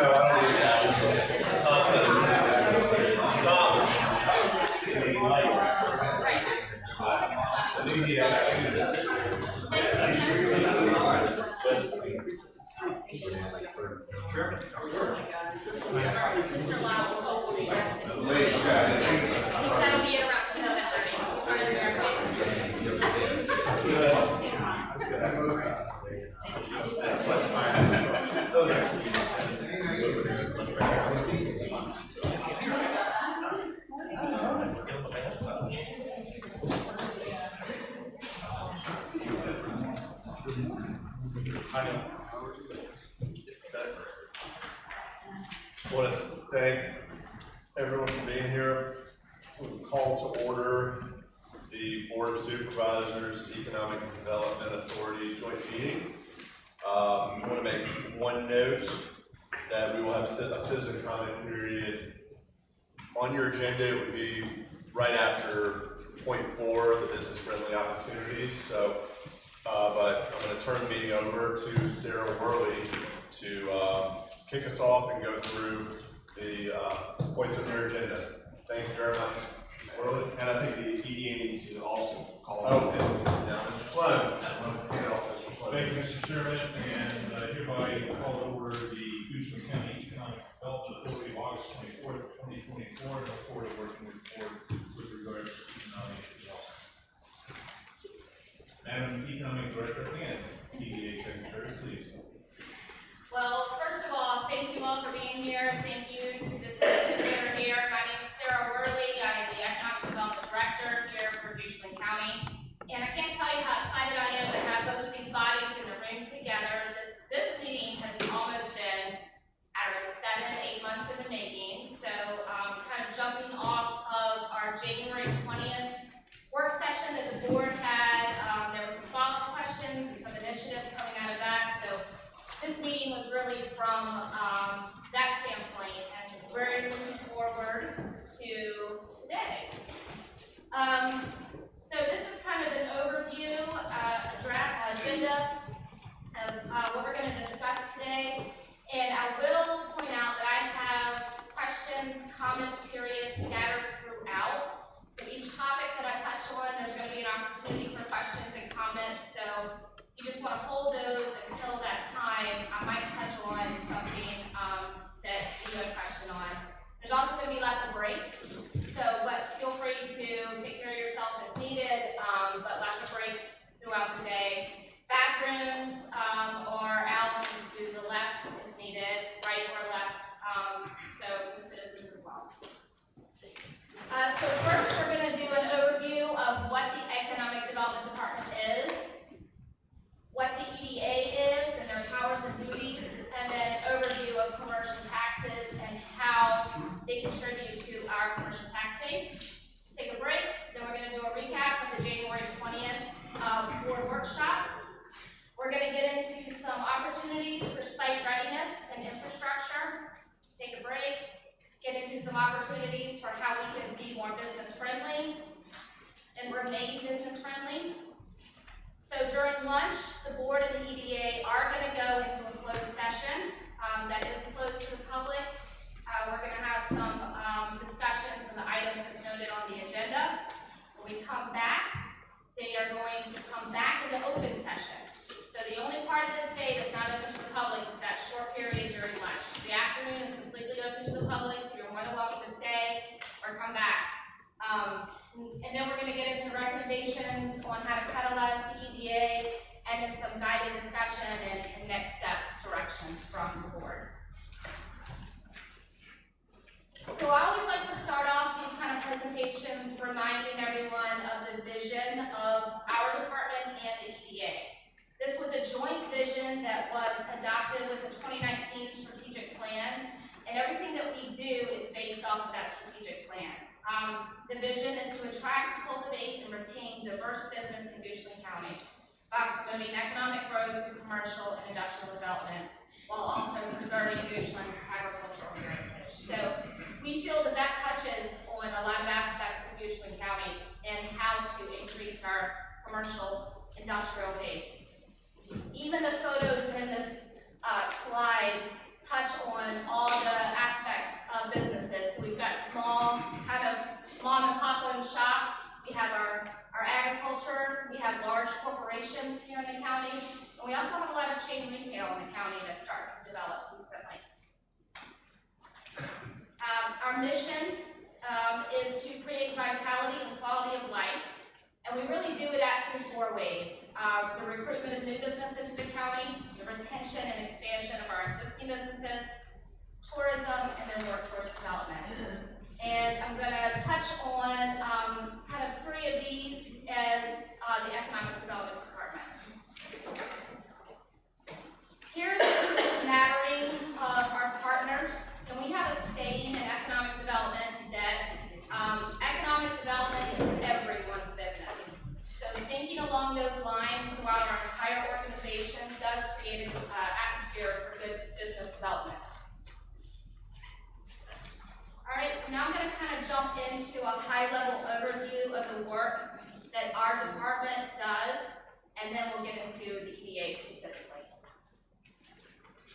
I want to thank everyone for being here. We'll call to order the Board of Supervisors Economic Development Authority joint meeting. I want to make one note that we will have a citizen comment period on your agenda. It would be right after point 4, the business-friendly opportunities. So, but I'm going to turn the meeting over to Sarah Worley to kick us off and go through the points on your agenda. Thank you very much, Ms. Worley. And I think the EDA needs to also call Oh, out. now Mr. Sloan. Thank you, Mr. Chairman, and hereby call to order the Houston County Economic Development Authority of August 24th, 2024, and look forward to working with the board with regards to economic development. Madam Economic Director and EDA Secretary, please. Well, first of all, thank you all for being here. Thank you to the citizens that are here. My name is Sarah Worley. I am the Economic Development Director here for Houston County. And I can't tell you how excited I am to have both of these bodies in the room together. This meeting has almost been, I don't know, 7-8 months in the making. So kind of jumping off of our January 20th work session that the board had, there were some follow-up questions and some initiatives coming out of that. So this meeting was really from that standpoint, and we're looking forward to today. So this is kind of an overview, a draft agenda of what we're going to discuss today. And I will point out that I have questions, comments, periods scattered throughout. So each topic that I touch on, there's going to be an opportunity for questions and comments. So if you just want to hold those until that time, I might touch on something that you have a question on. There's also going to be lots of breaks, but feel free to take care of yourself as needed, but lots of breaks throughout the day. Bathrooms are out to the left if needed, right or left, so for the citizens as well. So first we're going to do an overview of what the Economic Development Department is, what the EDA is and their powers and duties, and then an overview of commercial taxes and how they contribute to our commercial tax base. Take a break, then we're going to do a recap of the January 20th board workshop. We're going to get into some opportunities for site readiness and infrastructure. Take a break, get into some opportunities for how we can be more business friendly and remain business friendly. So during lunch, the board and the EDA are going to go into a closed session that is closed to the public. We're going to have some discussions on the items that's noted on the agenda. When we come back, they are going to come back in the open session. So the only part of this day that's not open to the public is that short period during lunch. The afternoon is completely open to the public, so you're more than welcome to stay or come back. And then we're going to get into recommendations on how to catalyze the EDA and then some guided discussion and next step direction from the board. So I always like to start off these kind of presentations reminding everyone of the vision of our department and the EDA. This was a joint vision that was adopted with the 2019 strategic plan, and everything that we do is based off of that strategic plan. The vision is to attract, cultivate, and retain diverse business in Houston County, promoting economic growth through commercial and industrial development, while also preserving Houston's agricultural heritage. So we feel that that touches on a lot of aspects of Houston County and how to increase our commercial industrial base. Even the photos in this slide touch on all in the county that started to develop recently. Our mission is to create vitality and quality of life, and we really do it through 4 ways. The recruitment of new business into the county, the retention and expansion of our existing businesses, tourism, and then workforce development. And I'm going to touch on kind of 3 of these as the Economic Development Department. Here's just a smattering of our partners, and we have a saying in economic development that economic development is everyone's business. So thinking along those lines throughout our entire organization does create an atmosphere for good business development. All right, so now I'm going to kind of jump into a high-level overview of the work that our department does, and then we'll get into the EDA specifically.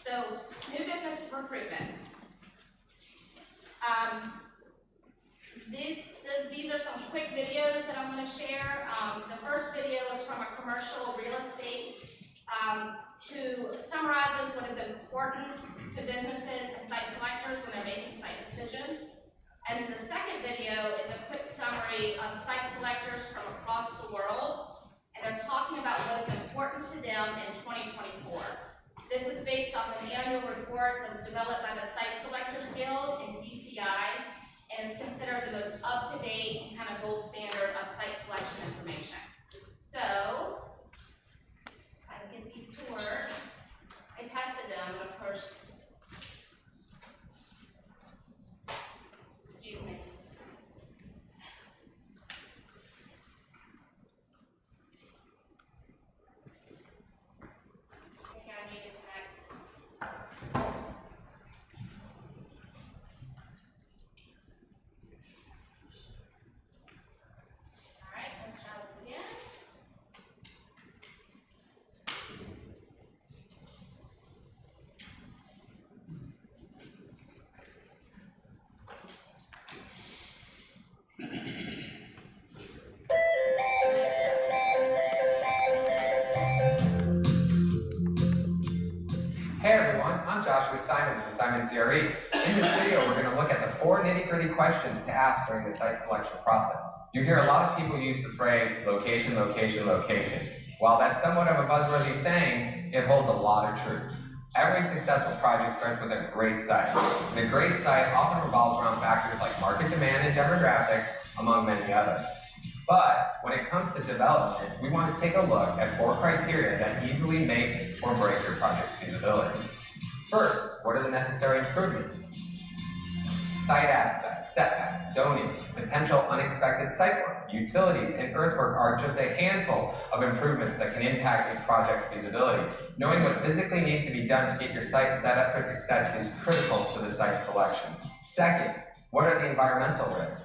So, new business recruitment. These are some quick videos that I'm going to share. The first video is from a commercial real estate who summarizes what is important to businesses and site selectors when they're making site decisions. And then the second video is a quick summary of site selectors from across the world, and they're talking about what is important to them in 2024. This is based off an annual report that was developed by the Site Selectors Guild and DCI, and is considered the most up-to-date and kind of gold standard of site selection information. So, if I can get these to work, I tested them, but of course, excuse me. I think I need to connect. All right, let's try this again. Hey everyone, I'm Joshua Simons from Simon CRE. In this video, we're going to look at the 4 nitty-gritty questions to ask during the site selection process. You hear a lot of people use the phrase location, location, location. While that's somewhat of a buzzworthy saying, it holds a lot of truth. Every successful project starts with a great site. And a great site often revolves around factors like market demand and demographics, among many others. But when it comes to development, we want to take a look at 4 criteria that easily make or break your project's feasibility. First, what are the necessary improvements? Site access, setbacks, zoning, potential unexpected site work, utilities, and earthwork are just a handful of improvements that can impact a project's feasibility. Knowing what physically needs to be done to get your site set up for success is critical to the site selection. Second, what are the environmental risks?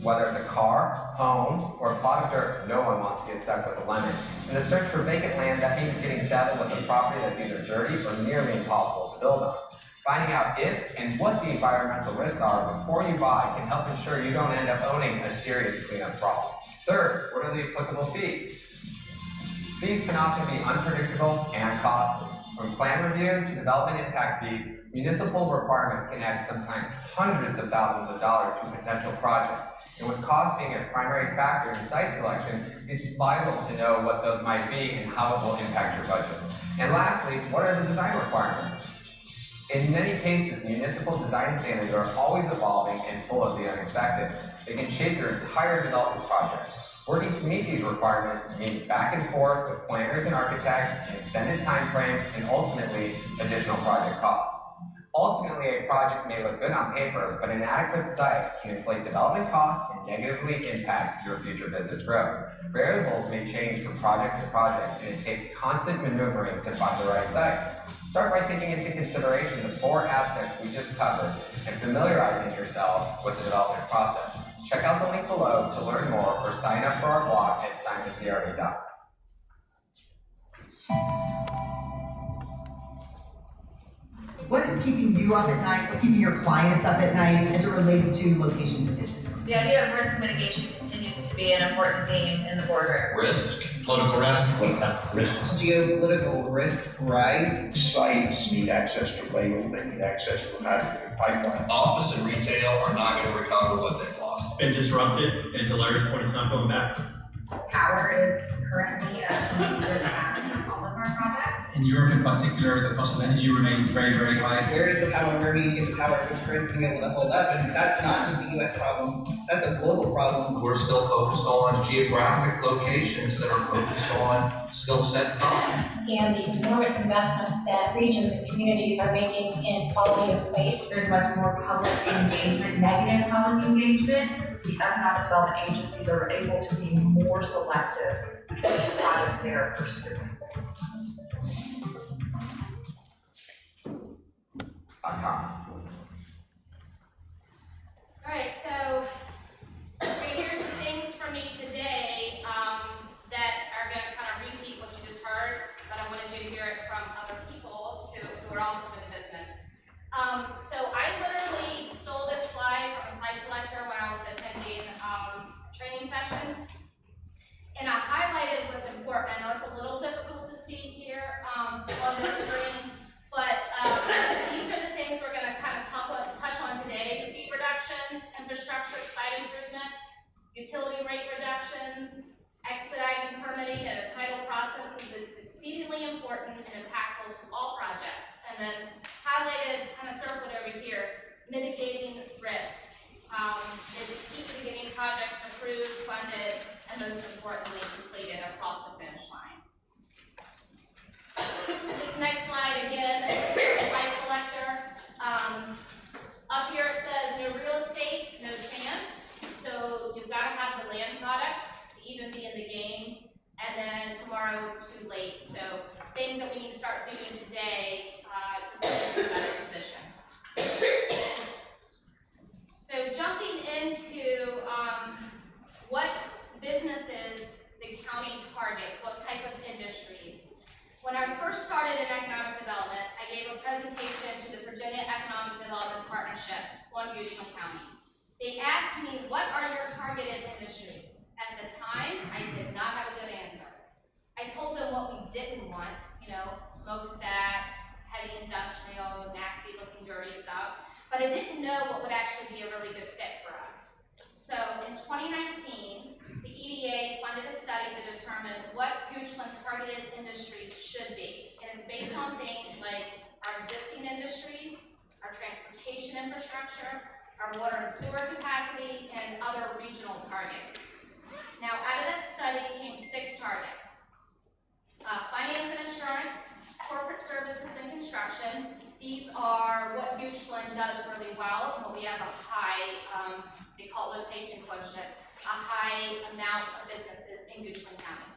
Whether it's a car, home, or a plot of dirt, no one wants to get stuck with a lemon. In the search for vacant land, that means getting saddled with a property that's either dirty or nearly impossible to build on. Finding out if and what the environmental risks are before you buy can help ensure you don't end up owning a serious cleanup problem. Third, what are the applicable fees? Fees can often be unpredictable and costly. From plan review to development impact fees, municipal requirements can add sometimes hundreds of thousands of dollars to a potential project. And with cost being a primary factor in site selection, it's vital to know what those might be and how it will impact your budget. And lastly, what are the design requirements? In many cases, municipal design standards are always evolving and full of the unexpected. They can shape your entire development project. Working to meet these requirements means back and forth with planners and architects, an extended time frame, and ultimately, additional project costs. Ultimately, a project may look good on paper, but an inadequate site can inflate development costs and negatively impact your future business growth. Variables may change from project to project, and it takes constant maneuvering to find the right site. Start by taking into consideration the 4 aspects we just covered and familiarizing yourself with the development process. Check out the link below to learn more or sign up for our blog at simonCRE.com. What is keeping you up at night? What's keeping your clients up at night as it relates to location decisions? The idea of risk mitigation continues to be an important theme in the boardroom. Risk Political risk. Risks. Geopolitical risk rise. Sites need access to rail, they need access to hydrogen pipeline. Office and retail are not going to recover what they've lost. It's been disrupted, and to Larry's point, it's not going back. Power is currently a major challenge on all of our projects. In Europe in particular, the cost of energy remains very, very high. Where is the power? Where do you get the power? Which grid's gonna be able to hold up? And that's not just a US problem, that's a global problem. We're still focused on geographic locations that are focused on skill set development. And the enormous investments that regions and communities are making in quality of place. There's much more public engagement, negative public engagement. The economic development agencies are able to be more selective with which projects they are pursuing. Alright, so we're gonna hear some things from me today that are gonna kind of repeat what you just heard, but I wanted you to hear it from other people who are also in the business. So I literally stole this slide from a site selector when I was attending a training session. And I highlighted what's important. I know it's a little difficult to see here on the screen, but these are the things we're gonna kind of touch on today. Fee reductions, infrastructure site improvements, utility rate reductions, expediting permitting and a title process is exceedingly important and impactful to all projects. And then highlighted, kind of circled over here, mitigating risk is key to getting projects approved, funded, and most importantly, completed across the finish line. This next slide again, site selector. Up here it says no real estate, no chance. So you've got to have the land product to even be in the game. And then tomorrow is too late. So things that we need to start doing today to put us in a better position. So jumping into what businesses the county targets, what type of industries. When I first started in economic development, I gave a presentation to the Virginia Economic Development Partnership on Goochland County. They asked me, what are your targeted industries? At the time, I did not have a good answer. I told them what we didn't want, smokestacks, heavy industrial, nasty looking dirty stuff, but I didn't know what would actually be a really good fit for us. So in 2019, the EDA funded a study to determine what Goochland targeted industries should be. And it's based on things like our existing industries, our transportation infrastructure, our water and sewer capacity, and other regional targets. Now, out of that study came 6 targets. Finance and insurance, corporate services and construction. These are what Goochland does really well, and what we have a high, they call it location quotient, a high amount of businesses in Goochland County.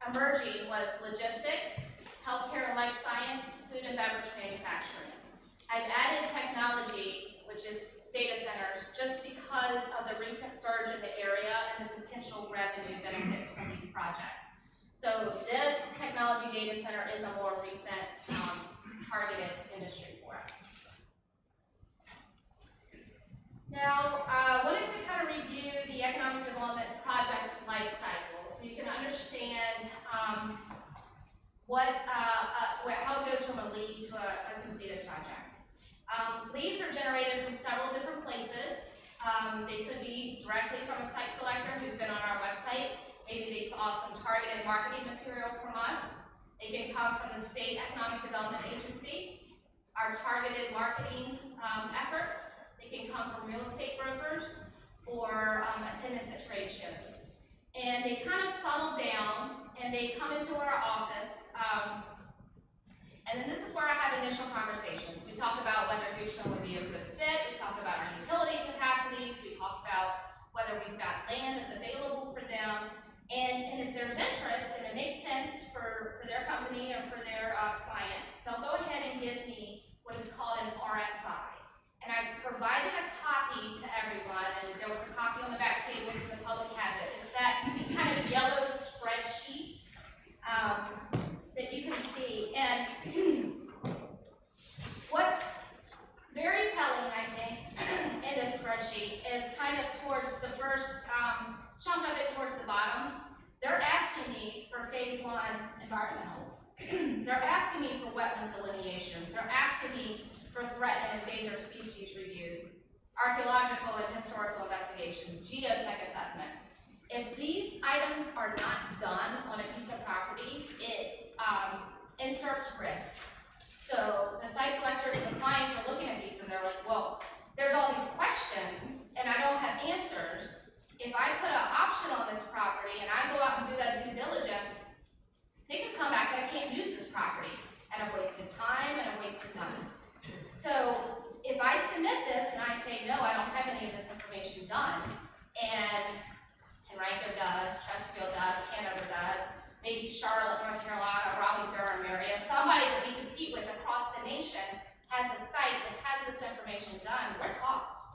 Emerging was logistics, healthcare and life science, food and beverage manufacturing. I've added technology, which is data centers, just because of the recent surge in the area and the potential revenue benefits from these projects. So this technology data center is a more recent targeted industry for us. Now, I wanted to kind of review the economic development project life cycle so you can understand how it goes from a lead to a completed project. Leads are generated from several different places. They could be directly from a site selector who's been on our website. Maybe they saw some targeted marketing material from us. They can come from the State Economic Development Agency, our targeted marketing efforts. They can come from real estate brokers or attendance at trade shows. And they kind of funnel down and they come into our office. And then this is where I have initial conversations. We talk about whether Goochland would be a good fit. We talk about our utility capacities. We talk about whether we've got land that's available for them. And if there's interest and it makes sense for their company or for their clients, they'll go ahead and give me what is called an RFI. And I've provided a copy to everyone, and there was a copy on the back table so the public has it. It's that kind of yellow spreadsheet that you can see. And what's very telling, I think, in this spreadsheet is kind of towards the first chunk of it towards the bottom. They're asking me for wetland delineations. They're asking me for threatened and endangered species reviews, archaeological and historical investigations, geotech assessments. If these items are not done on a piece of property, it inserts risk. So the site selectors and the clients are looking at these and they're like, well, there's all these questions and I don't have answers. If I put an option on this property and I go out and do that due diligence, they could come back and I can't use this property. And I've wasted time and I've wasted money. So if I submit this and I say, no, I don't have any of this information done, and Henrico does, Chesterfield does, Hanover does, maybe Charlotte, North Carolina, Raleigh, Durham area, somebody that we compete with across the nation has a site that has this information done, we're tossed.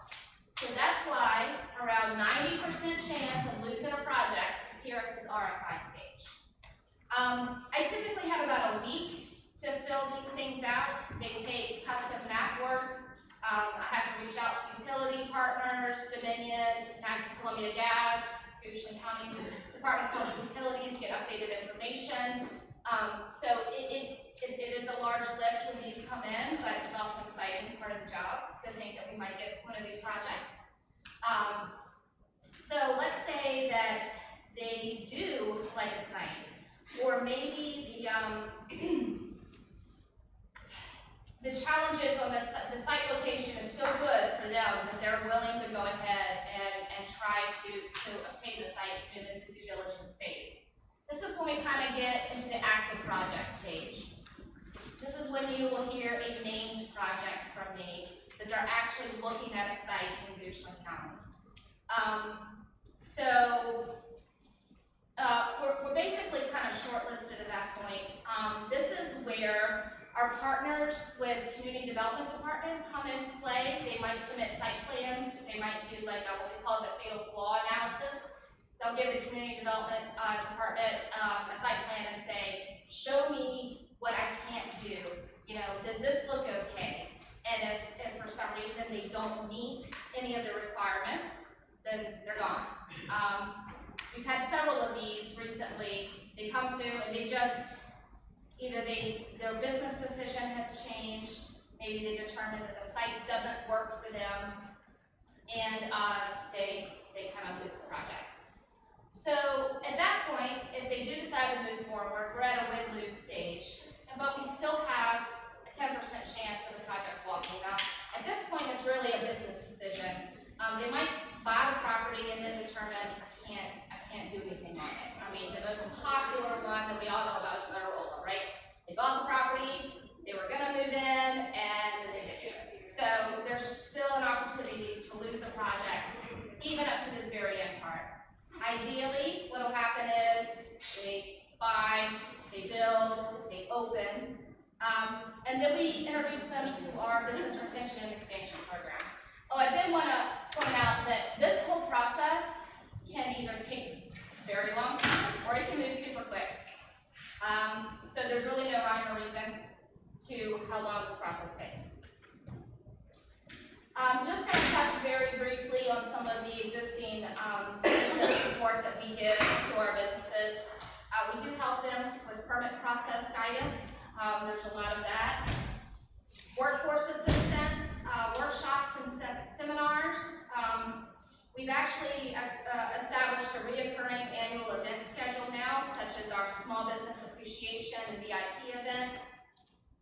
So that's why around 90% chance of losing a project is here at this RFI stage. I typically have about a week to fill these things out. They take custom map work. I have to reach out to utility partners, Dominion, Columbia Gas, Goshen County Department of Public Utilities, get updated information. So it is a large lift when these come in, but it's also an exciting part of the job to think that we might get one of these projects. So let's say that they do like a site, or maybe the challenges on the site location is so good for them that they're willing to go ahead and try to obtain the site and move into due diligence phase. This is when we kind of get into the active project stage. This is when you will hear a named project from me, that they're actually looking at a site in Goochland County. We're basically kind of shortlisted at that point. This is where our partners with Community Development Department come into play. They might submit site plans. They might do like what we call a fatal flaw analysis. They'll give the Community Development Department a site plan and say, show me what I can't do. You know, does this look okay? And if for some reason they don't meet any of the requirements, then they're gone. We've had several of these recently. They come through and they just, either their business decision has changed, maybe they determined that the site doesn't work for them, and they kind of lose the project. So at that point, if they do decide to move forward, we're at a win-lose stage, but we still have a 10% chance of the project walking out. At this point, it's really a business decision. They might buy the property and then determine, I can't do anything on it. I mean, the most popular one that we all know about is Motorola, right? They bought the property, they were gonna move in, and they didn't. So there's still an opportunity to lose a project, even up to this very end part. Ideally, what will happen is they buy, they build, they open, and then we introduce them to our business retention and expansion program. Oh, I did want to point out that this whole process can either take a very long time or it can move super quick. So there's really no rhyme or reason to how long this process takes. Just going to touch very briefly on some of the existing business support that we give to our businesses. We do help them with permit process guidance. There's a lot of that. Workforce assistance, workshops and seminars. We've actually established a reoccurring annual event schedule now, such as our Small Business Appreciation and VIP event.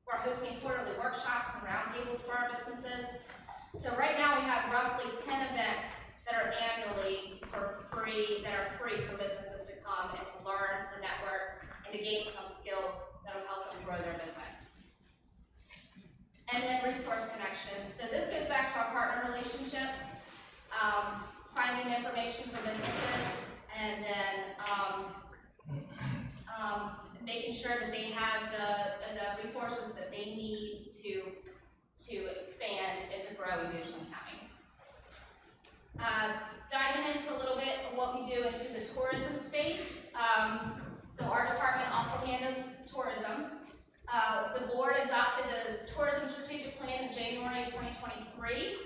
We're hosting quarterly workshops and roundtables for our businesses. So right now we have roughly 10 events that are annually for free, that are free for businesses to come and to learn, to network, and to gain some skills that will help them grow their business. And then resource connections. So this goes back to our partner relationships, finding information for businesses, and then making sure that they have the resources that they need to expand and to grow in Goshen County. Diving into a little bit of what we do into the tourism space. So our department also handles tourism. The board adopted the tourism strategic plan in January 2023.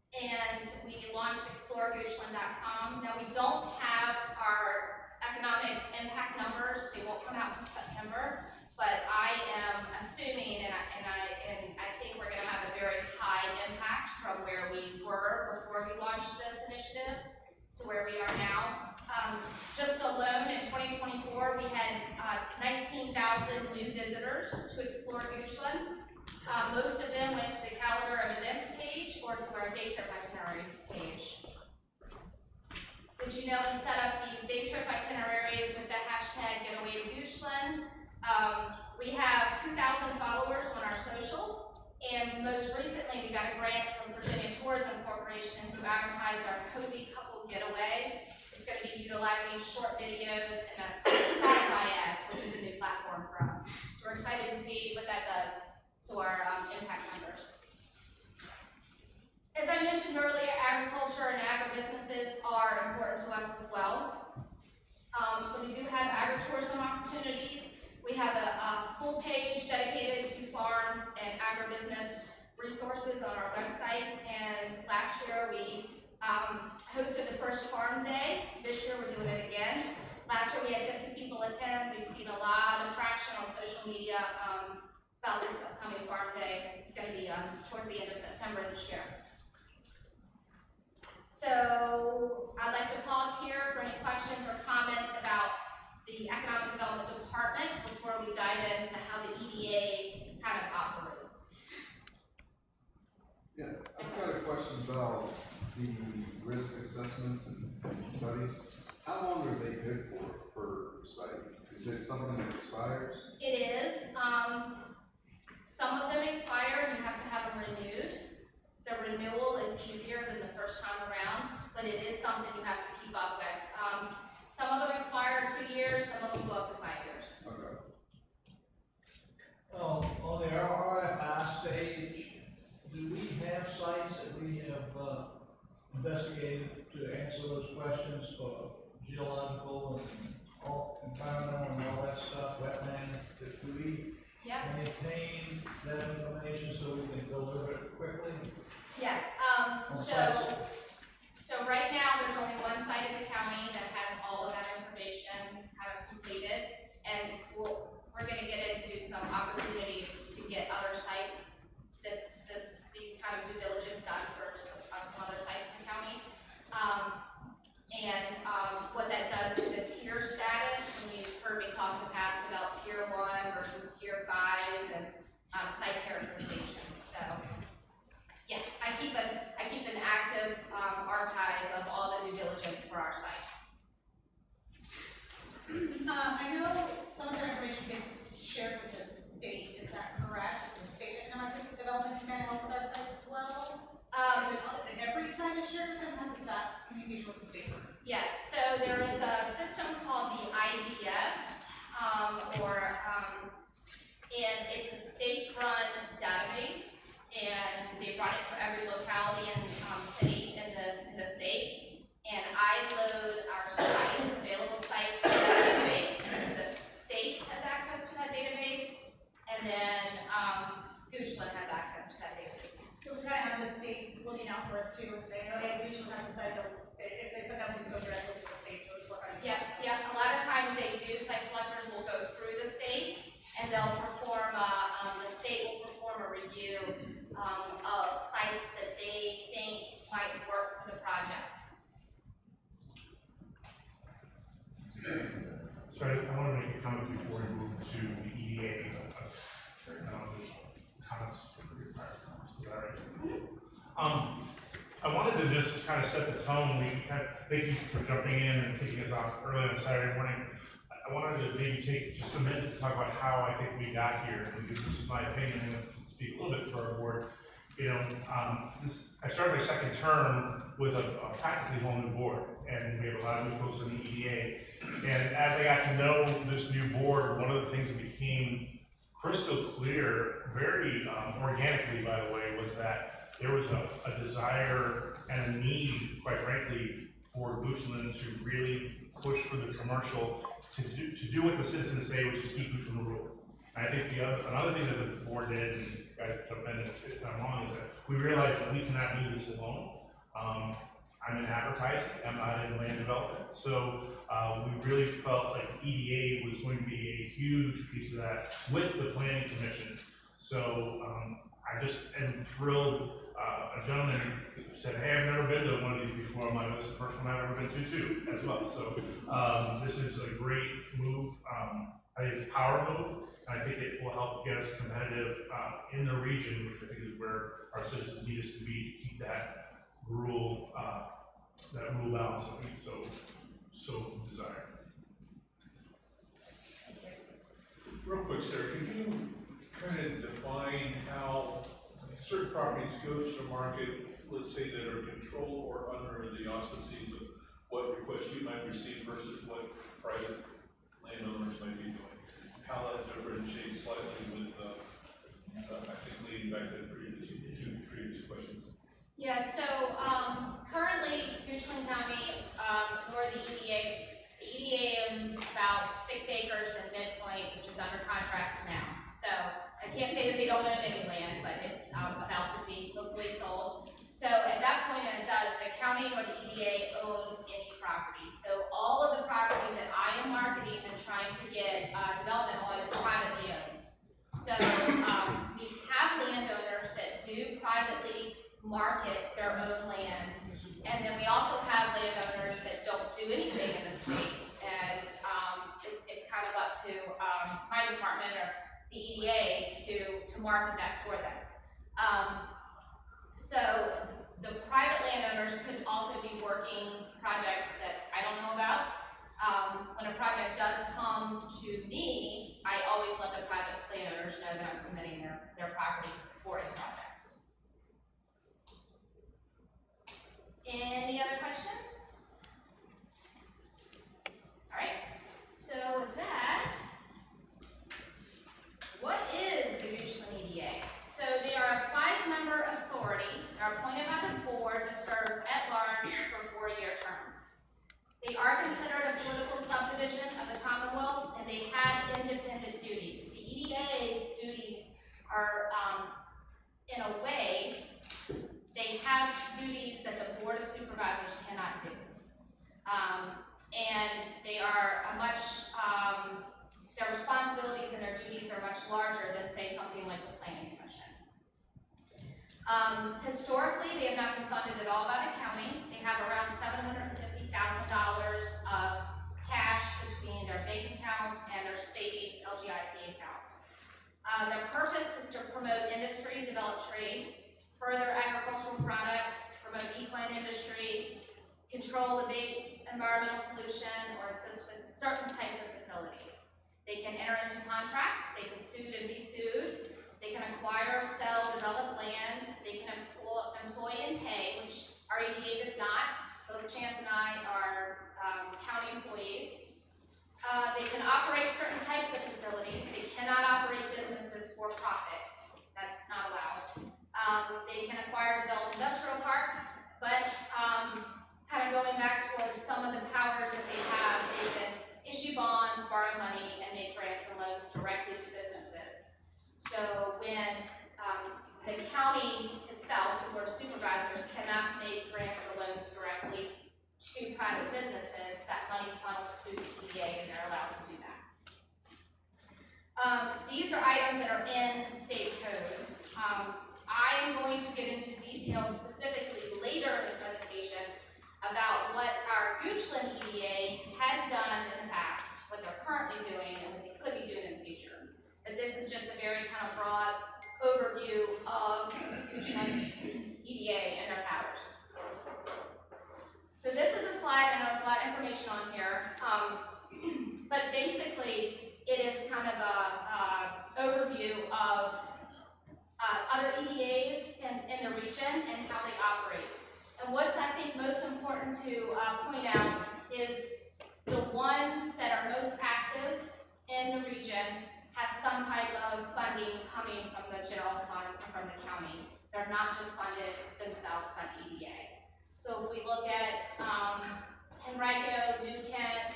And we launched exploregoochland.com. Now we don't have our economic impact numbers. They won't come out until September. but I am assuming, and I think we're gonna have a very high impact from where we were before we launched this initiative to where we are now. Just alone in 2024, we had 19,000 new visitors to explore Goochland. Most of them went to the calendar of events page or to our day trip itinerary page. Which you know, we set up these day trip itineraries with the hashtag Getaway to Goochland. We have 2,000 followers on our social, and most recently we got a grant from Virginia Tourism Corporation to advertise our Cozy Couple Getaway. It's going to be utilizing short videos and Spotify ads, which is a new platform for us. So we're excited to see what that does to our impact numbers. As I mentioned earlier, agriculture and agribusinesses are important to us as well. So we do have agritourism opportunities. We have a full page dedicated to farms and agribusiness resources on our website. And last year we hosted the first farm day. This year we're doing it again. Last year we had 50 people attend. We've seen a lot of traction on social media about this upcoming farm day. It's going to be towards the end of September this year. So I'd like to pause here for any questions or comments about the Economic Development Department before we dive into how the EDA kind of operates. Yeah, I've got a question about the risk assessments and studies. How long are they good for per site? Is it something that expires? It is. Some of them expire and you have to have them renewed. The renewal is easier than the first time around, but it is something you have to keep up with. Some of them expire in 2 years, some of them go up to 5 years. Okay. On the RFI stage, do we have sites that we have investigated to answer those questions for geological and environmental and all that stuff, wetlands? Do we maintain that information so we can deliver it quickly? Yes. So right now there's only one site in the county that has all of that information kind of completed, and we're going to get into some opportunities to get other sites these kind of due diligence done for some other sites in the county. What that does to the tier status, when you've heard me talk in the past about tier 1 versus tier 5 and site characterizations. So yes, I keep an active archive of all the due diligence for our sites. I know some of the information gets shared with the state, is that correct? The state economic development can help with our sites as well? Is it every site is shared, or how does that communication with the state work? Yes, so there is a system called the IBS, and it's a state-run database, and they run it for every locality and city in the state. And I load our sites, available sites, to that database. The state has access to that database, and then Goochland has access to that database. So we kind of have the state looking out for us too and saying, okay, we should have decided if they put that, please go directly to the state to work on it. Yeah, a lot of times they do. Site selectors will go through the state, and they'll perform, the state will perform a review of sites that they think might work for the project. So I want to make a comment before we move to the EDA. There's comments for your prior comments. Is that right? I wanted to just kind of set the tone. Thank you for jumping in and kicking us off early on Saturday morning. I wanted to maybe take just a minute to talk about how I think we got here, and this is my opinion, and speak a little bit for our board. I started my second term with a practically whole new board, and we have a lot of new folks in the EDA. And as I got to know this new board, one of the things that became crystal clear, very organically, by the way, was that there was a desire and a need, quite frankly, for Goochland to really push for the commercial, to do what the citizens say, which is keep Goochland rural. And I think another thing that the board did, and you guys jump in if I'm wrong, is that we realized that we cannot do this alone. I'm in advertising, I'm not in land development, so we really felt like EDA was going to be a huge piece of that with the planning commission. So I just am thrilled. A gentleman said, "Hey, I've never been to one of these before." I'm like, "This is the first one I've ever been to too, as well." So this is a great move. I think it's a power move, and I think it will help get us competitive in the region, which I think is where our citizens need us to be to keep that rural balance that we so desire. Real quick, Sarah, could you kind of define how certain properties go to the market, let's say that are controlled or under the auspices of what requests you might receive versus what private landowners might be doing? How that differentiates slightly with, I think leading back to the previous questions. Yeah, so currently, Goochland County, nor the EDA owns about 6 acres in Midpoint, which is under contract now. So I can't say that they don't own any land, but it's about to be hopefully sold. So at that point, it does, the county or the EDA owns any property. So all of the property that I am marketing and trying to get development on is privately owned. So we have landowners that do privately market their own land, and then we also have landowners that don't do anything in the space, and it's kind of up to my department or the EDA to market that for them. So the private landowners could also be working projects that I don't know about. When a project does come to me, I always let the private landowners know that I'm submitting their property for a project. Any other questions? All right, so with that, what is the Goochland EDA? So they are a 5-member authority. They're appointed by the board to serve at large for 4-year terms. They are considered a political subdivision of the Commonwealth, and they have independent duties. The EDA's duties are, in a way, they have duties that the Board of Supervisors cannot do. And they are a much, their responsibilities and their duties are much larger than, say, something like the Planning Commission. Historically, they have not been funded at all by the county. They have around $750,000 of cash between their bank account and their savings LGIP account. Their purpose is to promote industry, develop trade, further agricultural products, promote equine industry, control, abate environmental pollution, or assist with certain types of facilities. They can enter into contracts, they can sue and be sued, they can acquire, sell, develop land, they can employ and pay, which our EDA does not. Both Chance and I are county employees. They can operate certain types of facilities. They cannot operate businesses for profit. That's not allowed. They can acquire, develop industrial parks, but kind of going back towards some of the powers that they have, they can issue bonds, borrow money, and make grants and loans directly to businesses. So when the county itself, the Board of Supervisors, cannot make grants or loans directly to private businesses, that money funnels through the EDA, and they're allowed to do that. These are items that are in state code. I am going to get into details specifically later in the presentation about what our Goochland EDA has done in the past, what they're currently doing, and what they could be doing in the future. But this is just a very kind of broad overview of Goochland EDA and their powers. So this is a slide, I know it's a lot of information on here, but basically it is kind of a overview of other EDAs in the region and how they operate. And what's I think most important to point out is the ones that are most active in the region have some type of funding coming from the general fund or from the county. They're not just funded themselves by the EDA. So if we look at Henrico, New Kent,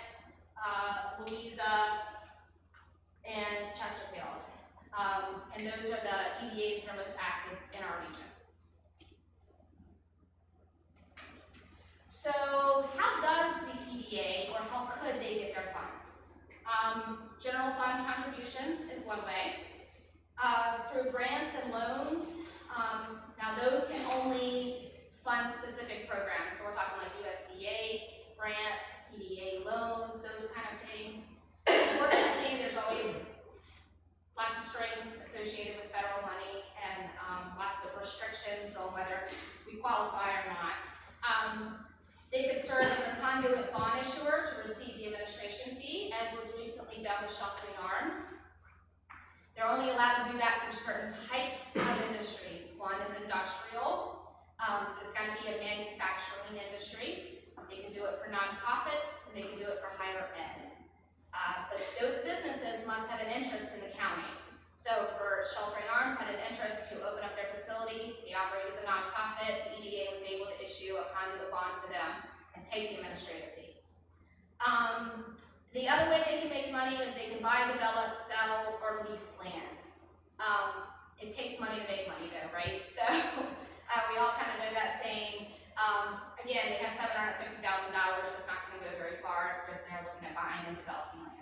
Louisa, and Chesterfield. And those are the EDAs that are most active in our region. So how does the EDA, or how could they get their funds? General fund contributions is one way. Through grants and loans, now those can only fund specific programs, so we're talking like USDA grants, EDA loans, those kind of things. Unfortunately, there's always lots of strings associated with federal money and lots of restrictions on whether we qualify or not. They could serve as a conduit bond issuer to receive the administration fee, as was recently done with Sheltering Arms. They're only allowed to do that for certain types of industries. One is industrial. It's got to be a manufacturing industry. They can do it for nonprofits, and they can do it for higher ed. But those businesses must have an interest in the county. So for Sheltering Arms had an interest to open up their facility. They operate as a nonprofit. The EDA was able to issue a conduit bond for them and take the administrative fee. The other way they can make money is they can buy, develop, sell, or lease land. It takes money to make money though, right? So we all kind of know that saying. Again, they have $750,000. That's not going to go very far if they're looking at buying and developing land.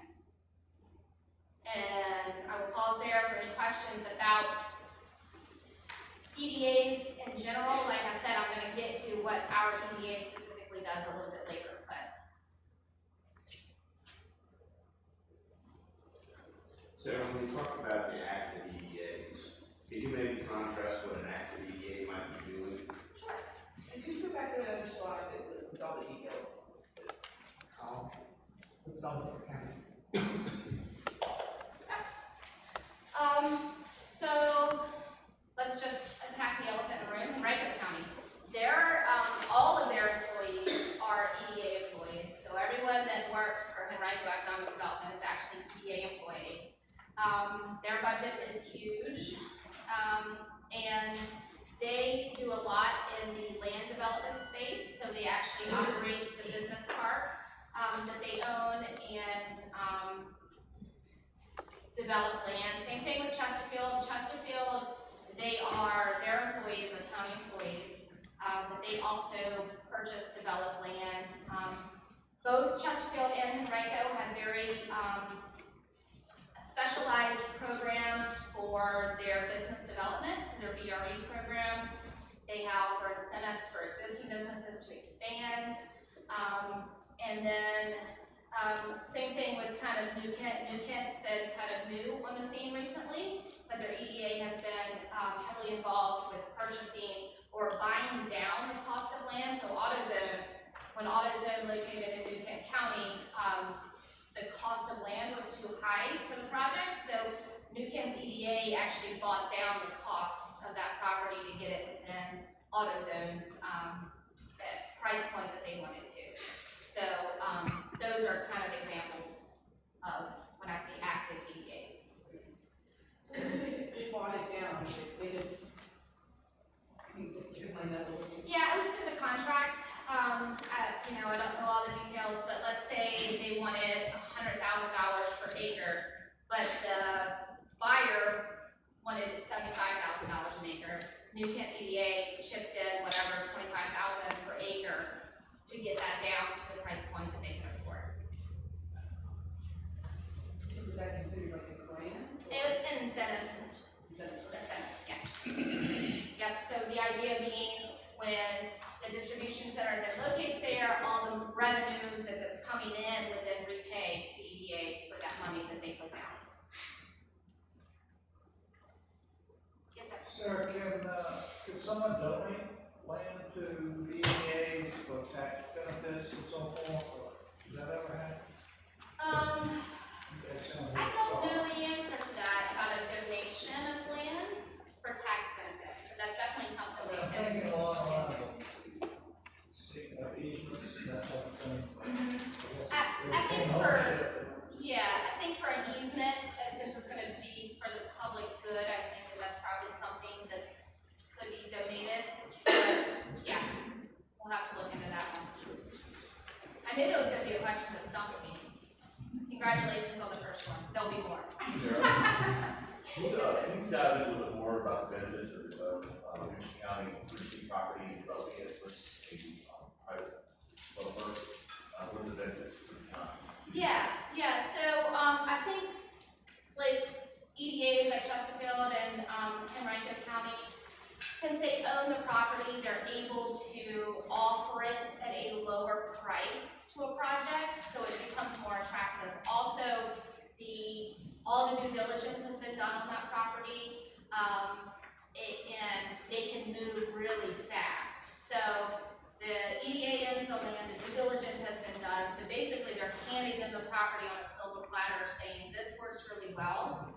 And I will pause there for any questions about EDAs in general. Like I said, I'm going to get to what our EDA specifically does a little bit later. So when we talk about the active EDAs, can you maybe contrast what an active EDA might be doing? Sure. And could you go back to another slide with all the details? Columns. With all the different counties. So let's just attack the elephant in the room. Henrico County, all of their employees are EDA employees. So everyone that works for Henrico Economic Development is actually an EDA employee. Their budget is huge, and they do a lot in the land development space. So they actually operate the business park that they own and develop land. Same thing with Chesterfield. Chesterfield, their employees are county employees, but they also purchase, develop land. Both Chesterfield and Henrico have very specialized programs for their business development, so their BRE programs. They have for incentives for existing businesses to expand. And then same thing with kind of New Kent. New Kent's been kind of new on the scene recently, but their EDA has been heavily involved with purchasing or buying down the cost of land. So AutoZone, when AutoZone located in New Kent County, the cost of land was too high for the project, so New Kent's EDA actually bought down the cost of that property to get it within AutoZone's price point that they wanted to. So those are kind of examples of when I say active EDAs. So when you say they bought it down, they just, can you just explain that a little bit? Yeah, it was through the contract. I don't know all the details, but let's say they wanted $100,000 per acre, but the buyer wanted $75,000 an acre. New Kent EDA chipped in whatever, $25,000 per acre to get that down to the price point that they could afford. Was that considered like a grant? It was an incentive. Incentive, yeah. Yep, so the idea being when the distribution center that locates there, all the revenue that's coming in would then repay the EDA for that money that they put down. Yes, sir. Sir, can someone donate land to the EDA for tax benefits and so forth, or does that ever happen? I don't know the answer to that about a donation of land for tax benefits, but that's definitely something we I'm can. thinking along the lines of easements, that type of thing. I think for an easement, since it's gonna be for the public good, I think that's probably something that could be donated. But, yeah, we'll have to look into that one. I knew there was gonna be a question that stumped me. Congratulations on the first one, there'll be more. Sarah, can you dive in a little bit more about the benefits of Houston County, property development versus a private so far? What are the benefits for the county? Yeah, so, I think, like, EDAs like Chesterfield and Henrico County, since they own the property, they're able to offer it at a lower price to a project, so it becomes more attractive. Also, all the due diligence has been done on that property, and they can move really fast. So the EDA owns the land, the due diligence has been done, so basically they're handing them the property on a silver platter saying, this works really well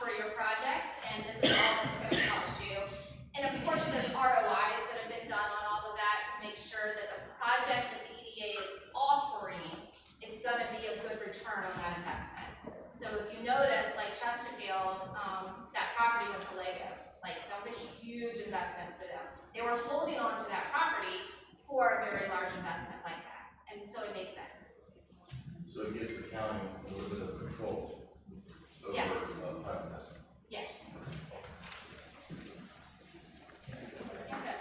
for your project, and this is all it's gonna cost you. And of course, there's ROIs that have been done on all of that to make sure that the project that the EDA is offering, it's gonna be a good return on that investment. So if you notice, like Chesterfield, that property went to Lego. Like, that was a huge investment for them. They were holding on to that property for a very large investment like that, and so it makes sense. So it gives the county a little bit of control over Yeah. private investment. Yes. Yes, sir.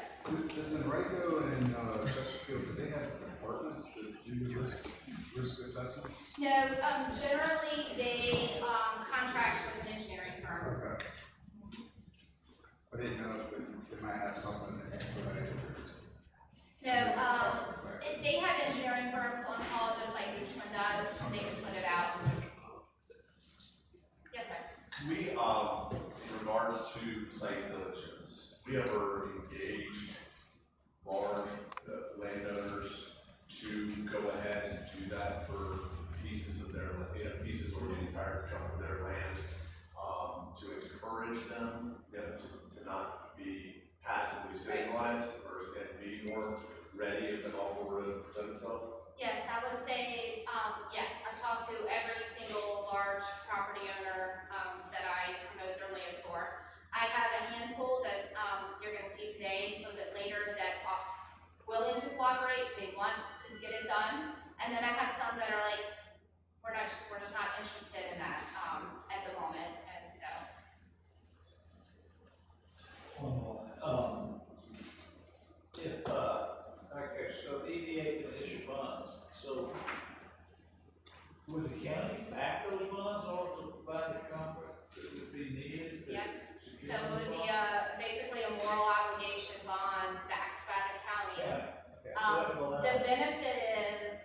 Does Enrico and Chesterfield, do they have departments that do the risk assessment? No, generally, they contract with an engineering firm. Okay. I didn't know if they might have something that expedited No, they have engineering firms on call, just like Goochland does, and they can put it out. Yes, sir. We, in regards to site diligence, we ever engaged large landowners to go ahead and do that for pieces of their, pieces or the entire chunk of their land, to encourage them, to not be passively sitting on it, and be more ready if an offer were to present itself? Yes, I would say, yes, I've talked to every single large property owner, that I know their land for. I have a handful that, you're gonna see today, a little bit later, that are willing to cooperate, they want to get it done. And then I have some that are like, we're just not interested in that, at the moment, and so. Okay, so EDA can issue bonds, so would the county back those bonds or to provide the comfort that would be needed? Yeah, so it would be basically a moral obligation bond backed by the county. The benefit is,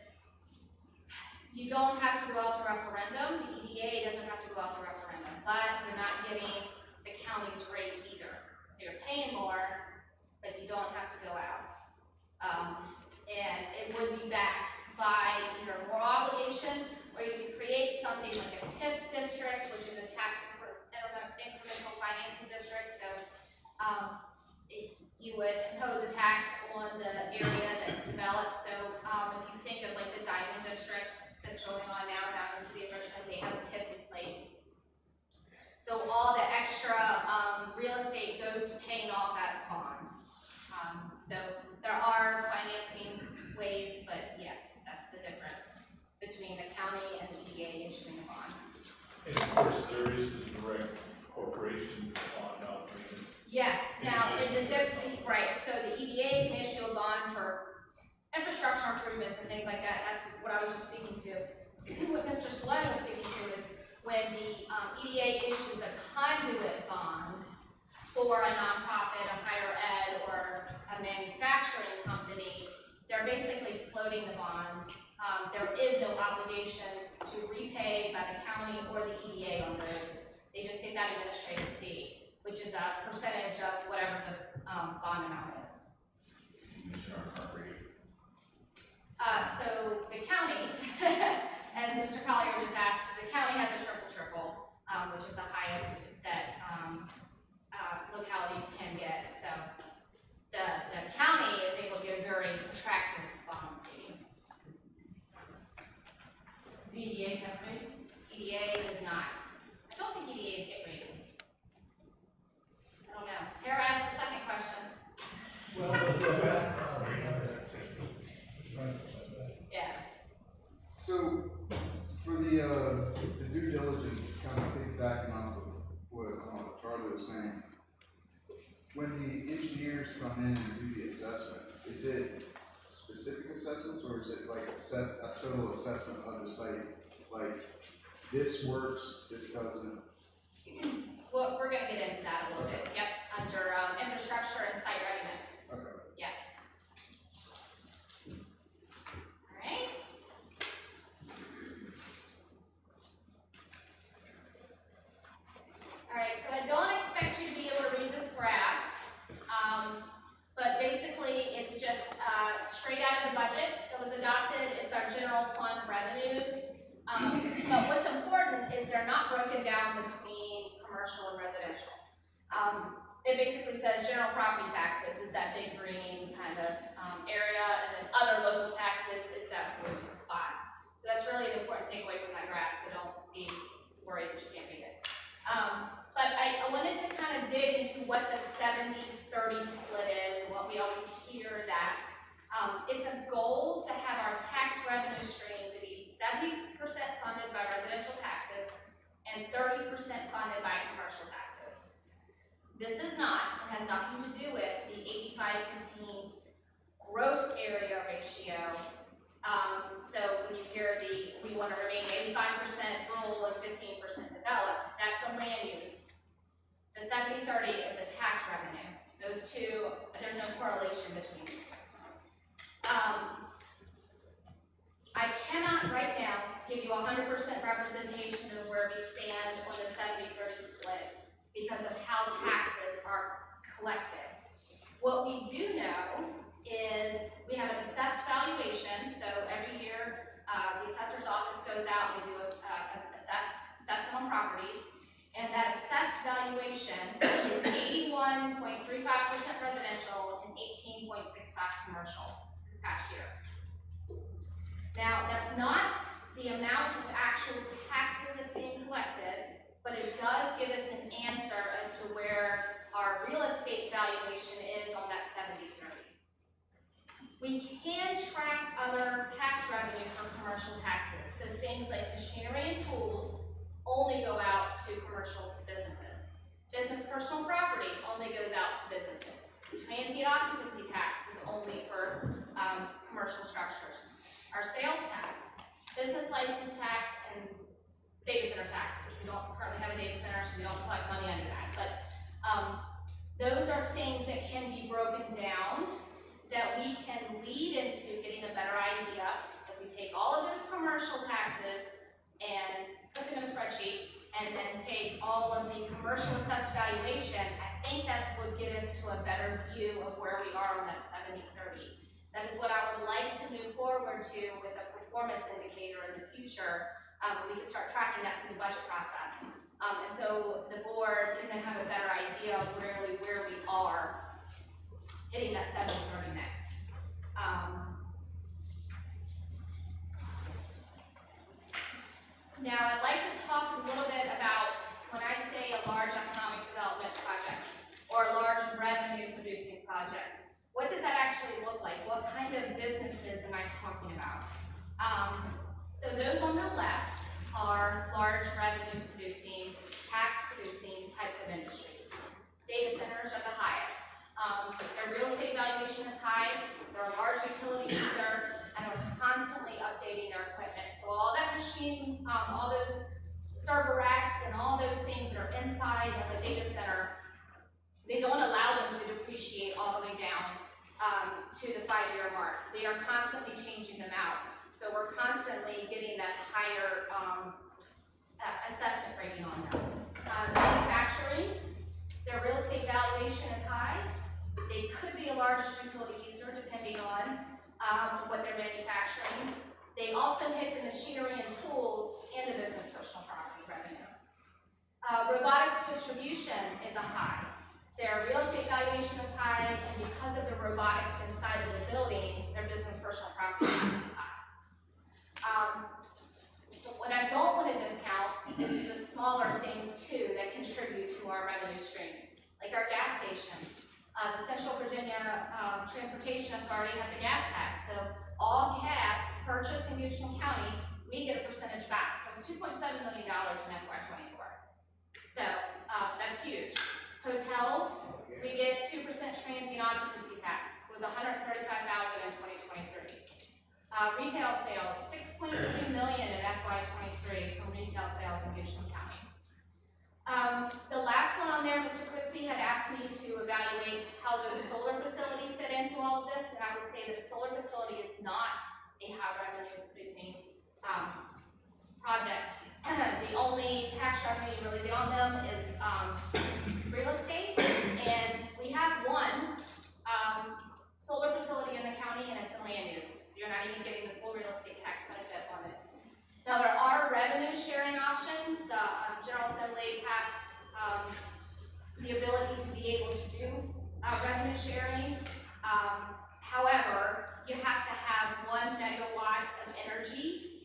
you don't have to go out to referendum, the EDA doesn't have to go out to referendum, but you're not getting the county's rate either. So you're paying more, but you don't have to go out. And it would be backed by either a moral obligation, or you could create something like a TIF district, which is a tax incremental financing district. So you would impose a tax on the area that's developed. So if you think of like the Diamond District that's going on now down in the city of Richmond, they have a TIF in place. So all the extra real estate goes to paying off that bond. So there are financing ways, but yes, that's the difference between the county and the EDA issuing a bond. And of course, there is the direct corporation bond operation. Yes, now, right, so the EDA can issue a bond for infrastructure improvements and things like that. That's what I was just speaking to. What Mr. Sloan was speaking to is when the EDA issues a conduit bond for a nonprofit, a higher ed, or a manufacturing company, they're basically floating the bond. There is no obligation to repay by the county or the EDA on those. They just get that administrative fee, which is a percentage of whatever the bond amount is. So the county, as Mr. Collier just asked, the county has a triple, which is the highest that localities can get. So the county is able to get a very attractive bond rating. Does EDA have a rating? EDA does not. I don't think EDAs get ratings. I don't know. Tara asked the second question. Yeah. So, for the due diligence, kind of piggybacking off of what Charlie was saying, when the engineers come in and do the assessment, is it specific assessments, or is it like a total assessment of the site? Like, this works, this doesn't? Well, we're gonna get into that a little bit, yep, under, infrastructure and site readiness. Okay. Yeah. Alright. Alright, so I don't expect you to be able to read this graph, but basically it's just, straight out of the budget that was adopted. It's our general fund revenues. But what's important is they're not broken down between commercial and residential. It basically says general property taxes is that big green kind of area, and then other local taxes is that blue spot. So that's really the important takeaway from that graph, so don't be worried that you can't read it. But I wanted to kind of dig into what the 70-30 split is, and what we always hear that. It's a goal to have our tax revenue stream to be 70% funded by residential taxes and 30% funded by commercial taxes. This is not, and has nothing to do with the 85-15 growth area ratio. So when you hear we want to remain 85% rural and 15% developed, that's a land use. The 70-30 is a tax revenue. Those two, there's no correlation between the two. I cannot right now give you 100% representation of where we stand on the 70-30 split because of how taxes are collected. What we do know is we have an assessed valuation, so every year the assessor's office goes out and we do an assessment on properties, and that assessed valuation is 81.35% residential and 18.65 commercial this past year. Now, that's not the amount of actual taxes that's being collected, but it does give us an answer as to where our real estate valuation is on that 70-30. We can track other tax revenue for commercial taxes, so things like machinery and tools only go out to commercial businesses. Business personal property only goes out to businesses. Transient occupancy tax is only for commercial structures. Our sales tax, business license tax, and data center tax, which we don't currently have a data center, so we don't collect money under that. But those are things that can be broken down that we can lead into getting a better idea. If we take all of those commercial taxes and put them in a spreadsheet, and then take all of the commercial assessed valuation, I think that would get us to a better view of where we are on that 70-30. That is what I would like to move forward to with a performance indicator in the future. We can start tracking that through the budget process. And so the board can then have a better idea of really where we are hitting that 70-30 mix. Now, I'd like to talk a little bit about when I say a large economic development project or a large revenue producing project. What does that actually look like? What kind of businesses am I talking about? So those on the left are large revenue producing, tax producing types of industries. Data centers are the highest. Their real estate valuation is high, they're a large utility user, and they're constantly updating their equipment. So all that machine, all those server racks and all those things that are inside of a data center, they don't allow them to depreciate all the way down to the 5-year mark. They are constantly changing them out. So we're constantly getting that higher assessment rating on them. Manufacturing, their real estate valuation is high. They could be a large utility user depending on what they're manufacturing. They also hit the machinery and tools and the business personal property revenue. Robotics distribution is a high. Their real estate valuation is high, and because of the robotics inside of the building, their business personal property is high. What I don't want to discount is the smaller things too that contribute to our revenue stream, like our gas stations. The Central Virginia Transportation Authority has a gas tax, so all gas purchased in Houston County, we get a percentage back. It was $2.7 million in FY24. So that's huge. Hotels, we get 2% transient occupancy tax. It was $135,000 in 2023. Retail sales, 6.2 million in FY '23 from retail sales in Goochland County. The last one on there, Mr. Christie had asked me to evaluate how the solar facility fit into all of this, and I would say that the solar facility is not a high revenue producing project. The only tax revenue you really get on them is real estate, and we have one solar facility in the county, and it's in land use, so you're not even getting the full real estate tax benefit on it. Now, there are revenue sharing options. The General Assembly passed the ability to be able to do revenue sharing. However, you have to have 1 megawatt of energy.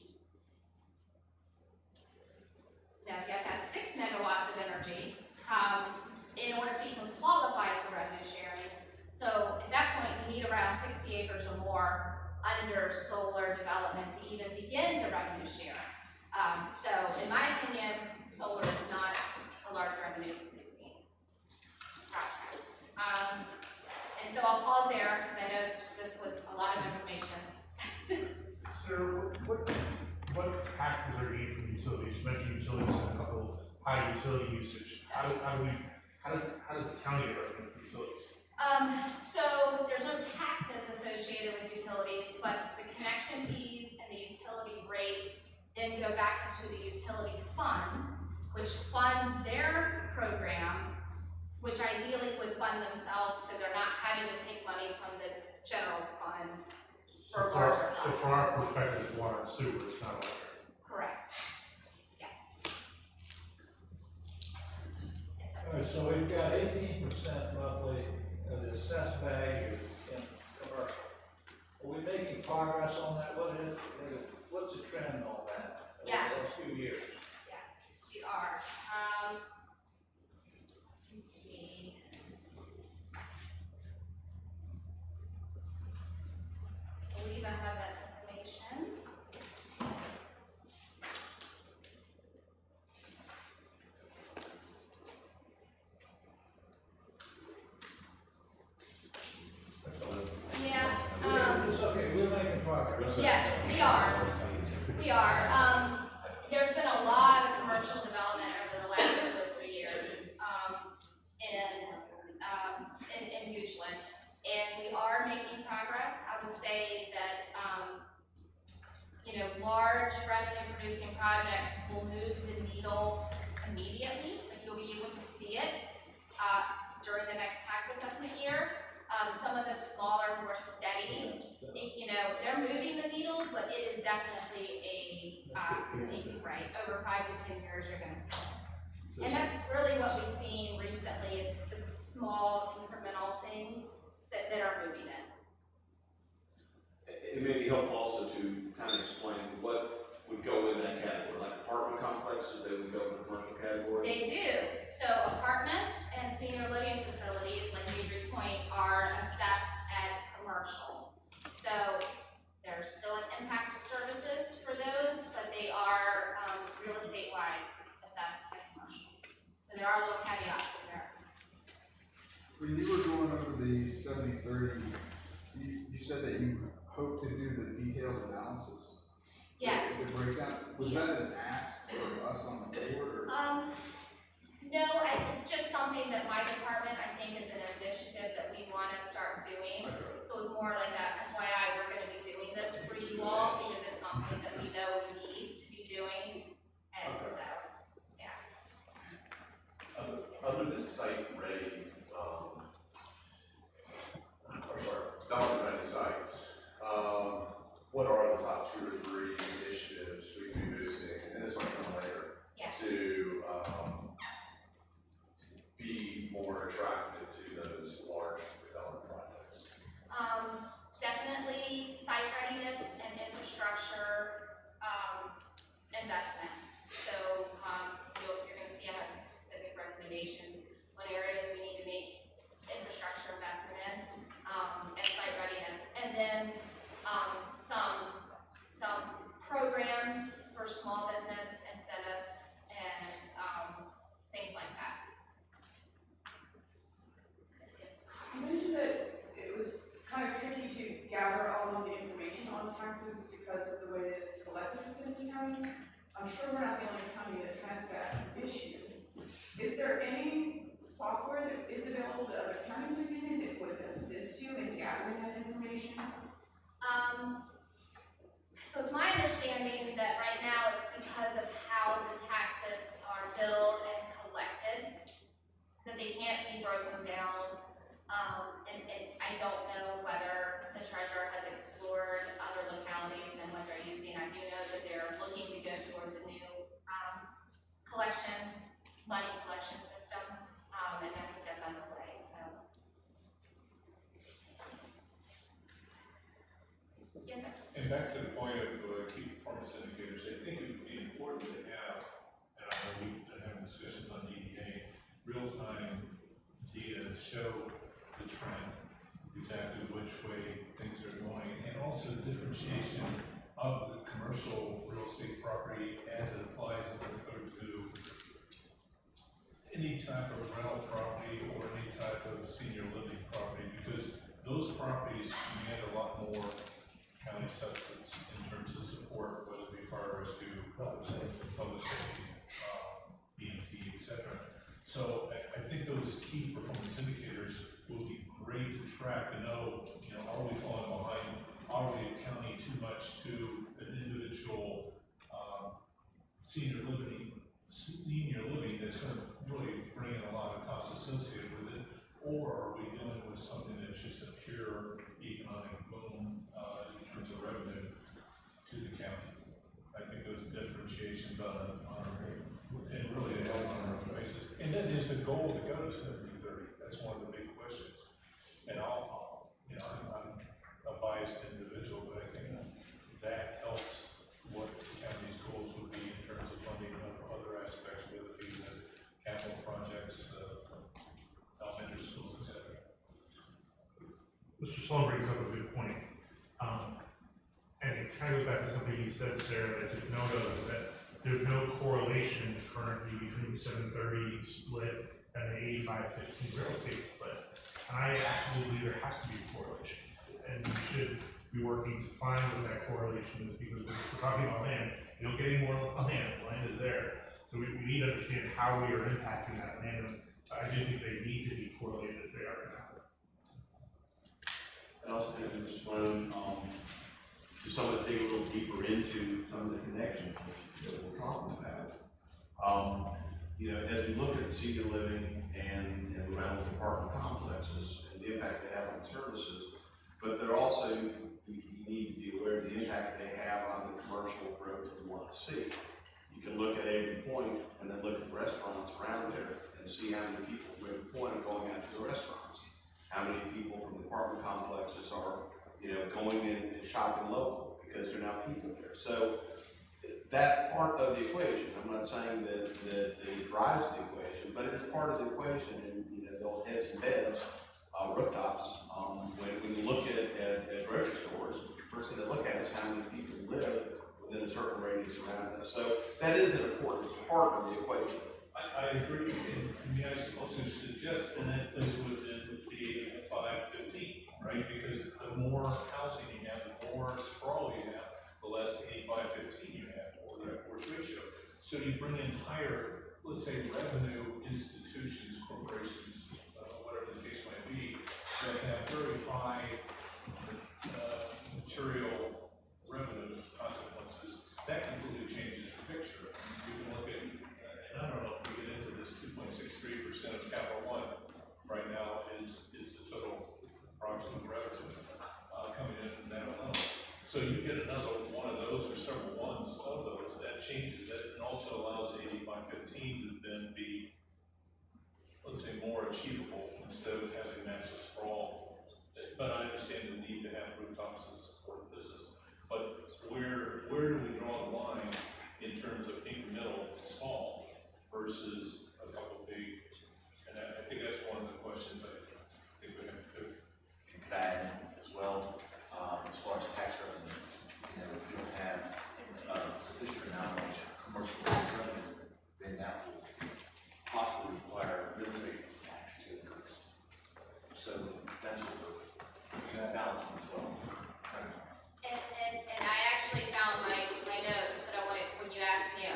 No, you have to have 6 megawatts of energy in order to even qualify for revenue sharing. So at that point, you need around 60 acres or more under solar development to even begin to revenue share. So in my opinion, solar is not a large revenue producing project. And so I'll pause there because I know this was a lot of information. Sir, what taxes are needed from utilities? You mentioned utilities and a couple high utility usage. How does the county revenue for utilities? So there's no taxes associated with utilities, but the connection fees and the utility rates then go back into the utility fund, which funds their programs, which ideally would fund themselves, so they're not having to take money from the general fund for larger projects. So from our perspective, water and sewer is not electric. Correct. Yes. Yes, sir. All right, so we've got 18% roughly of the assessed value in commercial. Are we making progress on that? What's the trend on that? Yes. The last few years? Yes, we are. Let's see. I believe I have that information. Yeah, It's okay, we're making progress. yes, we are. We are. There's been a lot of commercial development over the last 2 or 3 years in Goochland, and we are making progress. I would say that large revenue producing projects will move the needle immediately. Like you'll be able to see it during the next tax assessment year. Some of the smaller, more steady, they're moving the needle, but it is definitely right, over 5 to 10 years you're gonna see it. And that's really what we've seen recently is the small incremental things that are moving it. It may be helpful also to kind of explain what would go in that category, like apartment complexes, they would go in the commercial category? They do. So apartments and senior living facilities, like Avery Point, are assessed at commercial. So there's still an impact to services for those, but they are real estate wise assessed at commercial. So there are little caveats in there. When you were going over the 70-30, you said that you hope to do the detailed analysis. Yes. The breakdown, was that an ask for us on the board, or? No, it's just something that my department, I think, is an initiative that we want to start doing. Okay. So it's more like a FYI, we're going to be doing this for you all because it's something that we know we need to be doing. And so, yeah. Other than site ready, development ready sites, what are the top 2 or 3 initiatives we can be boosting, and this might come later, to be more attractive to those large development projects? Definitely site readiness and infrastructure investment. So you're going to see I have some specific recommendations on areas I'm sure we're not the only county that has that issue. Is there any software that is available that other counties are using that would assist you in gathering that information? So it's my understanding that right now it's because of how the taxes are billed and collected, that they can't be broken down. And I don't know whether the treasurer has explored other localities and what they're using. I do know that they're looking to go towards a new, money collection system, and I think that's underway, so. Yes, sir. And back to the point of key performance indicators, I think it would be important to have, and I know we've been having discussions on DDA, real-time data to show the trend, exactly which way things are going, and also the differentiation of the commercial real estate property as it applies to any type of rental property or any type of senior living property, because those properties demand a lot more county substance in terms of support, whether it be fire rescue, public safety, EMT, etc. So I think those key performance indicators will be great to track to know, are we falling behind? Are we accounting too much to an individual senior living that's going to really bring in a lot of costs associated with it? Or are we dealing with something that's just a pure economic boom in terms of revenue to the county? I think those differentiations on and really they help on a basis. And then is the goal to go to 70-30? That's one of the big questions. And I'm a biased individual, but I think that helps what the county's goals would be in terms of funding other aspects, whether it be the capital projects, elementary schools, etc. Mr. Sloan brings up a good point. And it kind of goes back to something you said, Sarah, that you note of, that there's no correlation currently between the 730 split and the 85-15 real estate split. And I actually believe there has to be a correlation. And we should be working to find what that correlation is, because when we're talking about land, you don't get any more land. Land is there. So we need to understand how we are impacting that land. I do think they need to be correlated if they are now. I also think Mr. Sloan, to some of the dig a little deeper into some of the connections that we're talking about. As we look at senior living and the rental apartment complexes and the impact they have on services, but they're also, you need to be aware of the impact they have on the commercial growth that we want to see. You can look at Avery Point and then look at the restaurants around there and see how many people from Avery Point are going out to the restaurants. How many people from the apartment complexes are, going in and shopping local because there are now people there. So that's part of the equation. I'm not saying that it drives the equation, but it is part of the equation. And they'll heads and beds, rooftops. When you look at grocery stores, the first thing they look at is how many people live within a certain radius around us. So that is an important part of the equation. I agree, and may I also suggest, and that is within the 85-15, right? Because the more housing you have, the more sprawl you have, the less 85-15 you have, or the worse ratio. So you bring in higher, let's say, revenue institutions, corporations, whatever the case might be, that have very high material revenue consequences. That completely changes the picture. You can look at, and I don't know if we get into this, 2.63% of Capital One right now is the total approximate revenue coming in from that alone. So you get another one of those or several ones of those, that changes it and also allows 85-15 to then be, let's say, more achievable instead of having massive sprawl. But I understand the need to have rooftops to support the business. But where do we draw the line in terms of incremental small versus a couple big? And I think that's one of the questions I think we have to do. And could I add in as well, as far as tax revenue, if we don't have a sufficient amount of commercial tax revenue, then that will possibly require real estate tax to increase. So that's what we're balancing as well. And I actually found my notes that I wanted, when you asked me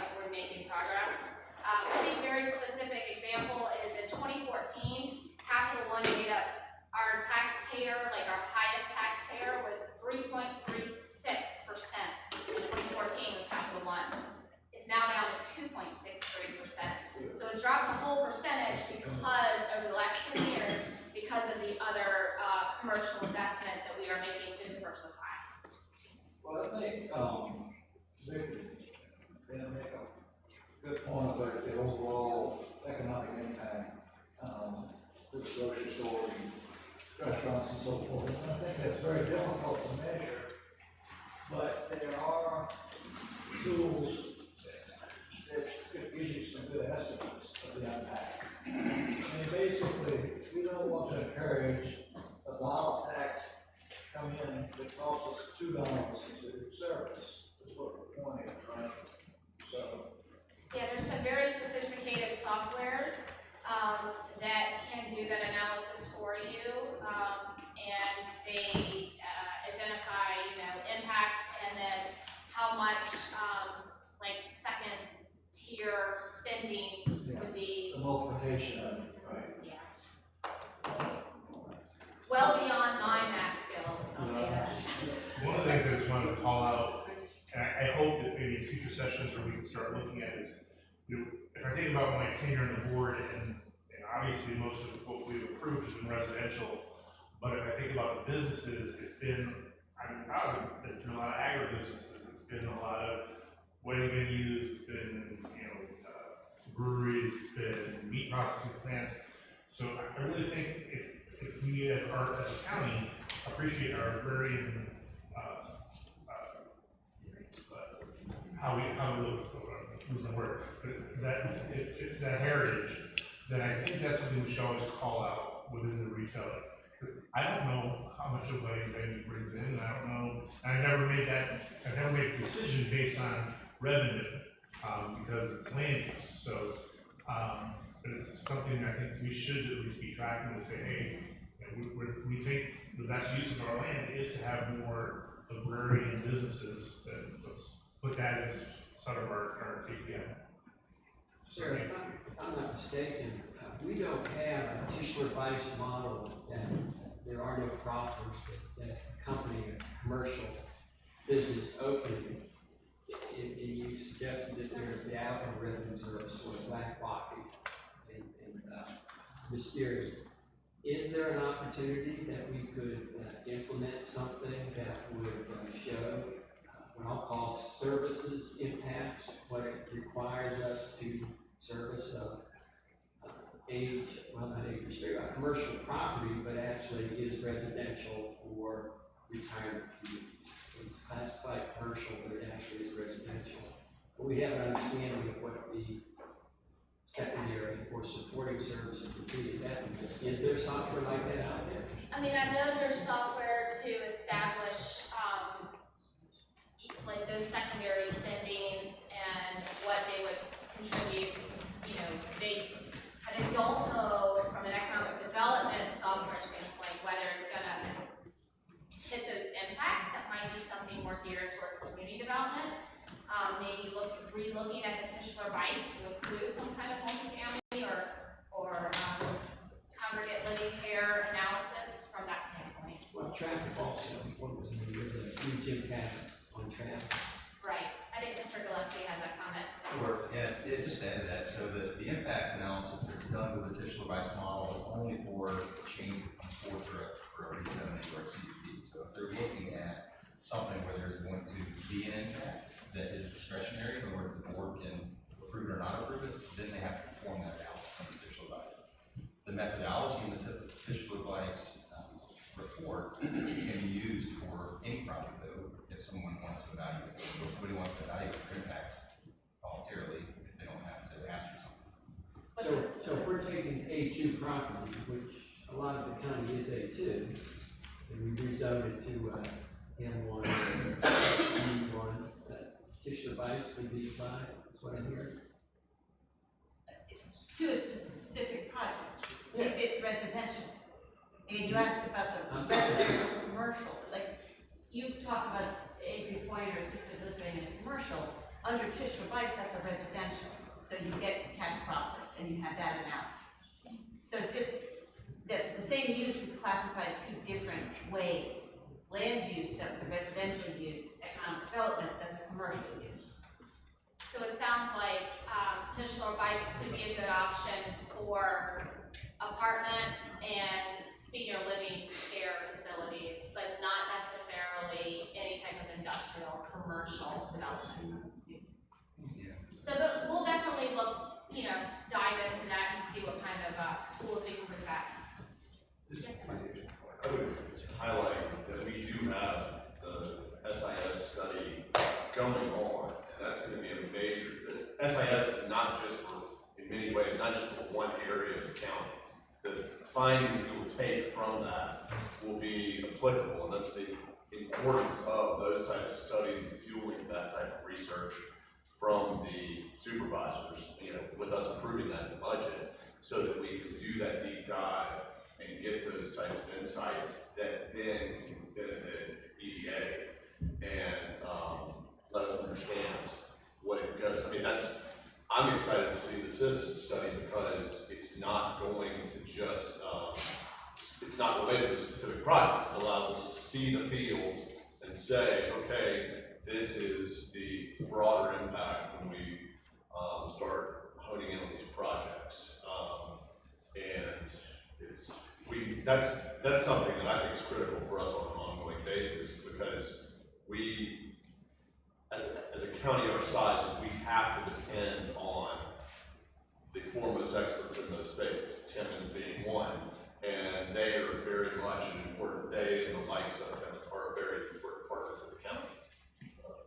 the other, commercial investment that we are making to diversify. Well, I think, Victor, gonna make a good point about the overall economic impact, to the grocery store, restaurants and so forth. And I think that's very difficult to measure, but there are tools that gives you some good estimates of the impact. And basically, we don't want to encourage a dollar tax come in that costs us $2 to service, is what the point is, right? So. Yeah, there's some very sophisticated softwares, that can do that analysis for you, and they, identify, impacts and then how much, like second tier spending would be. The multiplication of it, right? Yeah. Well beyond my math skills, I'll tell you that. One of the things I just wanted to call out, and I hope that maybe in future sessions where we can start looking at is, if I think about my tenure on the board, and obviously most of what we've approved has been residential, but if I think about the businesses, it's been, I'm proud of it, there's been a lot of agribusinesses, it's been a lot of wedding venues, it's been, breweries, it's been meat processing plants. So I really think if we as a county appreciate our agrarian, how we live, so I'm losing the word, that heritage, then I think that's something we should always call out within the retailer. I don't know how much of a venue brings in, I don't know, I never made a decision based on revenue, because it's land use, so, but it's something I think we should at least be tracking to say, hey, we think the best use of our land is to have more agrarian businesses, then let's put that as sort of our current KPI. Sir, if I'm not mistaken, we don't have a Tischler-Weiss model that there are no properties that accompany a commercial business opening. And you suggested that the algorithms are sort of black box and mysterious. Is there an opportunity that we could implement something that would show what I'll call services impacts, what it requires us to service a commercial property, but actually is residential for retirement communities. It's classified commercial, but it actually is residential. But we have an understanding of what the secondary or supporting services would be. Is there software like that out there? I mean, I know there's software to establish, like those secondary spendings and what they would contribute, but I don't know from an economic development software standpoint whether it's gonna hit those impacts. That might be something more geared towards community development. Maybe re-looking at the Tischler-Weiss to include some kind of multifamily or congregate living care analysis from that standpoint. Well, traffic also, there's a huge impact on traffic. Right. I think Mr. Gillespie has a comment. Sure. Yeah, just to add to that, so the impacts analysis that's done with the Tischler-Weiss model is only for change of for a rezoning or a CUP. So if they're looking at something where there's going to be an impact that is discretionary, in other words, the board can approve it or not approve it, then they have to perform that analysis on the Tischler-Weiss. The methodology in the Tischler-Weiss report can be used for any project, though, if someone wants to evaluate it. If somebody wants to evaluate their impacts voluntarily, if they don't have to ask for something. So if we're taking A2 property, which a lot of the county is A2, and we rezone it to M1 or E1, Tischler-Weiss would be applied, that's what I'm hearing. To a specific project, if it's residential. And you asked about the residential commercial, like, you talk about Avery Point or assisted living as commercial, under Tischler-Weiss, that's a residential. So you get cash proffers and you have that analysis. So it's just that the same use is classified two different ways. Land use, that's a residential use, economic development, that's a commercial use. So it sounds like Tischler-Weiss could be a good option for apartments and senior living commercial development. So, but we'll definitely look, dive into that and see what kind of, tools we can bring back. Yes, sir. I would highlight that we do have the SIS study going on, and that's gonna be a major, the SIS is not just for, in many ways, not just for one area of the county. The findings we will take from that will be applicable, and that's the importance of those types of studies and fueling that type of research from the supervisors, with us approving that in the budget, so that we can do that deep dive and get those types of insights that then can benefit EDA and let us understand what it goes. I mean, I'm excited to see the SIS study because it's not going to just, it's not related to a specific project. It allows us to see the field and say, okay, this is the broader impact when we start honing in on these projects. And that's something that I think is critical for us on an ongoing basis, because we, as a county our size, we have to depend on the foremost experts in those spaces, Timmons being one, and they are very much an important, they and the likes of Timmons are a very important partner to the county.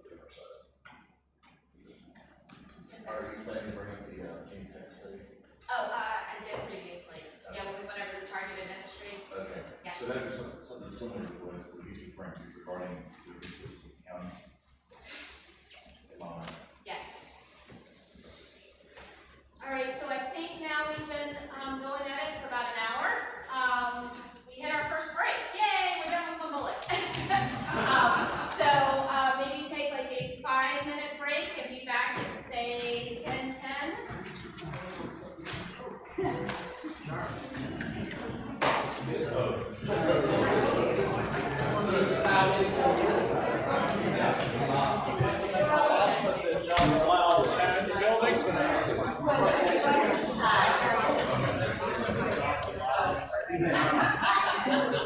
Given our size. Are you planning to bring up the gene tech study? Oh, I did previously. Yeah, whenever the targeted industries. Okay. Yeah. So that is something similar to what he's referring to regarding the resources of the county. Yes. All right, so I think now we've been going at it for about an hour. We hit our first break. Yay, we're done with one bullet. So maybe take like a 5-minute break and be back at say 10:10.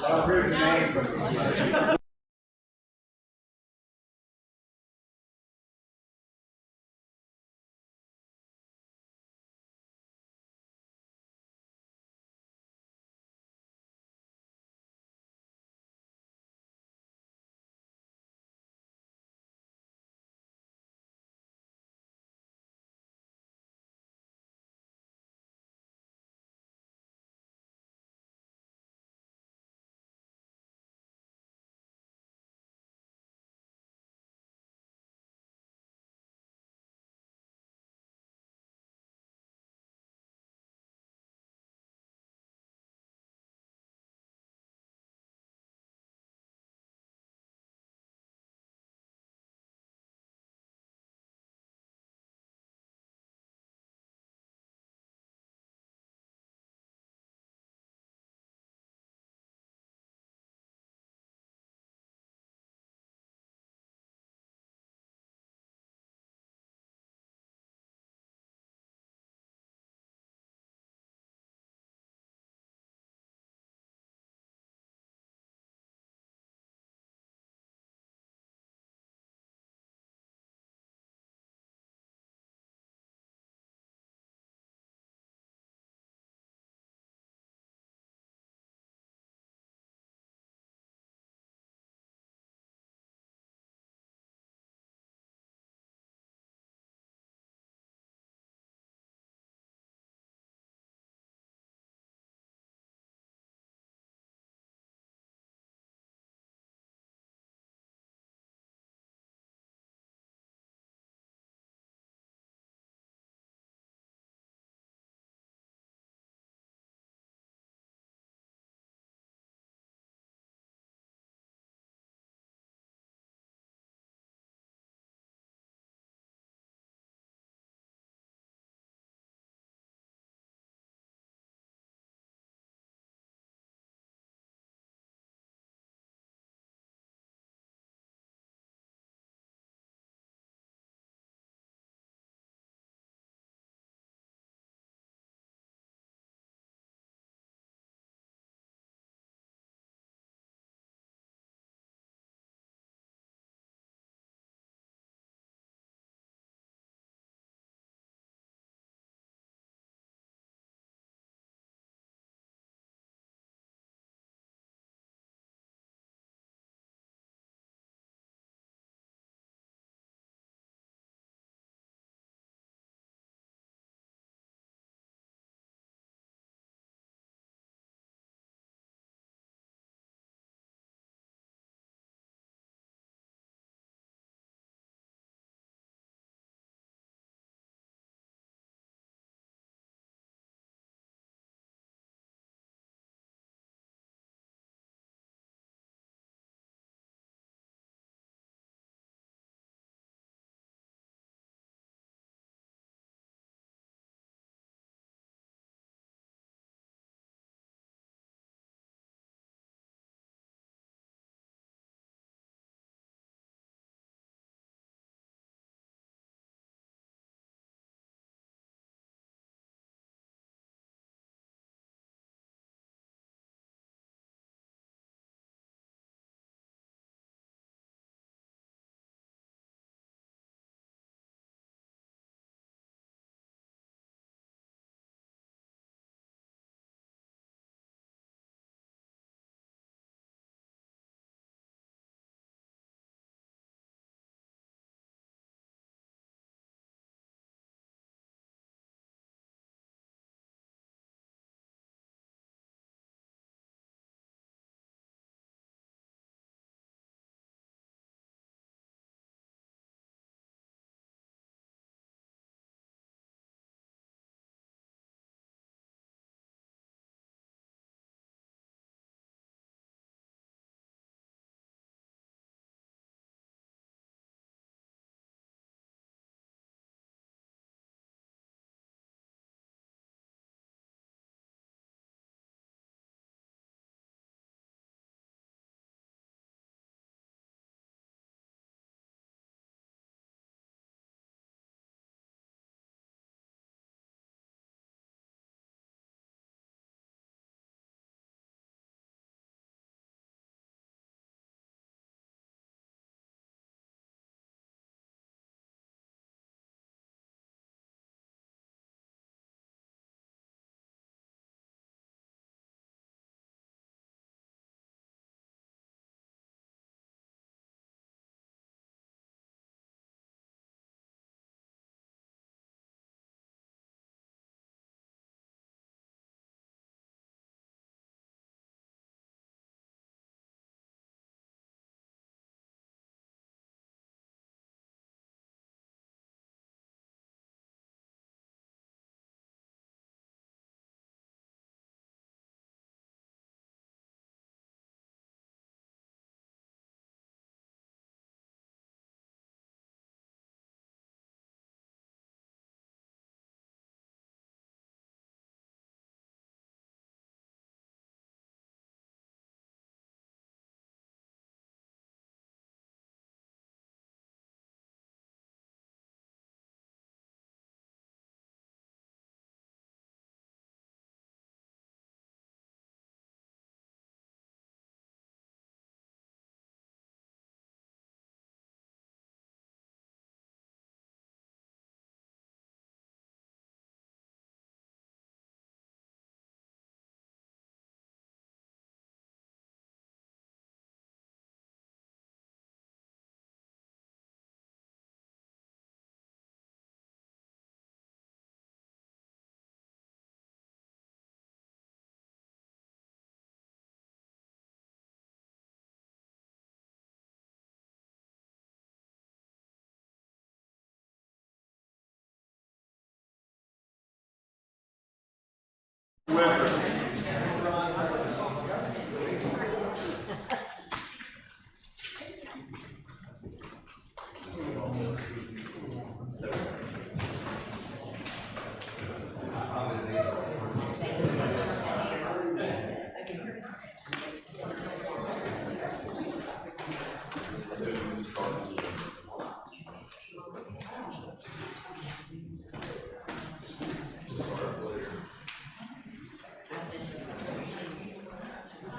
I'll prove the name.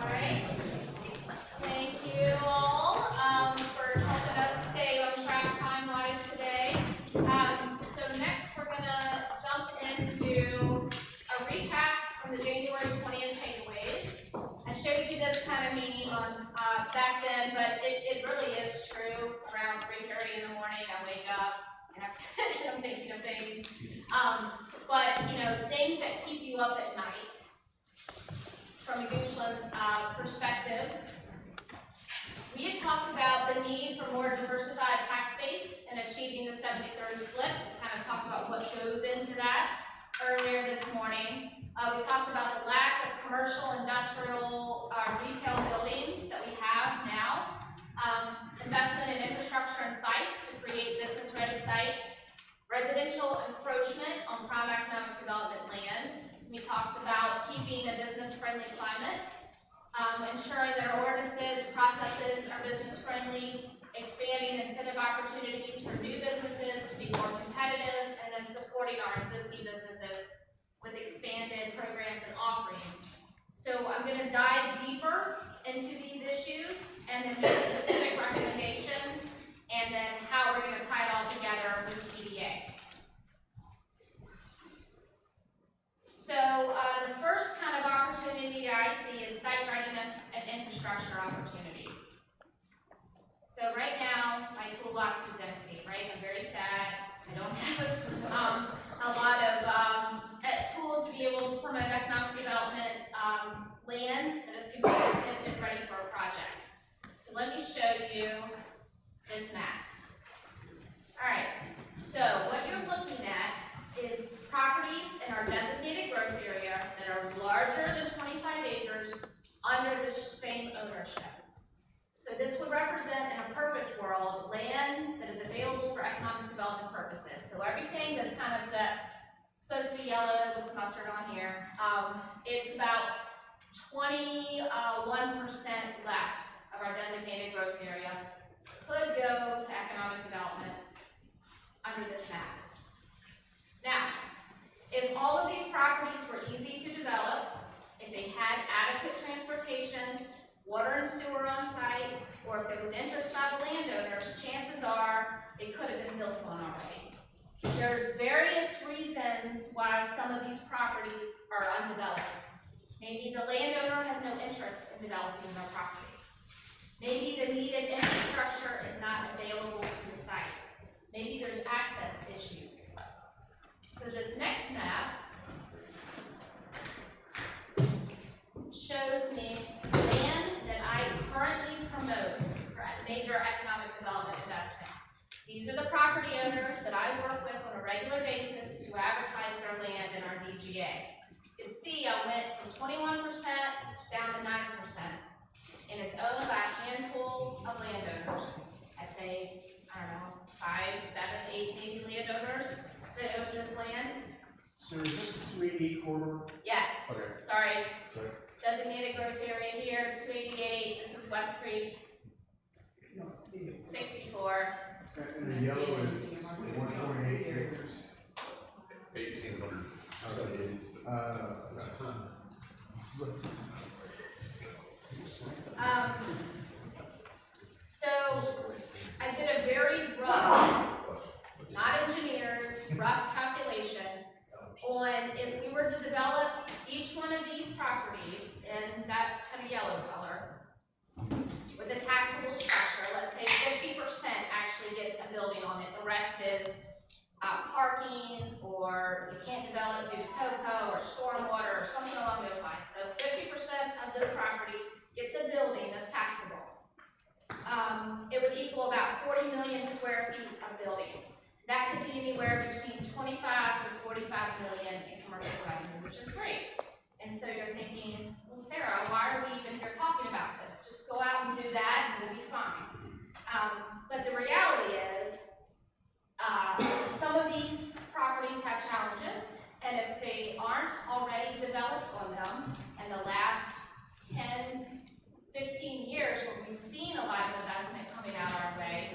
Alright, thank you all, for helping us stay on track time-wise today. So next, we're gonna jump into a recap from the January 20th takeaways. I showed you this kind of meme on, back then, but it really is true. Around 3:30 in the morning, I wake up and I'm thinking of things. But, you know, things that keep you up at night. From a Goochland perspective, we had talked about the need for more diversified tax base and achieving the 70-30 split. We kind of talked about what goes into that earlier this morning. We talked about the lack of commercial, industrial, retail buildings that we have now. Investment in infrastructure and sites to create business-ready sites. Residential encroachment on prime economic development land. We talked about keeping a business-friendly climate, ensuring that our ordinances, processes are business-friendly, expanding incentive opportunities for new businesses to be more competitive, and then supporting our existing businesses with expanded programs and offerings. So I'm going to dive deeper into these issues and then make specific recommendations, and then how we're going to tie it all together with PDA. So the first kind of opportunity I see is site readiness and infrastructure opportunities. So right now, my toolbox is empty, right? I'm very sad. I don't have a lot of tools to be able to promote economic development land that is competitive and ready for a project. So let me show you this map. All right, so what you're looking at is properties in our designated growth area that are larger than 25 acres under the same ownership. So this would represent, in a perfect world, land that is available for economic development purposes. So everything that's kind of supposed to be yellow, looks mustard on here, it's about 21% left of our designated growth area could go to economic development under this map. Now, if all of these properties were easy to develop, if they had adequate transportation, water and sewer on site, or if there was interest by the landowners, chances are they could have been built on already. There's various reasons why some of these properties are undeveloped. Maybe the landowner has no interest in developing their property. Maybe the needed infrastructure is not available to the site. Maybe there's access issues. So this next map shows me land that I currently promote for major economic development investment. These are the property owners that I work with on a regular basis to advertise their land in our DGA. You can see I went from 21% down to 9%, and it's owned by a handful of landowners. I'd say, I don't know, 5, 7, 8 maybe landowners that own this land. So is this the 288 corridor? Yes. Okay. Sorry. Okay. Designated growth area here, 288. This is West Creek. 64. And the yellow is 1.8 acres. 1,800. So I did a very rough, not engineered, rough calculation on if we were to develop each one of these properties in that kind of yellow color with a taxable structure. Let's say 50% actually gets a building on it. The rest is parking, or you can't develop due to topo or stormwater or something along those lines. So 50% of this property gets a building that's taxable. It would equal about 40 million square feet of buildings. That could be anywhere between 25 to 45 million in commercial revenue, which is great. And so you're thinking, well, Sarah, why are we even here talking about this? Just go out and do that and we'll be fine. But the reality is, some of these properties have challenges, and if they aren't already developed on them in the last 10, 15 years where we've seen a lot of investment coming out our way,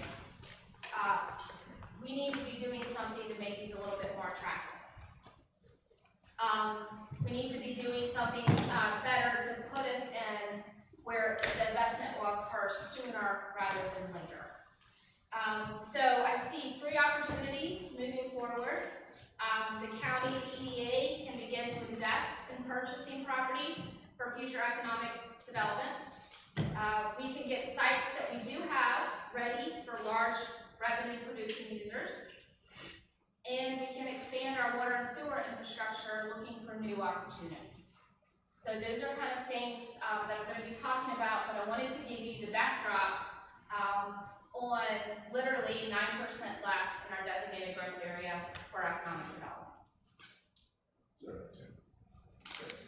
we need to be doing something to make these a little bit more attractive. We need to be doing something better to put us in where the investment will occur sooner rather than later. So I see 3 opportunities moving forward. The county EDA can begin to invest in purchasing property for future economic development. We can get sites that we do have ready for large revenue producing users. And we can expand our water and sewer infrastructure looking for new opportunities. So those are kind of things that I'm going to be talking about, but I wanted to give you the backdrop on literally 9% left in our designated growth area for economic development.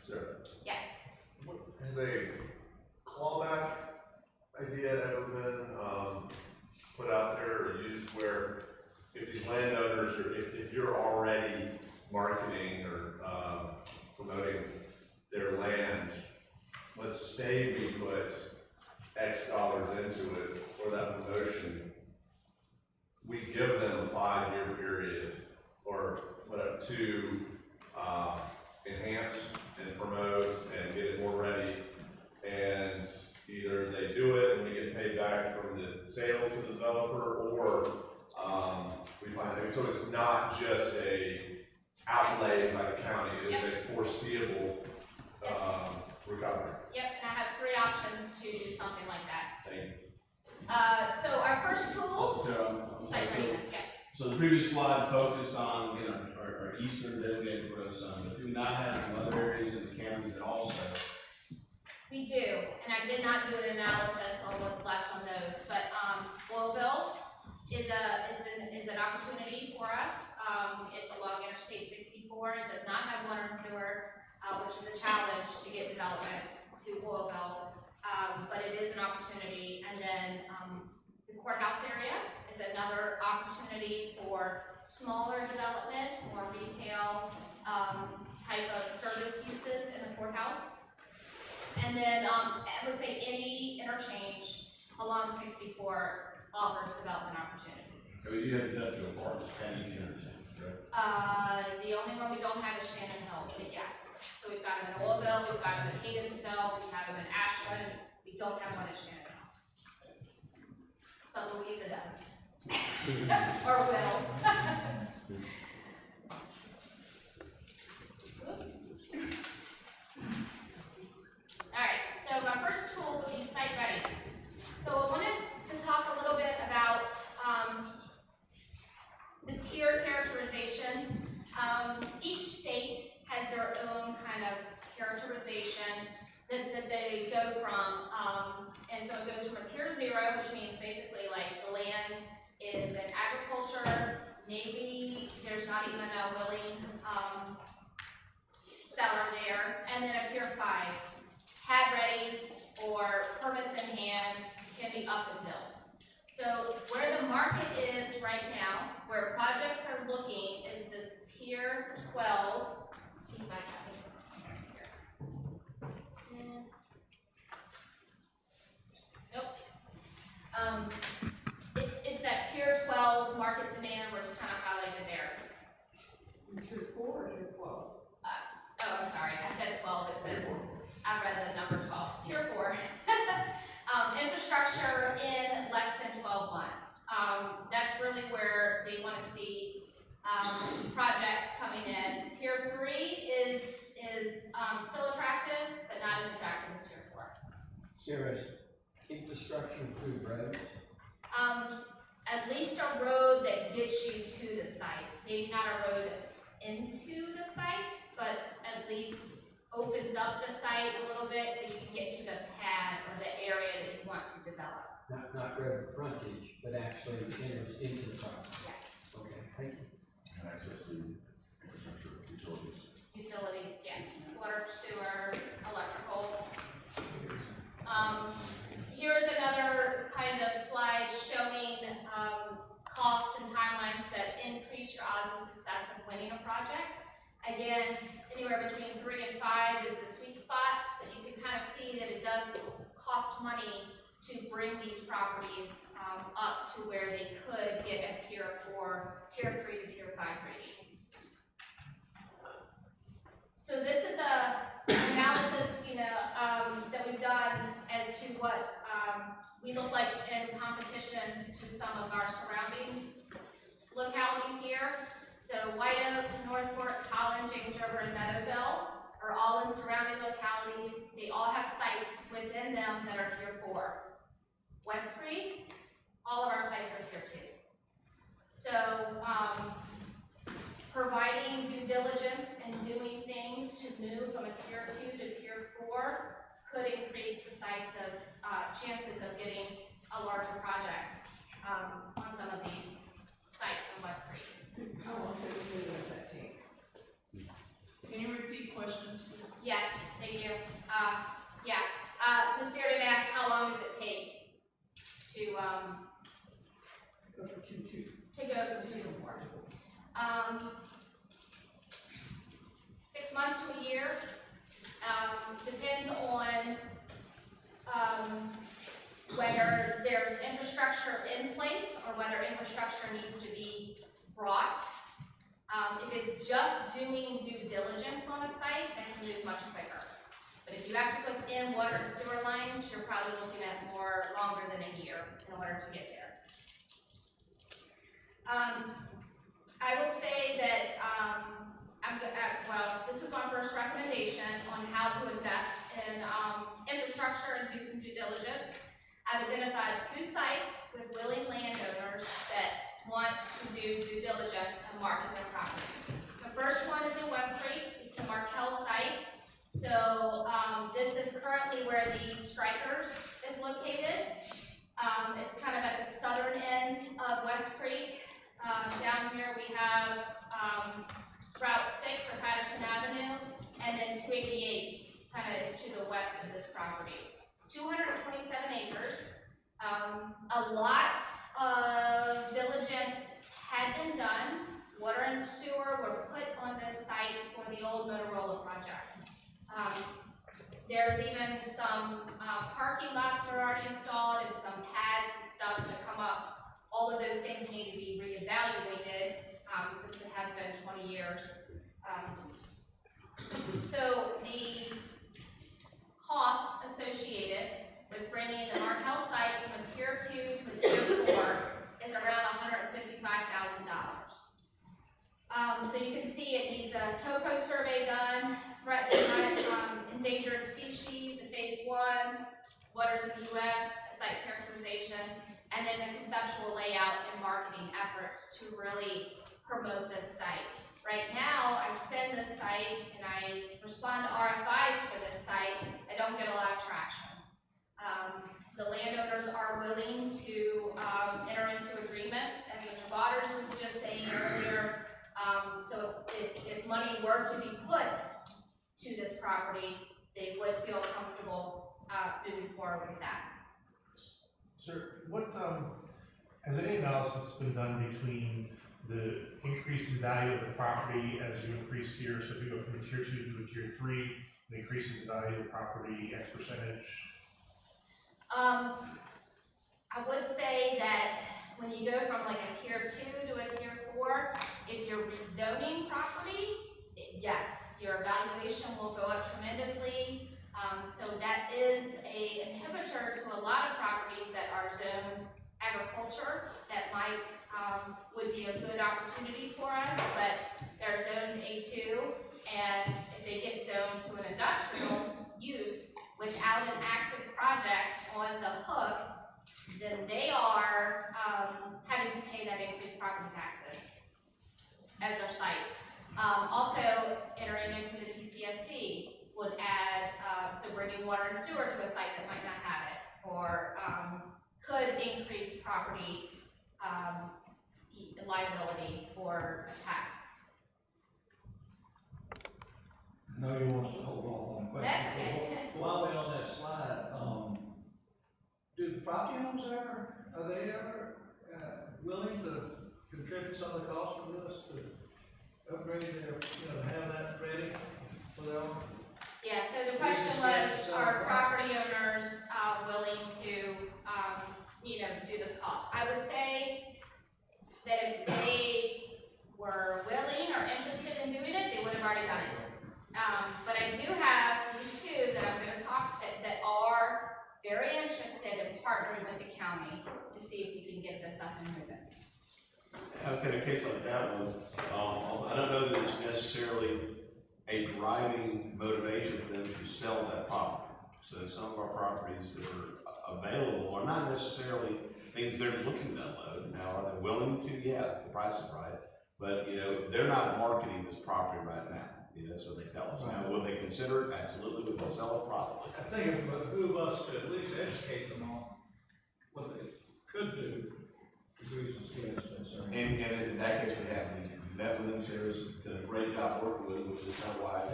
Sarah, Yes. has a clawback idea ever been put out there or used where if these landowners, or if you're already marketing or promoting their land, let's say we put X dollars into it for that promotion, we give them a 5-year period or whatever to enhance and promote and get it more ready, and either they do it and we get paid back from the sale to the developer, or we find it. So it's not just a outlay by the county, it is a foreseeable recovery. Yep, and I have 3 options to do something like that. Thank you. So our first tool, site readiness. So the previous slide focused on, our eastern designated growth zone, but do we not have some other areas in the county that also? We do, and I did not do an analysis on what's left on those, but Louisville is an opportunity for us. It's along Interstate 64. It does not have water and sewer, which is a challenge to get development to Louisville, but it is an opportunity. And then the courthouse area is another opportunity for smaller development, more retail type of service uses in the courthouse. And then I would say any interchange along 64 offers development opportunity. I mean, you have industrial parks at each intersection, correct? The only one we don't have is Shannon Hill, but yes. So we've got them in Oilville, we've got them in Higginsville, we have them in Ashland. We don't have one at Shannon Hill. But Louisa does. Or will. Oops. Alright, so my first tool would be site readiness. So I wanted to talk a little bit about the tier characterization. Each state has their own kind of characterization that they go from, and so it goes from a tier 0, which means basically like the land is in agriculture, maybe there's not even a willing seller there, and then a tier 5, pad ready or permits in hand, can be up and built. So where the market is right now, where projects are looking, is this tier 12. Let's see if I have it here. Nope. It's that tier 12 market demand, which is kind of highlighted there. Tier 4 or tier 12? Oh, I'm sorry, I said 12, it says, I read the number 12, tier 4. Infrastructure in less than 12 months. That's really where they want to see projects coming in. Tier 3 is still attractive, but not as attractive as tier 4. Sarah, infrastructure include roads? At least a road that gets you to the site. Maybe not a road into the site, but at least opens up the site a little bit so you can get to the pad or the area that you want to develop. Not road frontage, but actually enters into the property? Yes. Okay, thank you. And access to infrastructure, utilities. Utilities, yes, water, sewer, electrical. Here is another kind of slide showing costs and timelines that increase your odds of success of winning a project. Again, anywhere between 3 and 5 is the sweet spots, but you can kind of see that it does cost money to bring these properties up to where they could get a tier 4, tier 3 to tier 5 rating. So this is a analysis, that we've done as to what we look like in competition to some of our surrounding localities here. So White Oak, North Fork, Collin, James River, and Meadowville are all in surrounding localities. They all have sites within them that are tier 4. West Creek, all of our sites are tier 2. So providing due diligence and doing things to move from a tier 2 to tier 4 could increase the sites of chances of getting a larger project on some of these sites in West Creek. How long typically does that take? Can you repeat questions, please? Yes, thank you. Ms. Dearden asked, how long does it take to Go for 2-2. to go from 2 to 4? 6 months to a year. Depends on whether there's infrastructure in place or whether infrastructure needs to be brought. If it's just doing due diligence on a site, that can move much quicker. But if you have to put in water and sewer lines, you're probably looking at longer than a year in order to get there. I will say that this is my first recommendation on how to invest in infrastructure and do some due diligence. I've identified 2 sites with willing landowners that want to do due diligence and market their property. The first one is in West Creek. It's the Markel site. So this is currently where the Strikers is located. It's kind of at the southern end of West Creek. Down here we have Route 6 or Patterson Avenue, and then 288 kind of is to the west of this property. It's 227 acres. A lot of diligence had been done. Water and sewer were put on this site for the old Motorola project. There's even some parking lots that are already installed and some pads and stubs that come up. All of those things need to be reevaluated since it has been 20 years. So the cost associated with bringing the Markel site from a tier 2 to a tier 4 is around $155,000. So you can see it needs a TOCO survey done, threatened endangered species in phase 1, waters in the U.S., a site characterization, and then the conceptual layout and marketing efforts to really promote this site. Right now, I send this site and I respond to RFIs for this site. I don't get a lot of traction. The landowners are willing to enter into agreements, as Mr. Waters was just saying earlier. So if money were to be put to this property, they would feel comfortable moving forward with that. Sir, what has any analysis been done between the increase in value of the property as you increase tiers? So if you go from a tier 2 to a tier 3, it increases the value of the property X percentage? I would say that when you go from like a tier 2 to a tier 4, if you're rezoning property, yes, your valuation will go up tremendously. So that is an inhibitor to a lot of properties that are zoned agriculture that would be a good opportunity for us, but they're zoned A2, and if they get zoned to an industrial use without an active project on the hook, then they are having to pay that increased property taxes as their site. Also, entering into the TCSD would add, so bringing water and sewer to a site that might not have it, or could increase property liability or tax. know you want us to hold off on questions. That's okay. but While we're on that slide, do the property owners are they ever, willing to contribute some of the cost of this to upgrade their, have that ready for them? Yeah, so the question was, are property owners, willing to, do this cost? I would say that if they were willing or interested in doing it, they would have already done it. But I do have these two that I'm gonna talk, that are very interested in partnering with the county to see if we can get this up and moving. I would say in a case like that one, I don't know that it's necessarily a driving motivation for them to sell that property. So some of our properties that are available are not necessarily things they're looking to unload. Now, are they willing to? Yeah, if the price is right. But, they're not marketing this property right now. That's what they tell us. Now, will they consider it? Absolutely. Will they sell it? Probably. I think it would behoove us to at least educate them on what they could do to grease the skids concerned. And in that case, we met with them. Sarah's done a great job working with them, which is kind of why I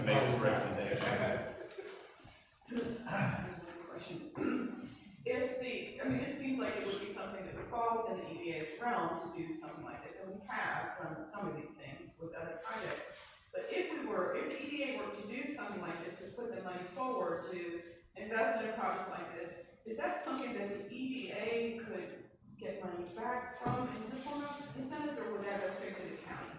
made this recommendation. It seems like it would be something that would fall within the EDA's realm to do something like this, and we have done some of these things with other projects. But if the EDA were to do something like this, to put the money forward to invest in a project like this, is that something that the EDA could get money back from in the form of incentives, or would that go straight to the county?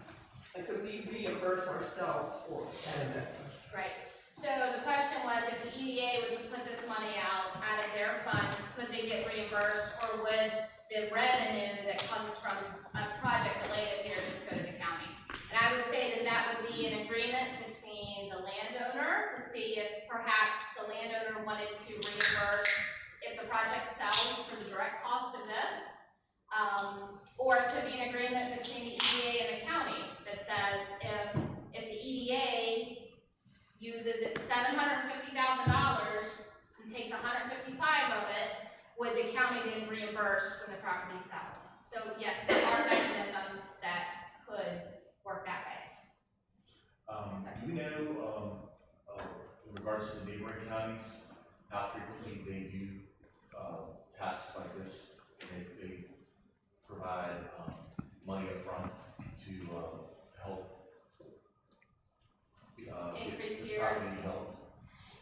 Like, could we reimburse ourselves for that investment? Right. So the question was, if the EDA was to put this money out of their funds, could they get reimbursed, or would the revenue that comes from a project related here just go to the county? And I would say that would be an agreement between the landowner to see if perhaps the landowner wanted to reimburse if the project sells for the direct cost of this. Or it could be an agreement between the EDA and the county that says if the EDA uses its $750,000 and takes $155,000 of it, would the county then reimburse when the property sells? So yes, there are mechanisms that could work that way. Do you know, in regards to the neighboring counties, how frequently they do tasks like this? They provide money up front to help increase this tiers. property developed?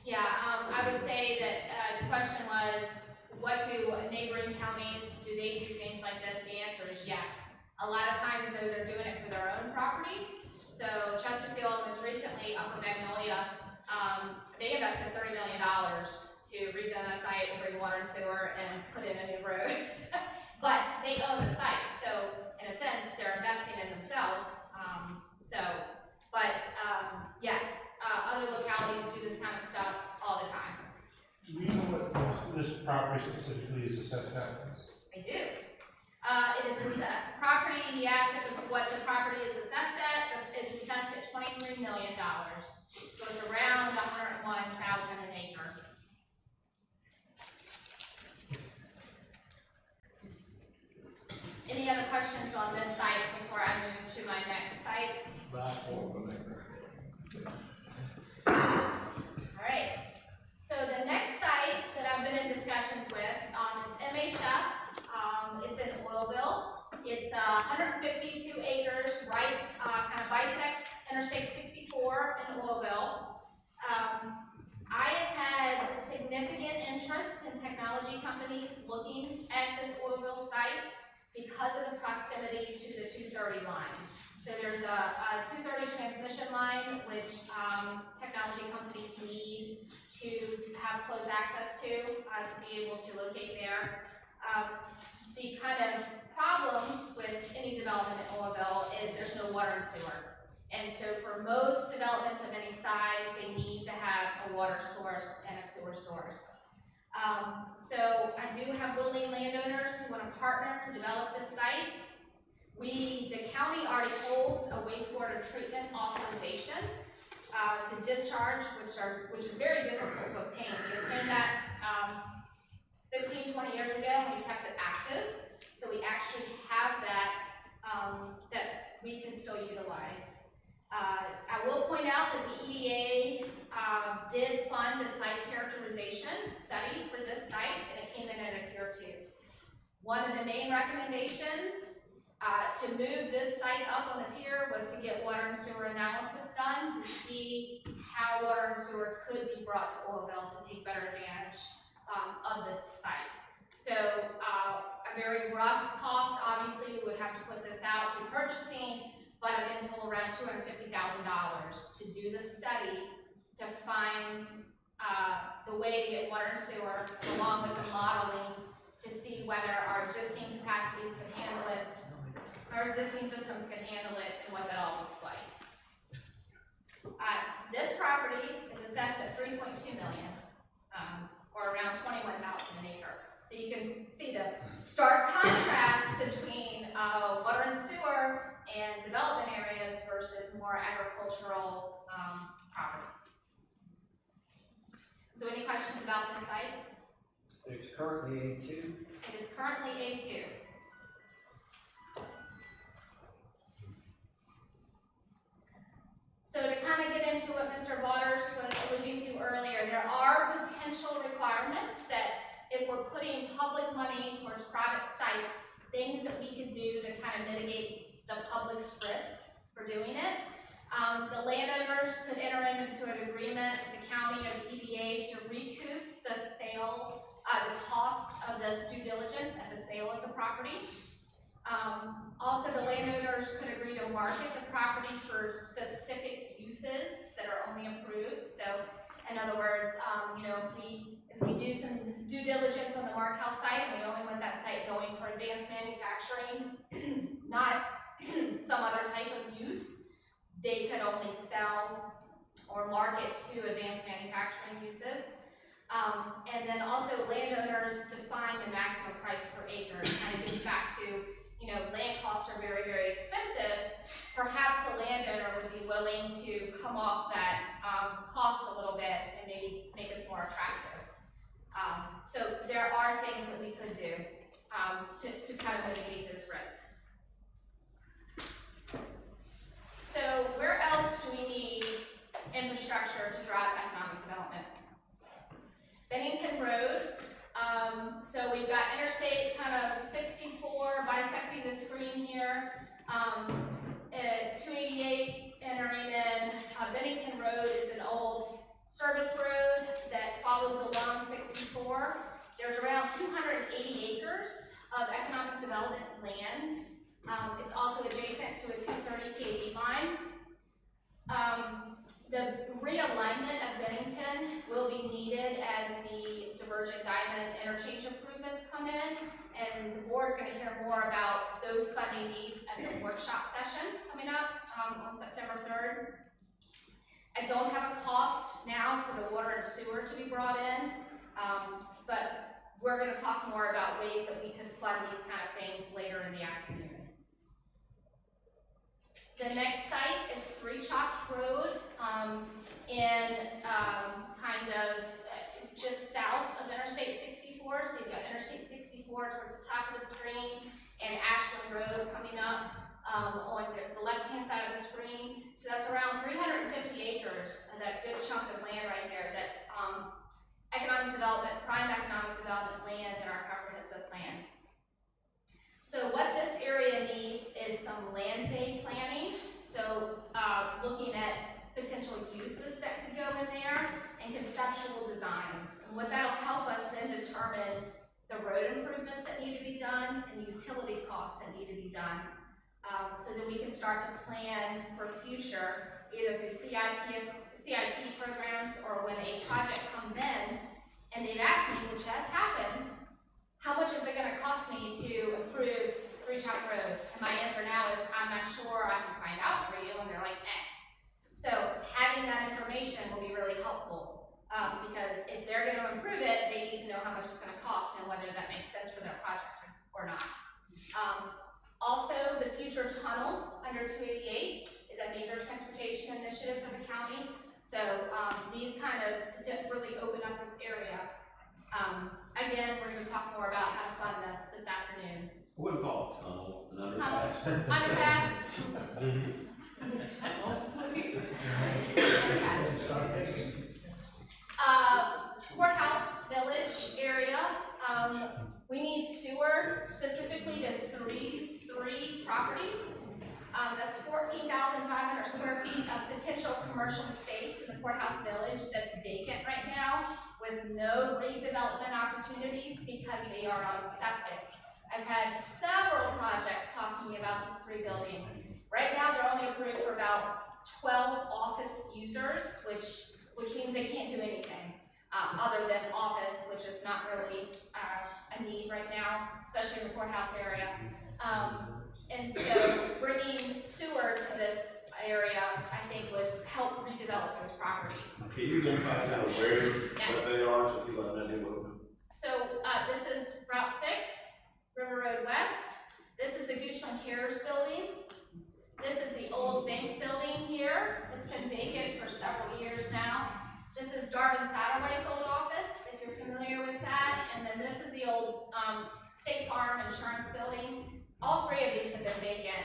Yeah, I would say that the question was, what do neighboring counties, do they do things like this? The answer is yes. A lot of times, though, they're doing it for their own property. So Chesterfield, most recently, Upper Magnolia, they invested $30 million to rezone that site and bring water and sewer and put in a new road. But they own the site, so in a sense, they're investing in themselves. Yes, other localities do this kind of stuff all the time. Do we know what this property specifically is assessed at? I do. It is a property, he asked what the property is assessed at. It's assessed at $23 million. So it's around $101,000 an acre. Any other questions on this site before I move to my next site? All right. So the next site that I've been in discussions with is MHF. It's in Oilville. It's 152 acres, right, kind of bisects Interstate 64 in Oilville. I have had significant interest in technology companies looking at this Oilville site because of the proximity to the 230 line. So there's a 230 transmission line, which technology companies need to have close access to be able to locate there. The kind of problem with any development in Oilville is there's no water and sewer. And so for most developments of any size, they need to have a water source and a sewer source. So I do have willing landowners who want to partner to develop this site. The county already holds a wastewater treatment authorization to discharge, which is very difficult to obtain. We obtained that 15, 20 years ago, and we kept it active. So we actually have that that we can still utilize. I will point out that the EDA did fund a site characterization study for this site, and it came in at a tier 2. One of the main recommendations to move this site up on the tier was to get water and sewer analysis done to see how water and sewer could be brought to Oilville to take better advantage of this site. So a very rough cost, obviously we would have to put this out through purchasing, but I've been told around $250,000 to do the study to find the way to get water and sewer along with the modeling to see whether our existing capacities can handle it, our existing systems can handle it, and what that all looks like. This property is assessed at $3.2 million, or around $21,000 an acre. So you can see the stark contrast between water and sewer and development areas versus more agricultural property. So any questions about this site? It's currently A2. It is currently A2. So to kind of get into what Mr. Waters was alluding to earlier, there are potential requirements that if we're putting public money towards private sites, things that we could do to kind of mitigate the public's risk for doing it. The landowners could enter into an agreement with the county or the EDA to recoup the sale, the cost of this due diligence at the sale of the property. Also, the landowners could agree to market the property for specific uses that are only approved. So, in other words, you know, if we do some due diligence on the Mark House site and we only want that site going for advanced manufacturing, not some other type of use, they could only sell or market to advanced manufacturing uses. And then also landowners define the maximum price per acre. It kind of gets back to, you know, land costs are very, very expensive. Perhaps the landowner would be willing to come off that cost a little bit and maybe make us more attractive. So there are things that we could do to kind of mitigate those risks. So where else do we need infrastructure to drive economic development? Bennington Road. So we've got Interstate kind of 64 bisecting the screen here. 288 entering in. Bennington Road is an old service road that follows along 64. There's around 280 acres of economic development land. It's also adjacent to a 230 kV line. The realignment of Bennington will be needed as the Divergent Diamond interchange improvements come in, and the board's going to hear more about those funding needs at the workshop session coming up on September 3rd. I don't have a cost now for the water and sewer to be brought in, but we're going to talk more about ways that we could fund these kind of things later in the afternoon. The next site is 3 Chopped Road it's just south of Interstate 64. So you've got Interstate 64 towards the top of the screen and Ashland Road coming up on the left-hand side of the screen. So that's around 350 acres of that good chunk of land right there that's economic development, prime economic development land in our comprehensive plan. So what this area needs is some land bank planning. So looking at potential uses that could go in there and conceptual designs. And what that'll help us then determine the road improvements that need to be done and utility costs that need to be done. So that we can start to plan for future, either through CIP programs or when a project comes in and they've asked me, which has happened, how much is it going to cost me to improve 3 Chopped Road? And my answer now is, I'm not sure, I can find out for you. And they're like, eh. So having that information will be really helpful because if they're going to improve it, they need to know how much it's going to cost and whether that makes sense for their project or not. Also, the future tunnel under 288 is a major transportation initiative for the county. So these kind of really open up this area. Again, we're going to talk more about how to fund this afternoon. I wouldn't call it a tunnel, an Tunnel. underpass. Underpass. specifically to three properties. That's 14,500 square feet of potential commercial space in the courthouse village that's vacant right now with no redevelopment opportunities because they are on septic. I've had several projects talk to me about these 3 buildings. Right now, they're only approved for about 12 office users, which means they can't do anything other than office, which is not really a need right now, especially in the courthouse area. And so bringing sewer to this area, I think, would help redevelop those properties. Can you identify kind of what they are, so people have an idea what them? So this is Route 6, River Road West. This is the Goochland Cares building. This is the old bank building here. It's been vacant for several years now. This is Darvin Satterwhite's old office, if you're familiar with that. And then this is the old State Farm Insurance building. All 3 of these have been vacant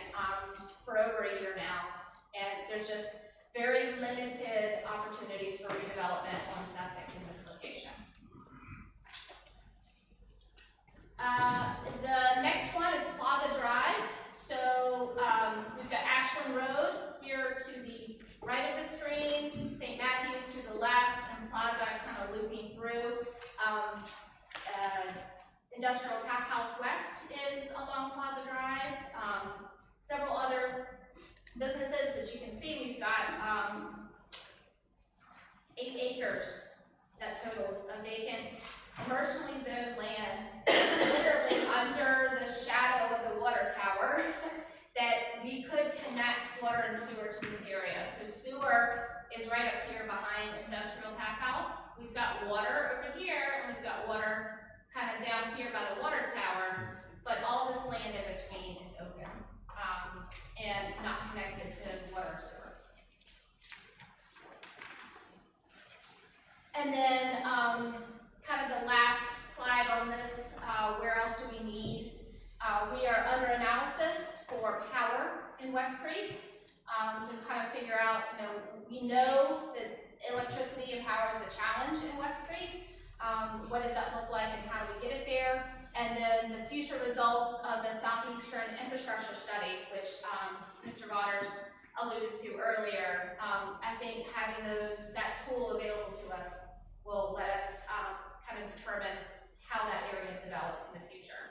for over a year now. And there's just very limited opportunities for redevelopment on septic in this location. The next one is Plaza Drive. So we've got Ashland Road here to the right of the screen, St. Matthew's to the left, and Plaza kind of looping through. Industrial Tap House West is along Plaza Drive. Several other businesses, but you can see we've got 8 acres that totals of vacant commercially zoned land. It's literally under the shadow of the water tower that we could connect water and sewer to this area. So sewer is right up here behind Industrial Tap House. We've got water over here, and we've got water kind of down here by the water tower, but all this land in between is open and not connected to water or sewer. And then kind of the last slide on this, where else do we need? We are under analysis for power in West Creek to kind of figure out, we know that electricity and power is a challenge in West Creek. What does that look like and how do we get it there? And then the future results of the Southeastern Infrastructure Study, which Mr. Waters alluded to earlier. I think having that tool available to us will let us kind of determine how that area develops in the future.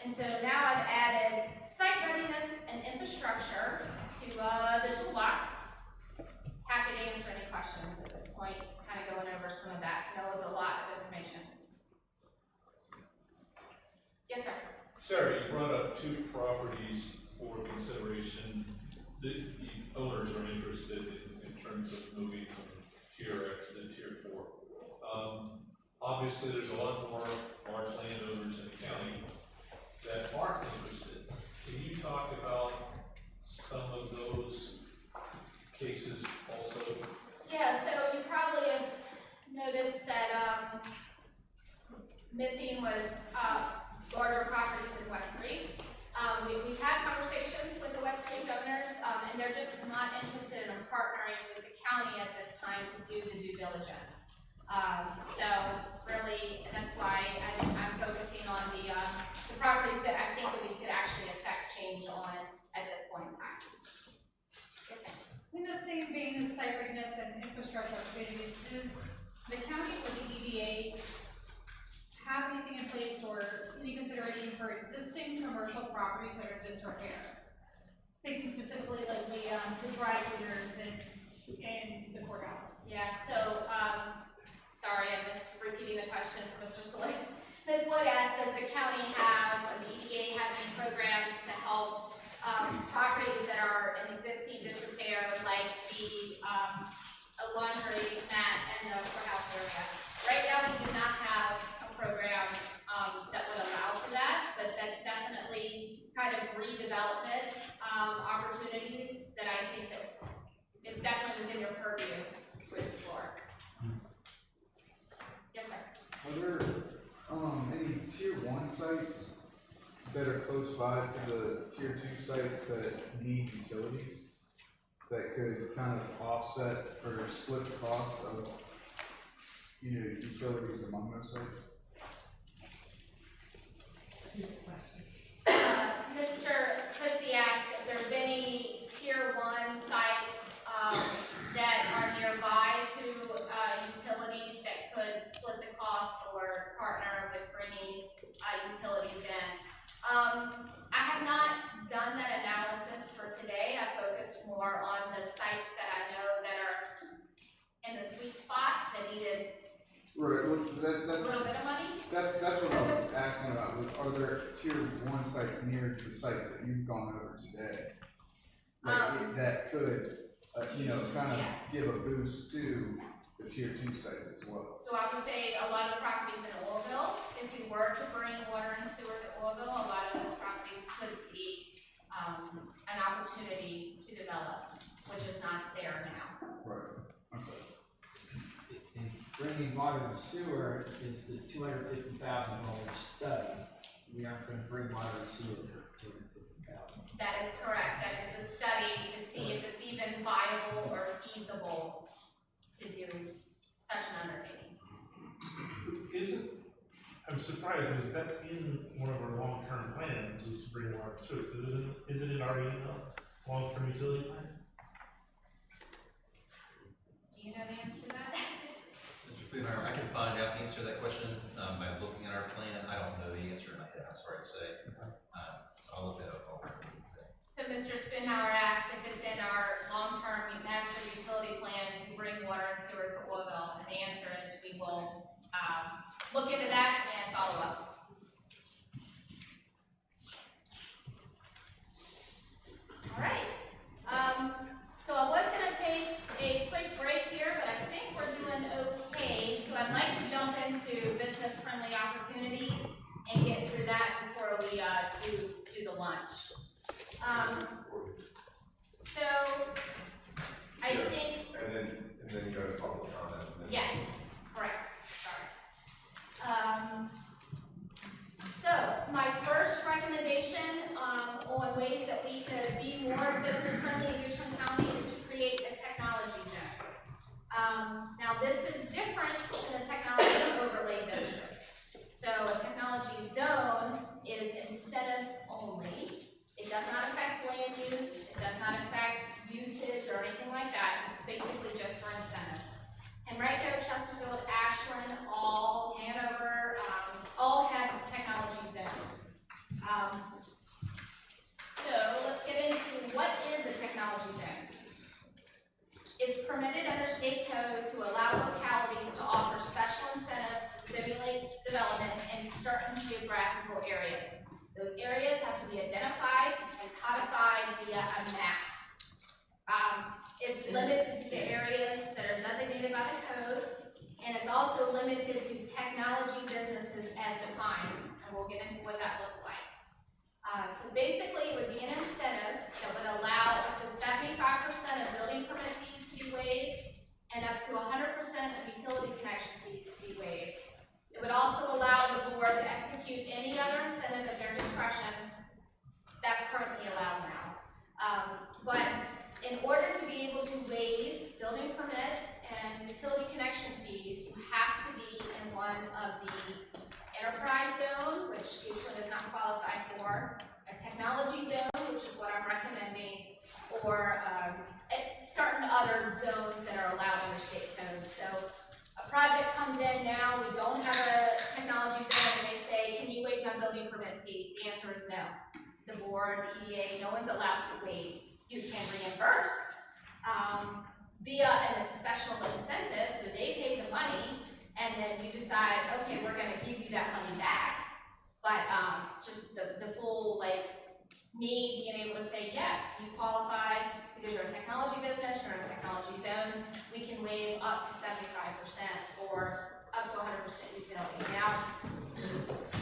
And so now I've added site readiness and infrastructure to the toolbox. Happy to answer any questions at this point, kind of going over some of that. I know it's a lot of information. Yes, sir. Sarah, you brought up 2 properties for consideration that the owners are interested in terms of moving from Tier X to Tier 4. Obviously, there's a lot more large landowners in the county that aren't interested. Can you talk about some of those cases also? Yeah, so you probably have noticed that missing was larger properties in West Creek. We've had conversations with the West Creek owners, and they're just not interested in partnering with the county at this time to do the due diligence. So really, that's why I'm focusing on the properties that I think that we could actually affect change on at this point in time. Yes, ma'am. In the same vein as site readiness and infrastructure opportunities, does the county or the EDA have anything in place or any consideration for existing commercial properties that are in disrepair? Thinking specifically like the dry cleaners and the courthouse. Yeah, so, sorry, I'm just repeating the question for Mr. Slick. Ms. Wood asked, does the county have, or the EDA have any programs to help properties that are in existing disrepair, like the laundry mat and the courthouse area? Right now, we do not have a program that would allow for that, but that's definitely kind of redevelopment opportunities that I think that it's definitely within your purview to explore. Yes, sir. Are there any Tier 1 sites that are close by to the Tier 2 sites that need utilities that could kind of offset or split the cost of utilities among those sites? Mr. Christie asked if there's any tier 1 sites, that are nearby to, utilities that could split the cost or partner with bringing, utilities in. I have not done that analysis for today. I focused more on the sites that I know that are in the sweet spot that needed Right, well, a little bit of money. that's what I was asking about, was are there tier 1 sites near the sites that you've gone over today? Like, that could, kind of yes. give a boost to the tier 2 sites as well. So I would say a lot of the properties in Oilville, if we were to bring water and sewer to Oilville, a lot of those properties could see, an opportunity to develop, which is not there now. Right, okay. And bringing water and sewer is the $250,000 study. We aren't gonna bring water and sewer for $250,000. That is correct. That is the study to see if it's even viable or feasible to do such an undertaking. I'm surprised because that's in one of our long-term plans, was to bring water and sewer. So isn't it already in the long-term utility plan? Do you know the answer to that? Mr. Plumer, I can find out the answer to that question, by looking at our plan. I don't know the answer, and I'm sorry to say. So I'll look that up. So Mr. Spoonhour asked if it's in our long-term master utility plan to bring water and sewer to Oilville, and the answer is we will, look into that and follow up. All right. So I was gonna take a quick break here, but I think we're doing okay. So I'd like to jump into business-friendly opportunities and get through that before we do the lunch. So I think. And then go to public comments. Yes, correct, sorry. So my first recommendation, on ways that we could be more business friendly in Goochland County is to create a technology zone. Now this is different than a technology overlay district. So a technology zone is incentives only. It does not affect land use, it does not affect uses or anything like that. It's basically just for incentives. And right there, Chesterfield, Ashland, all Hanover, all have technology zones. So let's get into what is a technology zone. It's permitted under state code to allow localities to offer special incentives to stimulate development in certain geographical areas. Those areas have to be identified and codified via a map. It's limited to the areas that are designated by the code, and it's also limited to technology businesses as defined, and we'll get into what that looks like. So basically, it would be an incentive that would allow up to 75% of building permit fees to be waived, and up to 100% of utility connection fees to be waived. It would also allow the board to execute any other incentive at their discretion that's currently allowed now. But in order to be able to waive building permits and utility connection fees, you have to be in one of the enterprise zone, which Goochland does not qualify for, a technology zone, which is what I'm recommending, or certain other zones that are allowed under state code. So a project comes in now, we don't have a technology zone, and they say, can you waive my building permit fee? The answer is no. The board, the EDA, no one's allowed to waive. You can reimburse via a special incentive, so they pay the money, and then you decide, okay, we're gonna give you that money back. But just the full, me being able to say, yes, you qualify because you're a technology business, you're in a technology zone, we can waive up to 75% or up to 100% utility. Now,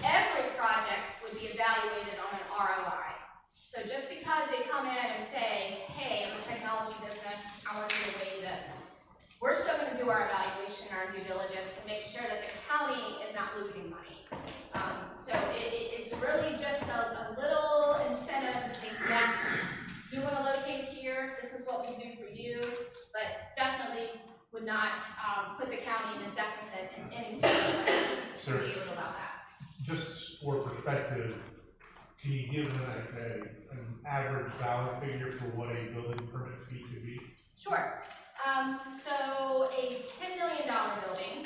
every project would be evaluated on an ROI. So just because they come in and say, hey, I'm a technology business, I want you to waive this, we're still going to do our evaluation and our due diligence to make sure that the county is not losing money. So it's really just a little incentive to say, yes, you want to locate here, this is what we do for you, but definitely would not put the county in a deficit in any sort of way to be able to allow that. just for perspective, can you give an average dollar figure for what a building permit fee could be? Sure. So a $10 million building,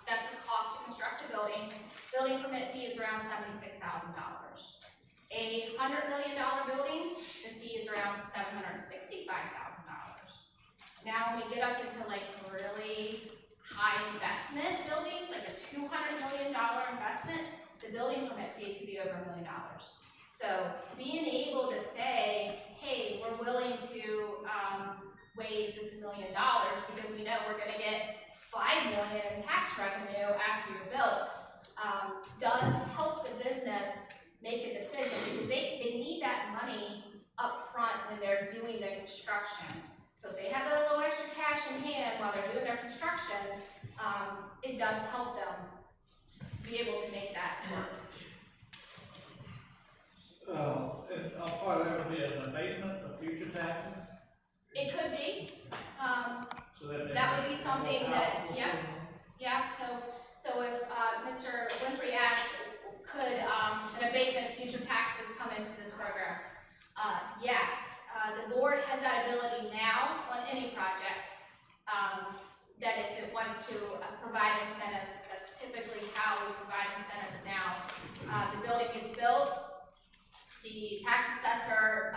that's the cost to construct a building. Building permit fee is around $76,000. A $100 million building, the fee is around $765,000. Now, when we get up into like really high investment buildings, like a $200 million investment, the building permit fee could be over $1 million. So being able to say, hey, we're willing to waive this $1 million because we know we're gonna get $5 million in tax revenue after you're built, does help the business make a decision because they need that money up front when they're doing the construction. So if they have a little extra cash in hand while they're doing their construction, it does help them be able to make that work. And part of that would be an abatement of future taxes? It could be. So That would be something that, yeah. So if Mr. Winfrey asked, could an abatement of future taxes come into this program? Yes. The board has that ability now on any project. That if it wants to provide incentives, that's typically how we provide incentives now. The building gets built, the tax assessor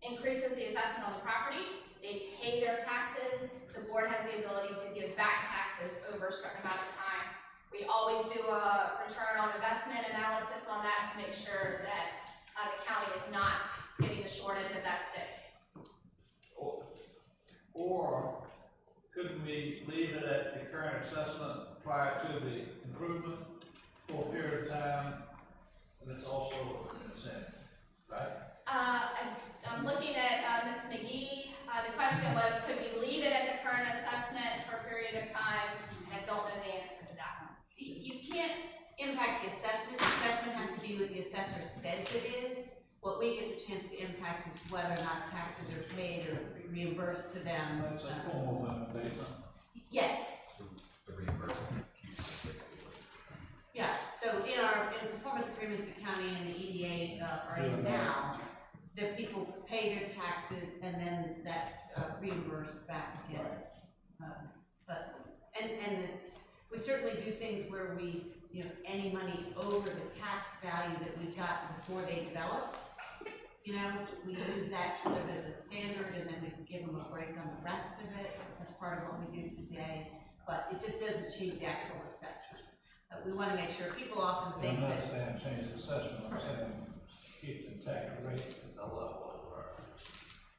increases the assessment on the property, they pay their taxes, the board has the ability to give back taxes over a certain amount of time. We always do a return on investment analysis on that to make sure that the county is not getting the short end of that stick. Or couldn't we leave it at the current assessment prior to the improvement for a period of time? And it's also an incentive, right? I'm looking at Ms. McGee. The question was, could we leave it at the current assessment for a period of time? And I don't know the answer to that one. You can't impact the assessment. The assessment has to be what the assessor says it is. What we get the chance to impact is whether or not taxes are paid or reimbursed to them. It's a form of abatement. Yes. The reimbursement. Yeah, so in performance agreements the county and the EDA are in now, the people pay their taxes and then that's reimbursed back against. We certainly do things where we, any money over the tax value that we got before they developed, we use that sort of as a standard and then we can give them a break on the rest of it. That's part of what we do today, but it just doesn't change the actual assessment. We want to make sure people often think that. I'm not saying change the assessment, I'm saying keep the tax rate at the level of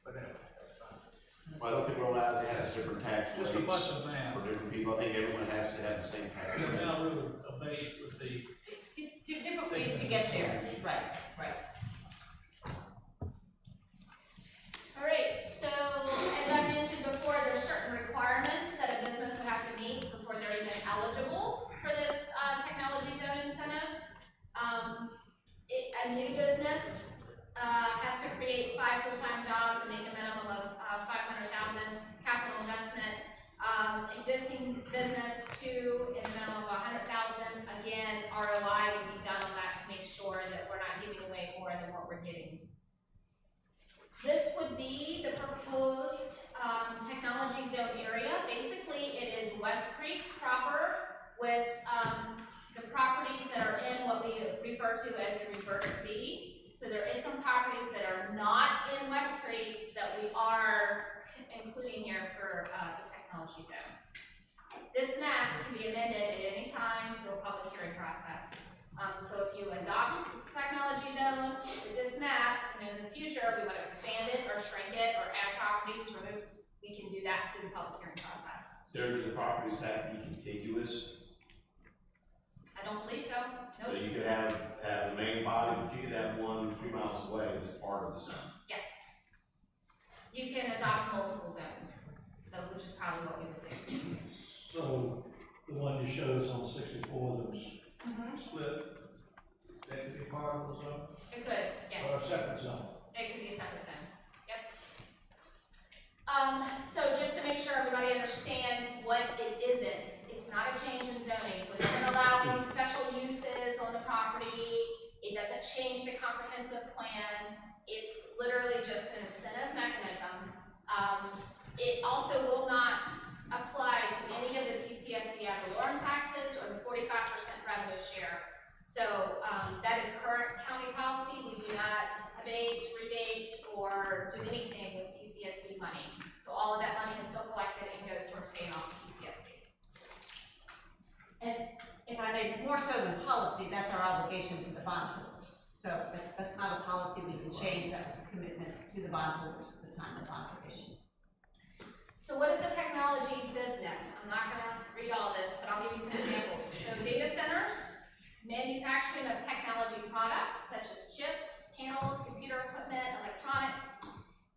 but anyway, that's fine. Well, I don't think we're allowed to have different tax rates Just a bunch of math. for different people. I think everyone has to have the same tax So rate. now we would abate with the. Different ways to get there, right. All right, so as I mentioned before, there's certain requirements that a business would have to meet before they're even eligible for this technology zone incentive. A new business has to create 5 full-time jobs and make a minimum of $500,000 capital investment. Existing business 2 in a minimum of $100,000. Again, ROI would be done on that to make sure that we're not giving away more than what we're getting. This would be the proposed technology zone area. Basically, it is West Creek proper with the properties that are in what we refer to as the reverse C. So there is some properties that are not in West Creek that we are including here for the technology zone. This map can be amended at any time through a public hearing process. So if you adopt the technology zone with this map, and in the future we want to expand it or shrink it or add properties, remove, we can do that through the public hearing process. So do the properties have to be contiguous? I don't believe so. So Nope. you could have the main body, but you could have one 3 miles away that's part of the zone. Yes. You can adopt multiple zones, which is probably what we would do. So the one you showed us on 64 that was split, that could be part of the zone? It could, yes. Or a separate zone? It could be a separate zone. Yep. So just to make sure everybody understands what it isn't, it's not a change in zoning, so it isn't allowing special change the comprehensive plan. It's literally just an incentive mechanism. It also will not apply to any of the TCSD ad valorem taxes or the 45% revenue share. So that is current county policy. We do not abate, rebate, or do anything with TCSD money. So all of that money is still collected and goes towards paying off the TCSD. And if I may, more so than policy, that's our obligation to the bondholders. So that's not a policy we can change, that was the commitment to the bondholders at the time the bonds were issued. So what is a technology business? I'm not gonna read all this, but I'll give you some examples. So data centers, manufacturing of technology products such as chips, panels, computer equipment, electronics.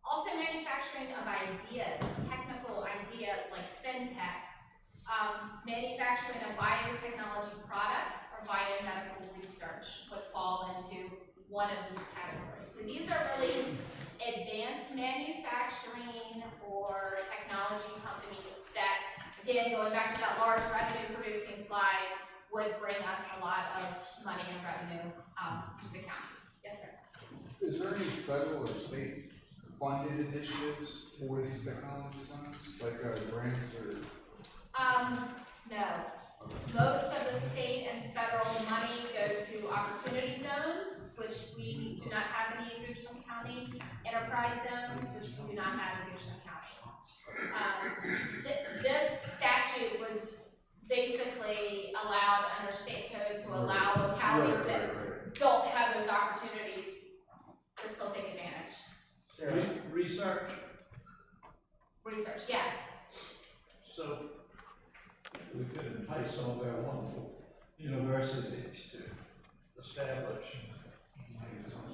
Also manufacturing of ideas, technical ideas like fintech, manufacturing of biotechnology products or biomedical research would fall into one of these categories. So these are really advanced manufacturing or technology companies that, again, going back to that large revenue producing slide, would bring us a lot of money and revenue to the county. Yes, sir. Is there any federal or state funded initiatives for these technology zones, like grants or? No. Most of the state and federal money go to opportunity zones, which we do not have any in Goochland County, enterprise zones, which we do not have in Goochland County. This statute was basically allowed under state code to allow localities that don't have those opportunities to still take advantage. Research. Research, yes. So we could entice some of our wonderful universities to establish.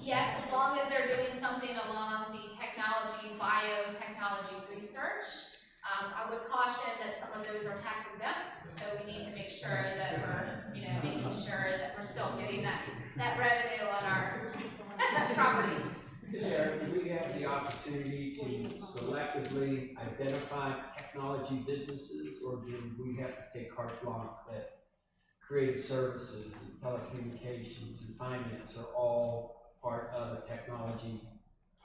Yes, as long as they're doing something along the technology, biotechnology research. I would caution that some of those are tax exempt, so we need to make sure that we're, making sure that we're still getting that revenue on our properties. Sarah, do we have the opportunity to selectively identify technology businesses, or do we have to take carte blanche that creative services and telecommunications and finance are all part of a technology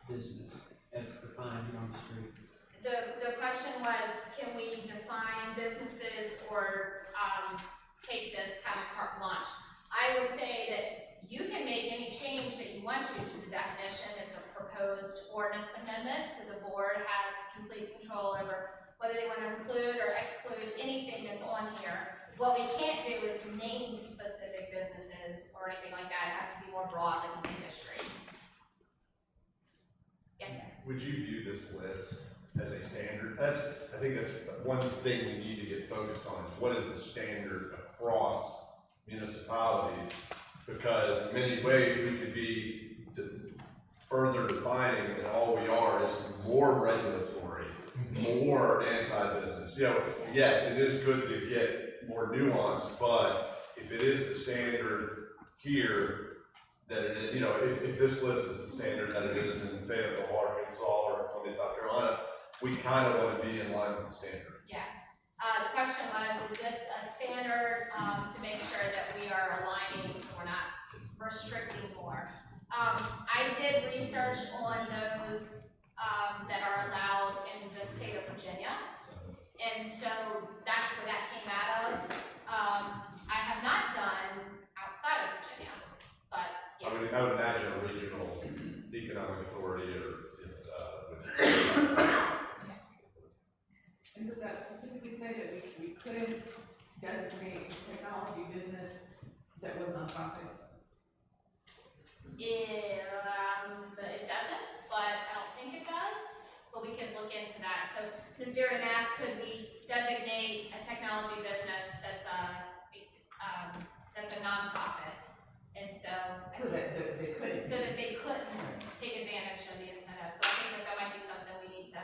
business as defined here on the street? The question was, can we define businesses or take this kind of carte blanche? I would say that you can make any change that you want to the definition. It's a proposed ordinance amendment, so the board has complete control over whether they want to include or exclude anything that's on here. What we can't do is name specific businesses or anything like that. It has to be more broad, like in industry. Yes, sir. Would you view this list as a standard? I think that's one thing we need to get focused on is what is the standard across municipalities? Because in many ways we could be further defining that all we are is more regulatory, more anti-business. Yes, it is good to get more nuance, but if it is the standard here, that it is, if this list is the standard that it is in Fayetteville, Arkansas, or Columbia, South Carolina, we kind of want to be in line with the standard. Yeah. The question was, is this a standard to make sure that we are aligning so we're not restricting more? I did research on those that are allowed in the state of Virginia, and so that's where that came out of. I have not done outside of Virginia, but yeah. I would imagine a regional economic authority or And does that specifically say that we couldn't designate a technology business that was nonprofit? It doesn't, but I don't think it does, but we can look into that. So Ms. Dearden asked, could we designate a technology business that's a nonprofit? And so that they couldn't. So that they couldn't take advantage of the incentive. So I think that might be something we need to,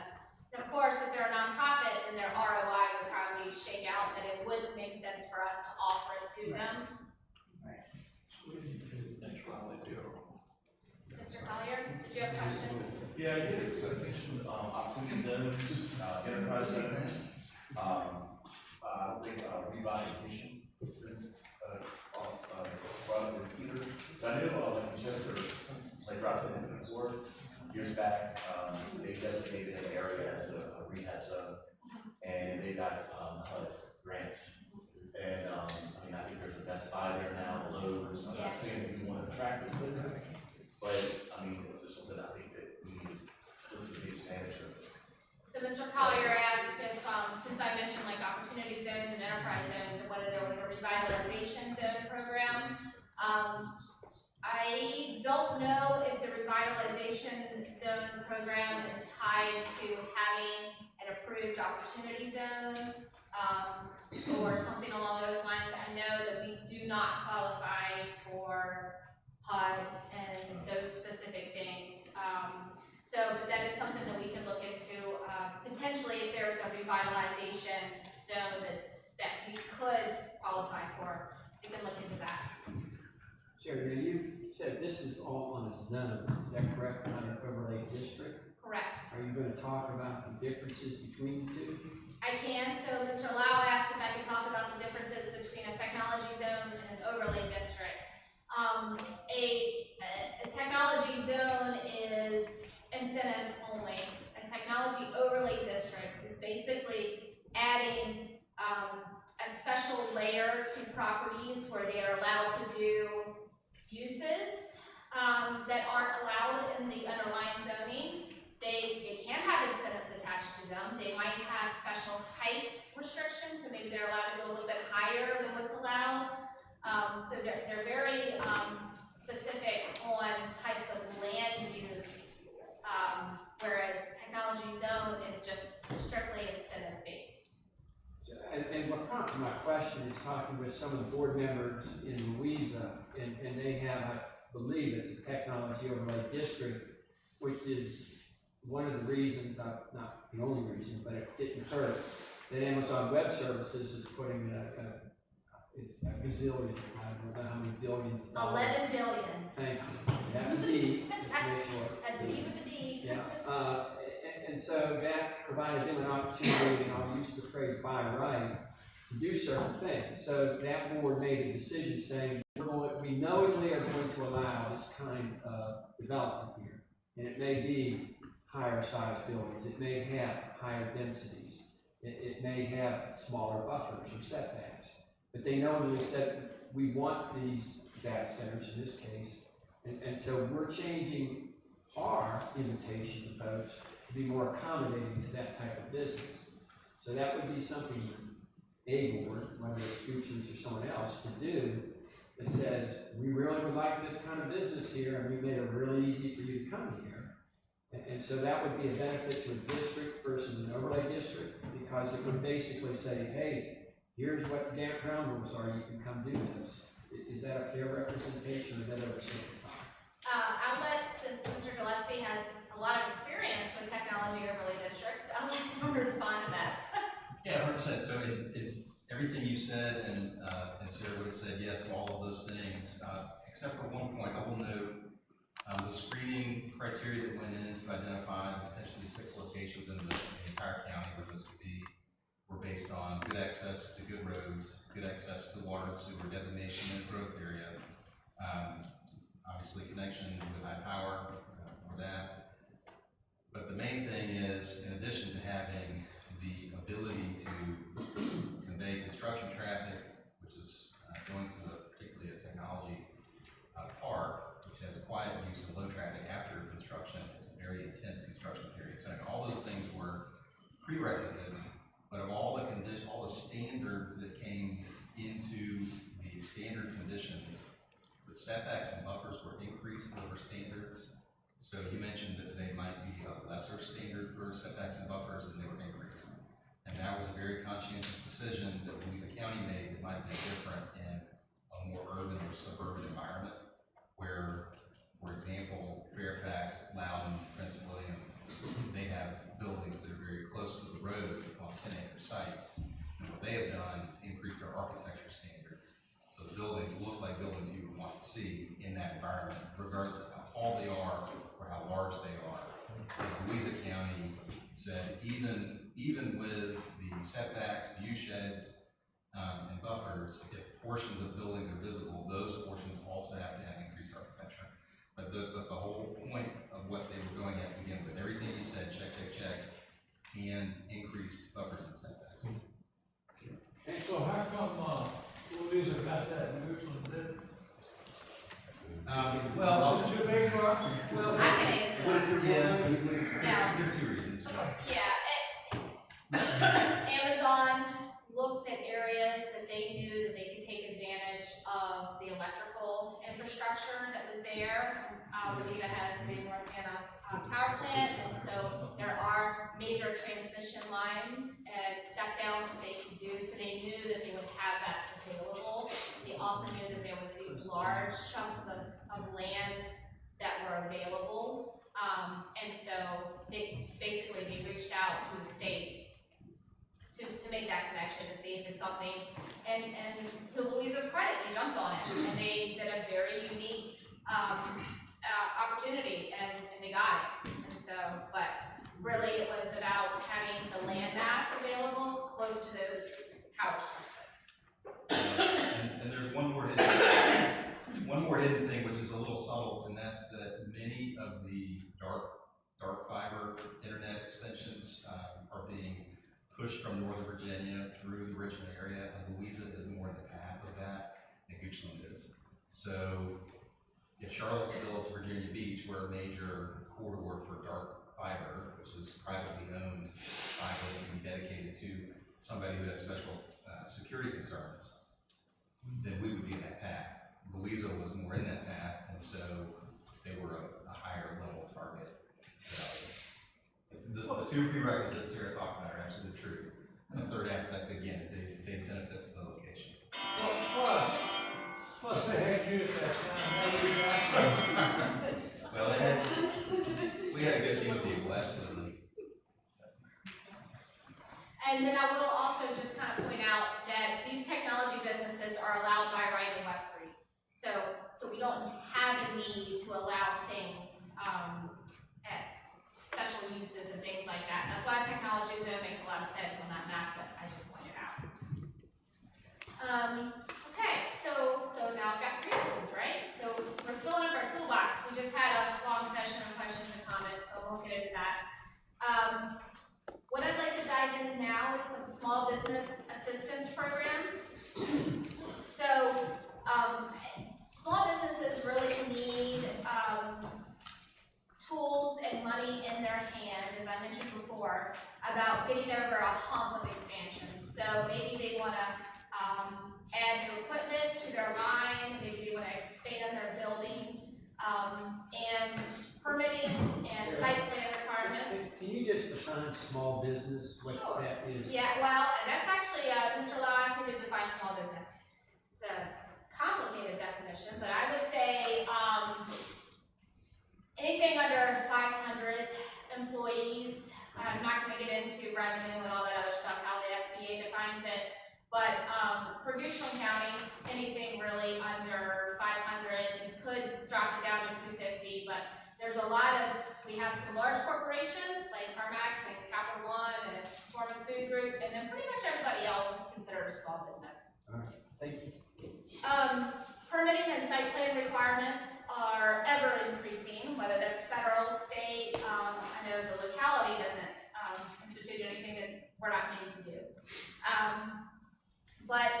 and of course, if they're a nonprofit, then their ROI would probably shake out that it would make sense for us to offer it to them. Mr. Collier, did you have a question? Yeah, I did. So I mentioned opportunity zones, enterprise zones, revitalization. Brought up with Peter. So I know like in Chesapeake Tri-City before, years back, they designated an area as a rehab zone, and they got, HUD grants. And, I mean, I think there's a Best Buy there now, Lowe's, I'm not saying that we want to attract those businesses, but, I mean, it's just something I think that we need to take advantage of. So Mr. Collier asked if, since I mentioned like opportunity zones and enterprise zones, and whether there was a revitalization zone program. I don't know if the revitalization zone program is tied to having an approved opportunity zone, or something along those lines. I know that we do not qualify for HUD and those specific things. But that is something that we could look into, potentially if there's a revitalization zone that we could qualify for, we can look into that. Sure, now you said this is all on a zone, is that correct, not an overlay district? Correct. Are you going to talk about the differences between the two? I can. So Mr. Lau asked if I could talk about the differences between a technology zone and an overlay district. A technology zone is incentive only. A technology overlay district is basically adding a special layer to properties where they are allowed to do uses that aren't allowed in the underlying zoning. They can have incentives attached to them. They might have special height restrictions, so maybe they're allowed to go a little bit higher than what's allowed. So they're very specific on types of land use, whereas technology zone is just strictly incentive based. And what prompted my question is talking with some of the board members in Louisa, and they have, I believe it's a technology overlay district, which is one of the reasons, not the only reason, but it didn't hurt, that Amazon Web Services is putting it's a gazillion, I don't know how many billion. 11 billion. Thank you. That's D. That's D with the D. Yeah. And so that provided them an opportunity, and I'll use the phrase by right, to do certain things. So that board made a decision saying, we knowingly are going to allow this kind of development here. And it may be higher size buildings, it may have higher densities, it may have smaller buffers or setbacks. But they knowingly said, we want these data centers in this case, and so we're changing our invitation to folks to be more accommodating to that type of business. So that would be something a board, whether it's Futures or someone else, to do that says, we really would like this kind of business here, and we made it really easy for you to come here. And so that would be a benefit to a district versus an overlay district, because it would basically say, hey, here's what the ground rules are, you can come do this. Is that a fair representation, or is that oversimplified? I'll let, since Mr. Gillespie has a lot of experience with technology overlay districts, I'll let him respond to that. Yeah, 100%. So everything you said, and Sarah would have said yes to all of those things, except for one point. I will note the screening criteria that went in to identify potentially 6 locations in the entire county where those could be were based on good access to good roads, good access to water and sewer designation and growth area, obviously connection with high power for that. But the main thing is, in addition to having the ability to convey construction traffic, which is going to particularly a technology park, which has quiet use and low traffic after construction, it's a very intense construction period. So all those things were prerequisites, but of all the conditions, all the standards that came into the standard conditions, the setbacks and buffers were increased over standards. So you mentioned that they might be a lesser standard for setbacks and buffers, and they were increased. And that was a very conscientious decision that Louisa County made that might be different in a more urban or suburban environment, where, for example, Fairfax, Loudon, Prince William, they have buildings that are very close to the road on 10-acre sites. And what they have done is increase their architecture standards. So the buildings look like buildings you would want to see in that environment, regardless of how tall they are or how large they are. And Louisa County said even with the setbacks, view sheds, and buffers, if portions of buildings are visible, those portions also have to have increased architecture. But the whole point of what they were going at to begin with, everything you said, check, and increased buffers and setbacks. And so how come, Louisa got that and Richland didn't? Well, Is it too big for us? well, I can answer that. there are two reasons. Amazon looked at areas that they knew that they could take advantage of the electrical infrastructure that was there. Louisa has the big North Anna power plant, and so there are major transmission lines and step downs that they could do, so they knew that they would have that available. They also knew that there was these large chunks of land that were available. And so they reached out to the state to make that connection, to see if it's something, and to Louisa's credit, they jumped on it, and they did a very unique opportunity, and they got it. And so, but really it was about having the land mass available close to those power sources. And there's one more hidden thing, which is a little subtle, and that's that many of the dark fiber internet extensions are being pushed from Northern Virginia through the Richmond area, and Louisa is more in the path of that than Goochland is. So if Charlottesville to Virginia Beach were a major corridor for dark fiber, which is privately owned fiber that can be dedicated to somebody who has special security concerns, then we would be in that path. Louisa was more in that path, and so they were a higher level target. The two prerequisites Sarah talked about are absolutely true. And the third aspect, again, they benefit from the location. Well, plus they had you at that time, Well, we had a good team of people, absolutely. And then I will also just kind of point out that these technology businesses are allowed by right in Westbury. So we don't have a need to allow things, at special uses and things like that. That's why technology zone makes a lot of sense on that map that I just pointed out. Okay, so now I've got 3 tools, right? So we're filling up our toolbox. We just had a long session of questions and comments, so we'll get into that. What I'd like to dive into now is some small business assistance programs. So small businesses really need tools and money in their hand, as I mentioned before, about getting over a hump of expansion. So maybe they want to add new equipment to their line, maybe they want to expand their building, and permitting and site plan requirements. Can you just define small business, what Sure. that is? Yeah, well, that's actually, Mr. Lau asked me to define small business. It's a complicated definition, but I would say anything under 500 employees. I'm not going to get into revenue and all that other stuff, how the SBA defines it, but for Goochland County, anything really under 500, you could drop it down to 250, but there's a lot of, we have some large corporations like CarMax and Capital One and Performance Food Group, and then pretty much everybody else is considered a small business. All right, thank you. Permitting and site plan requirements are ever increasing, whether that's federal, state. I know the locality doesn't institute anything that we're not made to do. But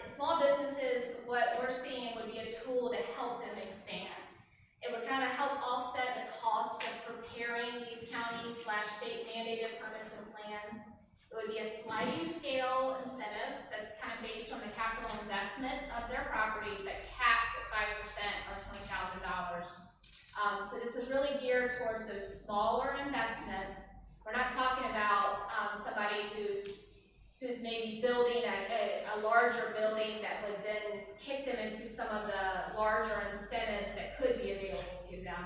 small businesses, what we're seeing would be a tool to help them expand. It would kind of help offset the cost of preparing these county/state mandated permits and plans. It would be a sliding scale incentive that's kind of based on the capital investment of their property, but capped at 5% or $20,000. So this is really geared towards those smaller investments. We're not talking about somebody who's maybe building a larger building that would then kick them into some of the larger incentives that could be available to them.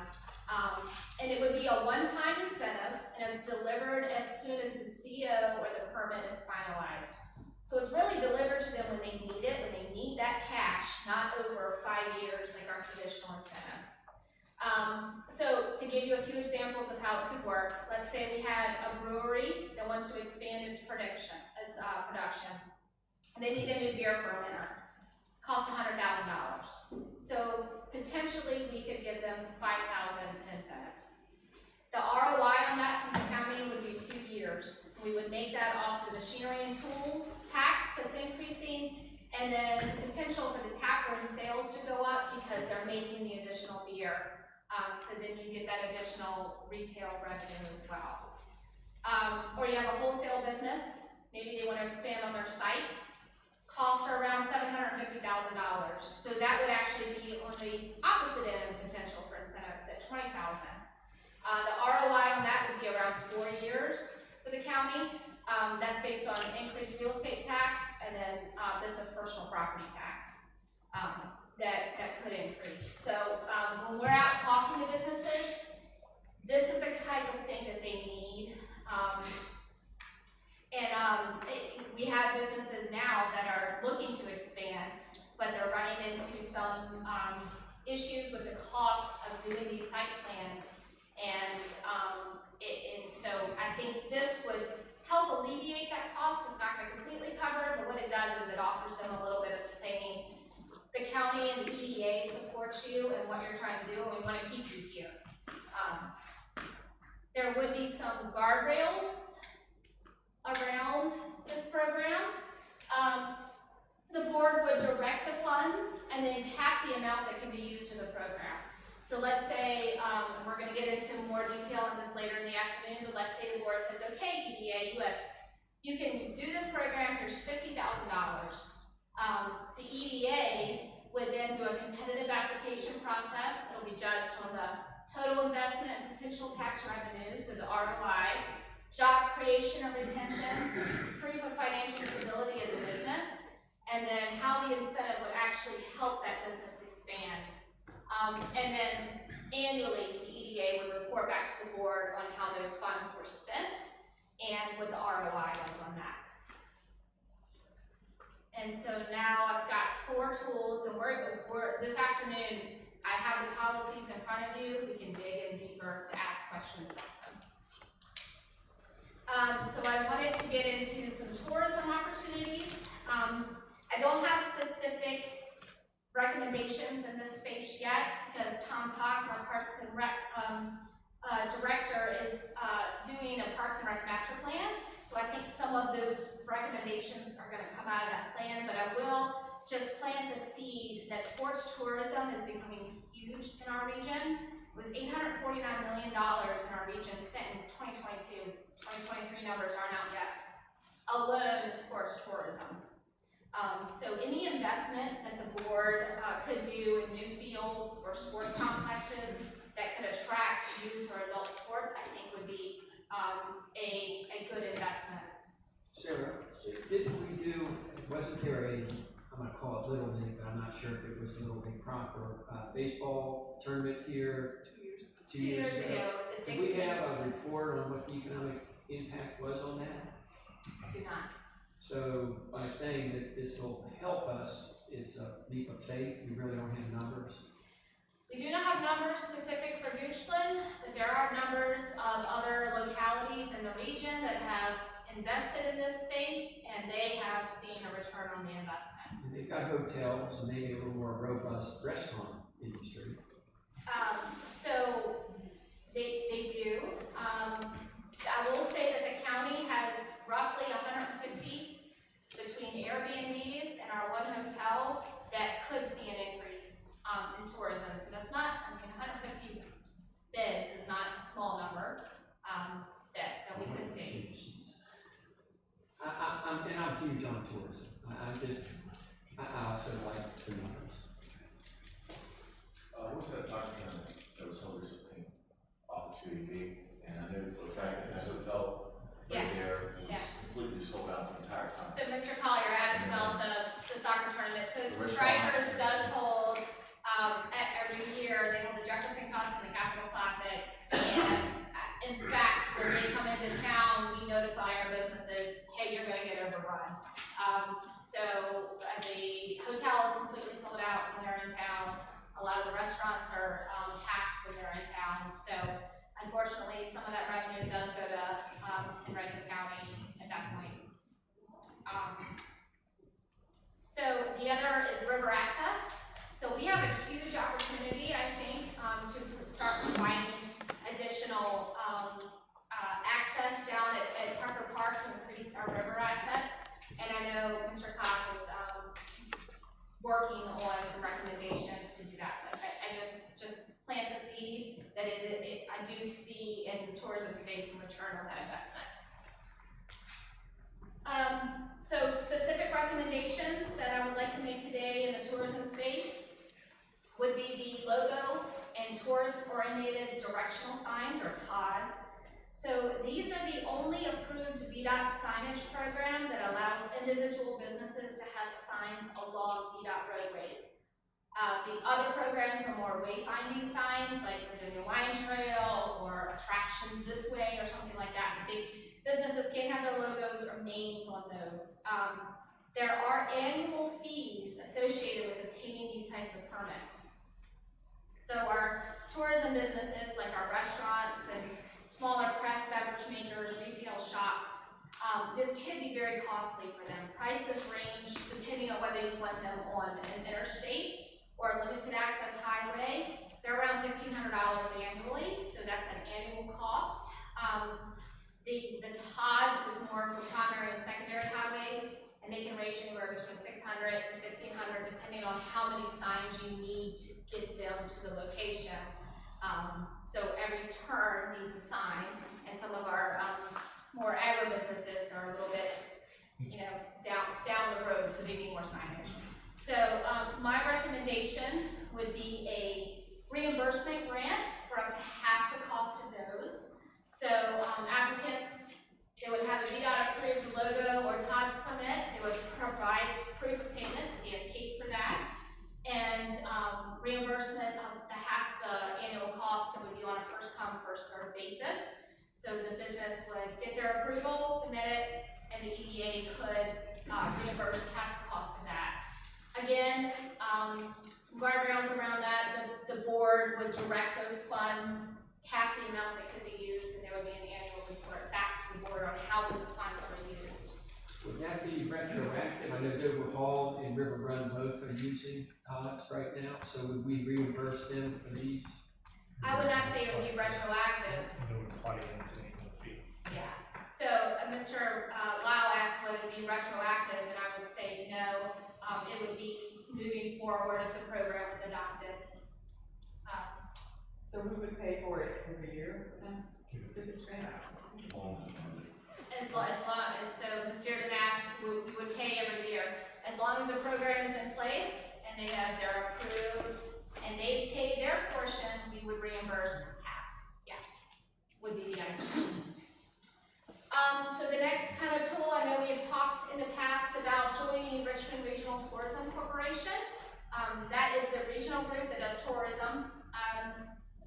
And it would be a one-time incentive, and it's delivered as soon as the CO or the permit is finalized. So it's really delivered to them when they need it, when they need that cash, not over 5 years like our traditional incentives. So to give you a few examples of how it could work, let's say we had a brewery that wants to expand its production. And they need a new beer fermenter. Cost $100,000. So potentially we could give them $5,000 in incentives. The ROI on that from the county would be 2 years. We would make that off the machinery and tool tax that's increasing, and then the potential for the tap room sales to go up because they're making the additional beer. So then you get that additional retail revenue as well. Or you have a wholesale business, maybe they want to expand on their site. Costs are around $750,000. So that would actually be on the opposite end of potential for incentives at $20,000. The ROI on that would be around 4 years for the county. That's based on increased real estate tax and then business personal property tax that could increase. So when we're out talking to businesses, this is the type of thing that they need. We have businesses now that are looking to expand, but they're running into some issues with the cost of doing these site plans. And so I think this would help alleviate that cost. It's not going to completely cover it, but what it does is it offers them a little bit of saying, the county and the EDA support you and what you're trying to do, and we want to keep you here. There would be some guardrails around this program. The board would direct the funds and then cap the amount that can be used in the program. So let's say, we're going to get into more detail on this later in the afternoon, but let's say the board says, okay, EDA, you can do this program, here's $50,000. The EDA would then do a competitive application process. It'll be judged on the total investment and potential tax revenue, so the ROI, job creation or retention, proof of financial stability of the business, and then how the incentive would actually help that business expand. And then annually, the EDA would report back to the board on how those funds were spent and what the ROI was on that. And so now I've got 4 tools, and we're this afternoon, I have the policies in front of you. We can dig in deeper to ask questions about them. So I wanted to get into some tourism opportunities. I don't have specific recommendations in this space yet because Tom Cock, our Parks and Rec director, is doing a Parks and Rec master plan. So I think some of those recommendations are going to come out of that plan, but I will just plant the seed that sports tourism is becoming huge in our region. It was $849 million in our region spent in 2022. 2023 numbers aren't out yet, alone in sports tourism. So any investment that the board could do in new fields or sports complexes that could attract youth or adult sports, I think would be a good investment. Sarah, didn't we do, wasn't there a, I'm gonna call it Little League, but I'm not sure if it was Little League proper, baseball tournament here 2 years ago? It was at Did Dixie. we have a report on what the economic impact was on that? Do not. So by saying that this will help us, it's a leap of faith, we really don't have numbers. We do not have numbers specific for Goochland, but there are numbers of other localities in the region that have invested in this space, and they have seen a return on the investment. And they've got hotels and maybe a little more robust restaurant industry. So they do. I will say that the county has roughly 150 between Airbnbs and our one hotel that could see an increase in tourism. So that's not, 150 beds is not a small number that we could see. I'm huge on tourism. I also like the numbers. What's that soccer tournament that was held recently off the 288? And I know for a fact that that hotel right there was completely sold out the entire time. So Mr. Collier asked about the soccer tournament. So The Strikers does hold every year. They hold the Jefferson Cup and the Capital Classic. And in fact, when they come into town, we notify our businesses, hey, you're going to get overrun. So the hotel is completely sold out when they're in town. A lot of the restaurants are packed when they're in town. So unfortunately, some of that revenue does go to Henrico County at that point. So the other is river access. So we have a huge opportunity tourism space and return on that investment. So specific recommendations that I would like to make today in the tourism space would be the logo and tourist-oriented directional signs, or TODs. So these are the only approved VDOT signage program that allows individual businesses to have signs along VDOT roadways. The other programs are more wayfinding signs, like Virginia Wine Trail or attractions this way or something like that. But businesses can't have their logos or names on those. There are annual fees associated with obtaining these types of permits. So our tourism businesses, like our restaurants and smaller craft beverage makers, retail shops, this could be very costly for them. Prices range depending on whether you want them on an interstate or a limited access highway. They're around $1,500 annually, so that's an annual cost. The TODs is more for primary and secondary highways, and they can range anywhere between $600 to $1,500 depending on how many signs you need to get them to the location. So every turn needs a sign, and some of our more agribusinesses are a little bit, down the road, so they need more signage. So my recommendation would be a reimbursement grant for up to half the cost of those. So applicants, they would have a VDOT approved logo or TODS permit. They would provide proof of payment that they have paid for that, and reimbursement of half the annual cost would be on a first come, first served basis. So the business would get their approval, submit it, and the EDA could reimburse half the cost of that. Again, some guardrails around that. The board would direct those funds, cap the amount that could be used, and there would be an annual report back to the board on how those funds were used. Would that be retroactive? I know Dover Hall and River Run both are using TODs right now, so would we reimburse them for these? I would not say it would be retroactive. It would apply to the annual fee. Yeah. So Mr. Lau asked would it be retroactive, and I would say no. It would be moving forward if the program was adopted. So who would pay for it every year then? Through this grant? As long as, so Ms. Dearden asked, we would pay every year. As long as the program is in place and they're approved and they've paid their portion, we would reimburse half. Yes, would be the idea. So the next kind of tool, I know we have talked in the past about joining Richmond Regional Tourism Corporation. That is the regional group that does tourism.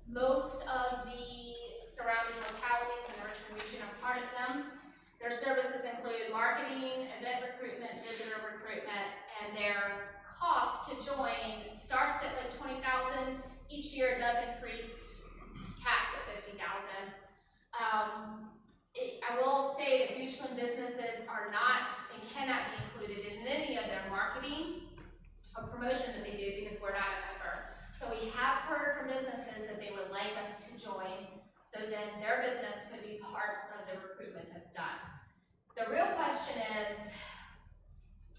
Most of the surrounding localities in the Richmond region are part of them. Their services include marketing, event recruitment, visitor recruitment, and their cost to join starts at like $20,000. Each year it does increase, caps at $50,000. I will say that Goochland businesses are not and cannot be included in any of their marketing or promotion that they do because we're not a member. So we have heard from businesses that they would like us to join, so then their business could be part of the recruitment that's done. The real question is,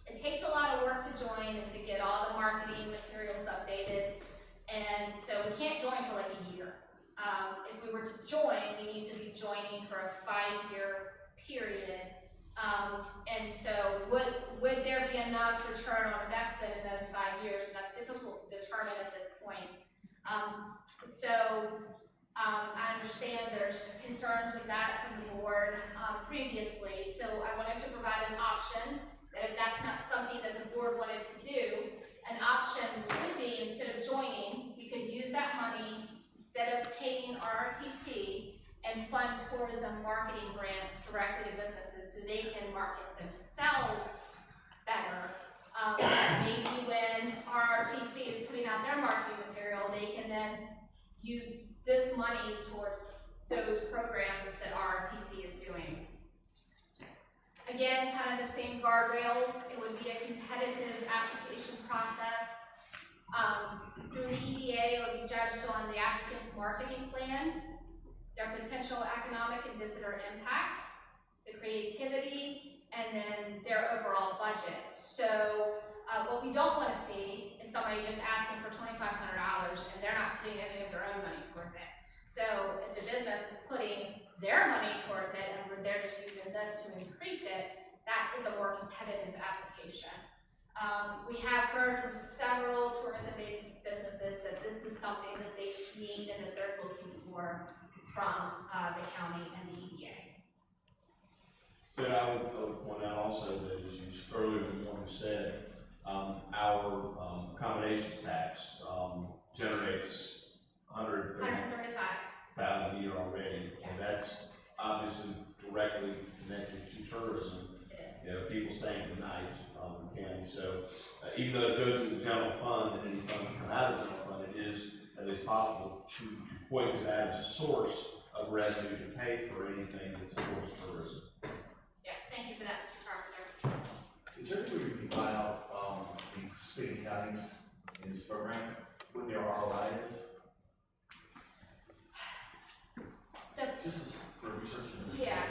it takes a lot of work to join and to get all the marketing materials updated, and so we can't join for like a year. If we were to join, we need to be joining for a 5-year period. And so would there be enough return on investment in those 5 years? And that's difficult to determine at this point. I understand there's concerns with that from the board previously. So I wanted to provide an option that if that's not something that the board wanted to do, an option would be, instead of joining, we could use that money instead of paying RRTC and fund tourism marketing grants directly to businesses so they can market themselves better. Maybe when RRTC is putting out their marketing material, they can then use this money towards those programs that RRTC is doing. Again, kind of the same guardrails. It would be a competitive application process. Through the EDA, it would be judged on the applicant's marketing plan, their potential economic and visitor impacts, the creativity, and then their overall budget. So what we don't want to see is somebody just asking for $2,500 and they're not putting any of their own money towards it. So if the business is putting their money towards it, and they're just using this to increase it, that is a more competitive application. We have heard from several tourism-based businesses that this is something that they need and that they're looking for from the county and the EDA. So I would point out also that, as you earlier in the morning said, our accommodations tax generates 135,000 a year already, Yes. and that's obviously directly connected to tourism. It is. You know, people staying the night in the county. So even though it goes to the general fund, and any fund that come out of the general fund, it is at least possible to point to that as a source of revenue to pay for anything that supports tourism. Yes, thank you for that, Mr. Carpenter. Is there a way we can find out the participating counties in this program, what their ROI is? Just for research. Yeah.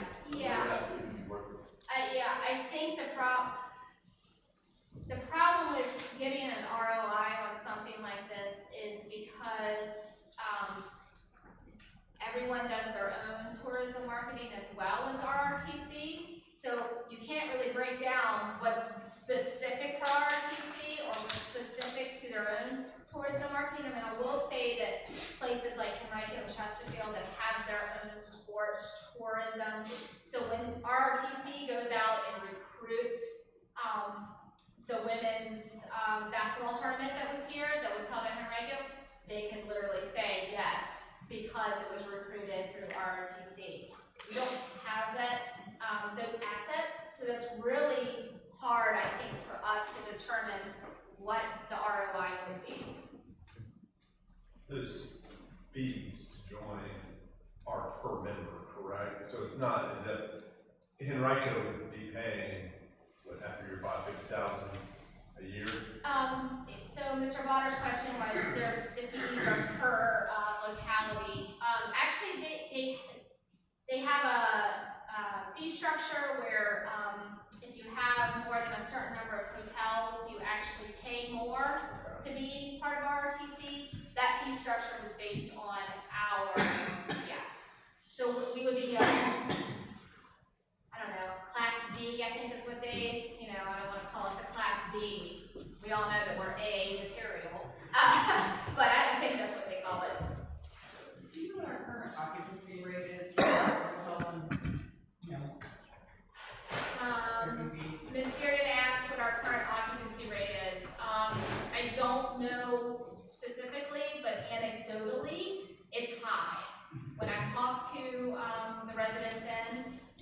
Perhaps it would be worth it. I think the problem with getting an ROI on something like this is because everyone does their own tourism marketing as well as RRTC. So you can't really break down what's specific for RRTC or what's specific to their own tourism marketing. I mean, I will say that places like Henrico and Chesterfield that have their own sports tourism. So when RRTC goes out and recruits the women's basketball tournament that was here, that was held in Henrico, they can literally say yes because it was recruited through RRTC. We don't have that those assets, so that's really hard, I think, for us to determine what the ROI would be. Those fees to join are per member, correct? So it's not as if Henrico would be paying, what, after your $50,000 a year? So Mr. Waters' question was, the fees are per locality. Actually, they have a fee structure where if you have more than a certain number of hotels, you actually pay more to be part of RRTC. That fee structure was based on our, yes. So we would be, I don't know, Class B, I think is what they, I don't want to call us a Class B. We all know that we're A material, but I think that's what they call it. Do you know what our current occupancy rate is for hotels and, Ms. Dearden asked what our current occupancy rate is. I don't know specifically, but anecdotally, it's high. When I talk to the residents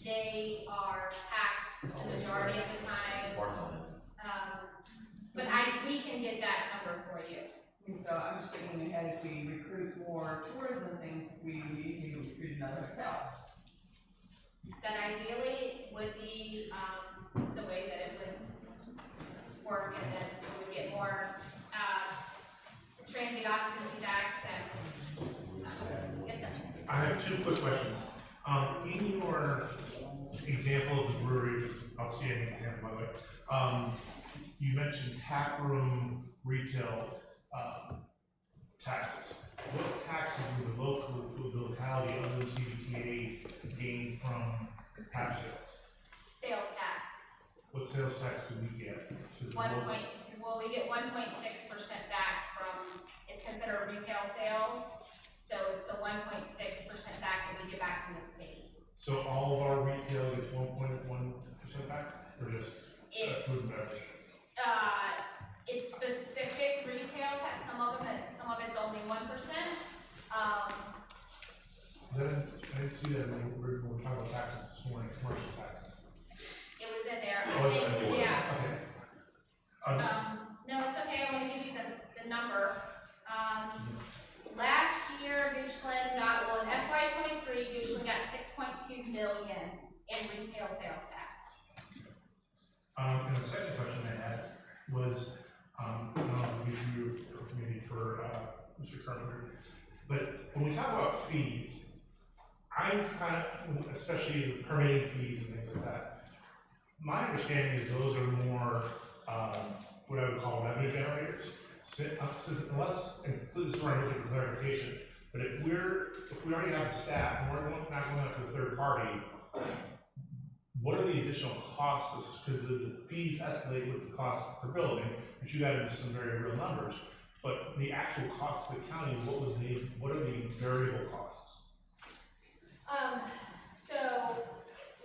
they are packed the majority of the time. But we can get that number for you. So I'm just thinking ahead, if we recruit more tourism things, we need to recruit another hotel. That ideally would be the way that it would work, and then we would get more transient occupancy tax and yes, sir. I have two quick questions. In your example of the brewery, which is an outstanding example, by the way, you mentioned taproom retail taxes. What taxes would the locality other than CBTA gain from tap sales? Sales tax. What sales tax do we get? To the We get 1.6% back from, it's considered retail sales, so it's the 1.6% back that we get back from the state. So all of our retail gets 1.1% back, or just food and beverage? It's specific retail tax. Some of it's only 1%. I didn't see that when we were talking about taxes this morning, commercial taxes. It was in there. Oh, it was? Yeah. Okay. No, it's okay. I want to give you the number. Last year, Goochland got, well, in FY23, Goochland got $6.2 million in retail sales tax. And the second question I had was, I don't know if you maybe for Mr. Carpenter, but when we talk about fees, I kind of, especially the permitting fees and things like that, my understanding is those are more what I would call revenue generators. Unless, and this is where I'm looking for clarification, But if we already have the staff, and we're not going out to a third party, what are the additional costs? Because the fees escalate with the cost per building, but you got into some very real numbers. But the actual cost to the county, what are the variable costs? So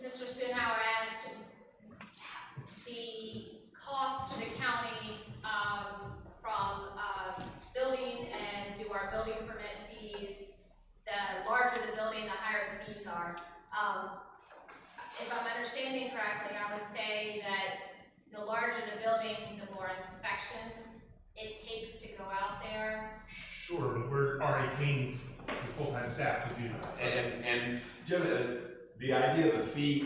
Mr. Spoonhour asked the cost to the county, from, building and do our building permit fees. The larger the building, the higher the fees are. If I'm understanding correctly, I would say that the larger the building, the more inspections it takes to go out there. Sure, but we're already paying the full-time staff to do that. And Jim, the idea of a fee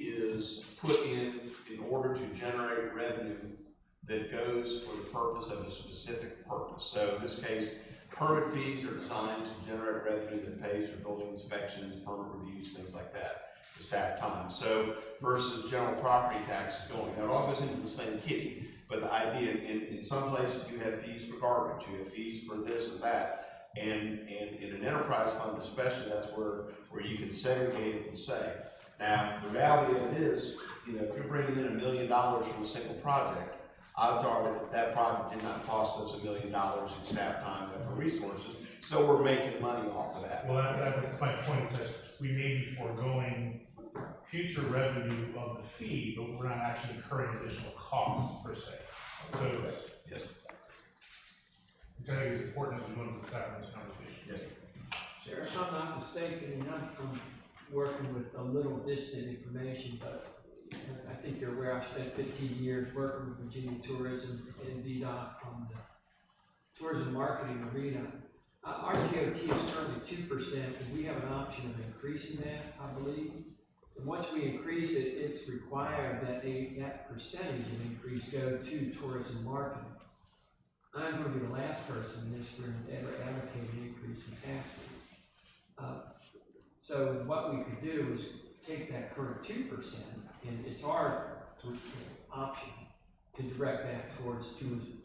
is put in order to generate revenue that goes for the purpose of a specific purpose. So in this case, permit fees are designed to generate revenue that pays for building inspections, permit reviews, things like that, the staff time. So versus general property taxes going, that all goes into the same kitty. But the idea, in some places you have fees for garbage, you have fees for this and that. And in an enterprise fund especially, that's where you can segregate it and say. Now, the reality of it is, if you're bringing in $1 million from a single project, odds are that project did not cost us $1 million in staff time and for resources, so we're making money off of that. Well, that's my point. It says we may be foregoing future revenue of the fee, but we're not actually incurring additional costs per se. So it's, yes. Which I think is important as we go into the second conversation. Yes. Sir, if I'm not mistaken, and I'm working with a little distant information, but I think you're aware I've spent 15 years working with Virginia Tourism and VDOT on the tourism marketing arena. Our TOT is currently 2%, and we have an option of increasing that, I believe. And once we increase it, it's required that that percentage of increase go to tourism marketing. I'm going to be the last person in this room to ever allocate an increase in taxes. So what we could do is take that current 2%, and it's our option to direct that towards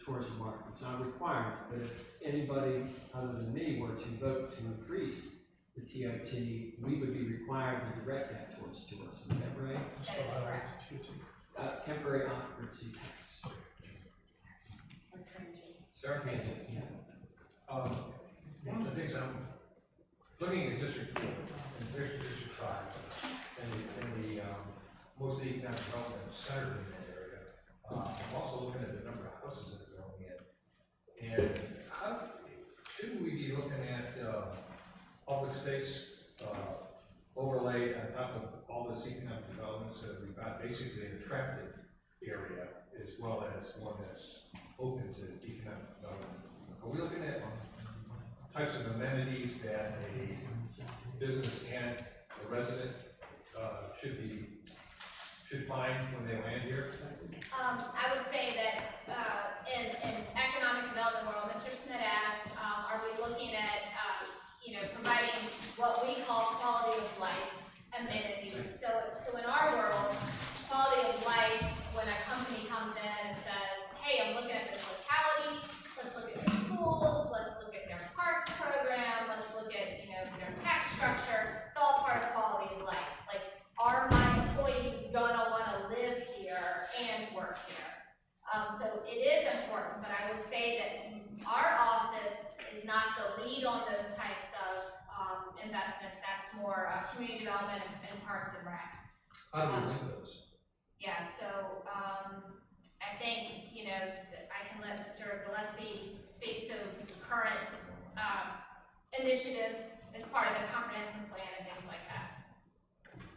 tourism marketing. It's not a requirement, but if anybody other than me were to vote to increase the TOT, we would be required to direct that towards tourism. Is that right? That is correct. Temporary occupancy tax. Sir? Yeah. One of the things I'm looking at District 4, and there's District 5, and the most of the economic development is centered in that area. I'm also looking at the number of houses that are going in. And how should we be looking at public space overlay on top of all this economic development so that we've got basically an attractive area as well as one that's open to economic development? Are we looking at types of amenities that a business and a resident should find when they land here? I would say that in economic development world, Mr. Smith asked, are we looking at providing what we call quality of life amenities? So in our world, quality of life, when a company comes in and says, hey, I'm looking at this locality, let's look at their schools, let's look at their parks program, let's look at their tax structure, it's all part of quality of life. Like, are my employees gonna wanna live here and work here? So it is important, but I would say that our office is not the lead on those types of investments. That's more community development and parks and rec. How do we link those? Yeah, so I think, I can let Mr. Gillespie speak to current initiatives as part of the comprehensive plan and things like that.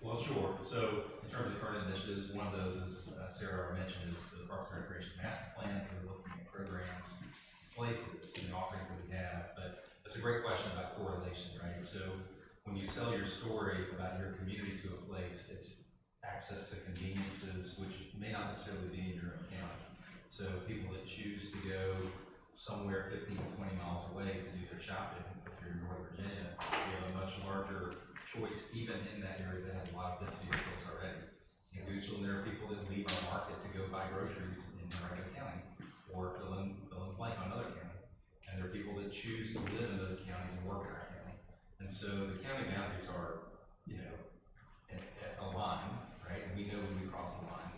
Well, sure. So in terms of current initiatives, one of those, as Sarah already mentioned, is the Parks and Recreation Master Plan. We're looking at programs, places, and offerings that we have. But that's a great question about correlation, right? So when you sell your story about your community to a place, it's access to conveniences, which may not necessarily be in your own county. So people that choose to go somewhere 15 to 20 miles away to do their shopping, if you're in North Virginia, you have a much larger choice even in that area that has a lot of density of folks already. In Goochland, there are people that leave our market to go buy groceries in Marietta County or fill in blank on another county. And there are people that choose to live in those counties and work in our county. And so the county boundaries are, you know, at a line, right? And we know when we cross the line.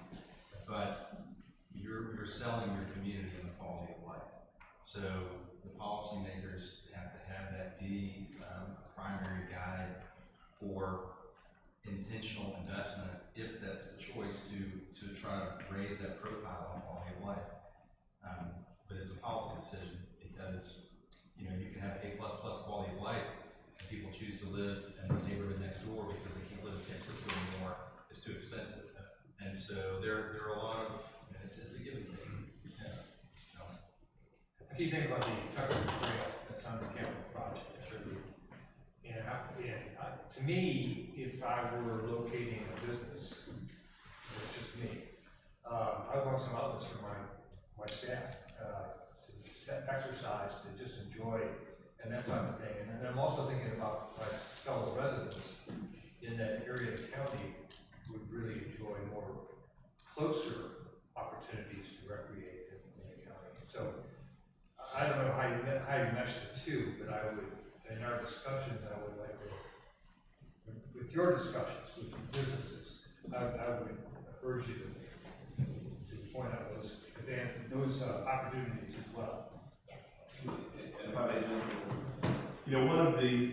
But you're selling your community and the quality of life. So the policymakers have to have that be a primary guide for intentional investment, if that's the choice, to try to raise that profile on quality of life. But it's a policy decision because, you know, you can have A++ quality of life and people choose to live in the neighborhood next door because they can't live in San Francisco anymore. It's too expensive. And so there are a lot of, it's a give and take. Yeah. So. I keep thinking about the Tucker Trail that's on the capital project, sure. To me, if I were locating a business, it's just me, I want some outlets for my staff to exercise, to just enjoy, and that type of thing. And then I'm also thinking about my fellow residents in that area of the county would really enjoy more closer opportunities to recreate in the county. So I don't know how you mesh the two, but I would, in our discussions, I would like to, with your discussions with the businesses, I would urge you to point out those opportunities as well. Yes. And if I may jump in, you know, one of the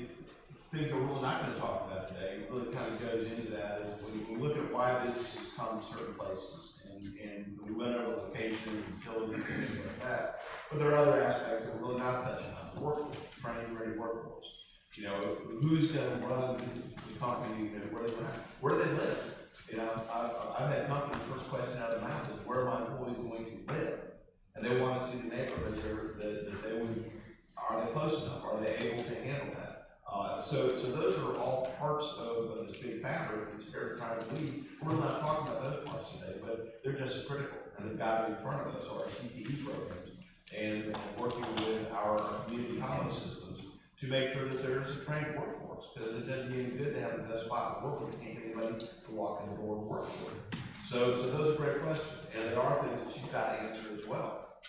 things that we're really not going to talk about today, it really kind of goes into that, is when we look at why businesses come to certain places, and we went over location, utilities, and things like that. But there are other aspects that we're really not touching on. The workforce, training ready workforce. You know, who's going to run the company, you know, where do they live? You know, I've had companies, first question out of the mouth is, where are my employees going to live? And they want to see the neighborhoods that they would, are they close enough? Are they able to handle that? So those are all parts of this big fabric that's there trying to lead. We're not talking about those parts today, but they're just critical, and they've got to be in front of us, so our CPE programs, and working with our community college systems to make sure that there's a trained workforce, because it doesn't mean good to have the best spot to work with, you can't get anybody to walk in the door and work for you. So those are great questions, and there are things that you've got to answer as well.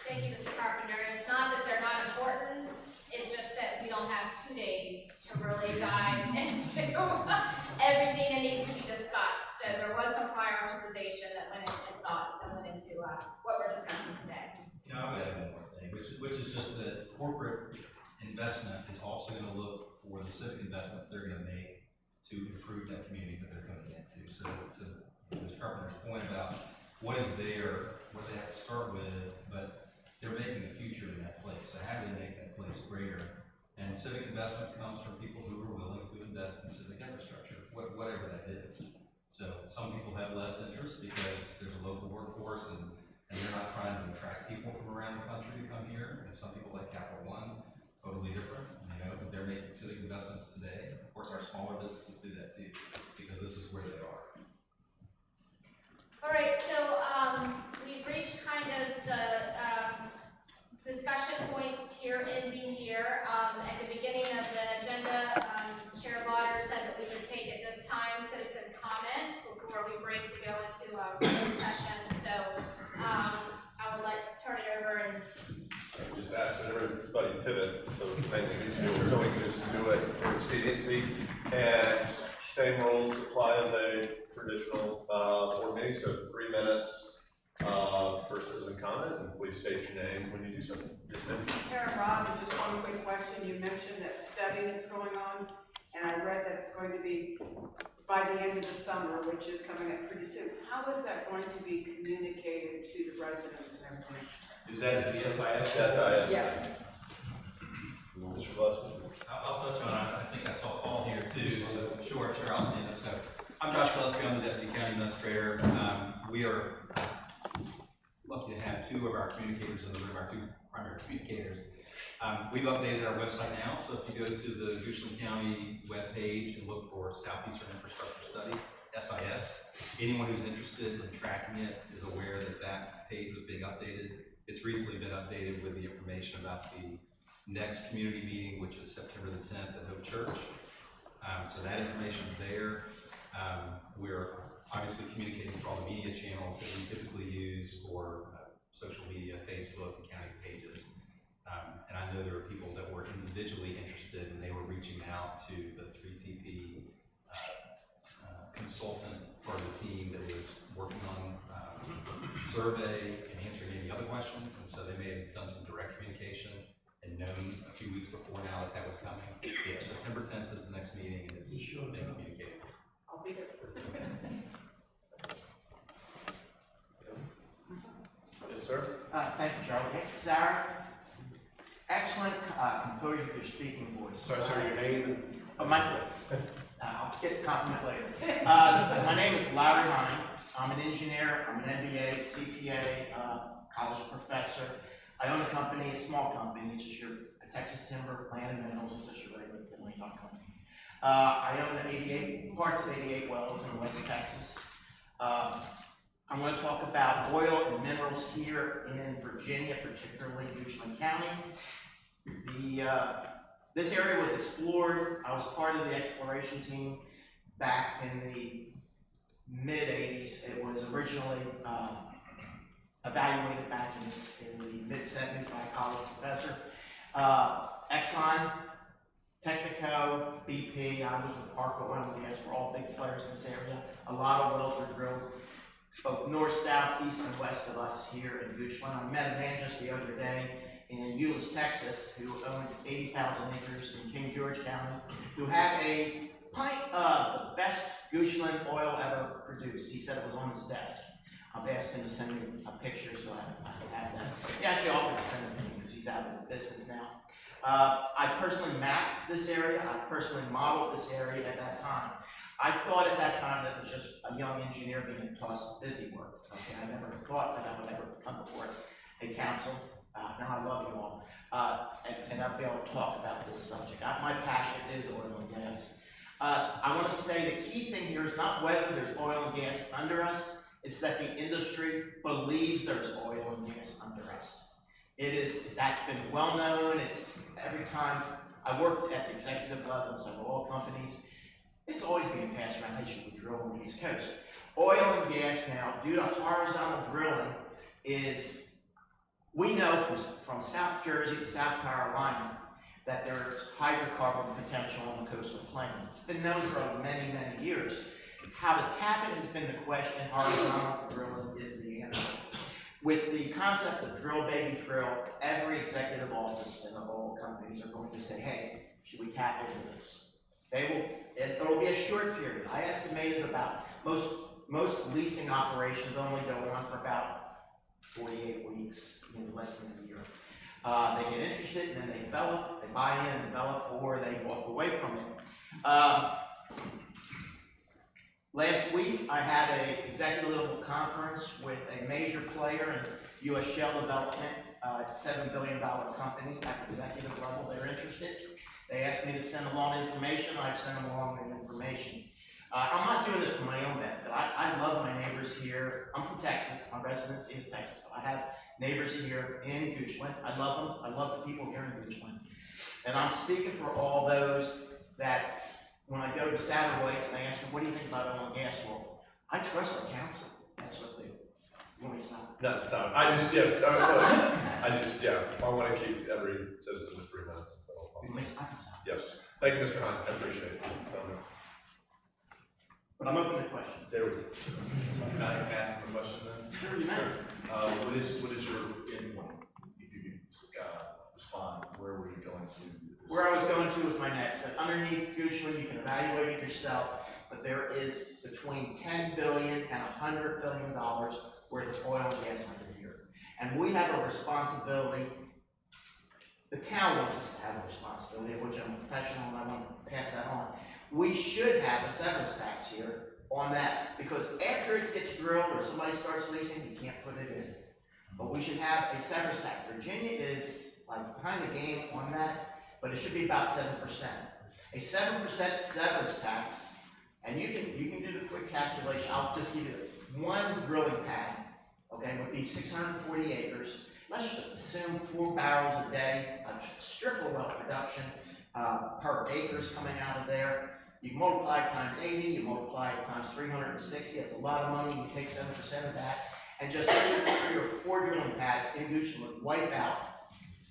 Thank you, Mr. Carpenter. And it's not that they're not important, it's just that we don't have 2 days to really dive into everything that needs to be discussed. So there was some prioritization that went into what we're discussing today. You know, I would add one more thing, which is just that corporate investment is also going to look for the civic investments they're going to make to improve that community that they're coming into. So to Mr. Carpenter's point about what is there, what they have to start with, but they're making a future in that place. So how do they make that place greater? And civic investment comes from people who are willing to invest in civic infrastructure, whatever that is. So some people have less interest because there's a local workforce and they're not trying to attract people from around the country to come here. And some people like Capital One, totally different. You know, they're making civic investments today. Of course, our smaller businesses do that too, because this is where they are. All right, so we've reached kind of the discussion points here, ending here. At the beginning of the agenda, Chair Lauder said that we would take at this time citizen comment before we break to go into a closed session. So I will turn it over and just ask that everybody pivot, so making these people, so we can just do it for expediency. And same rules apply as a traditional board meeting, so 3 minutes per citizen comment, and please state your name when you do something. Karen Robb, and just one quick question. You mentioned that study that's going on, and I read that it's going to be by the end of the summer, which is coming up pretty soon. How is that going to be communicated to the residents and everything? Is that GSIS? GSIS. Yes. Mr. Gillespie. I'll touch on it. I think I saw Paul here too, so sure, I'll stand up. So I'm Josh Gillespie, I'm the Deputy County Administrator. We are lucky to have 2 of our communicators in the room, our 2 primary communicators. We've updated our website now, so if you go to the Goochland County webpage and look for Southeastern Infrastructure Study, SIS, anyone who's interested in tracking it is aware that that page was being updated. It's recently been updated with the information about the next community meeting, which is September the 10th at Hope Church. So that information is there. We're obviously communicating through all the media channels that we typically use for social media, Facebook, and county pages. And I know there are individually interested, and they were reaching out to the 3TP consultant part of the team that was working on survey and answering any other questions, and so they may have done some direct communication and known a few weeks before now that that was coming. Yeah, September 10th is the next meeting, and it's been communicated. I'll be there. Yes, sir. Thank you, Charlie. Hey, Sarah. Excellent composure of your speaking voice. Sorry, sir, your name? Michael. I'll get the compliment later. My name is Larry Hine. I'm an engineer. I'm an MBA, CPA, college professor. I own a company, a small company. It's just a Texas Timber, Land and Minerals. It's just a regular $1 million company. I own parts of 88 wells in West Texas. I'm going to talk about oil and minerals here in Virginia, particularly Goochland County. This area was explored. I was part of the exploration team back in the mid-'80s. It was originally evaluated back in the mid-'70s by a college professor. Exxon, Texaco, BP, I was with Park Oil and Gas, were all big players in this area. A lot of wells were drilled, both north, south, east, and west of us here in Goochland. I met a man just the other day in Euless, Texas, who owned 80,000 acres in King George County, who had a pint of the best Goochland oil ever produced. He said it was on his desk. I've asked him to send me a picture so I can have that. He actually offered to send it to me because he's out of the business now. I personally mapped this area. I personally modeled this area at that time. I thought at that time that it was just a young engineer being tossed busy work. Okay, I never thought that I would ever come before a council. Now I love you all, and I'll be able to talk about this subject. My passion is oil and gas. I want to say the key thing here is not whether there's oil and gas under us, it's that the industry believes there's oil and gas under us. That's been well known. It's every time I worked at the executive level in several oil companies, it's always being passed around, hey, should we drill on the East Coast? Oil and gas now, due to horizontal drilling, we know from South Jersey to South Carolina that there's hydrocarbon potential on the coastal plain. It's been known for many, many years. How to tap it has been the question. Horizontal drilling is the answer. With the concept of drill, baby, drill, every executive office in the oil companies are going to say, hey, should we tap into this? It'll be a short period. I estimated about most leasing operations only go on for about 48 weeks, less than a year. They get interested and then they develop, they buy in, develop, or they walk away from it. Last week, I had an executive level conference with a major player in U.S. shale development. It's a $7 billion company at the executive level. They're interested. They asked me to send along information. I've sent them along the information. I'm not doing this for my own benefit. I love my neighbors here. I'm from Texas. My residency is Texas, but I have neighbors here in Goochland. I love them. I love the people here in Goochland. And I'm speaking for all those that when I go to Satterwhite's and I ask them, what do you think about oil and gas? Well, I trust the council. That's what they, you want me to stop? No, stop. I want to keep every citizen to 3 minutes. Yes. Thank you, Mr. Hunt. I appreciate it. But I'm open to questions. There we go. Can I ask him a question then? Sure, you may. What is your end point? If you could respond, where were you going to? Where I was going to was my next. Underneath Goochland, you can evaluate it yourself, but there is between $10 billion and $100 billion worth of oil and gas under here. And we have a responsibility. The town wants us to have a responsibility, of which I'm a professional and I want to pass that on. We should have a severance tax here on that, because after it gets drilled or somebody starts leasing, you can't put it in. But we should have a severance tax. Virginia is like behind the game on that, but it should be about 7%. A 7% severance tax, and you can do the quick calculation. I'll just give you one drilling pad, okay, would be 640 acres. Let's just assume 4 barrels a day of strip oil production per acres coming out of there. You multiply it times 80, you multiply it times 360, that's a lot of money. You take 7% of that, and just 3 or 4 drilling pads in Goochland would wipe out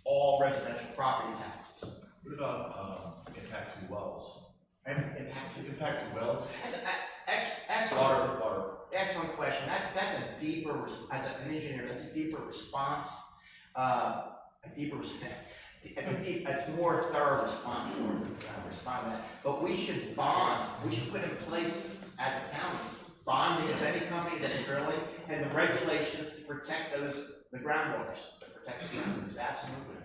all residential property taxes. What about, impact to wells? Impact to wells? Excellent. Water. Excellent question. That's a deeper, as an engineer, that's a deeper response. It's more thorough response to respond to that. But we should bond, we should put in place as a county, bonding of any company that's drilling and the regulations to protect the groundwaters, to protect the groundwaters, absolutely.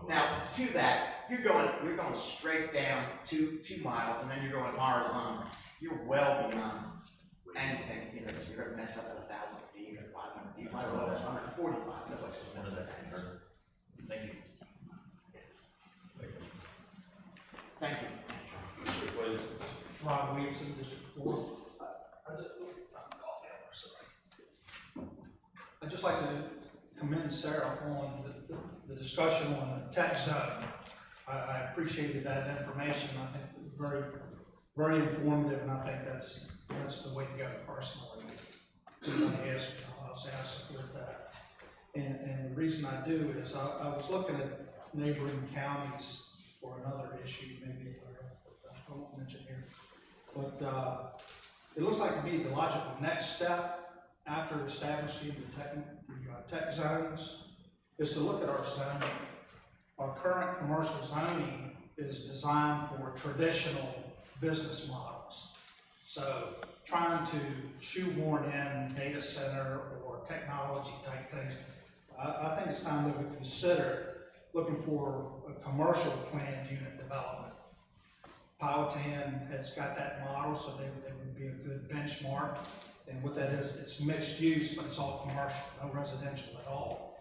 Now, to that, you're going straight down 2 miles and then you're going horizontal. You're well beyond anything, you know, you're gonna mess up at 1,000 feet or 500 feet. My well is 145, nobody's gonna mess that down. Thank you. Thank you. Mr. Williams. Ron Williamson, District 4. I'd just like to commend Sarah on the discussion on the tech zone. I appreciated that information. I think it was very, very informative, and I think that's the way to go personally. Everybody asked me, I'll say I support that. And the reason I do is I was looking at neighboring counties for another issue, maybe I won't mention here. But it looks like to me the logical next step after establishing the tech zones is to look at our zoning. Our current commercial zoning is designed for traditional business models. So trying to shoehorn in data center or technology type things, I think it's time that we consider looking for a commercial planned unit development. Powhatan has got that model, so they would be a good benchmark. And what that is, it's mixed use, but it's all commercial, no residential at all.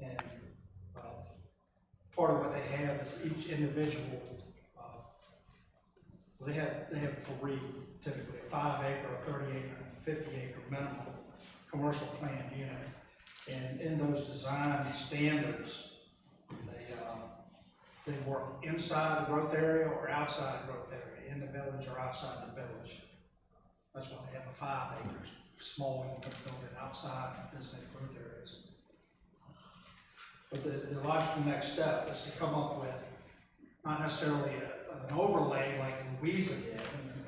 And part of what they have is each individual, they have 3 typically, a 5 acre, a 30 acre, and a 50 acre minimum commercial planned unit. And in those design standards, they work inside the growth area or outside the growth area, in the village or outside the village. That's why they have a 5 acres, small, you can build it outside designated growth areas. But the logical next step is to come up with not necessarily an overlay like Louisa did,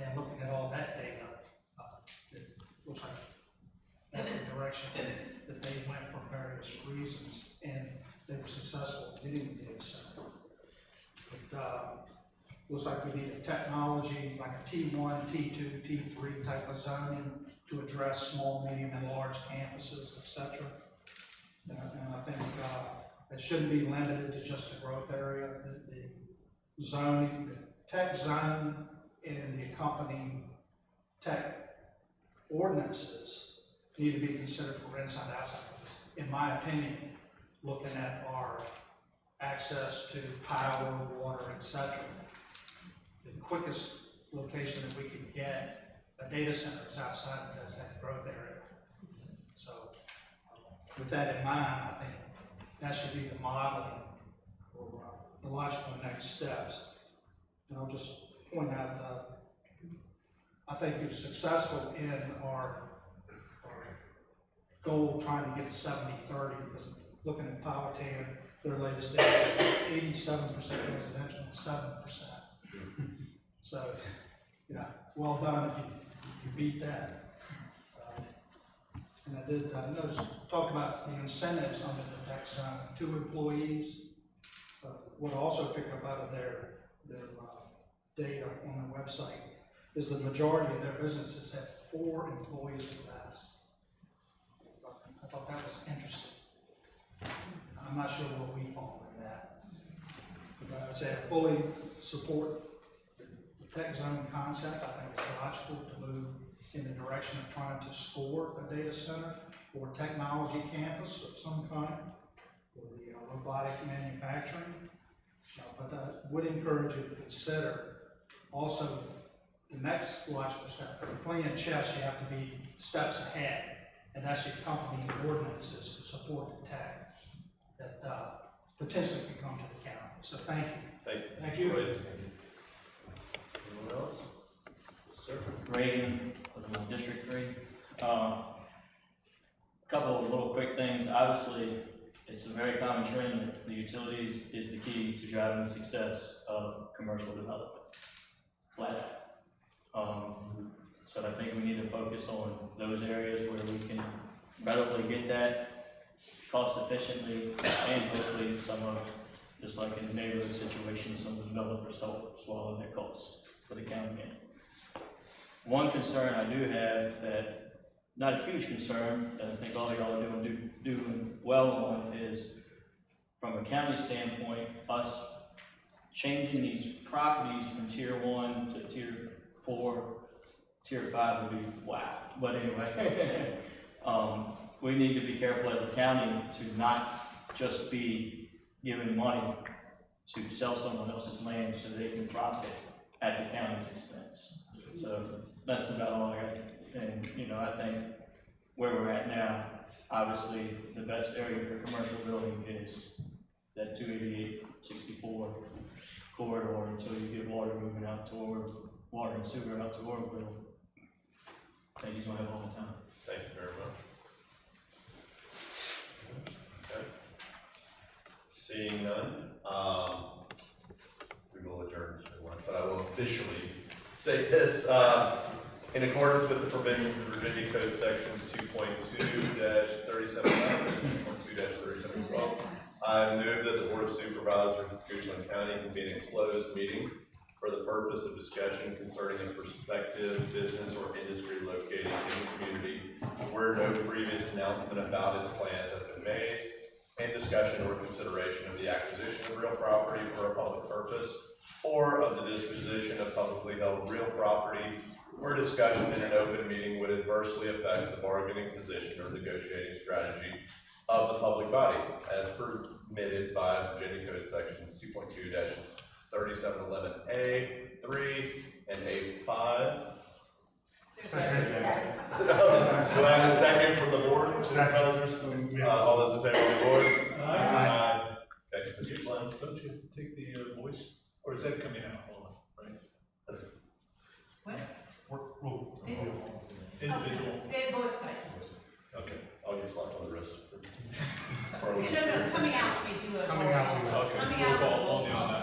and looking at all that data. It looks like that's the direction that they went for various reasons, and they were successful in getting the data center. But looks like we need a technology like a T1, T2, T3 type of zoning to address small, medium, and large campuses, etc. And I think it shouldn't be limited to just the growth area. The zoning, the tech zone, and the accompanying tech ordinances need to be considered for inside outside. In my opinion, looking at our access to power, water, etc. The quickest location that we can get a data center is outside of that growth area. So with that in mind, I think that should be the modeling for the logical next steps. And I'll just point out, I think you're successful in our goal trying to get to 70-30, because looking at Powhatan, their latest data is 87% residential and 7%. So, well done if you beat that. And I did notice, talk about the incentives under the tech zone, 2 employees. What I also picked up out of their data on the website is the majority of their businesses have 4 employees or less. I thought that was interesting. I'm not sure where we fall in that. But I say I fully support the tech zone concept. I think it's logical to move in the direction of trying to score a data center or technology campus of some kind, or the robotic manufacturing. But I would encourage you to consider also the next logical step. If you're playing chess, you have to be steps ahead, and that's your company ordinances to support the tech that potentially could come to the county. So thank you. Thank you. Thank you. Anyone else? Sir? Reagan, living in District 3. Couple of little quick things. Obviously, it's a very common trend that the utilities is the key to driving the success of commercial development. Flat out. So I think we need to focus on those areas where we can readily get that cost efficiently, and hopefully some of, just like in the neighborhood situation, some of the developers help swallow that cost for the county. One concern I do have, that, not a huge concern, that I think all y'all are doing well on, is from a county standpoint, us changing these properties from tier 1 to tier 4, tier 5 would be wow. But anyway, we need to be careful as a county to not just be giving money to sell someone else's land so they can profit at the county's expense. So that's about all I got. And you know, I think where we're at now, obviously the best area for commercial building is that 288-64 corridor until you get water moving out toward, water and sewer out to Oroville. I just don't have all the time. Thank you very much. Okay. Seeing none, we will adjourn if you want, but I will officially say this, in accordance with the provisions of Virginia Code Sections 2.2-37, 2.2-3712, I move that the Board of Supervisors of Goochland County convene a closed meeting for the purpose of discussion concerning a prospective business or industry located in the community where no previous announcement about its plans has been made, and discussion or consideration of the acquisition of real property for a public purpose, or of the disposition of publicly held real property, where discussion in an open meeting would adversely affect the bargaining position or negotiating strategy of the public body, as permitted by Virginia Code Sections 2.2-3711A, 3, and A5. Do I have a second from the board of supervisors? All those in favor of the board? Aye. Okay, Mr. Glenn. Don't you have to take the voice, or is that coming out? Hold on, right? What? Individual. Okay, voice vote. Okay, I'll get slapped on the wrist. No, coming out, we do a. Coming out. Okay, Coming roll out. call only on that.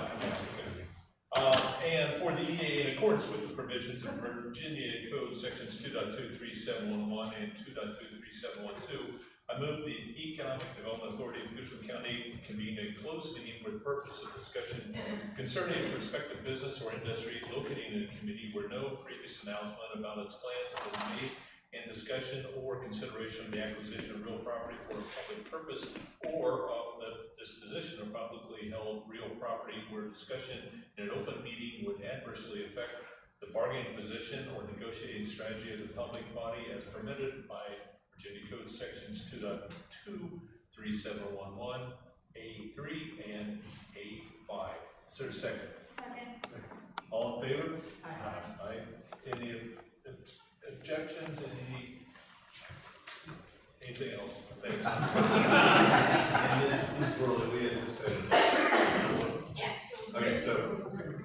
And for the EA, in accordance with the provisions of Virginia Code Sections 2.23711 and 2.23712, I move the Economic Development Authority of Goochland County convene a closed meeting for the purpose of discussion concerning a prospective business or industry located in a community where no previous announcement about its plans has been made, and discussion or consideration of the acquisition of real property for a public purpose, or of the disposition of publicly held real property where discussion in an open meeting would adversely affect the bargaining position or negotiating strategy of the public body as permitted by Virginia Code Sections 2.23711, A3, and A5. Is there a second? Second. All in favor? Aye. Any objections? Anything else? Thanks. And Ms. Worley, we anticipate. Yes. Okay, so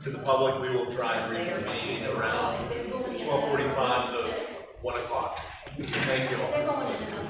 to the public, we will try and reconvene around 12:45 to 1 o'clock. Thank you all. They're going in another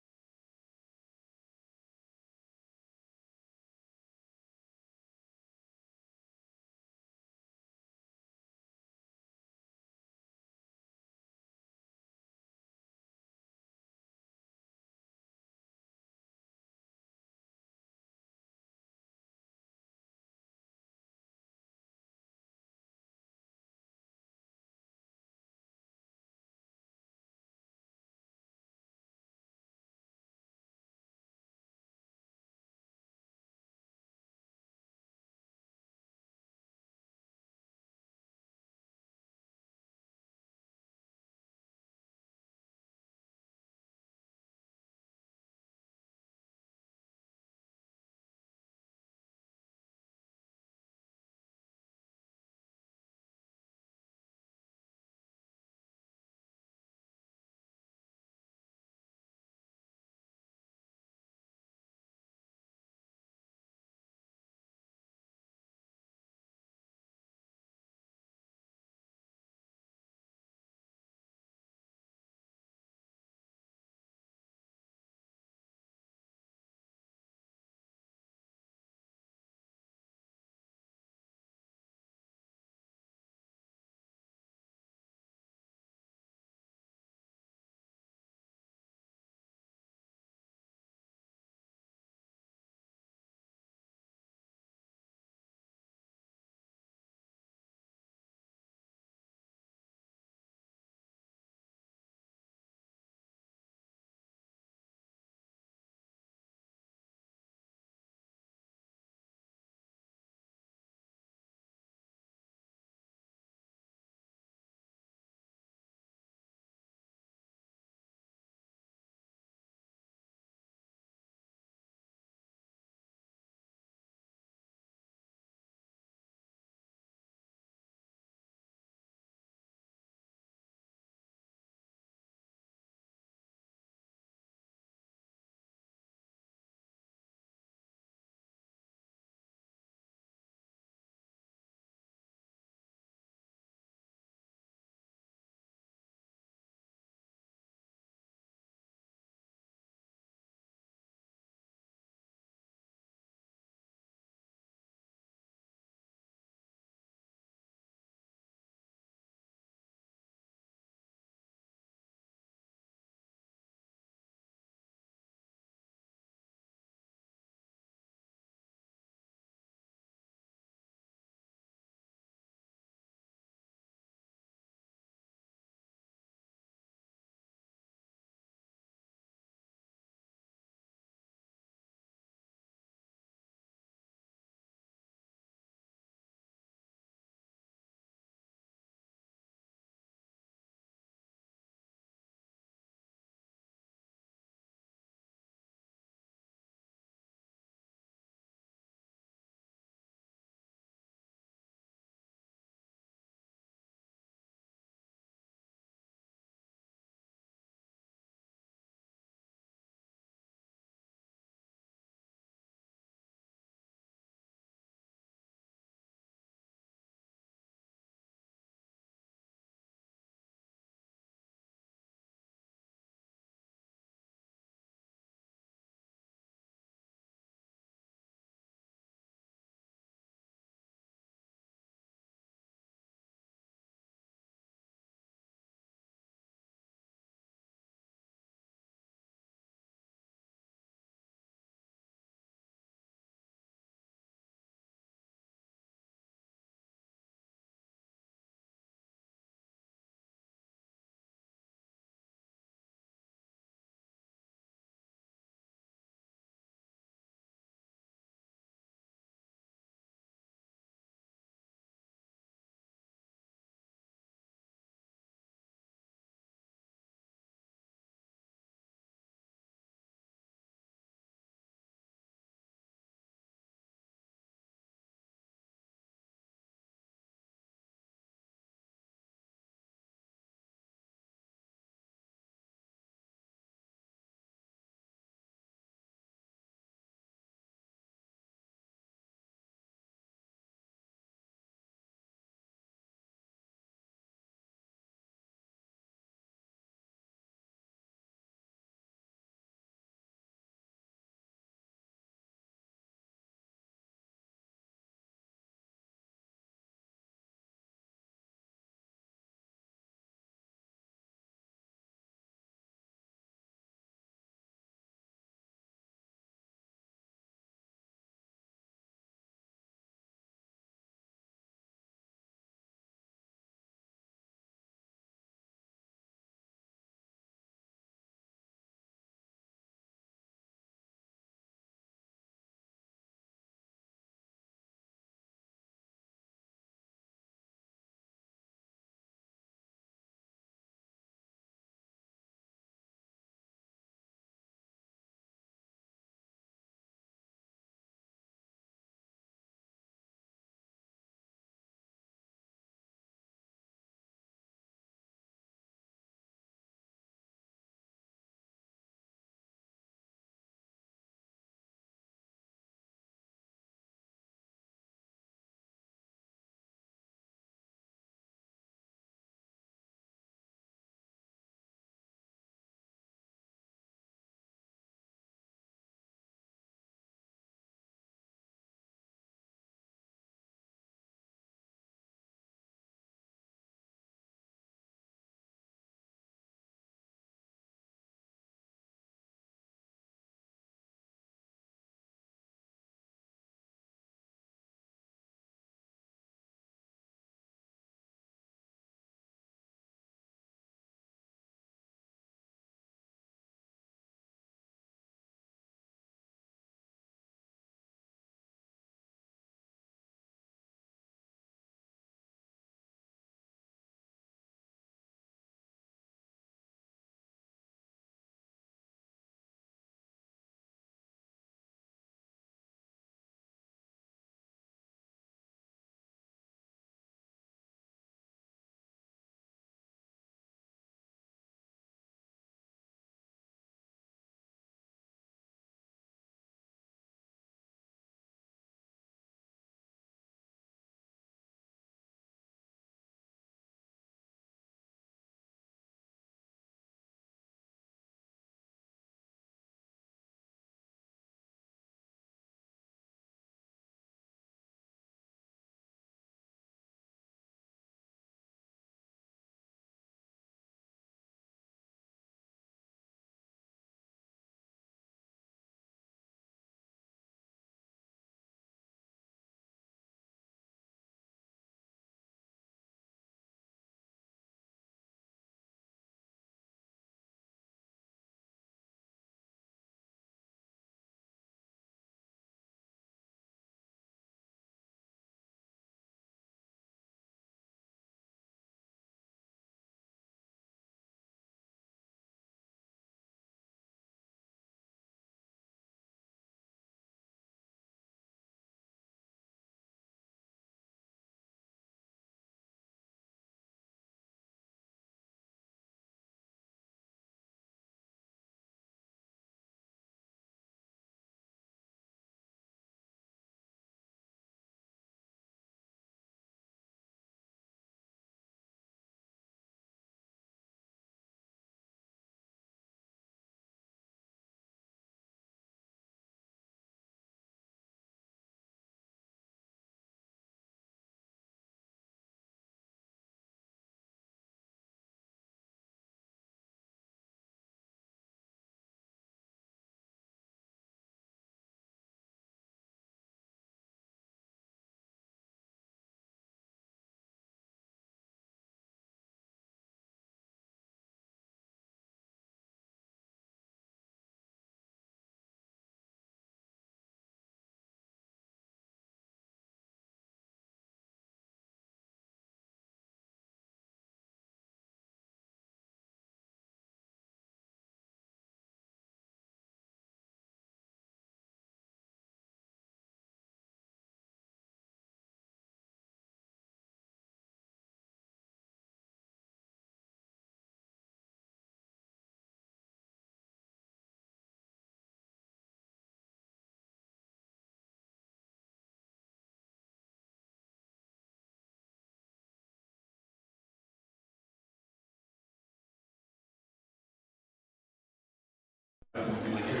Everybody good?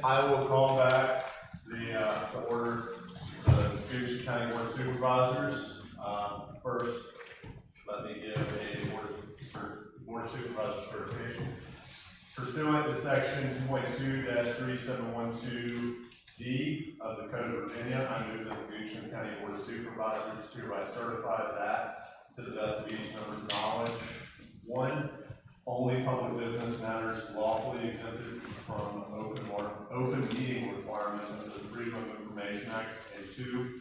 I will call back the order, the Gooch County Board of Supervisors. First, let me give a Board of Supervisors certification. Pursuant to section 2.2-3712D of the Code of Virginia, I move that the Gooch County Board of Supervisors hereby certify that, to the best of each member's knowledge, 1, only public business matters lawfully exempted from open meeting requirements under the Freedom of Information Act, and 2,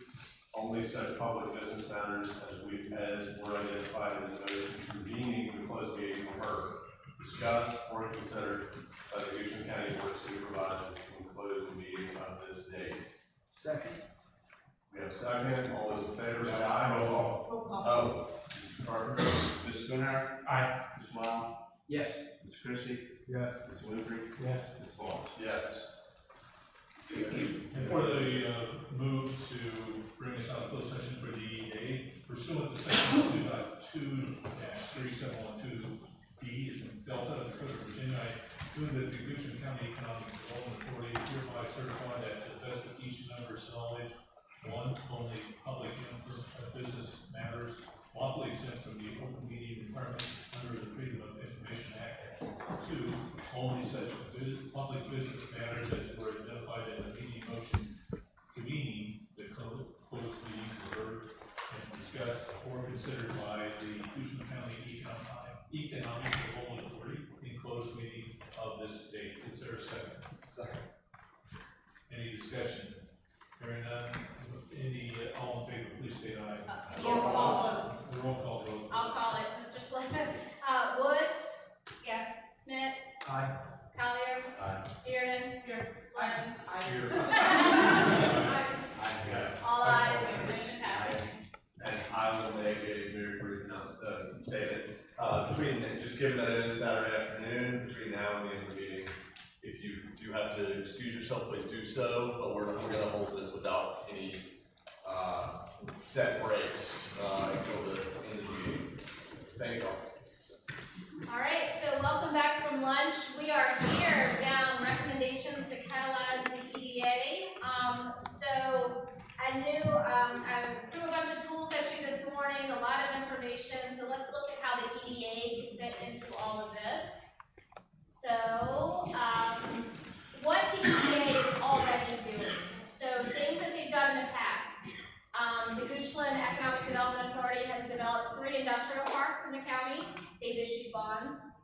only such public business matters as were identified in the notice convening the closed meeting were heard, discussed, or considered by the Gooch County Board of Supervisors in closed meeting of this date. Second. We have a second. All those in favor say aye. Roll call. Oh, Mr. Carpenter. Mrs. Spinner? Aye. Ms. Lyle? Yes. Mr. Christie? Yes. Ms. Winfrey? Yes. Ms. Wallace? Yes. And for the move to bring us out of closed session for the EDA, pursuant to section 2.2-3712D in Delta of the Code of Virginia, I move that the Gooch County Economic Development Authority hereby certify that to the best of each member's knowledge, 1, only public business matters lawfully exempt from the open meeting requirements under the Freedom of Information Act. 2, only such public business matters as were identified in the meeting motion convening the closed meeting were heard and discussed or considered by the Gooch County Economic Development Authority in closed meeting of this date. Is there a second? Second. Any discussion? Hearing none, all in favor, please state aye. Roll call vote. Roll call vote. I'll call it, Mr. Slip. Wood? Yes. Smith? Aye. Collier? Aye. Dearden? Here. Slim? Aye. All ayes, motion passes. And I will make a very brief statement. Just given that it is Saturday afternoon, between now and the end of the meeting, if you do have to excuse yourself, please do so, but we're gonna hold this without any set breaks until the end of the meeting. Thank you all. All right, so welcome back from lunch. We are here down recommendations to catalyze the EDA. So I knew I threw a bunch of tools at you this morning, a lot of information. So let's look at how the EDA can fit into all of this. So what the EDA is already doing. So things that they've done in the past. The Goochland Economic Development Authority has developed 3 industrial parks in the county. They've issued bonds.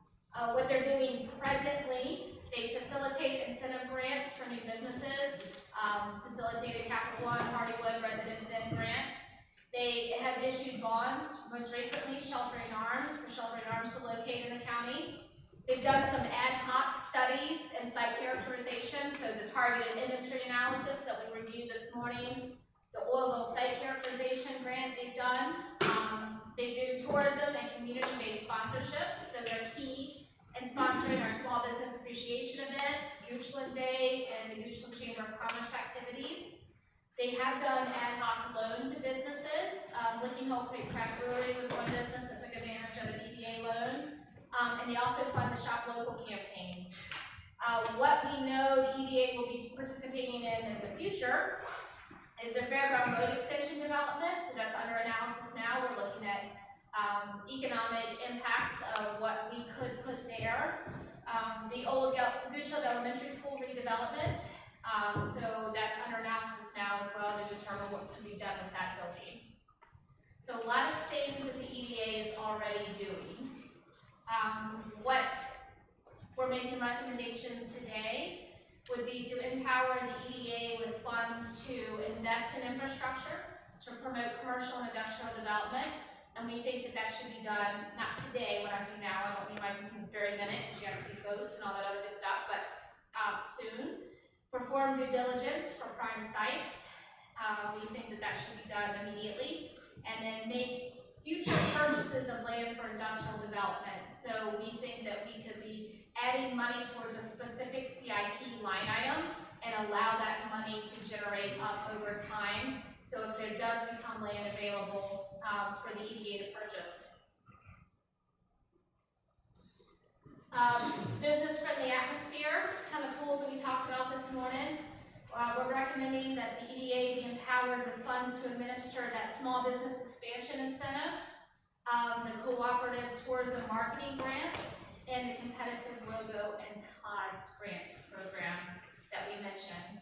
What they're doing presently, they facilitate incentive grants for new businesses, facilitated Capital One, Hardywood, Residence Inn grants. They have issued bonds, most recently Sheltering Arms, for Sheltering Arms to locate in the county. They've done some ad hoc studies and site characterization, so the targeted industry analysis that we reviewed this morning, the Oilville site characterization grant they've done. They do tourism and community-based sponsorships, so they're key in sponsoring our small business appreciation event, Goochland Day, and the Goochland Chamber of Commerce activities. They have done ad hoc loan to businesses. Licking Hole Creek Craft Brewery was one business that took advantage of an EDA loan. And they also fund the Shop Local campaign. What we know the EDA will be participating in the future is the Fairground Road Extension development. So that's under analysis now. We're looking at economic impacts of what we could put there. The old Goochland Elementary School redevelopment. So that's under analysis now as well to determine what can be done with that building. So a lot of things that the EDA is already doing. What we're making recommendations today would be to empower the EDA with funds to invest in infrastructure, to promote commercial and industrial development, and we think that that should be done, not today, when I say now, I don't mean like this very minute, because you have to do votes and all that other good stuff, but soon. Perform due diligence for prime sites. We think that that should be done immediately, and then make future purchases of land for industrial development. So we think that we could be adding money towards a specific CIP line item and allow that money to generate up over time. So if there does become land available for the EDA to purchase. Business-friendly atmosphere, kind of tools that we talked about this morning. We're recommending that the EDA be empowered with funds to administer that small business expansion incentive, the cooperative tourism marketing grants, and the competitive logo and TODS grants program that we mentioned.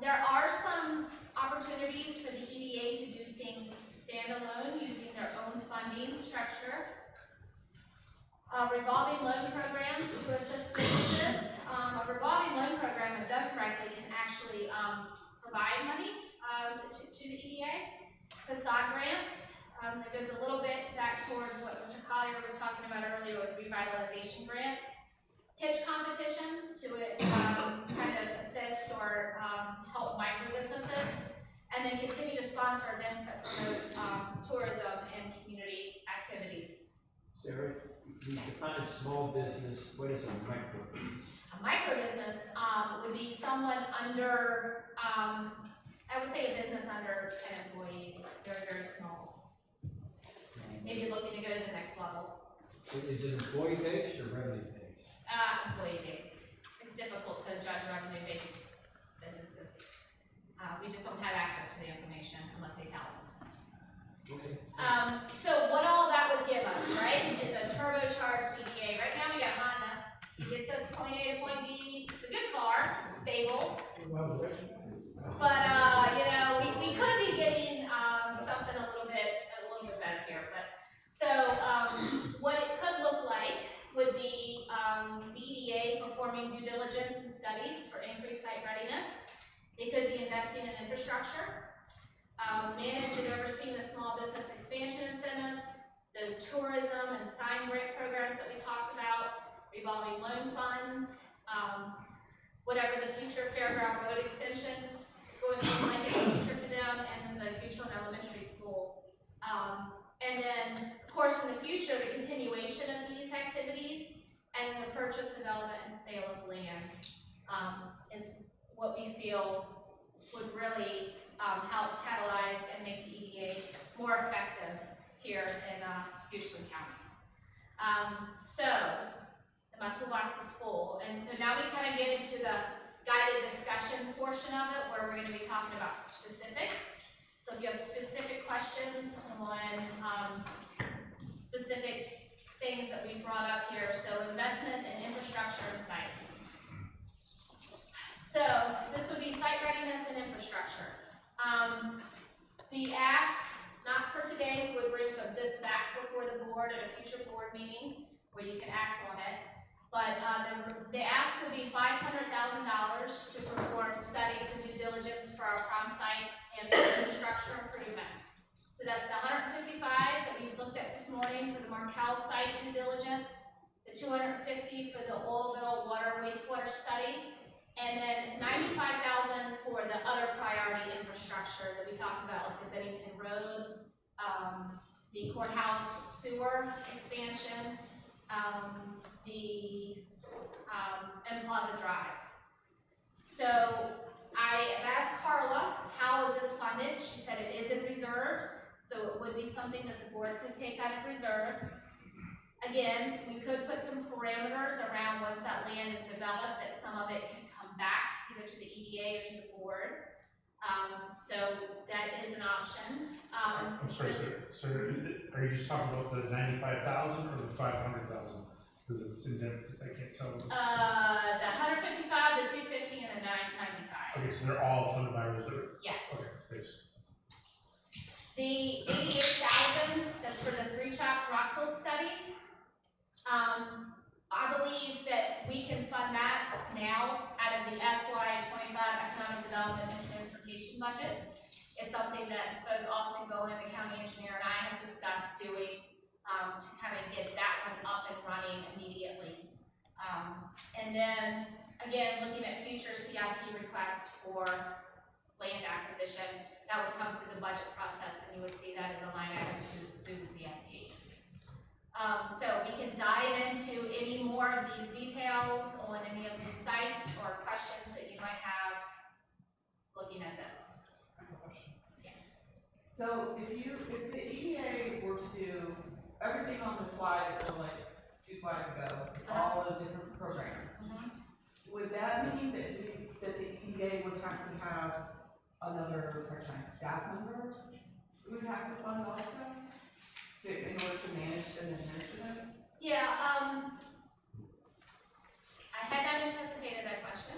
There are some opportunities for the EDA to do things standalone using their own funding structure. Revolving loan programs to assist businesses. A revolving loan program, if done correctly, can actually provide money to the EDA. Facade grants, that goes a little bit back towards what Mr. Collier was talking about earlier with revitalization grants. Pitch competitions to kind of assist or help micro businesses. And then continue to sponsor events that promote tourism and community activities. Sarah, you define small business, what is a micro business? A micro business would be someone under, I would say a business under 10 employees, very, very small. Maybe looking to go to the next level. Is it employee-based or revenue-based? Employee-based. It's difficult to judge revenue-based businesses. We just don't have access to the information unless they tell us. Okay. So what all that would give us, right, is a turbocharged EDA. Right now we got Honda. It gets us point A to point B. It's a good car. It's stable. But you know, we could be getting something a little bit better here. But so what it could look like would be the EDA performing due diligence and studies for increased site readiness. It could be investing in infrastructure. Manage and oversee the small business expansion incentives, those tourism and sign grant programs that we talked about, revolving loan funds, whatever the future fairground road extension is going to look like in the future for them, and then the Goochland Elementary School. And then, of course, in the future, the continuation of these activities and the purchase, development, and sale of land is what we feel would really help catalyze and make the EDA more effective here in Goochland County. So, my toolbox is full, and so now we kind of get into the guided discussion portion of it, where we're going to be talking about specifics. So if you have specific questions on specific things that we brought up here, so investment in infrastructure and sites. So this would be site readiness and infrastructure. The ask, not for today, would bring this back before the board at a future board meeting where you can act on it. But the ask would be $500,000 to perform studies and due diligence for our prom sites and for infrastructure improvements. So that's the $155 that we looked at this morning for the Markel site due diligence, the $250 for the Oilville water wastewater study, and then $95,000 for the other priority infrastructure that we talked about, like the Bennington Road, the courthouse sewer expansion, the M Plaza Drive. So I have asked Carla, how is this funded? She said it is in reserves, so it would be something that the board could take out of reserves. Again, we could put some parameters around once that land is developed, that some of it can come back either to the EDA or to the board. So that is an option. I'm sorry, sir, are you just talking about the 95,000 or the 500,000? Because it's in there, I can't tell. The 155, the 250, and the 95. Okay, so they're all funded by reserve? Yes. Okay, thanks. The 88,000, that's for the 3-chop Rockville study. I believe that we can fund that now out of the FY25 economic development and transportation budgets. It's something that both Austin Golan, the county engineer, and I have discussed doing to kind of get that one up and running immediately. And then, again, looking at future CIP requests for land acquisition, that would come through the budget process, and you would see that as a line item through the CIP. So we can dive into any more of these details on any of these sites or questions that you might have looking at this. I have a question. Yes. So if the EDA were to do everything on the slide that were like 2 slides ago, all the different programs, would that mean that the EDA would have to have another part-time staff member? We would have to fund also in order to manage and administer them? Yeah, I had not anticipated that question.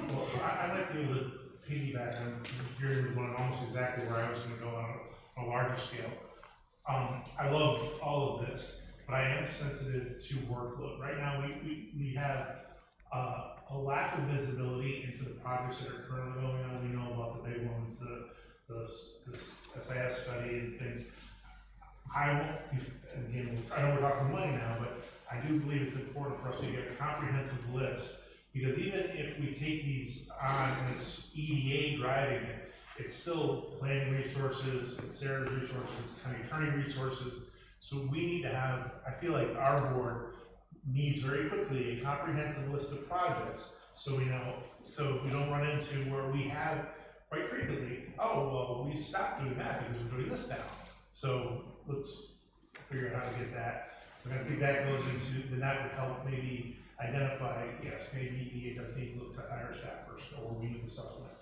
Well, I'd like to be able to piggyback on Jerry was going almost exactly where I was going to go on a larger scale. I love all of this, but I am sensitive to workload. Right now, we have a lack of visibility into the projects that are currently going on. We know about the big ones, the SIS study and things. I know we're talking money now, but I do believe it's important for us to get a comprehensive list, because even if we take these on and it's EDA driving it, it's still planning resources, it's Sarah's resources, county attorney resources. So we need to have, I feel like our board needs very quickly a comprehensive list of projects, so we know, so we don't run into where we have quite frequently, oh, well, we stopped doing that because we're doing this now. So let's figure out how to get that. And I think that goes into, then that would help maybe identify, yes, maybe it does need to look to hire a staff person, or we need to supplement.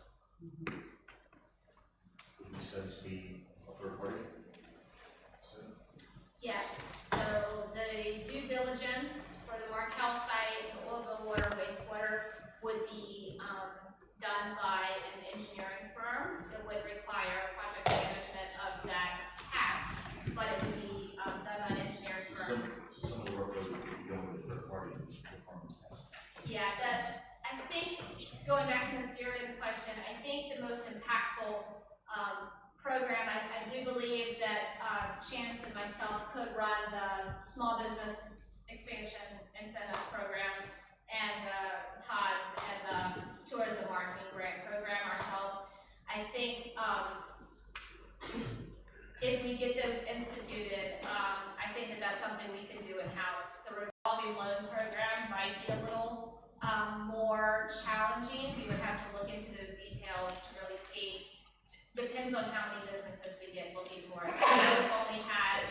Would we such be a third party? Yes, so the due diligence for the Markel site, the oilville water, wastewater would be done by an engineering firm. It would require project management of that task, but it would be done by an engineering firm. So some of the workload would be going with third party performance tests. Yeah, I think, going back to Ms. Dearden's question, I think the most impactful program, I do believe that Chance and myself could run the small business expansion incentive program, and Todd's and the tourism marketing grant program ourselves. I think if we get those instituted, I think that that's something we could do in-house. The revolving loan program might be a little more challenging. We would have to look into those details to really see. Depends on how many businesses we get looking for it. We've only had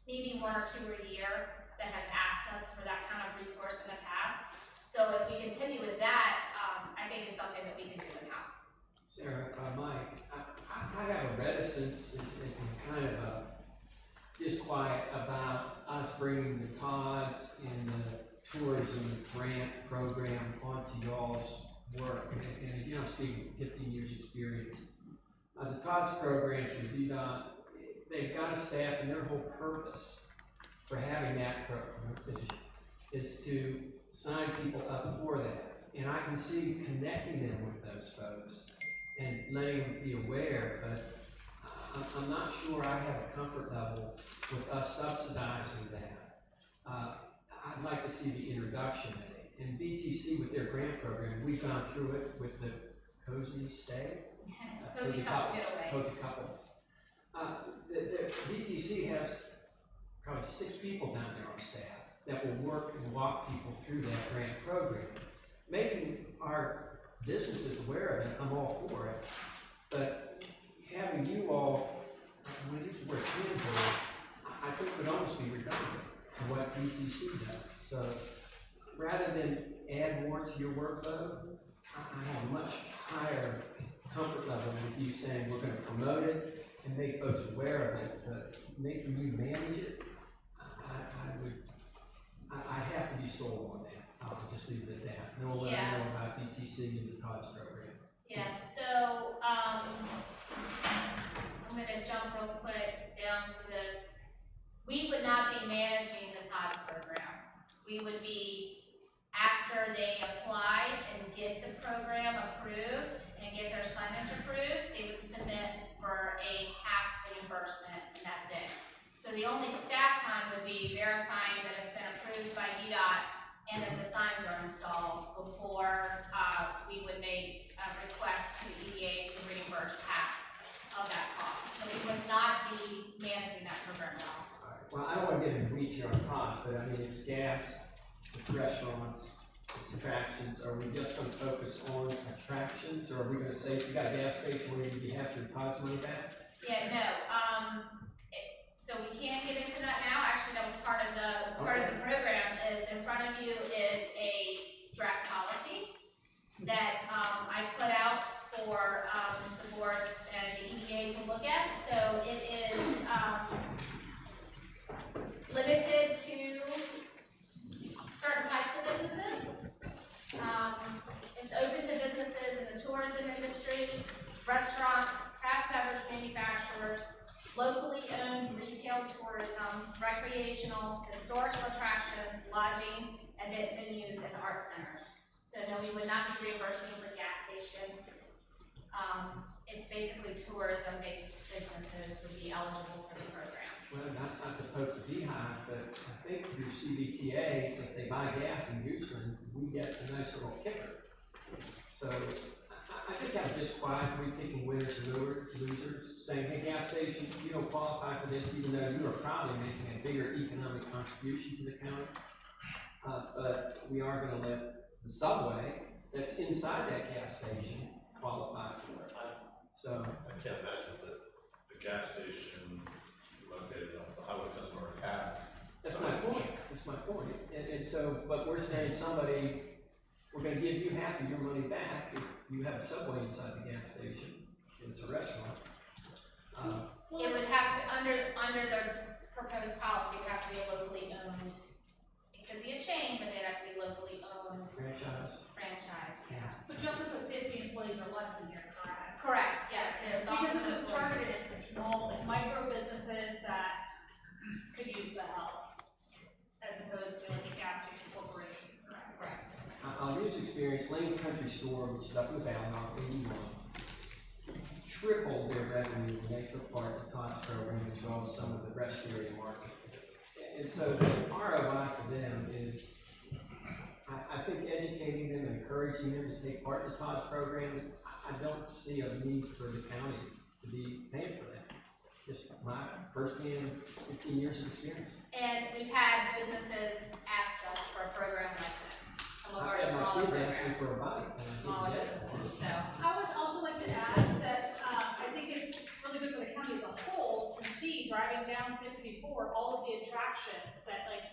maybe 1 or 2 a year that have asked us for that kind of resource in the past. So if we continue with that, I think it's something that we can do in-house. Sarah, Mike, I have a reticence and kind of a disquiet about us bringing the Todds and the tourism grant program onto y'all's work. And again, I'm speaking 15 years experience. The Todds program from VDOT, they've got a staff, and their whole purpose for having that program is to sign people up for that. And I can see connecting them with those folks and letting them be aware, but I'm not sure I have a comfort level with us subsidizing that. I'd like to see the introduction made. And BTC with their grant program, we've gone through it with the Cozy Stay. Cozy Couple Getaway. Cozy Couples. The BTC has probably 6 people down there on staff that will work and walk people through that grant program. Making our businesses aware of it, I'm all for it. But having you all, when you use the word handbook, I think would almost be redundant to what BTC does. So rather than add more to your workload, I have a much higher comfort level with you saying we're going to promote it and make folks aware of it, but making you manage it, I have to be sold on that. I'll just leave it at that. No one Yeah. know about BTC and the Todds program. Yeah, so I'm gonna jump real quick down to this. We would not be managing the Todds program. We would be, after they apply and get the program approved and get their signage approved, they would submit for a half reimbursement, and that's it. So the only staff time would be verifying that it's been approved by VDOT and that the signs are installed before we would make a request easier on cost, but I mean, it's gas, it's restaurants, it's attractions. Are we just gonna focus on attractions, or are we gonna say, if you got a gas station, where you have to deposit money back? Yeah, no, so we can't get into that now, actually, that was part of the program, is in front of you is a draft policy that, I put out for, the boards and the EDA to look at, so it is, limited to certain types of businesses. It's open to businesses in the tourism industry, restaurants, craft beverage manufacturers, locally owned retail tourism, recreational, historical attractions, lodging, and venues and art centers. So no, we would not be reimbursing for gas stations. It's basically tourism-based businesses would be eligible for the program. Well, not to poke the beehive, but I think through CBTA, if they buy gas in Goochland, we get a nice little kicker. So I think I'm just quietly picking winners and losers, saying, hey, gas station, you don't qualify for this, even though you are probably making a bigger economic contribution to the county. But we are going to let the subway that's inside that gas station qualify for it. So I can't imagine that the gas station located on the highway customer have. that's my point. That's my point. And so, but we're saying somebody, we're going to give you half of your money back if you have a subway inside the gas station. It's a restaurant. It would have to, under their proposed policy, it would have to be a locally owned, it could be a chain, but they'd have to be locally owned. Franchise. Yeah. But you also put 50 employees or less in here, correct? Correct, yes, there's also. Because this is targeted at small, like micro businesses that could use the help, as opposed to like a gas station corporation, correct? Correct. I'll use experience. Lane's Country Store, which is up in the valley, on 81, tripled their revenue when they took part in the TOTS program, as well as some of the rest area markets. And so the ROI for them is, I think educating them and encouraging them to take part in the TOTS program, I don't see a need for the county to be paying for that. Just my first-hand 15 years of experience. And we've had businesses ask us for a program like this. Some of our smaller programs, smaller businesses, so. I would also like to add that, I think it's really good for the county as a whole to see driving down 64, all of the attractions that like,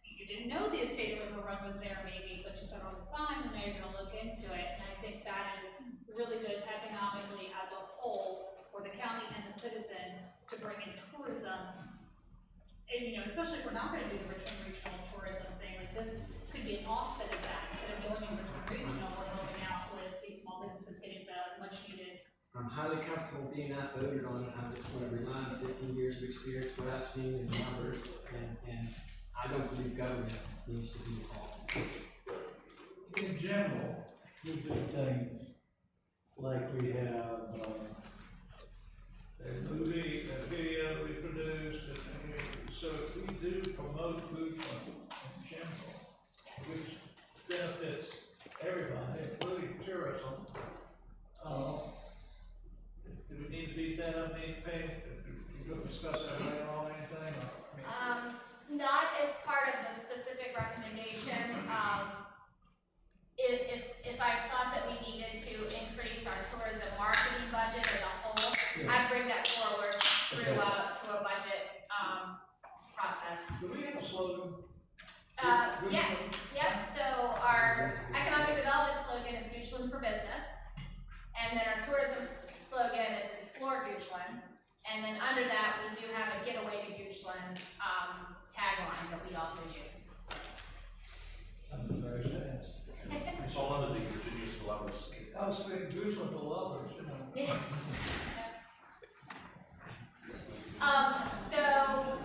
you didn't know the Estate of River Run was there maybe, but you saw it on the sign and now you're gonna look into it. And I think that is really good economically as a whole for the county and the citizens to bring in tourism. And you know, especially if we're not gonna do the Richmond Regional tourism thing, like this could be an offset of that. Instead of joining Richmond Regional, we're helping out with these small businesses getting the much needed. I'm highly comfortable being outvoted on it. I just want to rely on 15 years of experience, what I've seen in the numbers, and I don't believe government needs to be involved. In general, we do things like we have, a movie, a video we produced, and so if we do promote food in general, which benefits everybody, including tourism, do we need to beat that up, need to pay, you go discuss that later on, anything, or? Not as part of the specific recommendation. If I thought that we needed to increase our tourism marketing budget as a whole, I'd bring that forward through a budget, process. Do we have a slogan? Yes, yep, so our economic development slogan is Goochland for Business. And then our tourism slogan is Explore Goochland. And then under that, we do have a Getaway to Goochland, tagline that we also use. It's all under the Virginia's for Lovers. I was thinking Goochland for lovers, you know. So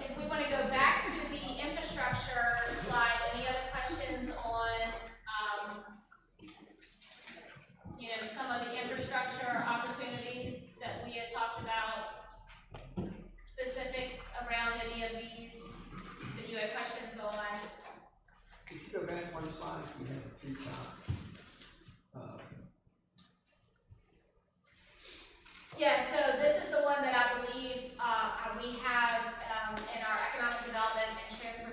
if we want to go back to the infrastructure slide, any other questions on, you know, some of the infrastructure opportunities that we had talked about, specifics around any of these that you had questions on? Could you go back one slide if you have a free time? Yeah, so this is the one that I believe we have in our economic development and transportation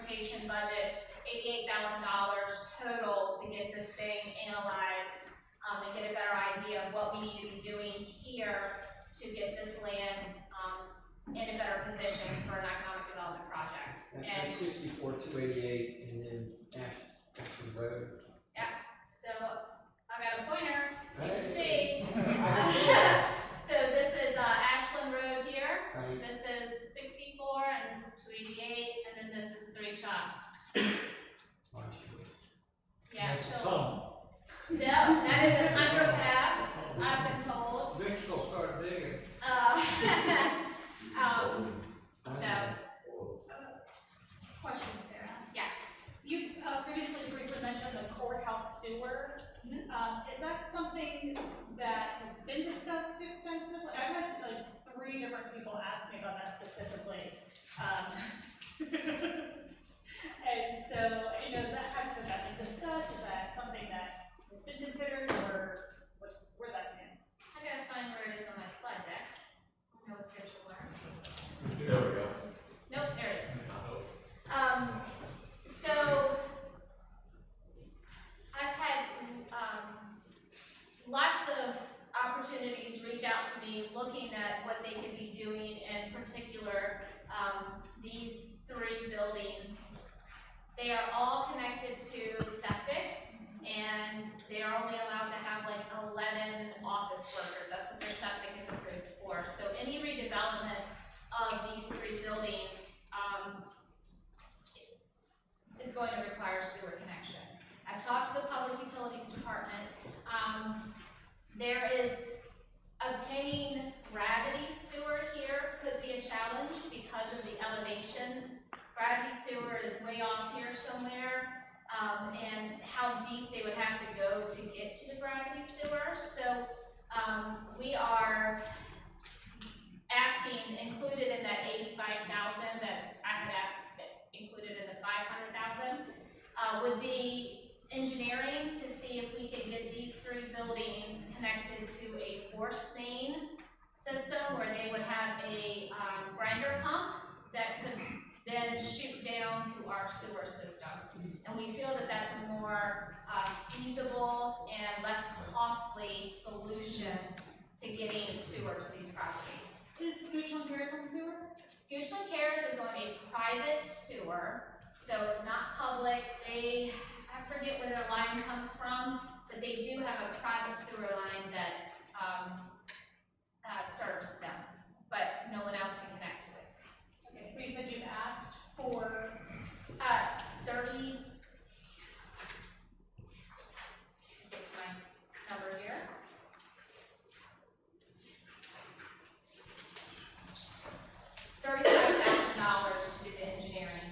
$88,000 total to get this thing analyzed, and get a better idea of what we need to be doing here to get this land, in a better position for an economic development project. And That's 64,288, and then Ashland Road. so I got a pointer, so you can Hey. see. So this is Ashland Road here. Right. This is 64, and this is 288, and then this is 3 Chop. Yeah, That's a so tunnel. no, that is an underpass. I've been told. Vic's gonna start digging. So Question, Sarah. yes. You previously briefly mentioned the courthouse sewer. Is that something that has been discussed extensively? I've had like 3 different people ask me about that specifically. And so, has that been discussed? Is that something that has been considered, or where's that stand? I gotta find where it is on my slide deck. I know it's here somewhere. There we go. Nope, there it is. So I've had lots of opportunities reach out to me looking at what they could be doing, in particular these 3 buildings. They are all connected to septic, and they are only allowed to have like 11 office workers. That's what their septic is approved for. So any redevelopment of these 3 buildings is going to require sewer connection. I've talked to the Public Utilities Department. There is obtaining gravity sewer here could be a challenge because of the elevations. Gravity sewer is way off here somewhere, and how deep they would have to go to get to the gravity sewer. So we are asking, included in that 85,000 that I had asked, included in the 500,000, would be engineering to see if we could get these 3 buildings connected to a forced main system where they would have a grinder pump that could then shoot down to our sewer system. And we feel that that's a more feasible and less costly solution to getting sewer to these properties. Is Goochland Cares on sewer? Goochland Cares is on a private sewer, so it's not public. I forget where their line comes from, but they do have a private sewer line that serves them, but no one else can connect to it. Okay, so you said you've asked for 30, get my number here. It's $35,000 to do the engineering,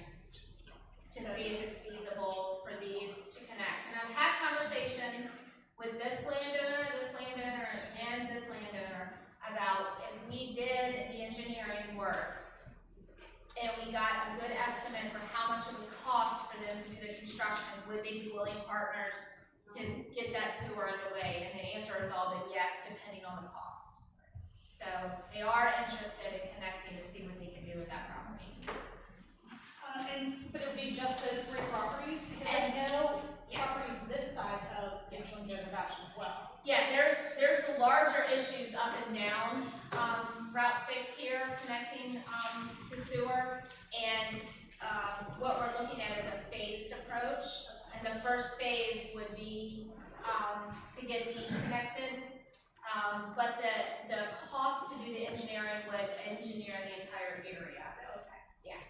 to see if it's feasible for these to connect. And I've had conversations with this landowner, and this landowner about if we did the engineering work and we got a good estimate for how much it would cost for them to do the construction, would they be willing partners to get that sewer underway? And the answer has all been yes, depending on the cost. So they are interested in connecting to see what they can do with that property. But it would be just those 3 properties, because I know properties this side of Goochland Cares are Ashland as well. Yeah, there's larger issues up and down Route 6 here connecting to sewer, and what we're looking at is a phased approach. And the first phase would be to get these connected, but the cost to do the engineering would engineer the entire area. Okay. Yeah.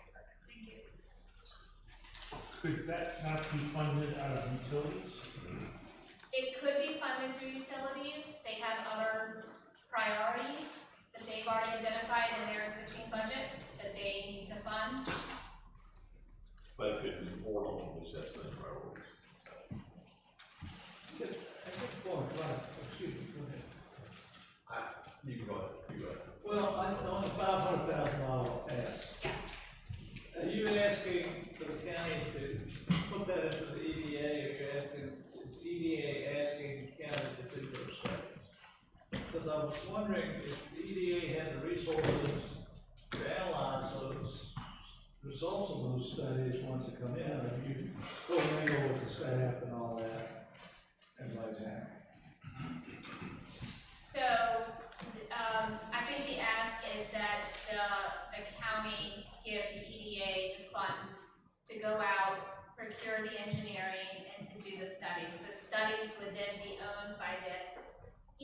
Thank you. Could that not be funded out of utilities? It could be funded through utilities. They have other priorities that they've already identified in their existing budget that they need to fund. But it could, the board ultimately sets those priorities. Excuse me, go ahead. You can go ahead. Well, on the $500,000 ask. Yes. Are you asking for the county to put that into the EDA, or you're asking, is EDA asking the county to do those studies? Because I was wondering if the EDA had the resources to analyze those results of those studies once they come in? Are you co-mingle with the staff and all that? And like that? So, I think the ask is that the county give the EDA the funds to go out, procure the engineering, and to do the studies. The studies would then be owned by the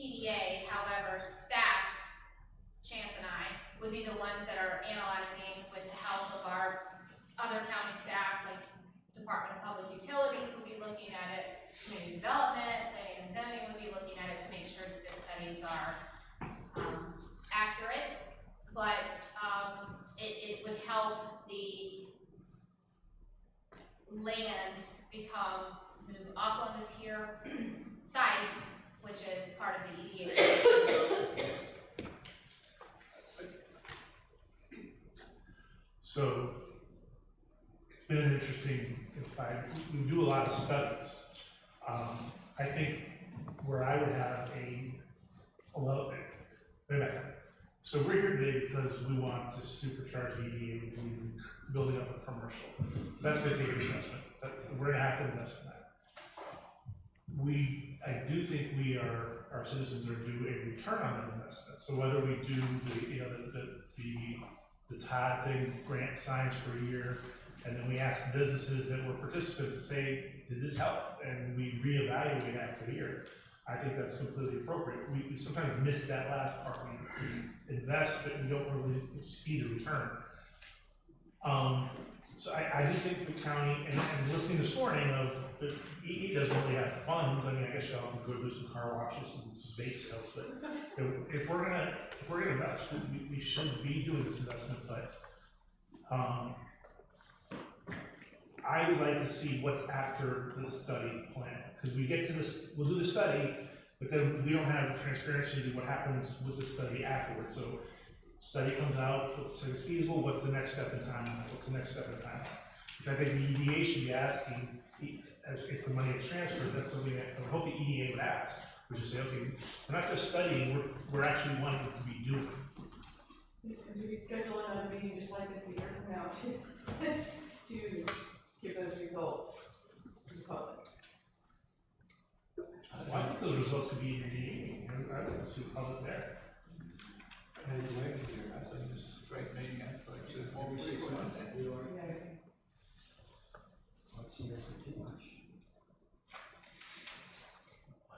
EDA, however, staff, Chance and I, would be the ones that are analyzing with the help of our other county staff, like Department of Public Utilities will be looking at it, community development, planning and zoning would be looking at it to make sure that the studies are accurate, but it would help the land move up on the tier site, which is part of the EDA. So it's been an interesting, we do a lot of studies. I think where I would have so we're here today because we want to supercharge EDA with building up a commercial. That's going to take an investment. We're going to have to invest in that. I do think our citizens are due a return on that investment. So whether we do the Todd thing, grant signs for a year, and then we ask businesses that were participants to say, did this help? And we reevaluate after a year. I think that's completely appropriate. We sometimes miss that last part. We invest, but we don't really see the return. So I do think the county, and listening this morning of the EE doesn't really have funds. I mean, I guess y'all can go do some car washes and some bake sales, but if we're gonna invest, we should be doing this investment. But I would like to see what's after the study plan, because we get to this, we'll do the study, but then we don't have the transparency to what happens with the study afterwards. So study comes out, so it's feasible, what's the next step in timeline? What's the next step in timeline? Which I think the EDA should be asking, if the money is transferred, that's something that I would hope the EDA would ask, which is say, okay, we're not just studying, we're actually wanting to be doing. Do we schedule another meeting just like this a year from now to give those results to the public? Well, I think those results could be in the EDA. I'd like to see the public there. And it's way easier. I think this is a great meeting. I think it's a more frequent. Too much.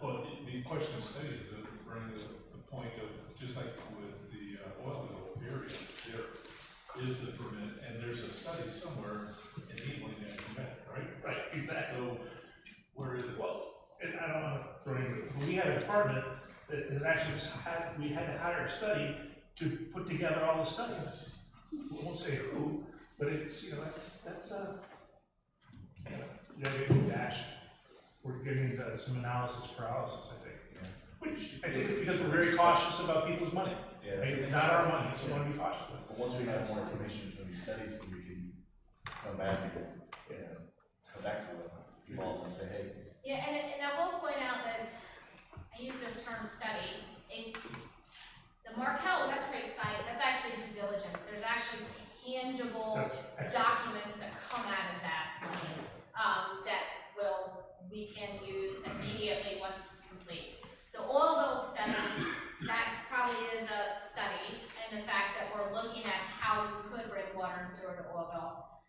Well, the question of studies that bring the point of, just like with the oil area, there is the permit, and there's a study somewhere enabling that permit, right? Right, exactly. So where is it? Well, and I don't want to throw anything, but we had a department that has actually we had to hire a study to put together all the studies. We won't say who, but it's, we're getting into some analysis paralysis, I think. Yeah. Which I think is because we're very cautious about people's money. Yeah, Like, it's not our money, so we want to be cautious with it. But once we have more information from these studies, then we can come back and, come back to it, evolve and say, hey. Yeah, and I will point out that I use the term study. The Markel Westgate site, that's actually due diligence. There's actually tangible documents that come out of that money that we can use immediately once it's complete. The oil well study, that probably is a study, and the fact that we're looking at how you could bring water and sewer to oil well.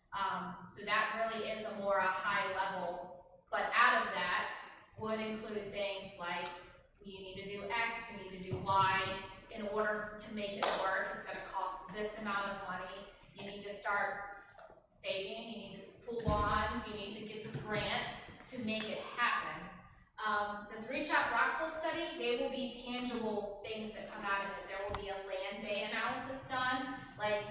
So that really is a high level, but out of that would include things like you need to do X, you need to do Y. In order to make it work, it's going to cost this amount of money. You need to start saving, you need to pool bonds, you need to get this grant to make it happen. The Three Chop Rockville study, they will be tangible things that come out of it. There will be a land bay analysis done, like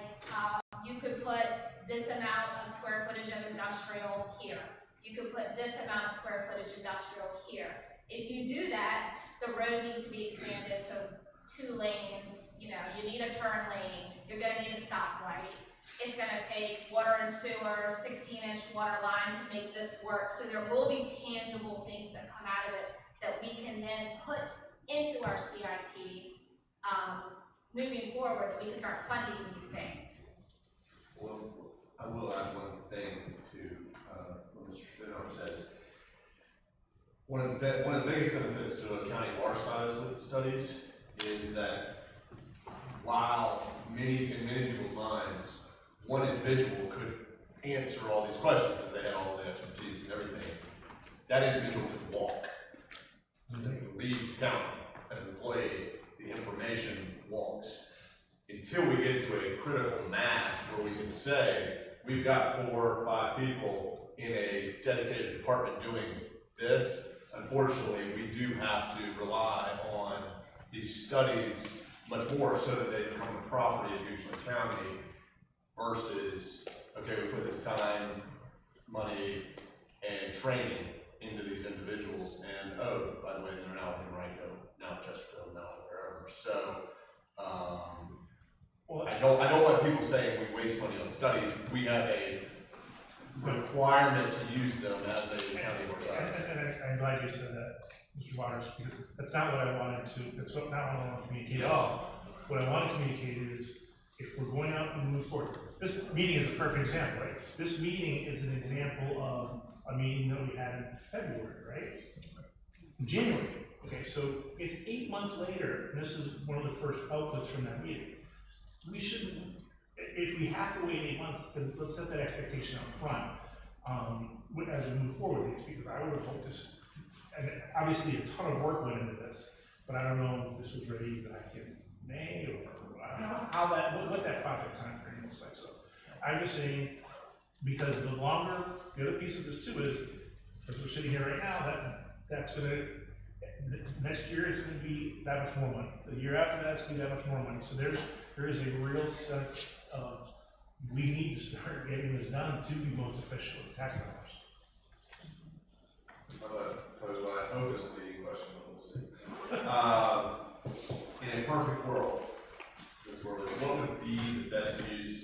you could put this amount of square footage of industrial here. You could put this amount of square footage industrial here. If you do that, the road needs to be expanded to 2 lanes, you need a turn lane, you're gonna need a stoplight. It's gonna take water and sewer, 16-inch water line to make this work. So there will be tangible things that come out of it that we can then put into our CIP moving forward, that we can start funding these things. Well, I will add one thing to, what Mr. Spinner says. One of the biggest benefits to a county of our size with studies is that while in many people's minds, one individual could answer all these questions if they had all the expertise and everything, that individual could walk. They can leave the county as an employee, the information walks. Until we get to a critical mass where we can say, we've got 4 or 5 people in a dedicated department doing this, unfortunately, we do have to rely on these studies much more so that they become the property of Goochland County versus, okay, we put this time, money, and training into these individuals, and oh, by the way, they're now in Rango, now Chesterfield, now wherever. So, I don't want people saying we waste money on studies. We have a requirement to use them as a county of our size. And I'm glad you said that, Mr. Waters, because that's not what I wanted to, that's not what I want to communicate at all. What I want to communicate is, if we're going out and move forward, this meeting is a perfect example, right? This meeting is an example of a meeting that we had in February, right? In January. Okay, so it's 8 months later, and this is one of the first outputs from that meeting. We shouldn't, if we have to wait 8 months, then let's set that expectation up front as we move forward with these, because I would have hoped this, and obviously a ton of work went into this, but I don't know if this was ready back in May or I don't know how that, what that project timeframe looks like. So I'm just saying, because the longer, the other piece of this too is, as we're sitting here right now, that's gonna, next year is gonna be that much more money. The year after that, it's gonna be that much more money. So there is a real sense of, we need to start getting this done to be most efficient with tax dollars. I'm gonna pose what I hope is a leading question, but we'll see. In a perfect world, what would be the best use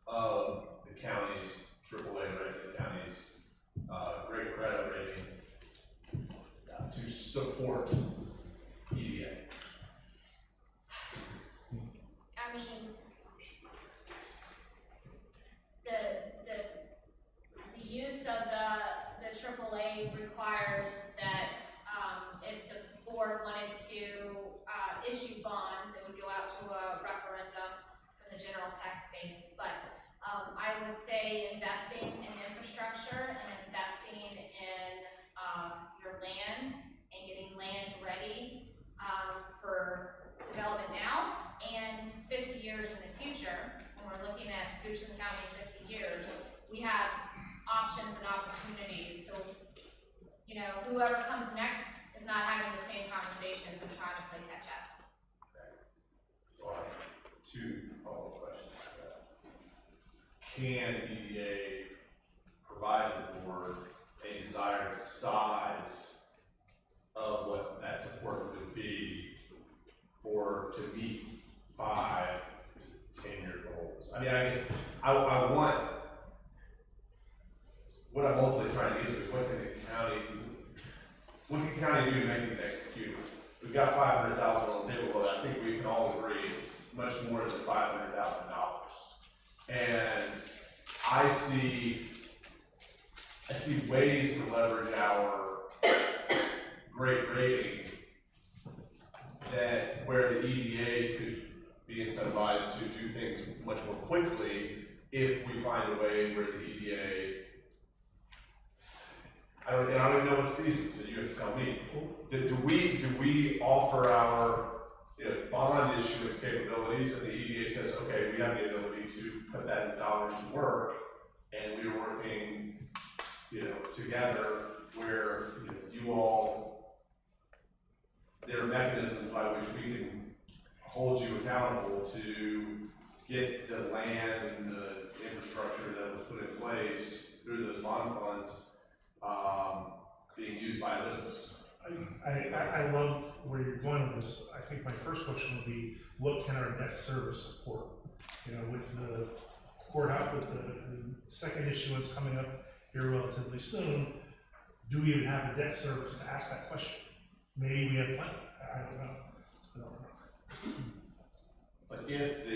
of the county's AAA rated, county's great credit rating to support EDA? I mean, the use of the AAA requires that if the board wanted to issue bonds, it would go out to a referendum from the general tax base. But I would say investing in infrastructure and investing in your land and getting land ready for development now and 50 years in the future. When we're looking at Goochland County in 50 years, we have options and opportunities. So, you know, whoever comes next is not having the same conversations and trying to play catch up. So I have 2 follow-up questions to that. Can EDA provide the board a desired size of what that support would be to meet 5 to 10-year goals? I mean, I guess I want, what I'm mostly trying to get to is what can the county do to make these executable? We've got $500,000 on the table, but I think we can all agree it's much more than $500,000. And I see ways to leverage our great rating that where the EDA could be incentivized to do things much more quickly if we find a way where the EDA, I don't even know what's feasible, so you have to tell me. Do we offer our bond issuance capabilities, and the EDA says, okay, we have the ability to put that in dollars to work, and we're working, together where you all, there are mechanisms by which we can hold you accountable to get the land and the infrastructure that was put in place through those bond funds being used by a business. I love where you're going with this. I think my first question would be, what can our debt service support? With the court out, with the second issuance coming up here relatively soon, do we even have a debt service to ask that question? Maybe we have plenty. I don't know. But if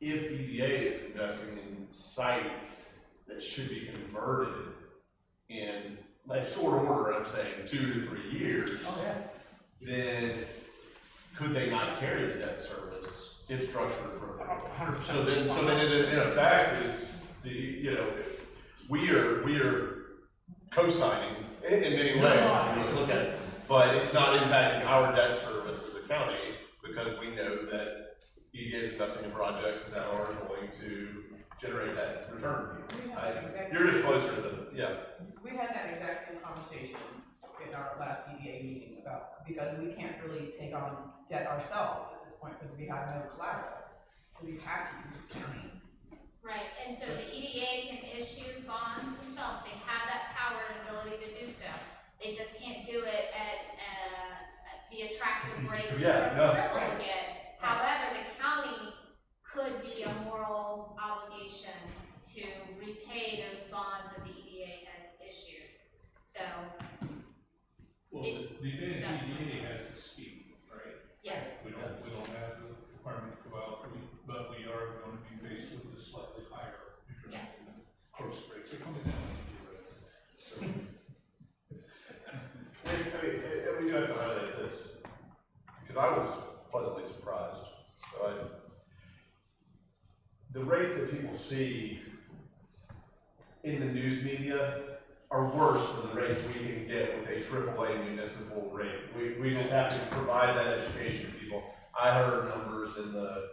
if EDA is investing in sites that should be converted in like short order, I'm saying 2 to 3 years, then could they not carry the debt service if structured appropriately? 100%. So then in effect is we are co-signing in many ways, if you really look at it, but it's not impacting our debt service as a county because we know that EDA is investing in projects that are going to generate that return. You're just closer to We had that exact same conversation in our last EDA meeting because we can't really take on debt ourselves at this point because we have no collateral. So we have to use the county. Right, and so the EDA can issue bonds themselves, they have that power and ability to do so. They just can't do it at the attractive rate that triple will get. However, the county could be a moral obligation to repay those bonds that the EDA has issued. So. Well, the advantage EDA has is speed, right? Yes. We don't have the requirement to go out, but we are going to be faced with a slightly higher interest. Yes. Of course, rates are coming down. So. we do have to highlight this because I was pleasantly surprised. The rates that people see in the news media are worse than the rates we can get with a AAA municipal rate. We just have to provide that education to people. I heard numbers in the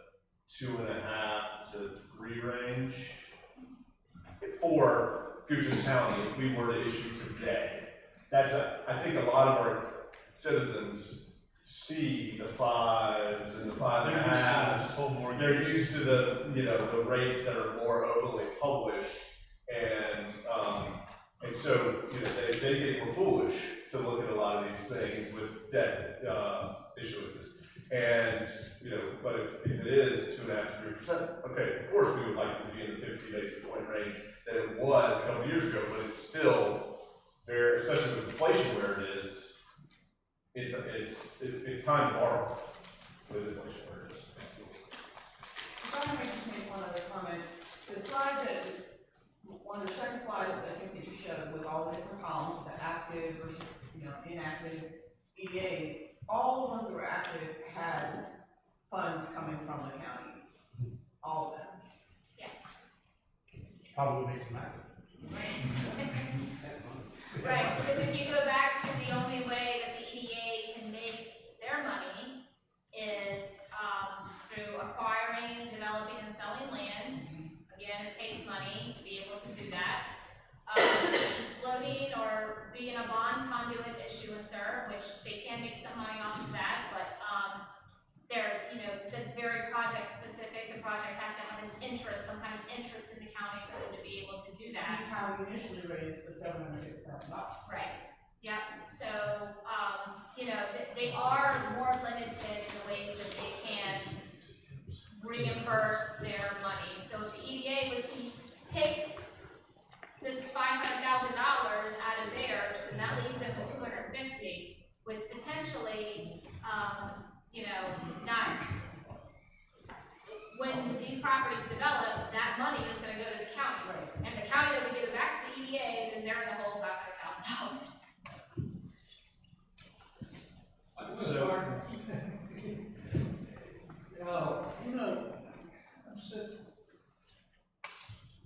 2.5 to 3 range for Goochland County if we were to issue today. I think a lot of our citizens see the 5s and the 5.5s. They're used to the rates that are more openly published, and so they think we're foolish to look at a lot of these things with debt issuances. And but if it is 2.5 to 3%, okay, of course we would like it to be in the 50 basis point range that it was a couple years ago, but it's still very, especially with inflation where it is. It's time to borrow with inflation where it is. If I may just make one other comment, the slide that, one of the second slides that I think that you showed with all the different columns, the active versus, inactive EDAs, all the ones that were active had funds coming from the counties, all of them. Yes. Probably makes them happy. Right, because if you go back to the only way that the EDA can make their money is through acquiring, developing, and selling land. Again, it takes money to be able to do that. Floating or being a bond conduit issuancer, which they can make some money off of that, but that's very project specific. The project has to have an interest, some kind of interest in the county for them to be able to do that. That's how we initially raised the $750,000. Right. Yep. So, they are more limited in the ways that they can reimburse their money. So if the EDA was to take this $500,000 out of theirs, then that leaves them with $250,000, with potentially, not. When these properties develop, that money is going to go to the county. Right. And if the county doesn't give it back to the EDA, then they're in the hole $500,000.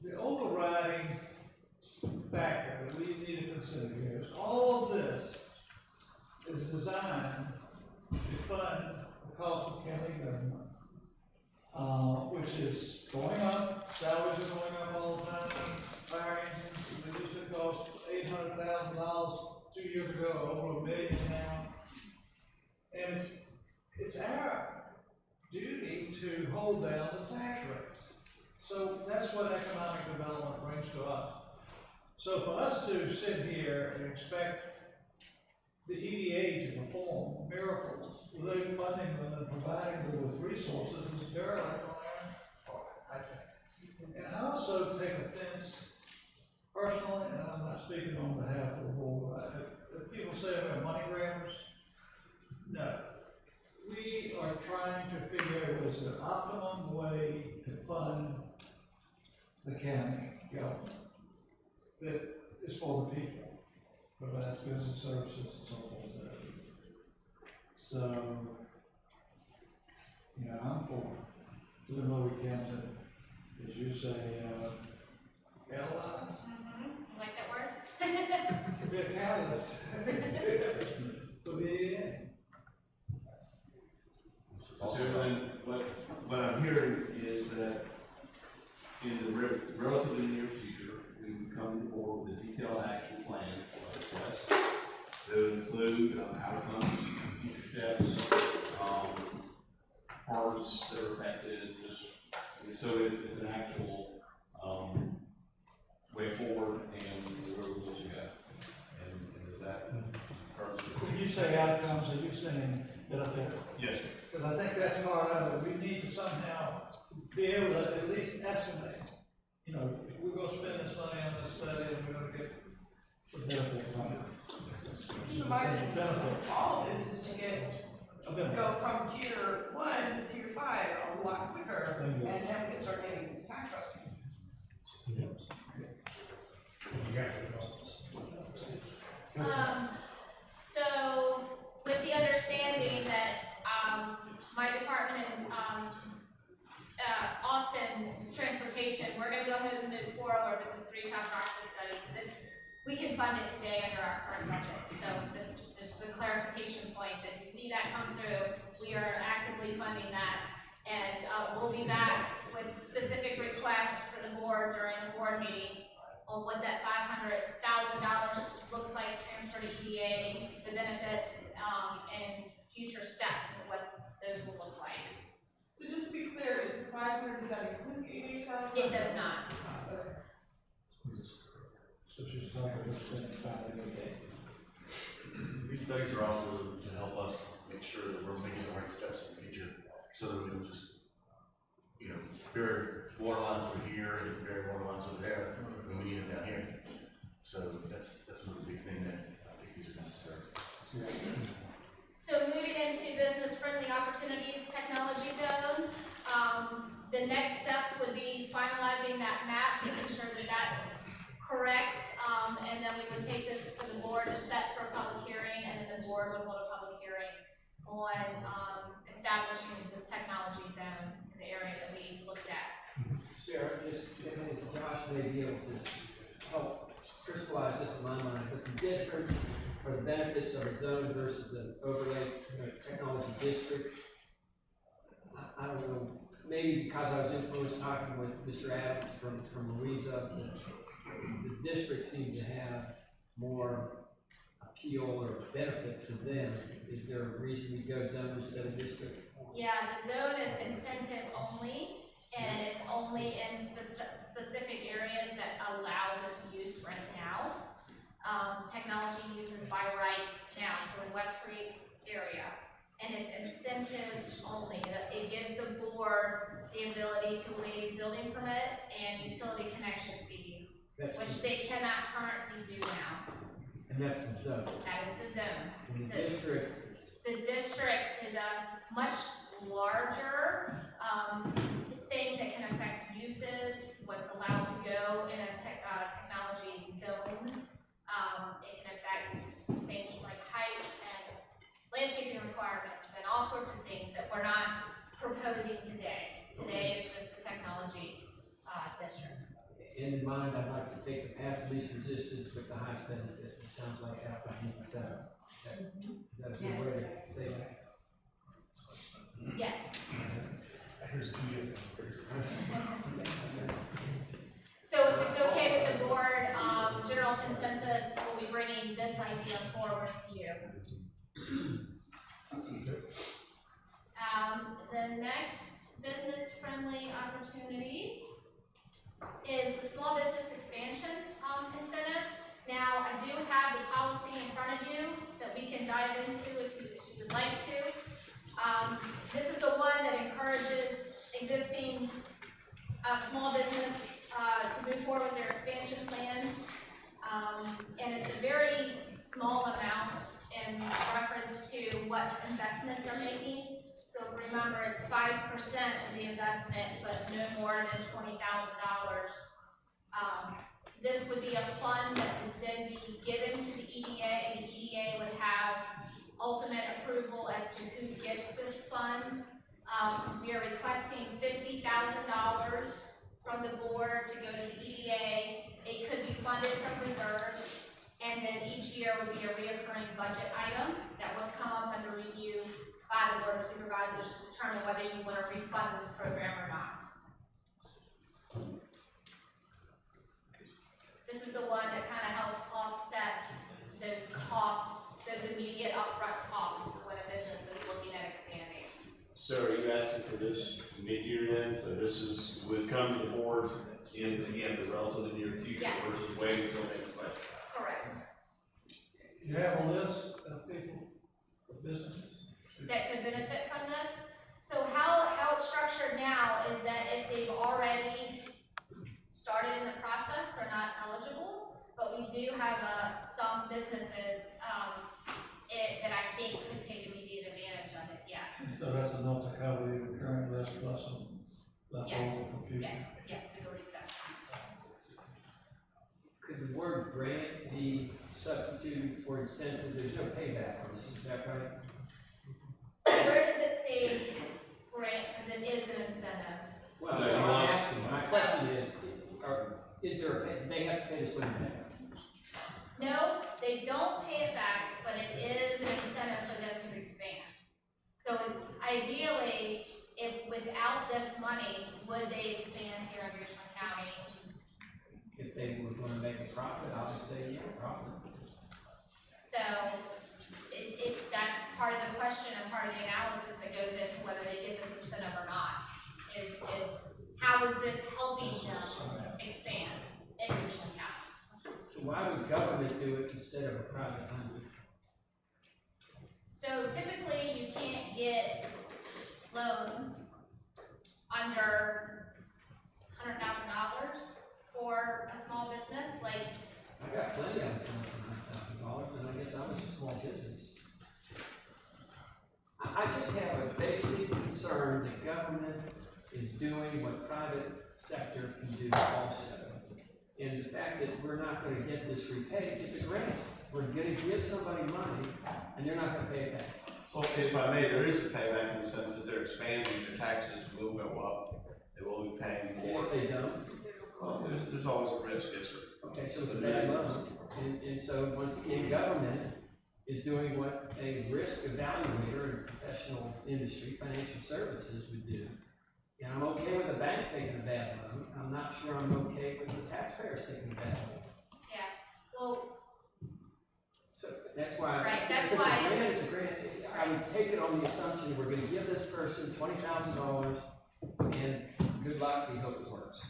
The overriding factor that we need to consider here is all of this is designed to fund the cost of county government, which is going up. Salaries are going up all the time. Fire engines, they used to cost $800,000 2 years ago, over $1 million now. And it's our duty to hold down the tax rates. So that's what economic development brings to us. So for us to sit here and expect the EDA to perform miracles without funding them and providing them with resources is derelict on our part, I think. And I also take offense personally, and I'm not speaking on behalf of the board, if people say we're money grabbers, no. We are trying to figure out what is the optimum way to fund the county government that is for the people, provides goods and services and so forth. So, you know, I'm for doing what we can to, as you say, catalyze. You like that word? To be a catalyst. To be, So then, what I'm hearing is that in the relatively near future, we can come to the board with a detailed action plan for the request. That would include outcomes, future steps, parts that are affected, so it's an actual, way forward and where we want to go. And is that? when you say outcomes, are you saying benefit? Yes, sir. Because I think that's part of it. We need to somehow be able to at least estimate, you know, if we're gonna spend this money on this study and we're gonna get some benefit from it. My all this is to go from tier 1 to tier 5 a lot quicker, and then we can start getting some tax revenue. So with the understanding that, my department in, Austin Transportation, we're gonna go ahead and move forward with this 3-child practice study, because we can fund it today under our current budget. So this is just a clarification point that you see that come through, we are actively funding that. And, we'll be back with specific requests for the board during the board meeting on what that $500,000 looks like, transfer to EDA, the benefits, and future steps is what those will look like. So just to be clear, is the 500, does that include the 88,000? It does not. So she's talking about spending $500,000. These studies are also to help us make sure that we're making the right steps in the future, so that we don't just, you know, bury water lines over here and bury water lines over there, when we need them down here. So that's another big thing that I think these are necessary. So moving into business-friendly opportunities technology zone, the next steps would be finalizing that map, making sure that that's correct, and then we would take this for the board to set for a public hearing, and then the board would hold a public hearing on establishing this technology zone in the area that we looked at. Sarah, just, Josh may be able to help crystallize this in my mind, but the difference or the benefits of a zone versus an overlay, technology district, I don't know, maybe because I was influenced talking with Mr. Adams from Louisa, the district seemed to have more appeal or benefit to them. Is there a reason we go zone instead of district? Yeah, the zone is incentive only, and it's only in specific areas that allow this use right now. Technology uses by right now, so in West Creek area, and it's incentives only. It gives the board the ability to waive building permit and utility connection fees, which they cannot currently do now. And that's the zone. That is the zone. And the district. The district is a much larger thing that can affect uses, what's allowed to go in a technology zone. It can affect things like height and landscaping requirements and all sorts of things that we're not proposing today. Today it's just the technology district. In mind, I'd like to take the path of least resistance with the highest benefit. It sounds like Alpha Inc. setup. Is that a good way to say that? Yes. Here's the So if it's okay with the board, general consensus, we'll be bringing this idea forward to you. The next business-friendly opportunity is the small business expansion incentive. Now, I do have the policy in front of you that we can dive into if you would like to. This is the one that encourages existing small business to move forward with their expansion plans. And it's a very small amount in reference to what investment they're making. So remember, it's 5% of the investment, but no more than $20,000. This would be a fund that would then be given to the EDA, and the EDA would have ultimate approval as to who gets this fund. We are requesting $50,000 from the board to go to the EDA. It could be funded from reserves, and then each year would be a reoccurring budget item that would come up under review by the board of supervisors to determine whether you want to refund this program or not. This is the one that kind of helps offset those costs, those immediate upfront costs when a business is looking at expanding. So are you asking for this mid-year then? So this is, would come to the board in the relatively near future Yes. versus waiting until next budget? Correct. You have a list of people, of businesses? That could benefit from this. So how it's structured now is that if they've already started in the process, they're not eligible, but we do have some businesses that I think could take immediate advantage of it, yes. So that's enough to cover the current list plus some left Yes, over for future? yes, we believe so. Could the word grant be substituted for incentive? There's no payback on this, is that right? Where does it say grant, because it is an incentive? Well, No, no, you I'm want- asking, my question is there a pay, they have to pay this money back? No, they don't pay it back, but it is an incentive for them to expand. So it's ideally, if without this money, would they expand here in Richland County? If they were gonna make a profit, I would say, yeah, profit. So that's part of the question and part of the analysis that goes into whether they get this incentive or not, is how is this helping them expand in Richland County? So why would government do it instead of a private lender? So typically, you can't get loans under $100,000 for a small business, like, I got plenty of $1,000, and I guess I was a small business. I just have a basic concern that government is doing what private sector can do also. And the fact that we're not gonna get this repaid, it's a grant. We're gonna give somebody money, and they're not gonna pay it back. So if I may, there is a payback in the sense that they're expanding, their taxes will go up, they will be paying And more. if they don't, Well, there's always a risk, yes, sir. okay, so it's a bad loan. And so, once again, government is doing what a risk evaluator in professional industry, financial services would do. And I'm okay with the bank taking a bad loan, I'm not sure I'm okay with the taxpayers taking a bad loan. yeah, well, So that's why. Right, that's if it's a why grant, it's a grant. I would take it on the assumption we're gonna give this person $20,000 and good luck, we hope it works.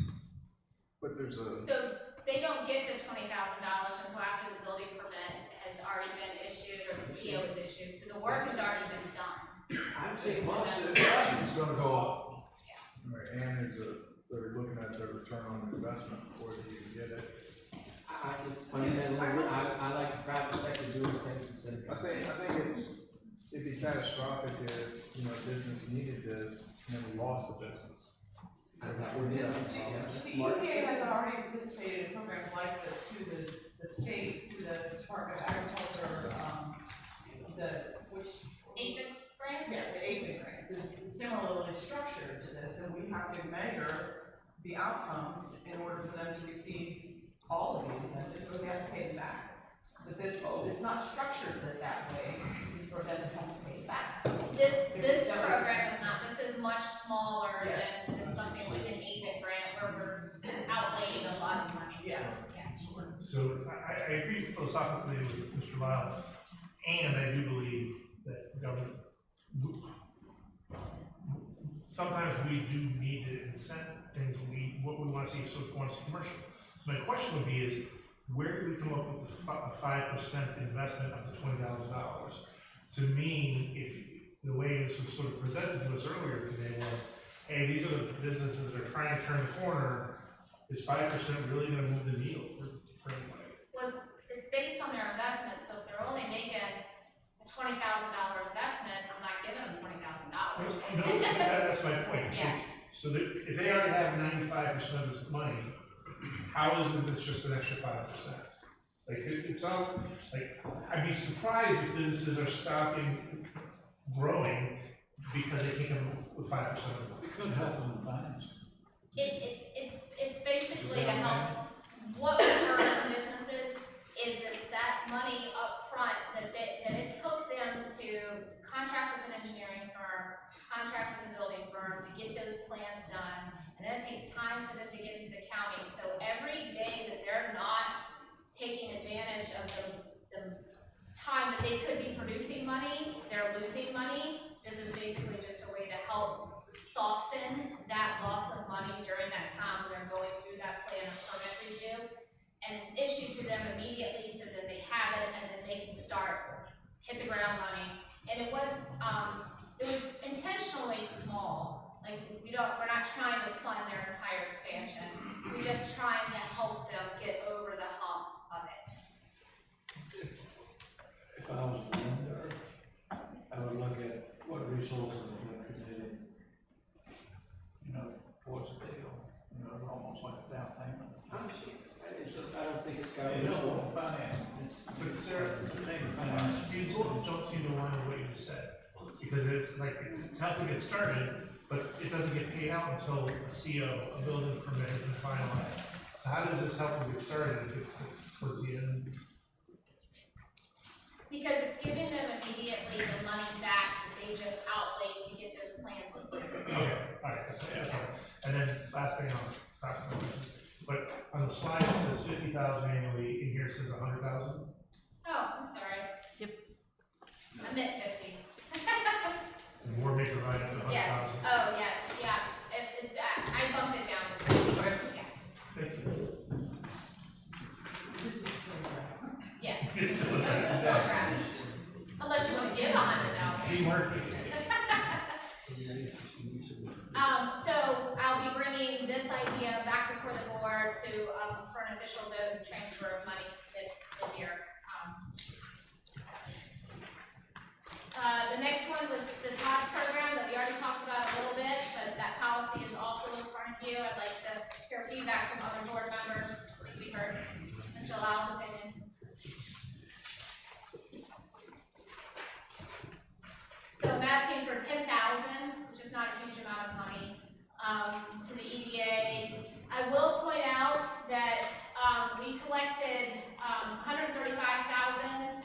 But there's a, so they don't get the $20,000 until after the building permit has already been issued or the CO is issued, so the work has already been done. I'm plus thinking, the investment's gonna go up. Right, and they're looking at their return on investment before they even get it. I just, fundamentally, I like the private sector doing things instead of. I think it'd be catastrophic if, business needed this and then we lost the business. The EPA has already participated in programs like this through the state, through the Department of Agriculture, APHID grants? Yeah, the APHID grants is similarly structured to this, and we have to measure the outcomes in order for them to receive all of the incentives, so we have to pay them back. But this, it's not structured that way for them to have to pay back. This program is not, this is much smaller Yes. than something like an APHID grant where we're outlaying a lot of money. Yeah. Yes. So I agree philosophically with Mr. Lyle, and I do believe that government, sometimes we do need to incent things, what we want to see, so we want to see commercial. So my question would be is, where do we come up with a 5% investment up to $20,000? To me, if the way this was sort of presented to us earlier today was, hey, these are the businesses that are trying to turn the corner, is 5% really going to move the needle for anybody? Well, it's based on their investment, so if they're only making a $20,000 investment, I'm not giving them $20,000. that's my point. Yeah. So that, if they already have 95% of this money, how is it it's just an extra 5%? Like, it sounds like, I'd be surprised if businesses are stopping growing because they can't come with 5% of it. It could happen in finance. It's basically to help, what we've heard from businesses is it's that money up front that it took them to contract with an engineering firm, contract with a building firm to get those plans done, and then it takes time for them to get to the county. So every day that they're not taking advantage of the time that they could be producing money, they're losing money. This is basically just a way to help soften that loss of money during that time when they're going through that plan of permit review. And it's issued to them immediately so that they have it and then they can start, hit the ground running. And it was intentionally small. Like, we're not trying to fund their entire expansion. We're just trying to help them get over the hump of it. If I was a lender, I would look at what resources we could do, towards the deal, almost like a down payment. I don't think it's got. But Sarah, these rules don't seem to line with what you just said. Because it's helping get started, but it doesn't get paid out until a CO, a building permit, has been finalized. So how does this help them get started if it's towards the end? Because it's giving them immediately the money back that they just outlaid to get those plans approved. Okay, alright, okay. And then last thing on this, but on the slide it says 50,000 annually, in here it says 100,000. Oh, I'm sorry. Yep. I meant 50. And more may provide up to 100,000. Yes, oh, yes, yeah, I bumped it down to 50, yeah. Thank you. Yes. It's still a It's still a draft. Unless you want to give 100,000. Teamwork. So I'll be bringing this idea back before the board for an official vote and transfer of money mid-year. The next one was the TOTS program that we already talked about a little bit, but that policy is also in front of you. I'd like to hear feedback from other board members. I think we heard Mr. Lyle's opinion. So I'm asking for 10,000, which is not a huge amount of money, to the EDA. I will point out that we collected 135,000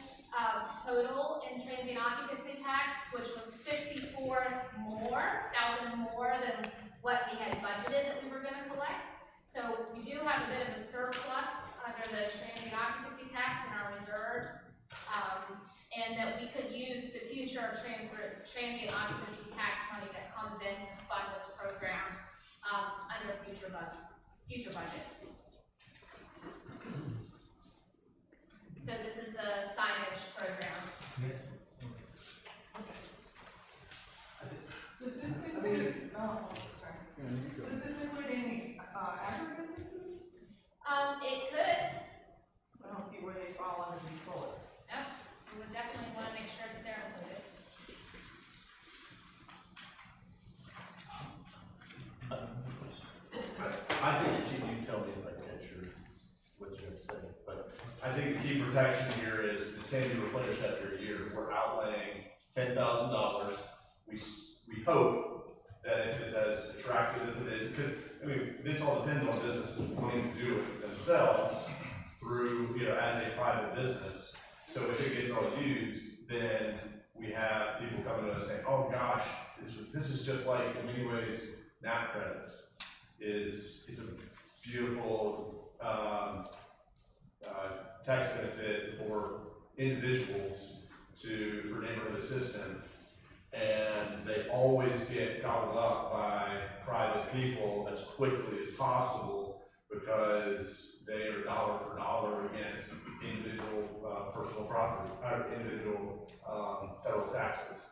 total in transient occupancy tax, which was 54,000 more than what we had budgeted that we were going to collect. So we do have a bit of a surplus under the transient occupancy tax in our reserves. And that we could use the future transient occupancy tax money that comes in to fund this program under future budgets. So this is the signage program. Does this include, does this include any agribusinesses? It could. I don't see where they fall under these bullets. No, we would definitely want to make sure that they're included. I think you tell me if I catch what you have to say, but I think the key protection here is this can be replenished after a year. We're outlaying $10,000. We hope that if it's as attractive as it is, because this all depends on businesses wanting to do it themselves through, as a private business. So if it gets all used, then we have people coming to us saying, oh gosh, this is just like, in many ways, NAP credits. It's a beautiful tax benefit for individuals for neighborhood assistance, and they always get gobbled up by private people as quickly as possible because they are dollar for dollar against individual personal property, individual federal taxes.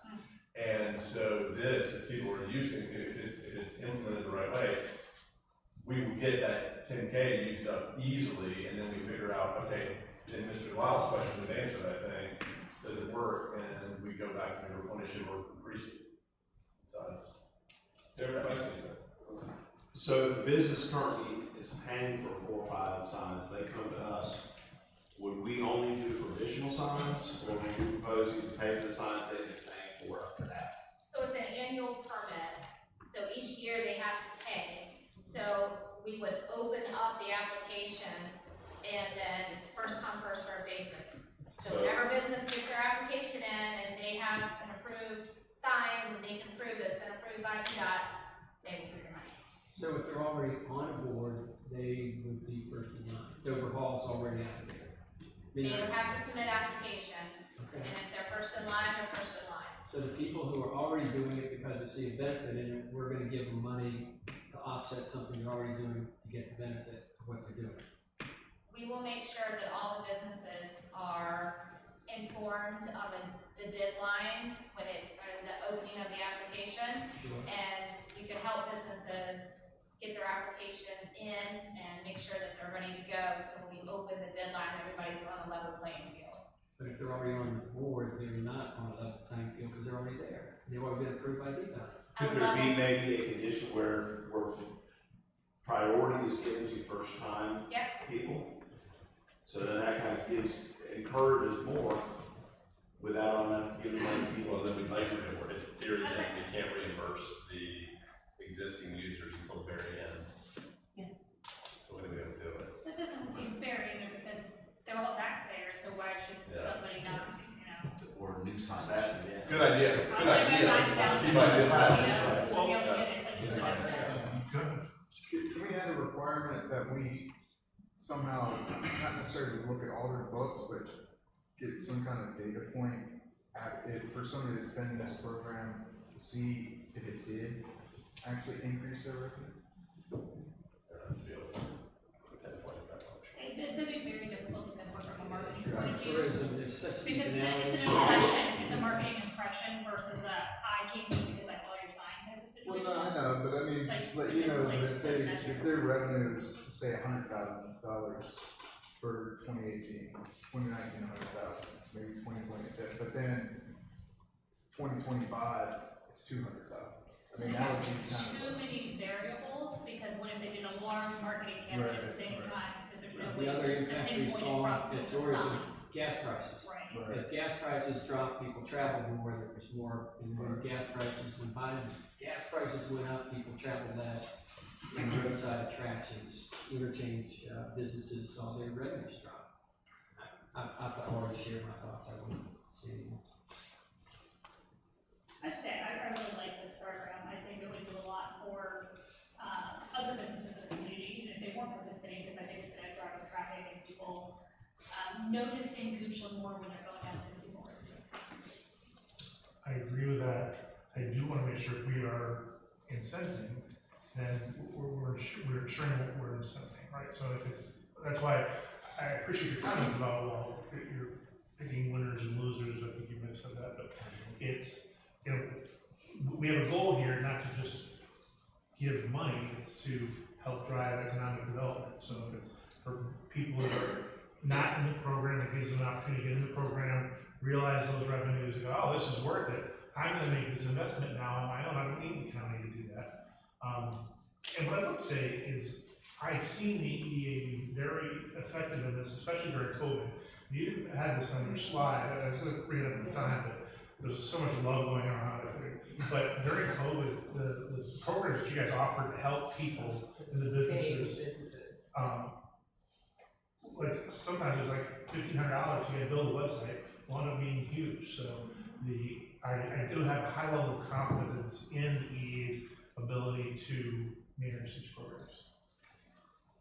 And so if people are using it, if it's implemented the right way, we will get that 10K used up easily, and then we figure out, okay, and Mr. Lyle's question was answered, I think, does it work? And we go back and replenish it or increase it. So Everybody sees that. So if the business currently is paying for 4 or 5 signs, they come to us, would we only do provisional signs, or would you propose to pay for the signs they've been paying for up to that? So it's an annual permit, so each year they have to pay. So we would open up the application, and then it's first come, first served basis. So whenever business gets their application in and they have an approved sign, and they can prove that it's been approved by PDOT, they will get the money. So if they're already on board, they would be first in line. Dover Hall's already out there. They would have to submit application, Okay. and if they're first in line, they're first in line. So the people who are already doing it because they see a benefit in it, we're gonna give them money to offset something they're already doing to get the benefit of what they're doing. We will make sure that all the businesses are informed of the deadline when the opening of the application. Sure. And you can help businesses get their application in and make sure that they're ready to go. So when we open the deadline, everybody's on a level playing field. But if they're already on the board, they're not on a level playing field because they're already there. They've already been approved by DDOT. Could there be maybe a condition where priority is given to first time people? So then that kind of encourages more without giving money to people. Well, then we budget it, or in theory, then we can't reimburse the existing users until the very end. Yeah. So when are we gonna do it? That doesn't seem fair either, because they're all taxpayers, so why should somebody not, you know? Or new signs. Good idea, good idea. Keep ideas Can we add a requirement that we somehow, not necessarily look at all their books, but get some kind of data point at it for somebody that's been in this program to see if it did actually increase their revenue? That'd be very difficult to pinpoint from a marketing point of view. Tourism, there's such Because seasonality. it's an impression, it's a marketing impression versus I came because I saw your sign type of Well, situation. no, I know, but I mean, Like, just let you know that place to measure. if their revenue is, say, $100,000 for 2018, 2019, 100,000, maybe 2020, but then 2025, it's 200,000. I mean, that would be kind of. Too many variables, because what if they did a large marketing campaign at the same time, so there's no way The other to impact we pinpoint it saw from at the tourism, sign. gas prices. Right. As gas prices drop, people travel more, there's more, and when gas prices went up, people traveled less. And roadside attractions, interchange businesses saw their revenues drop. I've already shared my thoughts, I won't say anymore. I just say, I really like this program, I think it would do a lot for, other businesses in the community, even if they weren't participating, because I think it's gonna drive up traffic and people, noticing Goochland more when they're going down 64. I agree with that. I do want to make sure if we are incenting, then we're ensuring what we're incenting, right? So if it's, that's why I appreciate your comments about, well, you're picking winners and losers, I think you might have said that, but it's, you know, we have a goal here, not to just give money, it's to help drive economic development. So if it's for people that are not in the program, it gives them an opportunity to get in the program, realize those revenues, and go, oh, this is worth it. I'm gonna make this investment now on my own, I don't need the county to do that. And what I would say is, I've seen the EDA be very effective in this, especially during COVID. You had this on your slide, I was gonna bring it up at the time, but there's so much love going around, I think. But during COVID, the programs that you guys offered to help people in the businesses, like sometimes it's like $1,500, you gotta build a website, wound up being huge. So I do have a high level of confidence in the EDA's ability to manage these programs.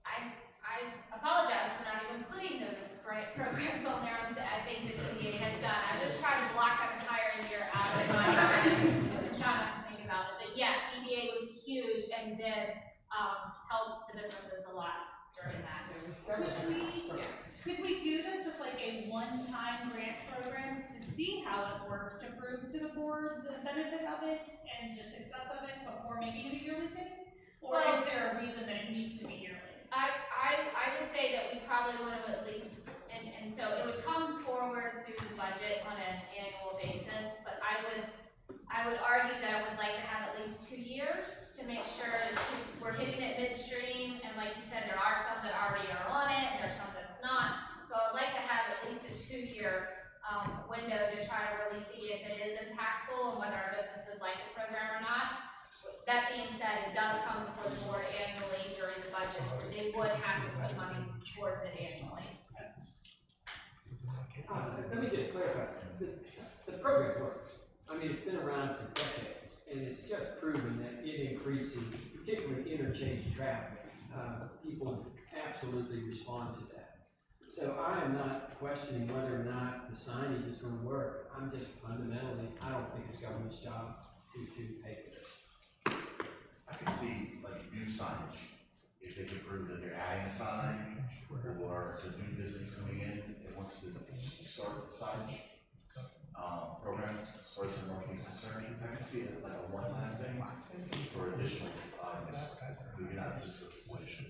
I apologize for not even putting those grant programs on there and things that EDA has done. I just tried to block that entire year out of my mind and try not to think about it. But yes, EDA was huge and did help the businesses a lot during that. Could we do this as like a one-time grant program to see how it works, to prove to the board the benefit of it and the success of it before making it a yearly thing? Or is there a reason that it needs to be yearly? I would say that we probably want to at least, and so it would come forward through the budget on an annual basis, but I would argue that I would like to have at at least 2 years to make sure, because we're hitting it midstream, and like you said, there are some that already are on it, and there's some that's not. So I'd like to have at least a 2-year window to try to really see if it is impactful and whether our businesses like the program or not. That being said, it does come before the board annually during the budget, so they would have to put money towards it annually. Let me just clarify, the program works. I mean, it's been around for decades, and it's just proven that it increases, particularly interchange traffic. People absolutely respond to that. So I am not questioning whether or not the signage is going to work. I'm just fundamentally, I don't think it's government's job to pay for this. I can see like new signage, if they can prove that they're adding a sign, or it's a new business coming in that wants to start the signage program, as far as the marketing is concerned, I can see it like a one-time thing for additional items, maybe not just for this position.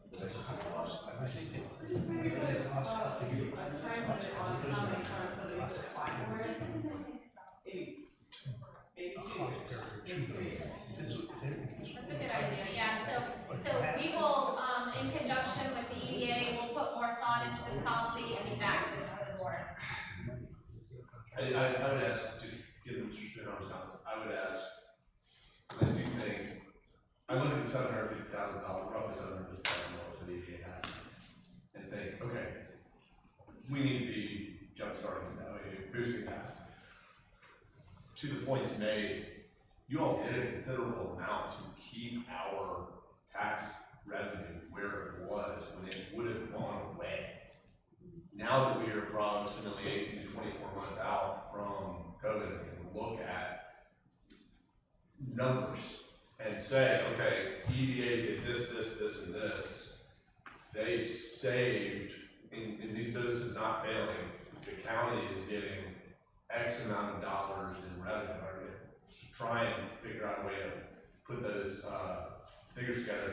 But that's just something else. I think it's. Just maybe put, try and put it on how many times somebody could apply for it. Maybe 2. That's a good idea, yeah, so we will, in conjunction with the EDA, we'll put more thought into this policy and be back before the board. I would ask, just given Mr. Spinner's comments, I would ask, I do think, I look at the $750,000, roughly $750,000 that EDA has, and think, okay, we need to be jumpstarting that, boosting that. To the points made, you all did a considerable amount to keep our tax revenue where it was when it would have gone away. Now that we are approximately 18 to 24 months out from COVID, we can look at numbers and say, okay, EDA did this, and this. They saved, and these businesses not failing, the county is getting X amount of dollars in revenue. Try and figure out a way to put those figures together.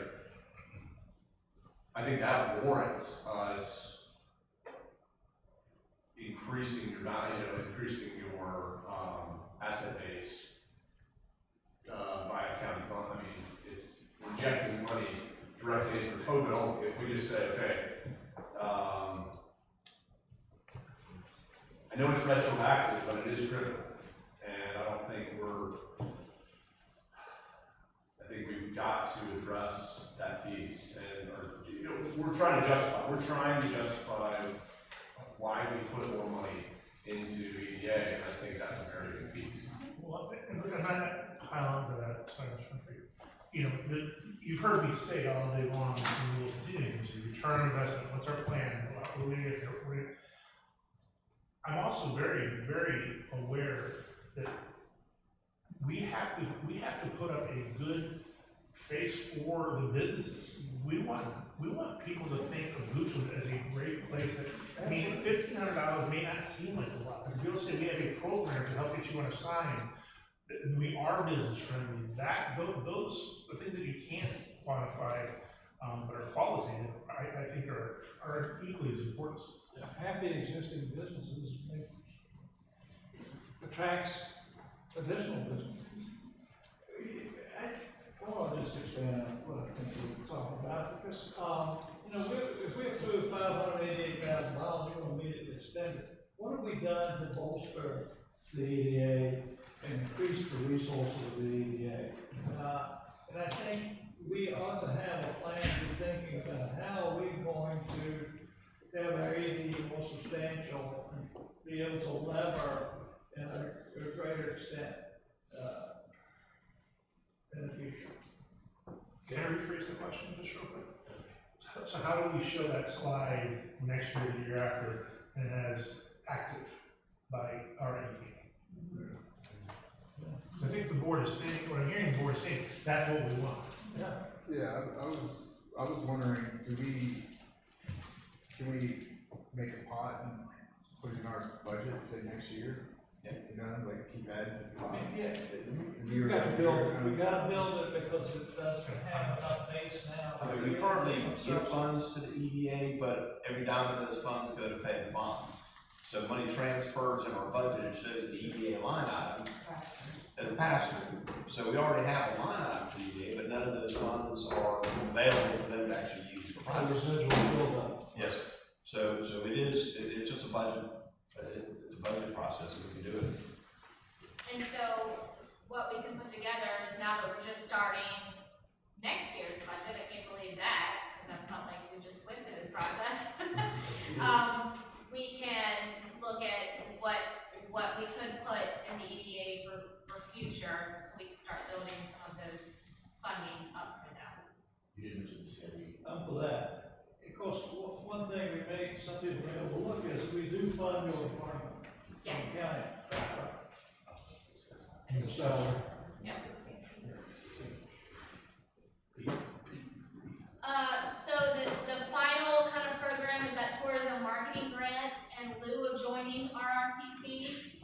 I think that warrants us increasing your value, increasing your asset base by a county fund. I mean, it's injecting money directly into COVID only. If we just say, okay, I know it's retroactive, but it is critical. And I don't think I think we've got to address that piece, and we're trying to justify why we put more money into EDA, and I think that's a very good piece. Well, and I pile onto that, sorry, you've heard me say all day long, and we will continue to return on investment, what's our plan, what we need to. I'm also very, very aware that we have to put up a good face for the businesses. We want people to think of Goochland as a great place. I mean, $1,500 may not seem like a lot, but if you'll say we have a program to help get you on a sign, we are business friendly. Those the things that you can't quantify, but are qualitative, I think are equally as important. Happy existing businesses attracts additional business. Well, I'll just expand on what I think we're talking about, because, if we approve $588,000, we're going to immediately spend it. What have we done to bolster the EDA and increase the resources of the EDA? And I think we ought to have a plan for thinking about how are we going to have our EDA more substantial and be able to lever in a greater extent in the future. Can I rephrase the question just real quick? So how do we show that slide next year, the year after, and as active by our EDA? So I think the board is saying, what I'm hearing the board is saying, that's what we want. Yeah, I was wondering, can we make a pot and put it in our budget, say next year? Yeah. Like keep adding. I mean, yeah, we got to build it because it doesn't have enough base now. I mean, we currently give funds to the EDA, but every dime of those funds go to pay the bonds. So money transfers in our budget, it shows the EDA line item as a pass-through. So we already have a line item for the EDA, but none of those funds are available for them to actually use for projects. Yes, sir. So it's just a budget, it's a budget process, we can do it. And so what we can put together is, now that we're just starting next year's budget, I can't believe that, because I felt like we just went through this process. We can look at what we could put in the EDA for future, so we can start building some of those funding up for them. You didn't mention the city. I'm for that. Because one thing some people may overlook is we do fund your department. Yes. County. Yes. So, Yep. So the final kind of program is that tourism marketing grant in lieu of joining RRTC.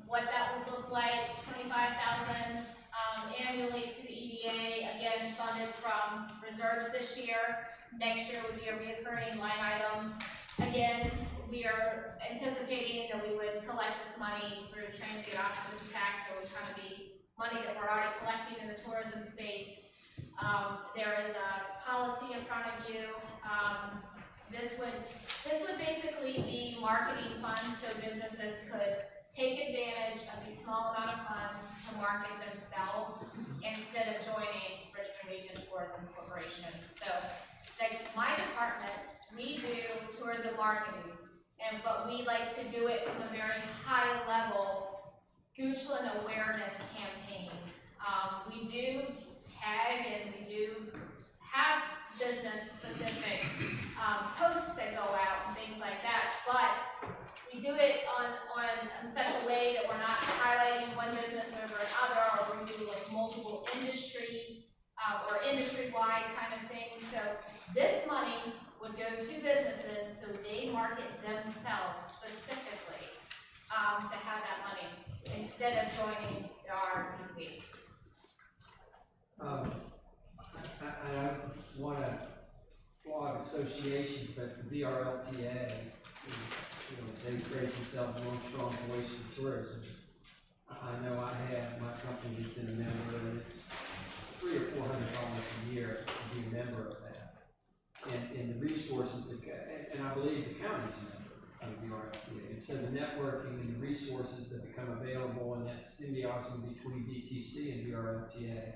What that would look like, $25,000 annually to the EDA, again funded from reserves this year. Next year would be a reoccurring line item. Again, we are anticipating that we would collect this money through transient occupancy tax, so it would kind of be money that we're already collecting in the tourism space. There is a policy in front of you. This would basically be marketing funds, so businesses could take advantage of the small amount of funds to market themselves instead of joining Richmond Region Tourism Corporation. So, my department, we do tourism marketing, but we like to do it from a very high level Goochland awareness campaign. We do tag and we do have business specific posts that go out and things like that, but we do it on such a way that we're not highlighting one business over another, or we do like multiple industry or industry-wide kind of things. So this money would go to businesses so they market themselves specifically to have that money instead of joining the RRTC. I don't want to flog associations, but the VRLTA, they praise themselves one strong voice in tourism. I know I have, my company has been a member, and it's $300 or $400 a year to be a member of that. And the resources that, and I believe the county's a member of the VRLTA. And so the networking and the resources that become available, and that symbiosis between DTC and VRLTA,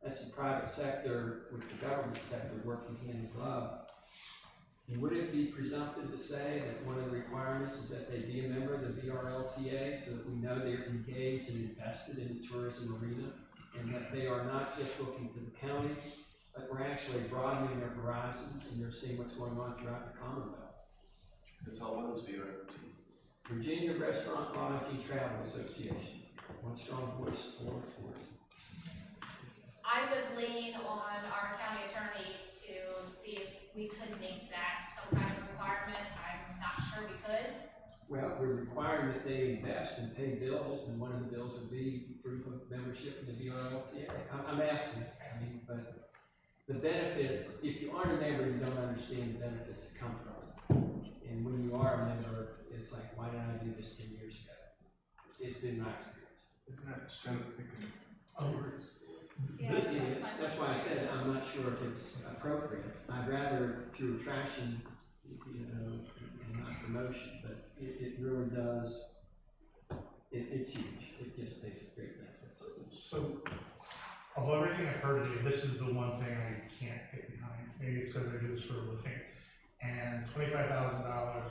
that's the private sector with the government sector working hand in glove. Would it be presumptive to say that one of the requirements is that they be a member of the VRLTA so that we know they're engaged and invested in the tourism arena, and that they are not just looking to the county, but we're actually broadening their horizons and they're seeing what's going on throughout the Commonwealth? That's all what is VRT. Virginia Restaurant Lodging Travel Association, one strong voice for tourism. I would lean on our county attorney to see if we could make that some kind of requirement. I'm not sure we could. Well, we're requiring that they invest and pay bills, and one of the bills would be proof of membership in the VRLTA. I'm asking, but the benefits, if you aren't a member, you don't understand the benefits that come from it. And when you are a member, it's like, why didn't I do this 10 years ago? It's been my experience. Isn't that Senate thinking? That's why I said I'm not sure if it's appropriate. I'd rather through attraction, and not promotion, but it really does, it's huge. It just takes great benefits. So, of everything I've heard of you, this is the one thing I can't get behind. Maybe it's because I do this for a living. And $25,000,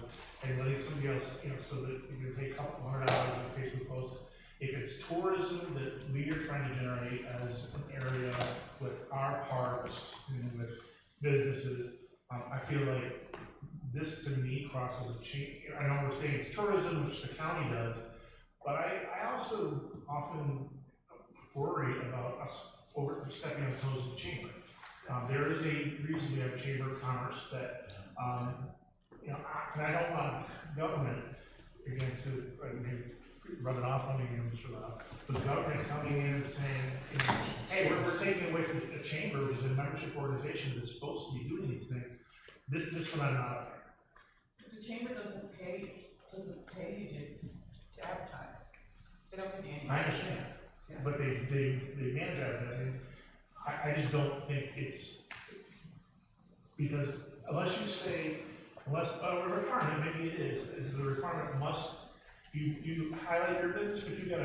and letting somebody else, so that you can take a couple $100 on a Facebook post. If it's tourism that we are trying to generate as an area with our parks and with businesses, I feel like this to me crosses a chain. I know we're saying it's tourism, which the county does, but I also often worry about us stepping on the toes of the chamber. There is a reason we have a chamber of commerce that, and I don't want government, again, to rub it off on me, the government coming in and saying, hey, we're taking away from the chamber, which is a membership organization that's supposed to be doing these things. This one I'm not up there. The chamber doesn't pay you to advertise. They don't pay you anything. I understand. but they manage that, and I just don't think it's, because unless you say, unless, a requirement, maybe it is the requirement must, you highlight your business, but you've got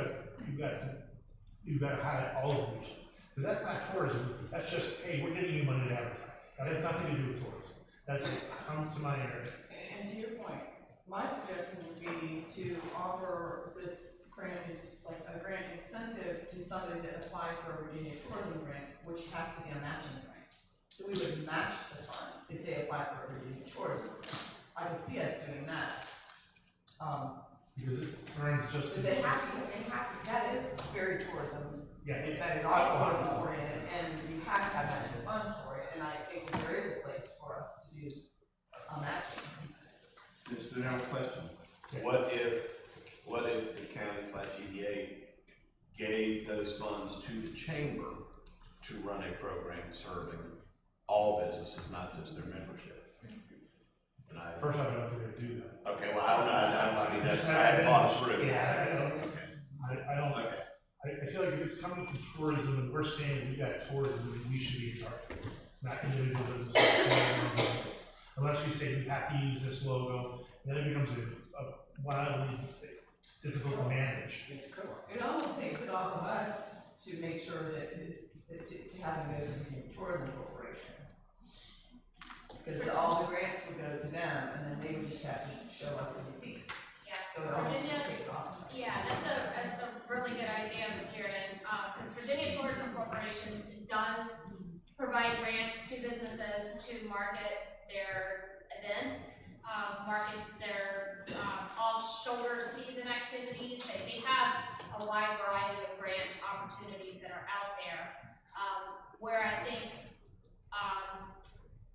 to highlight all of yours. Because that's not tourism, that's just, hey, we're giving you money to advertise. That has nothing to do with tourism. That's it, come to my area. And to your point, my suggestion would be to offer this grant is like a grant incentive to somebody that applied for a Virginia tourism grant, which has to be a matching grant. So we would match the funds if they apply for a Virginia tourism grant. I could see us doing that. Because this turns just. But they have to, that is very tourism. Yeah. That is all tourism oriented, and you have to have matching funds for it, and I think that there is a place for us to do a matching. Mr. General, question. What if the county/EDA gave those funds to the chamber to run a program serving all businesses, not just their membership? First, I don't know if they're gonna do that. Okay, well, I mean, that's, I hadn't thought it through. Yeah, I don't. Okay. I feel like if it's coming from tourism and we're saying we got tourism, we should be in charge of it, not individual businesses. Unless we say you have to use this logo, then it becomes a wildly difficult to manage. It almost takes it off of us to make sure that to have them go to the tourism corporation. Because all the grants would go to them, and then they would just have to show us the receipts. Yeah, So it almost Virginia, takes it off. yeah, that's a really good idea, Ms. Jordan, because Virginia Tourism Corporation does provide grants to businesses to market their events, market their, off-shoulder season activities. They have a wide variety of grant opportunities that are out there, where I think,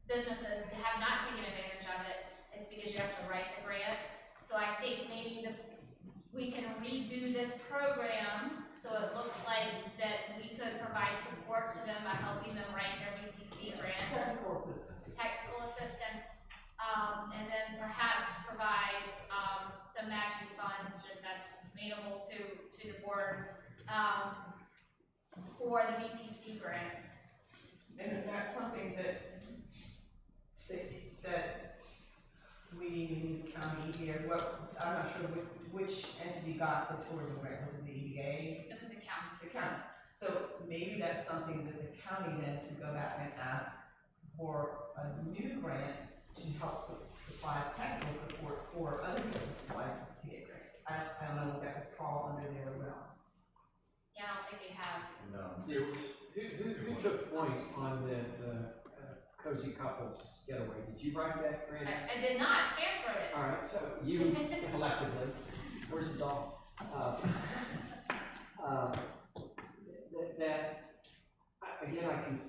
businesses have not taken advantage of it is because you have to write the grant. So I think maybe we can redo this program so it looks like that we could provide support to them by helping them write their VTC grant. Technical assistance. Technical assistance, and then perhaps provide, some matching funds that's amenable to the board, for the VTC grants. And is that something that we, the county, EDA, I'm not sure which entity got the tourism grant, was it the EDA? It was the county. The county. So maybe that's something that the county then could go back and ask for a new grant to help supply technical support for other people to supply to get grants. I don't know if that could fall under there as well. Yeah, I don't think they have. No. Who took point on the Cozy Couples Getaway? Did you write that grant? I did not, Chance wrote it. All right, so you collectively, where's the dog? Again,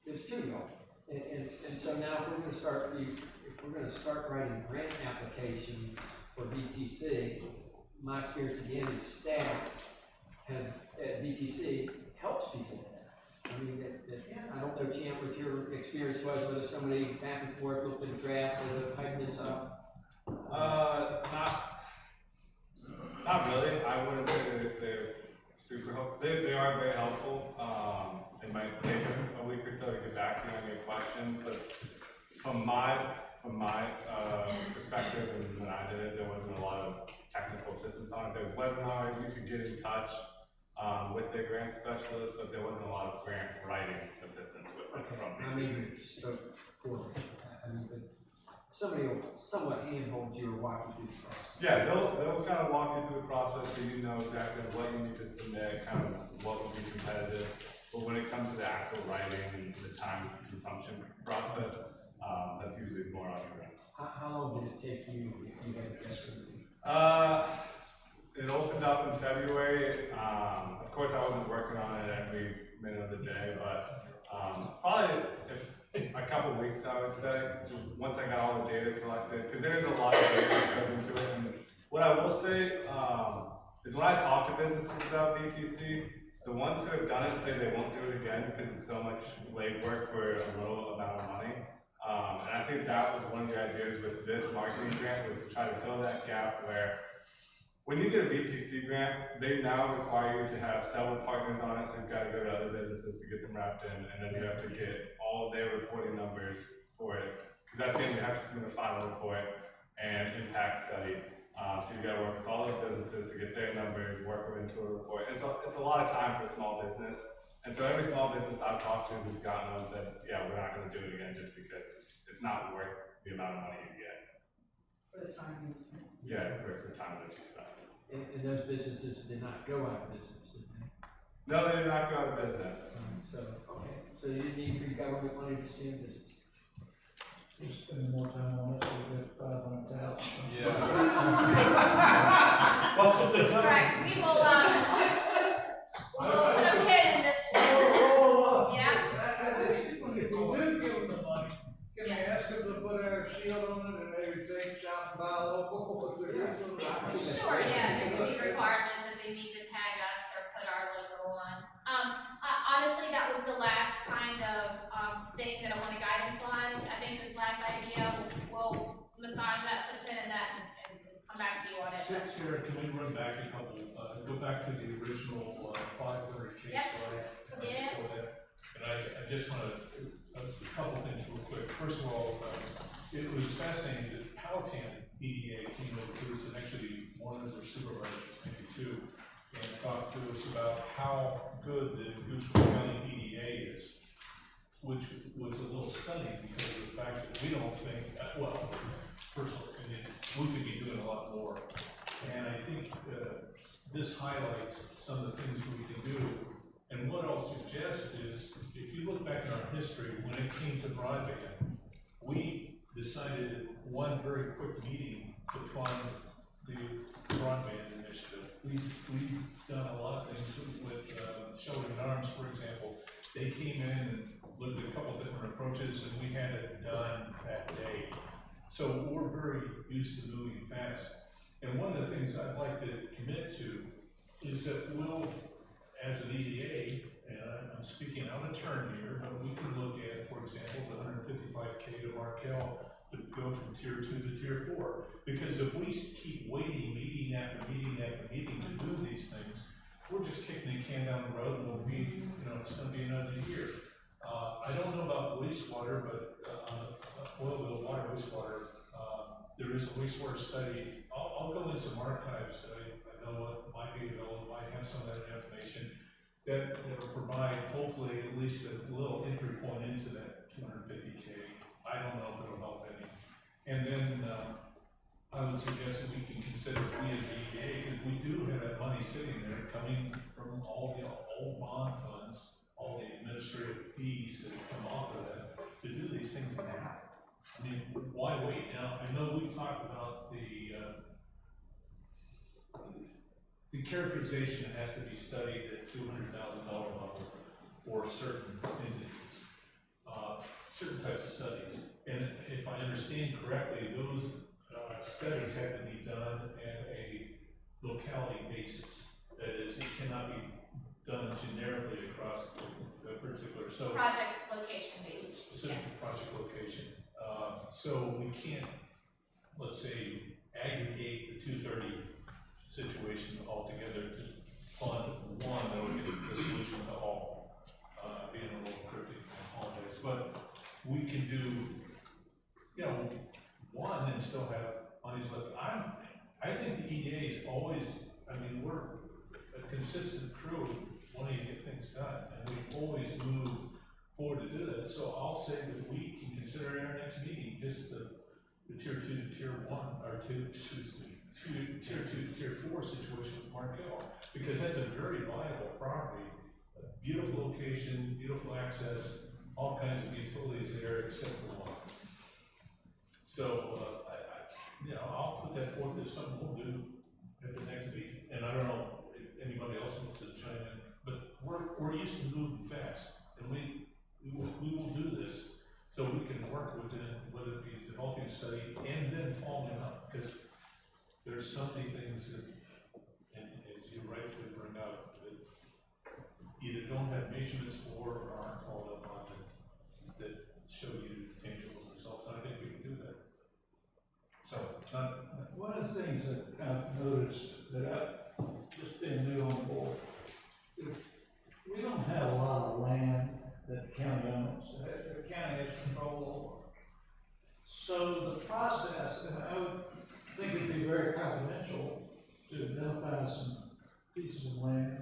there's two of y'all. And so now if we're gonna start writing grant applications for BTC, my experience again is staff at BTC helps people with that. I mean, I don't know, Champ, what your experience was, whether somebody back and forth looked at the draft, said, tighten this up. Not really. I wouldn't say that they're super helpful. They are very helpful. It might take them a week or so to get back to you on your questions, but from my perspective, and when I did it, there wasn't a lot of technical assistance on it. There was webinars, you could get in touch with their grant specialist, but there wasn't a lot of grant writing assistance with it from BTC. I mean, so, somebody will somewhat handhold you or walk you through the process. Yeah, they'll kind of walk you through the process so you know exactly what you need to submit, kind of what would be competitive. But when it comes to the actual writing and the time consumption process, that's usually more on your end. How long did it take you if you had to get through? It opened up in February. Of course, I wasn't working on it every minute of the day, but probably a couple weeks, I would say, once I got all the data collected, because there's a lot of data that goes into it. And what I will say is when I talk to businesses about BTC, the ones who have done it say they won't do it again because it's so much legwork for a little amount of money. And I think that was one of the ideas with this marketing grant, was to try to fill that gap where when you get a BTC grant, they now require you to have several partners on it, so you've got to go to other businesses to get them wrapped in, and then you have to get all of their reporting numbers for it. Because at the end, you have to submit a final report and impact study. So you've got to work with all those businesses to get their numbers, work them into a report. And so it's a lot of time for a small business. And so every small business I've talked to who's gotten one said, yeah, we're not going to do it again just because it's not worth the amount of money you get. For the time you spend. Yeah, it worth the time that you spend. And those businesses did not go out of business, did they? No, they did not go out of business. So, okay, so you didn't need free government money to stay in business? We're spending more time on this, we get $500,000. Yeah. Correct, we will, we'll put a pin in this one. Yeah. If we do give them the money, can we ask them to put our shield on it and maybe think, shop, buy local? Sure, yeah, there could be a requirement that they need to tag us or put our logo on. Honestly, that was the last kind of, thing that I wanted guidance on. I think this last idea, we'll massage that, put a pin in that, and come back to you on it. Sarah, can we run back a couple, go back to the original, 500 case Yep. slide? Yeah. For that. And I just want to, a couple things real quick. First of all, it was fascinating that Powhatan EDA came over to us, and actually one of their supervisors, maybe two, and talked to us about how good the Goochland County EDA is, which was a little stunning because of the fact that we don't think, well, personal opinion, we could be doing a lot more. And I think this highlights some of the things we can do. And what I'll suggest is, if you look back in our history, when it came to broadband, we decided at one very quick meeting to fund the broadband initiative. We've done a lot of things with Shelter in Arms, for example. They came in and looked at a couple different approaches, and we had it done that day. So we're very used to moving fast. And one of the things I'd like to commit to is that we'll, as an EDA, and I'm speaking out of turn here, but we can look at, for example, the 155K to Markel to go from tier 2 to tier 4. Because if we keep waiting meeting after meeting after meeting to do these things, we're just kicking the can down the road, and we'll be, it's going to be another year. I don't know about wastewater, but oil well water, wastewater, there is a wastewater study. I'll go in some archives. I know what might be available, might have some of that information that will provide hopefully at least a little entry point into that 250K. I don't know if it'll help any. And then I would suggest that we can consider we as EDA, because we do have that money sitting there coming from all the old bond funds, all the administrative fees that come off of that, to do these things now. I mean, why wait? Now, I know we've talked about the characterization that has to be studied at $200,000 level for certain entities, certain types of studies. And if I understand correctly, those studies have to be done at a locality basis. That is, it cannot be done generically across a particular, so. Project location based, Specific yes. project location. So we can't, let's say, aggregate the 230 situation altogether to fund one that would get the solution to all. Being a little cryptic, I apologize, but we can do, one and still have monies left. I think the EDA is always, we're a consistent crew wanting to get things done, and we always move forward to do that. So I'll say that we can consider in our next meeting just the tier 2 to tier 1, or tier 2 to tier 4 situation with Markel, because that's a very viable property, a beautiful location, beautiful access, all kinds of utilities there except for water. So I'll put that forth as something we'll do at the next meeting. And I don't know if anybody else wants to chime in, but we're used to moving fast, and we will do this so we can work within, whether it be developing a study and then following up, because there's so many things that, and as you rightfully bring up, that either don't have measurements or aren't followed up on that show you tangible results. And I think we can do that. So, one of the things that I've noticed that just being new on board, we don't have a lot of land that the county owns, that the county has control over. So the process, and I would think it'd be very confidential to identify some pieces of land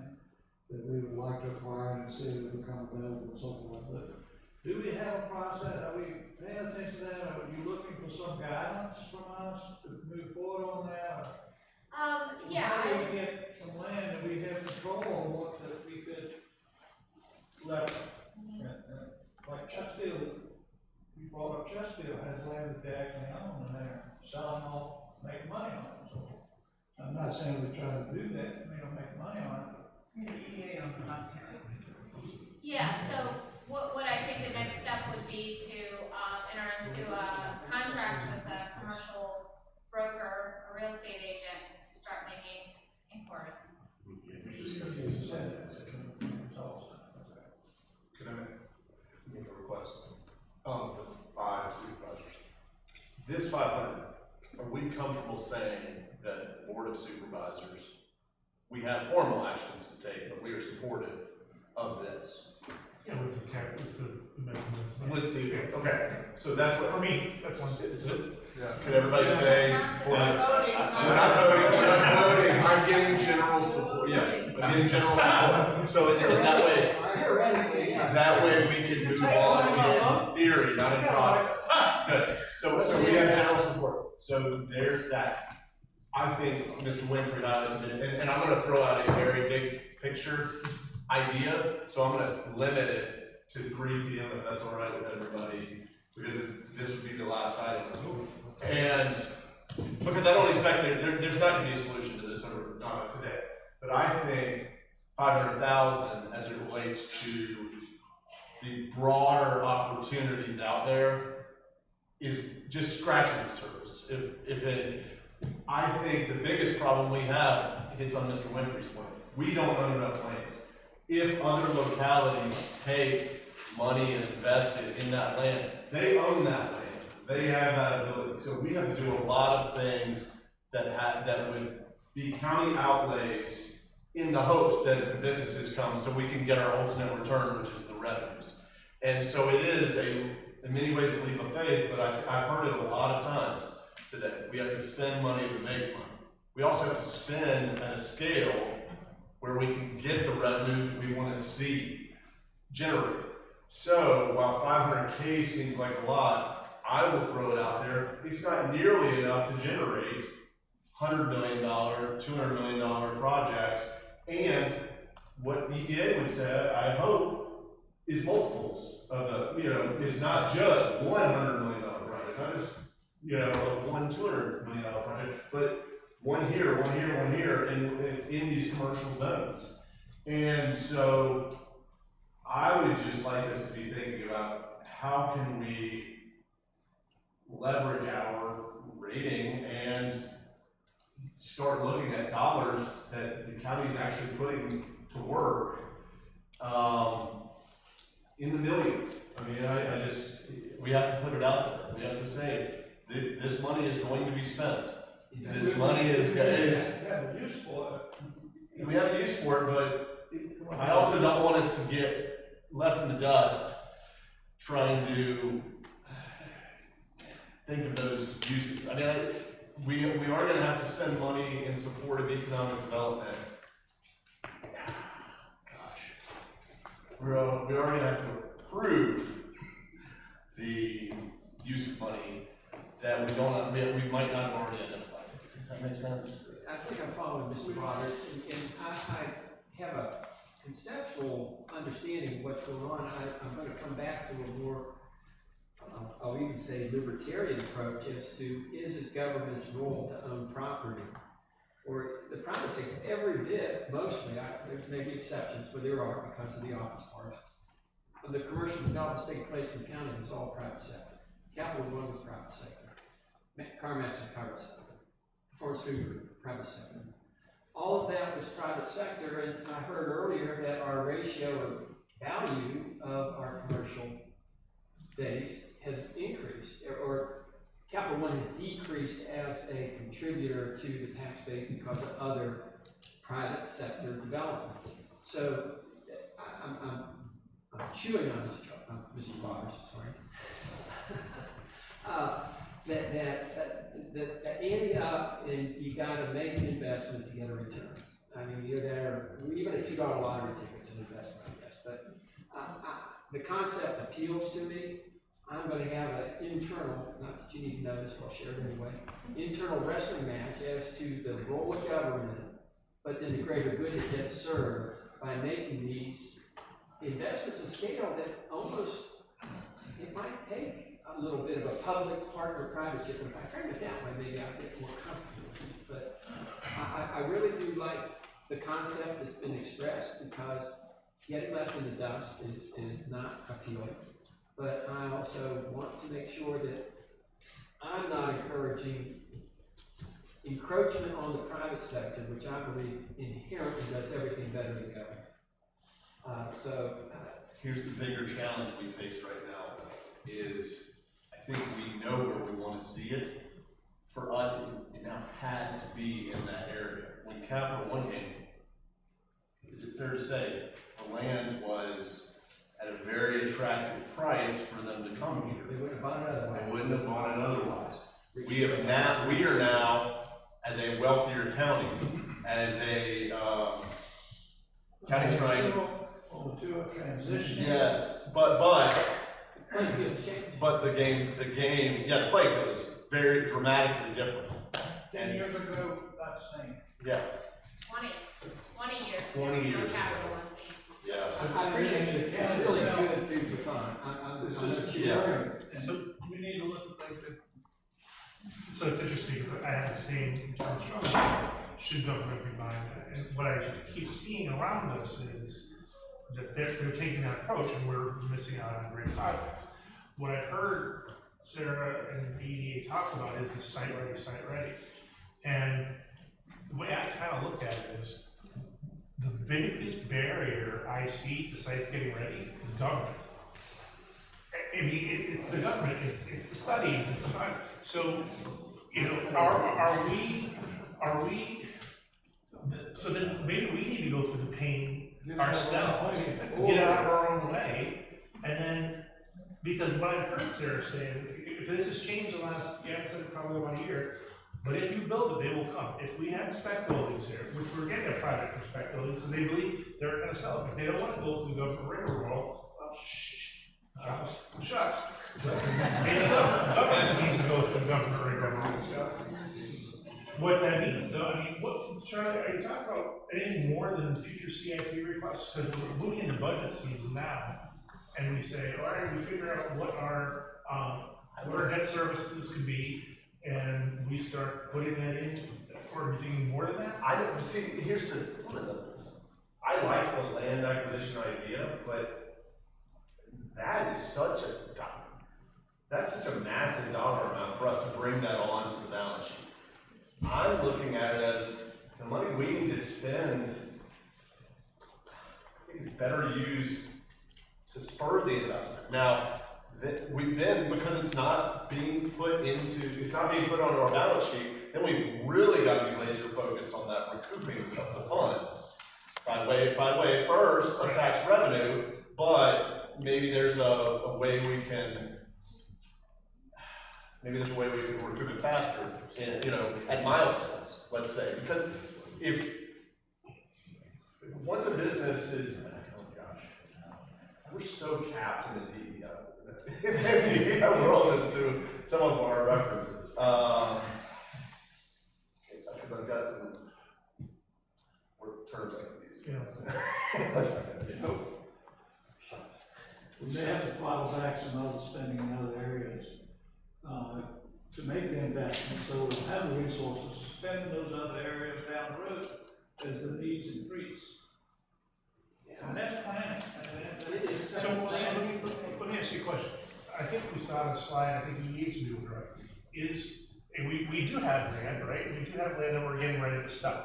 that we would like to acquire and see if they become available and so forth. But do we have a process? Are we paying attention to that? Are you looking for some guidance from us to move forward on that? Yeah, How do we get some land that we have control over that we could let, like Chesterfield, you brought up Chesterfield has land that they actually own and they're selling off, making money on it. So I'm not saying we're trying to do that, we don't make money on it. Yeah, so what I think the next step would be to, enter into a contract with a commercial broker, a real estate agent, to start making inquiries. We discussed this. Can I make a request? The 5 supervisors. This 500, are we comfortable saying that the Board of Supervisors, we have formal actions to take, but we are supportive of this? Yeah, with the cap, with the mechanism. With the, okay, so that's what. For me, that's one. Could everybody say? We're not voting. We're not voting, I'm getting general support, yeah, I'm getting general support. So in that way, we can move on in theory, not in process. Good, so we have general support, so there's that. I think Mr. Winfrey highlighted it, and I'm gonna throw out a very big picture idea, so I'm gonna limit it to 3 p.m. if that's all right with everybody, because this would be the last item. And because I don't expect there's not gonna be a solution to this today, but I think 500,000 as it relates to the broader opportunities out there is just scratches the surface. If it, I think the biggest problem we have hits on Mr. Winfrey's point. We don't own enough land. If other localities take money and invest it in that land, they own that land. They have that ability. So we have to do a lot of things that would be county outlays in the hopes that the businesses come so we can get our ultimate return, which is the revenues. And so it is in many ways a leap of faith, but I've heard it a lot of times today. We have to spend money to make money. We also have to spend at a scale where we can get the revenues we want to see generated. So while 500K seems like a lot, I will throw it out there, it's not nearly enough to generate $100 million, $200 million projects, and what EPA would say, I hope, is multiples of the, is not just $100 million project, not just, one $200 million project, but one here, in these commercial zones. And so I would just like us to be thinking about how can we leverage our rating and start looking at dollars that the county is actually putting to work in the millions. I mean, we have to put it out there. We have to say, this money is going to be spent. This money is good. We have a use for it. We have a use for it, but I also don't want us to get left in the dust trying to think of those uses. I mean, we are going to have to spend money in support of economic development. We are going to have to approve the use of money that we might not have already identified. Does that make sense? I think I'm following Mr. Roberts, and I have a conceptual understanding of what's going on. I'm going to come back to a more, I'll even say libertarian approach as to, is it government's role to own property? Or the private sector, every bit, mostly, there's maybe exceptions, but there are because of the office parks. The commercial developments taking place in the county is all private sector. Capital One was private sector. CarMax was private sector. Forest Food, private sector. All of that was private sector, and I heard earlier that our ratio of value of our commercial base has increased, or Capital One has decreased as a contributor to the tax base because of other private sector developments. So I'm chewing on this, Mr. Bars, sorry. That ante up, and you gotta make an investment to get a return. I mean, you're there, even a $2 lottery ticket's an investment, I guess, but the concept appeals to me. I'm gonna have an internal, not that you need to know this, but I'll share it anyway, internal wrestling match as to the role of government, but then the greater good that gets served by making these investments of scale that almost, it might take a little bit of a public partner-private, and if I frame it that way, maybe I'll get more comfortable with it. But I really do like the concept that's been expressed, because getting left in the dust is not appealing. But I also want to make sure that I'm not encouraging encroachment on the private sector, which I believe inherently does everything better than government. Here's the bigger challenge we face right now, is I think we know where we want to see it. For us, it now has to be in that area. When Capital One came, is it fair to say the land was at a very attractive price for them to come here? They wouldn't have bought it otherwise. They wouldn't have bought it otherwise. We are now, as a wealthier county, as a county trying. To a transition. Yes, but the game, yeah, the play field is very dramatically different. 10 years ago, about the same. Yeah. 20 years. 20 years ago. Capital One. Yeah. I appreciate it. It's really good food for fun. So we need to look at things. So it's interesting, because I have the same struggle. Should government be buying that? And what I keep seeing around us is that they're taking that approach, and we're missing out on great projects. What I heard Sarah and the EDA talk about is the site ready. And the way I kind of look at it is, the biggest barrier I see to sites getting ready is government. I mean, it's the government, it's the studies, it's the, so, you know, are we, so then maybe we need to go through the pain ourselves, get out of our own way, and then, because what I've heard Sarah saying, if this has changed the last, yeah, it's probably about a year, but if you build it, they will come. If we had spec buildings here, which we're getting a project for spec buildings, because they believe they're gonna sell it, if they don't want to go through the government rigmarole, well, shucks. And the government needs to go through the government rigmarole. What that means, though, I mean, Charlie, are you talking about anything more than future CIP requests? Because we're moving into budget season now, and we say, all right, we figure out what our debt services could be, and we start putting that in, or are we thinking more than that? I don't see. Here's one of the things. I like the land acquisition idea, but that is such a massive dollar amount for us to bring that on to the balance sheet. I'm looking at it as the money we need to spend, I think, is better used to spur the investment. Now, because it's not being put on our balance sheet, then we've really got to be laser focused on that recouping of the funds by way first of tax revenue, but maybe there's a way we can recoup it faster, at milestones, let's say. Because if once a business is, oh gosh, we're so capped in the DEI world as to some of our references. Because I've got some terms I can use. We may have to throttle back some other spending in other areas to make the investment, so we'll have the resources to spend in those other areas down the road as the needs increase. And that's planning. So let me ask you a question. I think we saw the slide, I think you need to do it right. And we do have land, right? We do have land that we're getting ready to sell.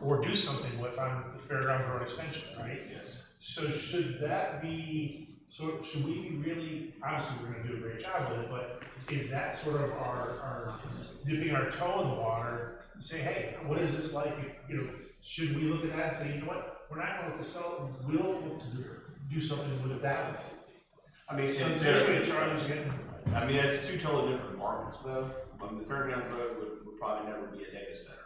or do something with on the Fairgrounds Road extension, right? Yes. So should that be, so should we be really, obviously, we're gonna do a great job with it, but is that sort of our dipping our toe in the water, and say, hey, what is this like, if, you know, should we look at that and say, you know what, we're not going to sell it, we'll look to do something with that. I mean, So it's, this way Charlie's getting. I mean, it's two totally different markets though. The Fairgrounds Road would probably never be a data center.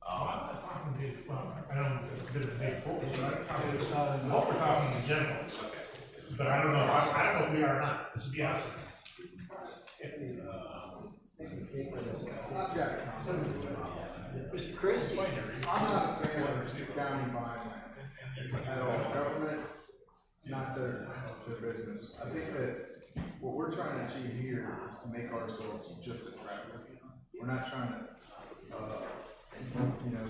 I'm not talking big, well, I know it's been a big focus, but I'm talking, what we're talking in general. Okay. But I don't know, I don't know if we are or not, let's be honest. I've got a comment. Mr. Christie. I'm not a fan of the county buying land at all. Government, not their business. I think that what we're trying to achieve here is to make ourselves just attractive. We're not trying to, you know,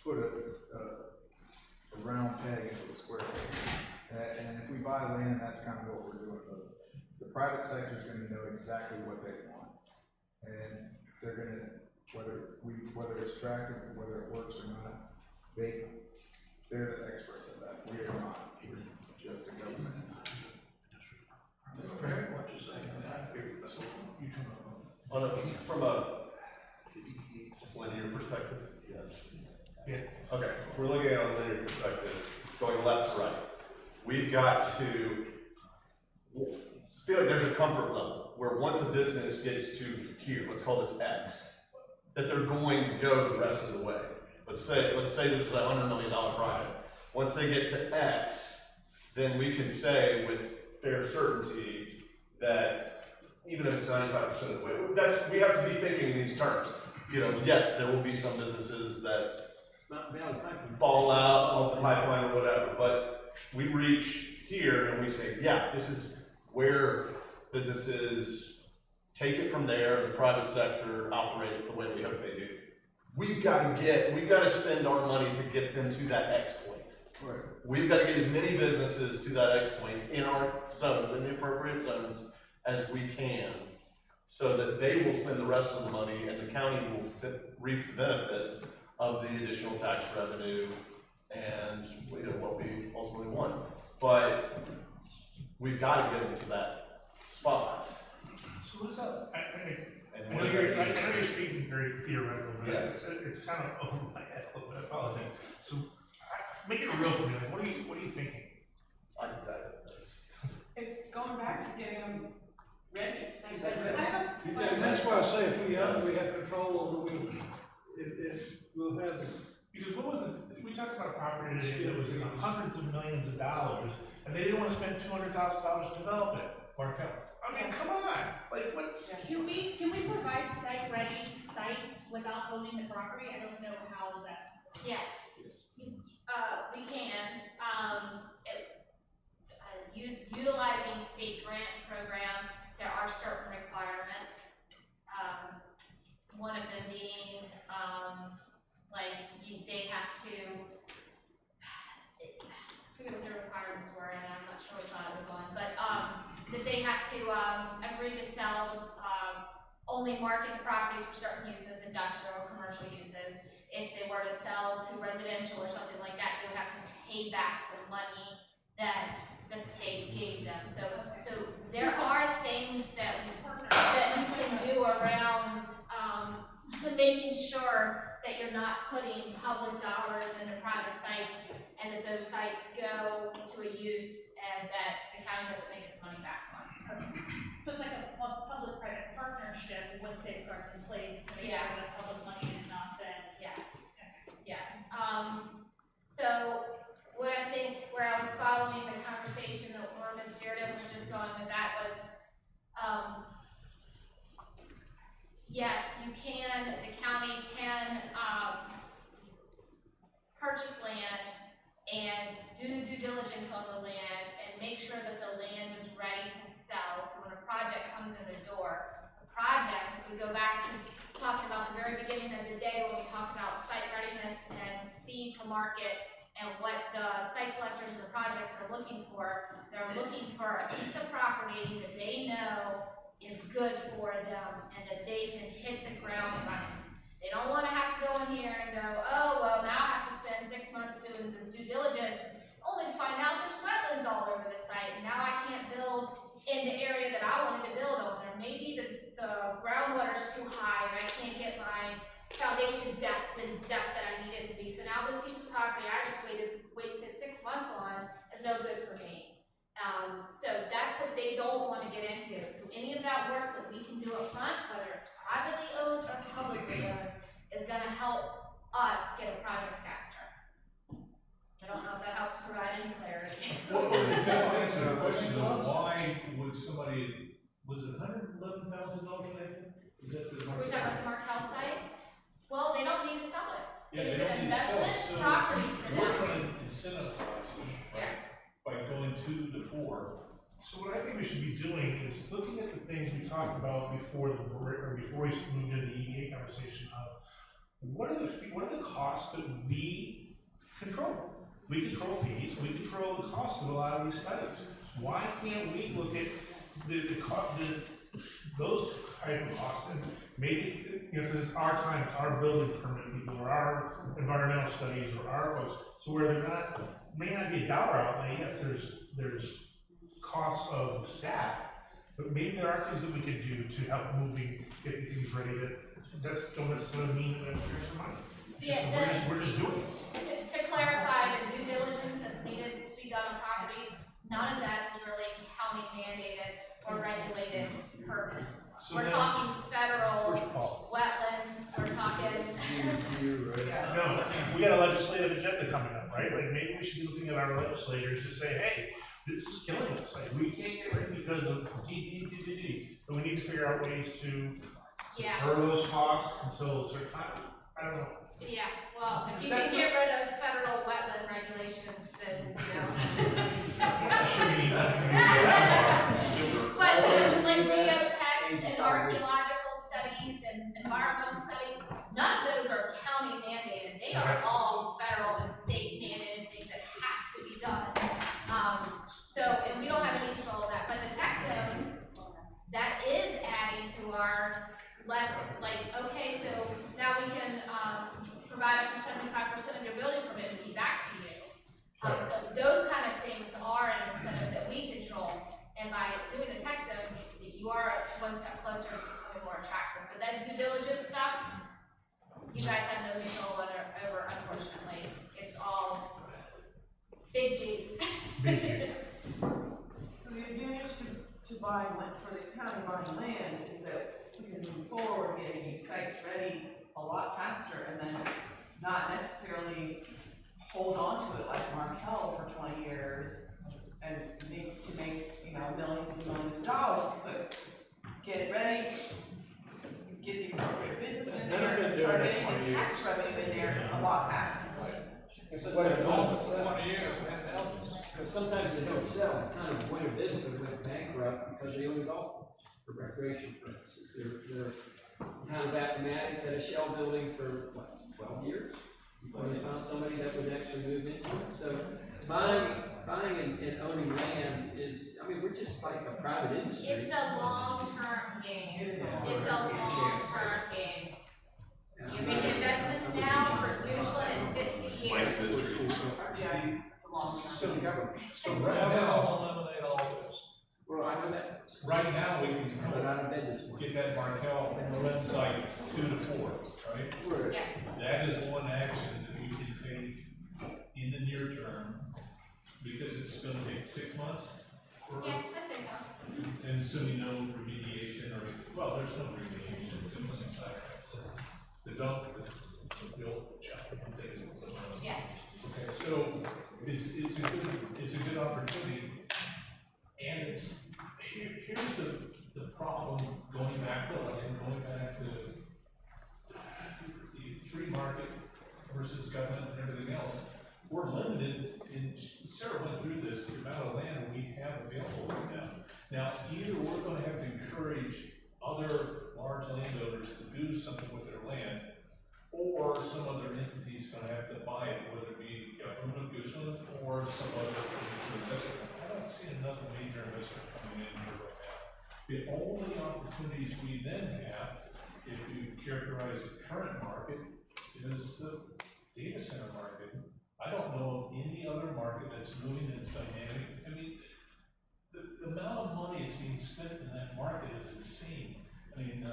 put a round peg into a square peg. And if we buy land, that's kind of what we're doing. The private sector is going to know exactly what they want. And they're going to, whether it's attractive, whether it works or not, they're the experts of that. We are not. We're just a government. From a linear perspective, yes. Yeah. Okay, if we're looking at a linear perspective, going left to right, we've got to feel like there's a comfort level where once a business gets to here, let's call this X, that they're going to go the rest of the way. Let's say this is a $100 million project. Once they get to X, then we can say with fair certainty that even if it's 95% of the way, we have to be thinking in these terms. You know, yes, there will be some businesses that fall out on the pipeline or whatever, but we reach here and we say, yeah, this is where businesses take it from there, the private sector operates the way we hope they do. We've got to spend our money to get them to that X point. Right. We've got to get as many businesses to that X point in our zones, in the appropriate zones, as we can, so that they will spend the rest of the money and the county will reap the benefits of the additional tax revenue and, you know, what we ultimately want. But we've got to get them to that spot. So what's up? And I know you're speaking very theoretical, but it's kind of over my head a little bit, I apologize. So, make it real for me, like, what are you thinking? It's going back to getting them ready. And that's why I say if we have control over, we'll have. Because what was it, we talked about a property today that was in the hundreds of millions of dollars, and they didn't want to spend $200,000 to develop it. I mean, come on, like what? Can we provide site-ready sites without owning the property? I don't know how that. Yes, we can. Utilizing state grant program, there are certain requirements. One of them being, they have to, I forget what their requirements were, and I'm not sure what side it was on, but that they have to agree to sell, only market the property for certain uses, industrial, commercial uses. If they were to sell to residential or something like that, they would have to pay back the money that the state gave them. So there are things that you can do around to making sure that you're not putting public dollars into private sites and that those sites go to a use and that the county doesn't make its money back on. So it's like a public-private partnership with safeguards in place to make sure that public money is not then. Yes. Yes. So what I think, where I was following the conversation that where Ms. Dearden was just going with that was, yes, you can, the county can purchase land and do the due diligence on the land and make sure that the land is ready to sell. So when a project comes in the door, the project, if we go back to talking about the very beginning of the day when we talked about site readiness and speed to market and what the site selectors and the projects are looking for, they're looking for a piece of property that they know is good for them and that they can hit the ground running. They don't wanna have to go in here and go, oh, well, now I have to spend 6 months doing this due diligence, only to find out there's wetlands all over the site, and now I can't build in the area that I wanted to build on, or maybe the groundwater's too high, and I can't get my foundation depth that I need it to be. So now this piece of property I just wasted 6 months on is no good for me. So that's what they don't want to get into. So any of that work that we can do up front, whether it's privately owned or publicly owned, is going to help us get a project faster. I don't know if that helps provide any clarity. Well, it does answer the question of why would somebody, was it $111,000 an acre? Is that the We're talking about the Markel site? Well, they don't need to sell it. Yeah, It's they an don't need to sell it, investment so property for we're them. trying to incentivize them, right? By going 2 to 4. So what I think we should be doing is looking at the things we talked about before before we moved into the EDA conversation of what are the costs that we control? We control fees, we control the cost of a lot of these studies. Why can't we look at those type of costs, and maybe, you know, because our time, it's our building permit people, or our environmental studies, or our folks, so where may not be a dollar outlay, yes, there's costs of staff, but maybe there are things that we could do to help get these things ready that don't necessarily mean that there's extra money. We're just doing it. To clarify, the due diligence that's needed to be done on properties, none of that is really county mandated or regulated permits. So We're then- talking federal wetlands, we're talking. No, we got a legislative agenda coming up, right? Like, maybe we should be looking at our legislators to say, hey, this is killing us, like, we can't get rid because of DDDDD, so we need to figure out ways to defer those costs until a certain time, I don't know. Yeah, well, if you can get rid of federal wetland regulations, then, you know. But like geotechs and archaeological studies and environmental studies, none of those are county mandated. They are all federal and state mandated things that have to be done. And we don't have any control of that. But the tech zone, that is adding to our okay, so now we can provide up to 75% of your building permit and be back to you. So those kind of things are an incentive that we control, and by doing the tech zone, you are one step closer to becoming more attractive. But then due diligence stuff, you guys have no control over, unfortunately. It's all big G. Big G. So the advantage to buying land, for the county buying land, is that we can move forward, getting these sites ready a lot faster, and then not necessarily hold on to it like Markel for 20 years and make millions and millions of dollars, but get it ready, get the appropriate business in there, and start getting the tax revenue in there a lot faster. Because sometimes they don't sell, kind of went bankrupt because they own golf for recreation purposes. They're kind of Appomattox had a shell building for what, 12 years? Before they found somebody that would actually move into it. So buying and owning land is, I mean, we're just like a private industry. It's a long-term game. It's a long-term game. You're making investments now for Goochland in 50 years. Yeah, it's a long time. So right now, eliminate all this. Right now, we can get that Markel site 2 to 4, right? Yeah. That is one action that we can take in the near term, because it's gonna take 6 months. Yeah, I'd say so. And assuming no remediation well, there's no remediation, it's in the site. The dump, the built, yeah. Okay, so it's a good opportunity, and here's the problem going back to the free market versus government and everything else. We're limited, and Sarah went through this, the amount of land we have available right now. Now, either we're gonna have to encourage other large landowners to do something with their land, or some other entity's gonna have to buy it, whether it be government of Goochland or some other investor. I don't see another major investor coming in here right now. The only opportunities we then have if you characterize the current market, is the data center market. I don't know of any other market that's moving, that's dynamic. I mean, the amount of money that's being spent in that market is insane. I mean,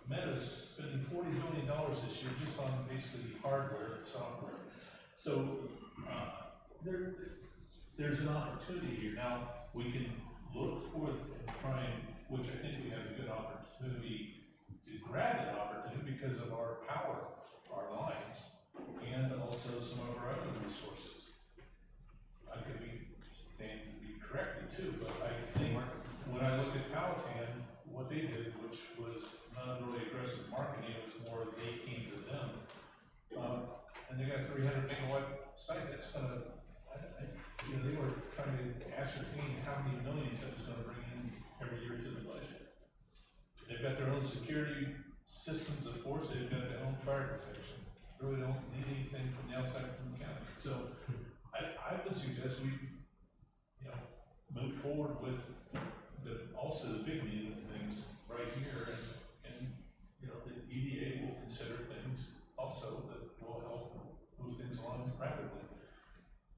Meta's spending $40 billion this year just on basically hardware and software. So there's an opportunity here. Now, we can look for and try and, which I think we have a good opportunity to grab that opportunity because of our power, our lines, and also some of our other resources. I could be named to be corrected too, but I think when I looked at Powhatan, what they did, which was not really aggressive marketing, it was more they came to them. And they got 300 megawatt site. That's gonna, they were trying to ascertain how many millions that was gonna bring in every year to the budget. They've got their own security systems of force. They've got their own fire protection. Really don't need anything from the outside from the county. So I would suggest we, move forward with also the big need of things right here, and the EDA will consider things also that will help move things along rapidly.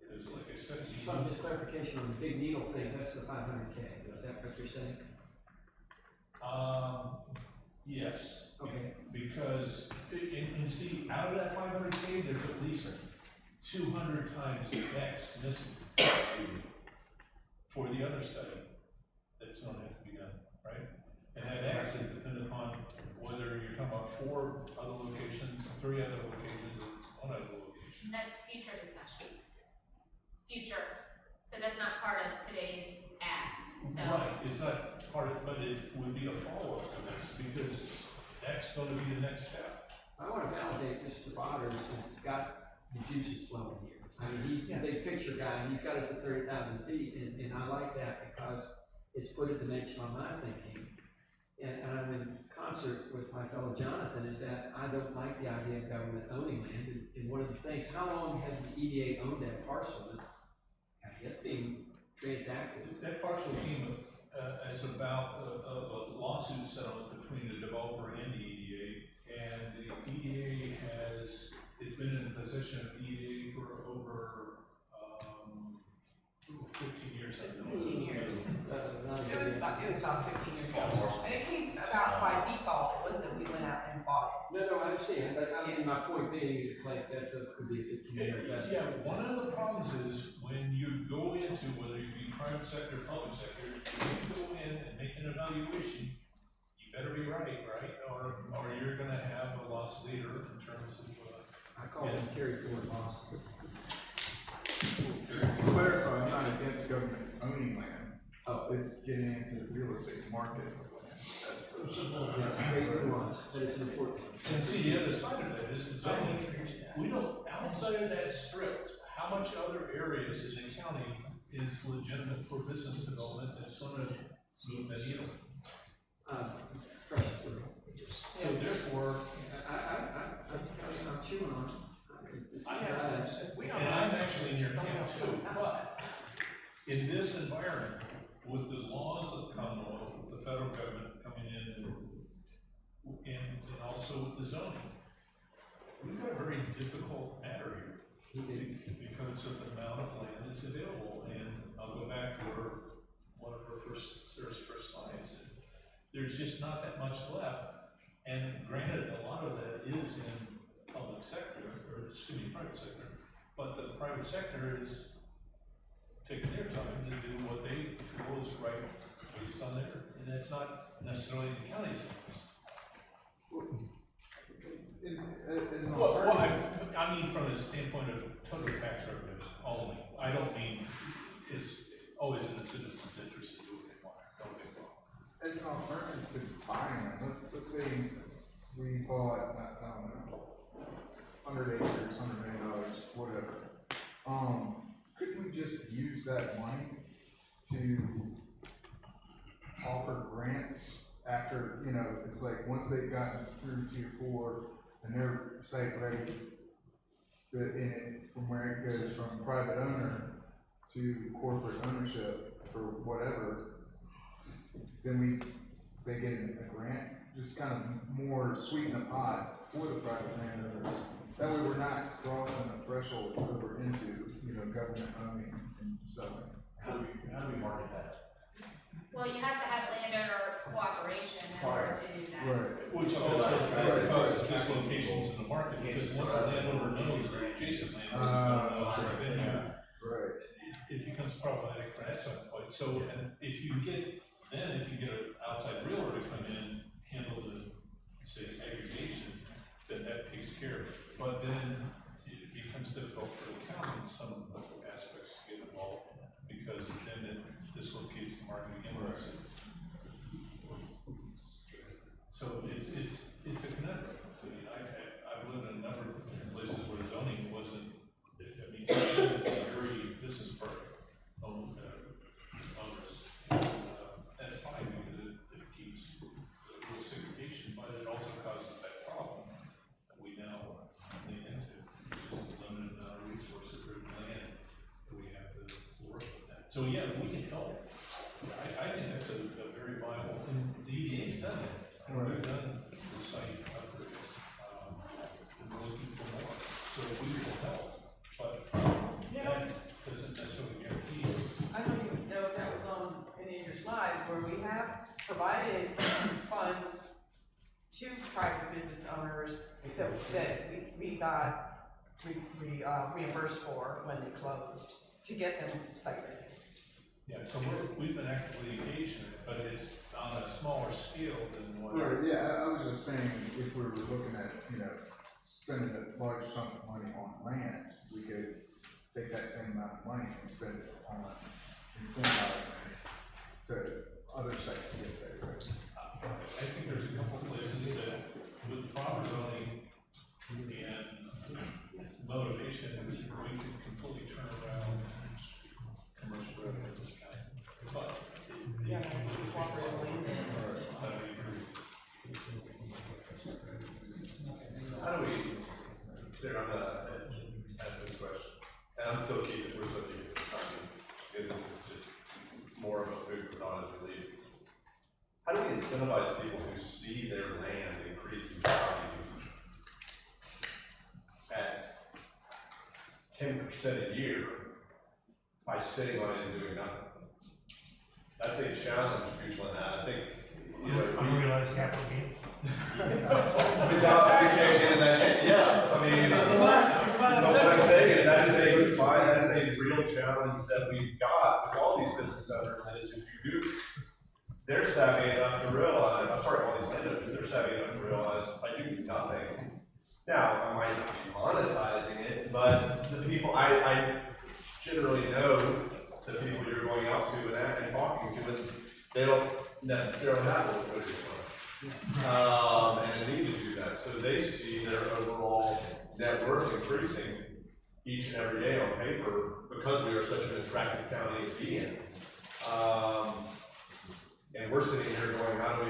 Because like I said, So just clarification on the big needle things, that's the 500K, is that what you're saying? Yes. Okay. Because, and see, out of that 500K, there's at least 200 times X missing for the other study that's gonna have to be done, right? And that X is dependent upon whether you're talking about 4 other locations, 3 other locations, or 1 other location. That's future discussions. Future. So that's not part of today's ask, so. Right, it's not part of, but it would be a follow-up to this, because that's gonna be the next step. I want to validate Mr. Botters has got the juices flowing here. I mean, he's the big picture guy, and he's got us at 30,000 feet, and I like that because it's put a dimension on my thinking. And I'm in concert with my fellow Jonathan, is that I don't like the idea of government owning land. And one of the things, how long has the EDA owned that parcel that's, I guess, being transacted? That parcel came as about a lawsuit settlement between the developer and the EDA, and the EDA it's been in the possession of EDA for over 15 years. 15 years. It was about 15 years Small ago. parcel. And it came about by default, it wasn't that we went out and bought it. No, I understand, but I mean, my point being, it's like, could be a 15-year investment. Yeah, one of the problems is when you go into, whether you be private sector or public sector, when you go in and make an evaluation, you better be right? Or you're gonna have a loss leader in terms of, I call them carry forward losses. To clarify, I'm not against government owning land. It's getting into the real estate market. It's a great nuance, but it's an important one. and see, the other side of that is the zoning. We don't, outside of that strip, how much other areas in the county is legitimate for business development that's gonna move the needle? Precious little. So therefore, I'm chewing on it. and I'm actually in your camp too, but in this environment, with the laws of the Commonwealth, with the federal government coming in and also with the zoning, we've got a very difficult matter here because of the amount of land that's available. And I'll go back to one of her first slides. There's just not that much left. And granted, a lot of that is in public sector, or excuse me, private sector, but the private sector is taking their time to do what they feel is right based on their, and that's not necessarily the county's interest. Well, I mean from the standpoint of total tax revenue only. I don't mean it's always in the citizen's interest to do what they want. Don't get wrong. As an alternative to buying them, let's say we bought, I don't know, 100 acres, $100 million, whatever. Couldn't we just use that money to offer grants after, it's like once they've gotten through tier 4 and they're site ready, in it from where it goes from private owner to corporate ownership for whatever, then they get a grant just kind of more sweeten the pot for the private landowners. That way we're not crossing a threshold over into, government owning and selling. How do we market that? Well, you have to have landowner cooperation in order to do that. Right. Which also causes dislocations in the market, because once a landowner knows that adjacent landowners don't know, then it becomes problematic at some point. So, and if you get an outside realtor to come in, handle the, say, aggregation, then that takes care of it. But then it becomes difficult for the county in some aspects to get involved, because then it dislocates the market again. So it's a conundrum. I mean, I've lived in a number of different places where zoning wasn't, very business park owners. That's fine because it keeps the segregation, but it also causes that problem that we now lean into, which is the limited amount of resources or land that we have to work with that. So yeah, we can help. I think that's a very viable, and the EDA's done it. And we've done the site upgrades, and we're looking for more. So we will help, but that doesn't necessarily guarantee. I don't even know if that was on any of your slides, where we have provided funds to private business owners that we got reimbursed for when they closed, to get them site ready. Yeah, so we've been actively engaged in it, but it's on a smaller scale than what. Yeah, I was just saying, if we were looking at, spending a large chunk of money on land, we could take that same amount of money and spend it on incentivizing to other sites to get segregated. I think there's a couple places that with proper zoning and motivation, we can completely turn around commercial revenue in this county. But Yeah, cooperatively. How do we, I'm gonna ask this question, and we're still keeping talking, because this is just more of a food for thought as we leave. How do we incentivize people who see their land increase in value at 10% a year by sitting on it and doing nothing? That's a challenge, usually, and I think, unrealized capital gains. we can't get in that, yeah, I mean, what I'm saying is that is a real challenge that we've got with all these business owners, is if you do, they're savvy enough to realize, all these landowners, they're savvy enough to realize, I do nothing. Now, I might not be monetizing it, but the people, I generally know the people you're going out to and talking to, and they don't necessarily have a liquidity fund. And they need to do that. So they see their overall net worth increasing each and every day on paper because we are such an attractive county to be in. And we're sitting here going, how do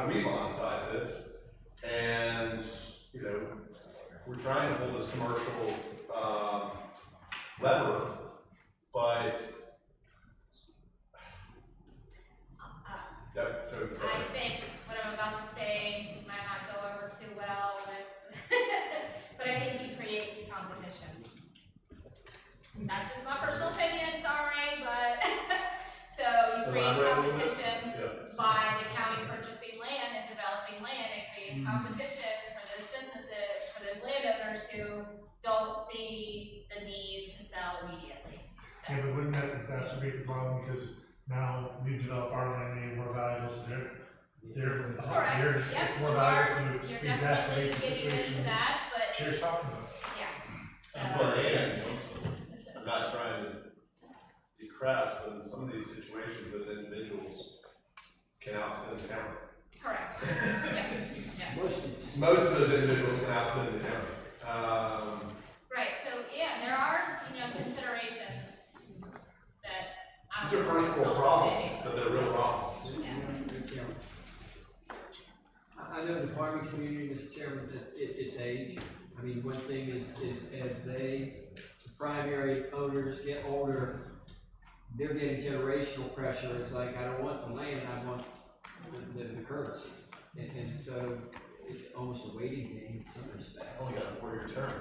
we monetize it? And, we're trying to pull this commercial lever, but I think what I'm about to say might not go over too well with, but I think you create competition. That's just my personal opinion, sorry, but, so you create competition by the county purchasing land and developing land. It creates competition for those businesses, for those landowners who don't see the need to sell immediately. So. Yeah, but wouldn't that exacerbate the problem, because now we've developed our land being more valuable, so they're correct. Yep, more valuable, so you're we definitely exacerbate the getting into situation. that, but Chair's talking about. Yeah. I'm not trying to be crass, but in some of these situations, those individuals can outspend the county. Correct. Yeah. Most of those individuals can outspend the county. Right, so yeah, there are, considerations that These are first world problems, but they're real problems. Yeah. I know the farming community, Mr. Chairman, that it's age. I mean, one thing is as the primary owners get older, they're getting generational pressure. It's like, I don't want the land, I want the courtesy. And so it's almost a waiting game in some respects. Only got a 4-year term,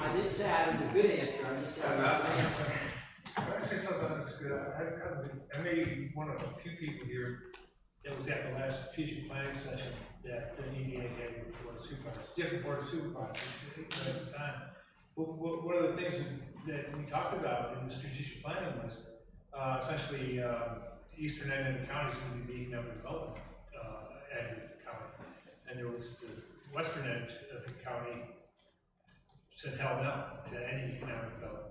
I didn't say I was a good answer, I just said I was an answer. Can I say something that's good? I may be one of a few people here that was at the last strategic planning session that the EDA gave with the board of supervisors, different board of supervisors at the time. One of the things that we talked about in the strategic planning was essentially the eastern end of the county is going to be the economic development end of the county. And there was the western end of the county said hell no to any economic development.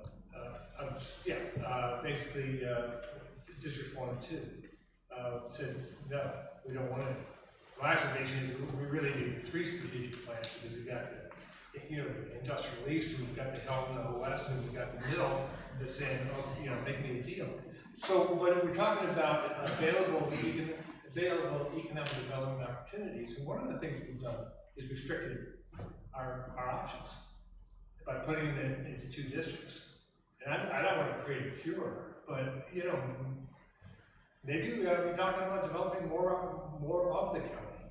Basically, districts 1 and 2 said no, we don't want it. My observation is we really need 3 strategic plans because we've got the industrial east, we've got the health in the west, and we've got the middle that's saying, make me a deal. So when we're talking about available economic development opportunities, and one of the things we've done is restricted our options by putting them into 2 districts. And I don't want to create a furor, but maybe we ought to be talking about developing more of the county,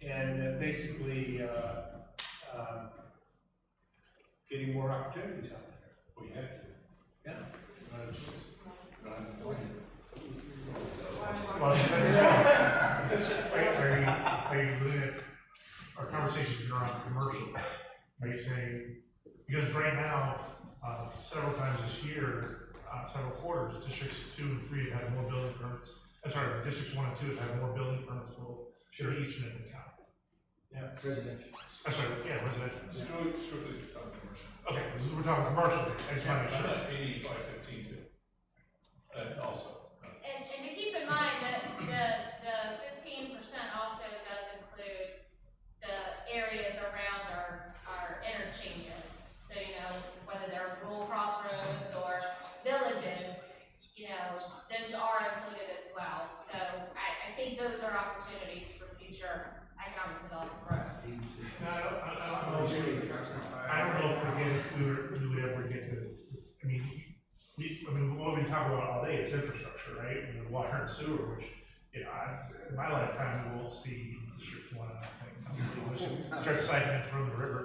and basically getting more opportunities out there. We have to. Yeah. Not a choice. Not a point. Are you looking at our conversations around commercial? Are you saying, because right now, several times this year, several quarters, districts 2 and 3 have had more building permits. Districts 1 and 2 have had more building permits for each end of the county. Yeah. Residential. Residential. Strictly commercial. Okay, we're talking commercial. I just want to make sure. I'm at 85-15 too. Also. And to keep in mind that the 15% also does include the areas around our interchanges. So, whether they're rural crossroads or villages, those are included as well. So I think those are opportunities for future economic development growth. I don't know if we would ever get to, what we talk about all day is infrastructure, right? Water and sewer, which, in my lifetime, we won't see districts 1 and I think. Start siphoning from the river.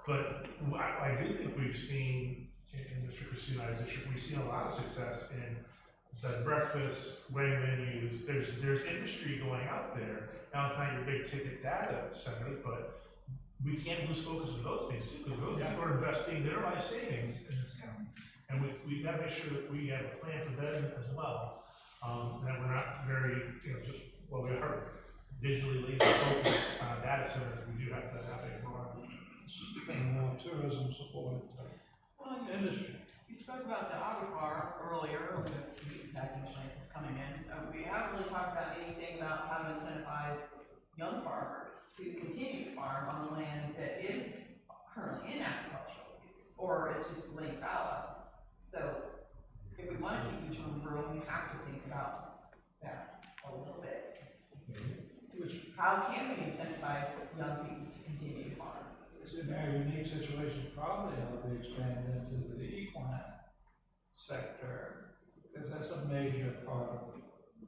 But I do think we've seen, in District 2, District, we've seen a lot of success in the breakfast, wedding venues. There's industry going out there. Now it's not your big ticket data centers, but we can't lose focus on those things too, because those people are investing their life savings in this county. And we gotta make sure that we have a plan for them as well. That we're not very, we are digitally laser focused on data centers. We do have to have a broad tourism support. Industry. You spoke about the abattoir earlier, with the meat packing machine that's coming in. We haven't really talked about anything about how to incentivize young farmers to continue to farm on land that is currently in agricultural use, or it's just laying fallow. So if we want to keep Beachland rural, we have to think about that a little bit. How can we incentivize young people to continue to farm? In our unique situation, probably ought to be expanded into the equine sector, because that's a major part of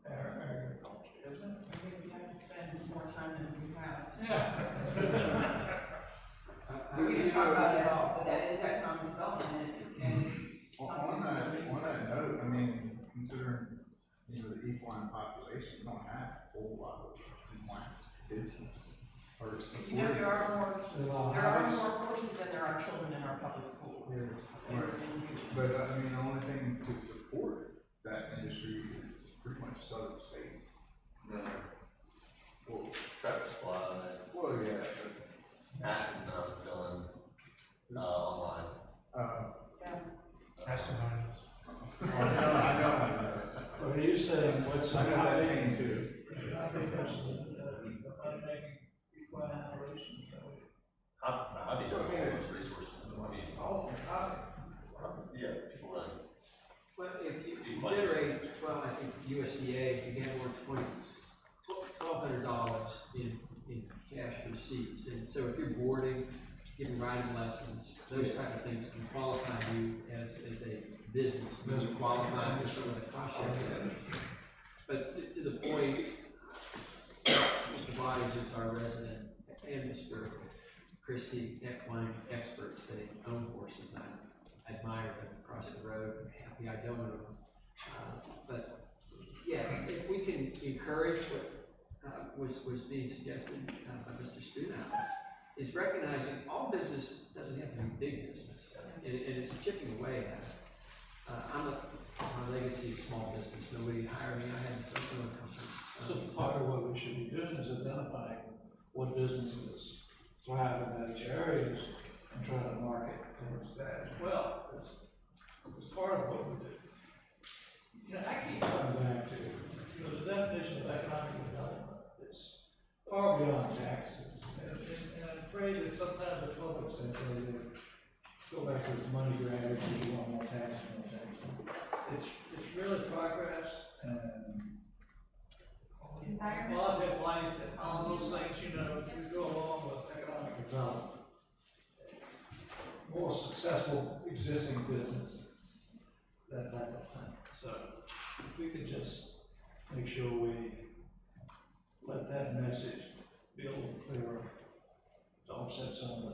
our agriculture, isn't it? I think we have to spend more time than we have. Yeah. We can talk about it all, but that is economic development, and it's On that note, considering, the equine population, we don't have a whole lot of equine business or support. there are more horses than there are children in our public schools. Yeah. But, the only thing to support that industry is pretty much southern states. No. Well, Tractor supply. Well, yeah. Aspen is going online. Aspen I know. What are you saying, what's the I know that topic? pain too. How do you have those resources? Yeah, people run. Well, if you generate, I think USDA, if you get more $1,200 in cash receipts, and so if you're boarding, giving riding lessons, those type of things can qualify you as a business doesn't qualify for some of the cost sharing. But to the point, Mr. Wise is our resident, and Mr. Christie, equine experts, they own horses. I admire them across the road, I'm happy I don't own them. But yeah, if we can encourage what was being suggested by Mr. Stunow, is recognizing all business doesn't have to be big business, and it's chipping away at it. I'm a legacy of small business. Nobody hired me. I had a own company. So part of what we should be doing is identifying what businesses thrive in those areas and trying to market towards that as well. It's part of what we do. You know, I keep coming back to, the definition of economic development is far beyond taxes. And I'm afraid that sometimes the public says, well, you go back to this money grab, you want more tax, more tax. It's really progress and quality of life and all those things, we go along with economic development. More successful existing businesses, that type of thing. So if we could just make sure we let that message be a little clearer to offset some of the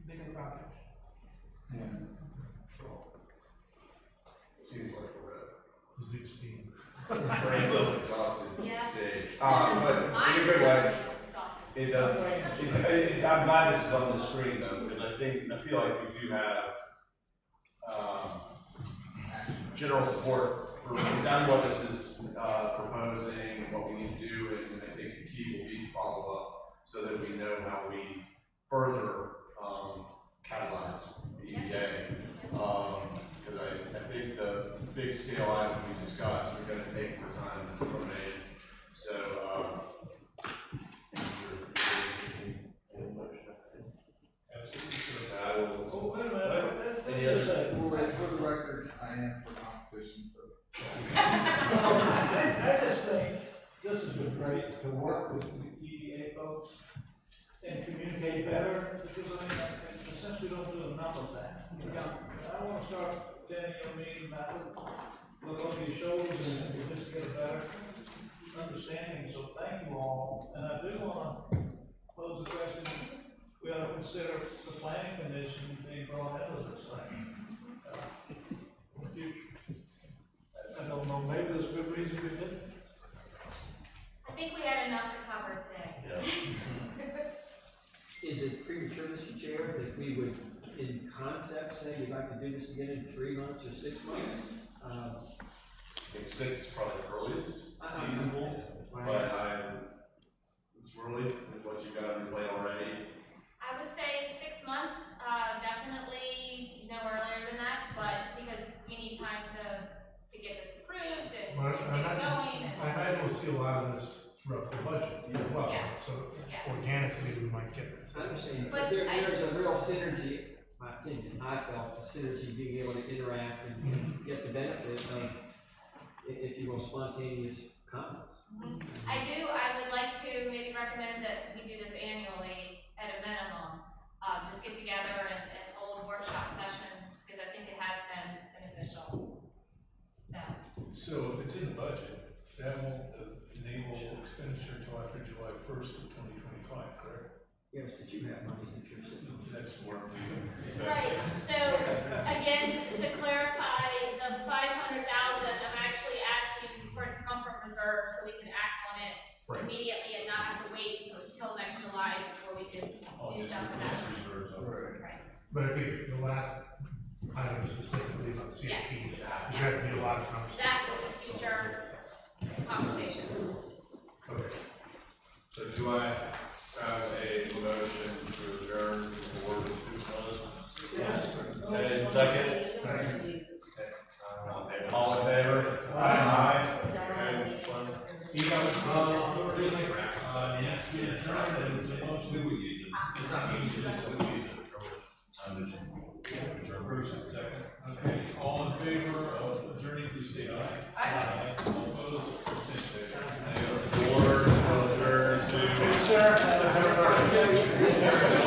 bigger projects. And Seems like a red. Physics team. Brain's almost exhausted. Yes. Stage. But in a good way. It does. I'm glad this is on the screen though, because I feel like we do have general support for exactly what this is proposing and what we need to do, and I think the key will be to follow up so that we know how we further catalyze the EDA. Because I think the big scale items we discussed are going to take more time than coordinate. So, I will. oh, wait a minute. Any other? For the record, I am for competition, so. I just think this has been great to work with the EDA folks and communicate better, because in a sense we don't do enough of that. I want to start telling look over your shoulders and just get a better understanding, so thank you all. And I do want to pose a question, we ought to consider the planning commission being brought into this thing. In the future. I don't know, maybe there's a good reason we didn't. I think we had enough to cover today. Is it premature, Mr. Chair, that we would, in concept, say we'd like to do this again in 3 months or 6 months? I think 6 is probably the earliest feasible, but it's early with what you've got on your plate already. I would say 6 months, definitely no earlier than that, but because we need time to get this approved and get it going. I don't see a lot of this throughout the budget as well, Yes. so Yes. organically we might get it. I understand, But but there's a real synergy, my opinion, I felt, a synergy being able to interact and get the benefit of, if you will, spontaneous comments. I would like to maybe recommend that we do this annually at a minimum. Just get together and hold workshop sessions, because I think it has been beneficial. So if it's in the budget, that won't enable expenditure until after July 1st of 2025, correct? Yes, but you have money in your system. That's where we. Right, so again, to clarify, the 500,000, I'm actually asking for it to come from reserve so we can act on it immediately and not have to wait until next July before we can do stuff with that money. Right. But I think the last item specifically about CFP, Yes. there has to be a lot of conversation. That is a future conversation. Okay. So do I have a motion to adjourn the board of supervisors? Yes. And second? All in favor? Aye. Okay, which one? Yes, we adjourned, and it's a motion. We use it. It's not me, it's just we use it. First and second. Okay, all in favor of adjourning, please state aye. Aye. All opposed, same sign. Board will adjourn to September 30th.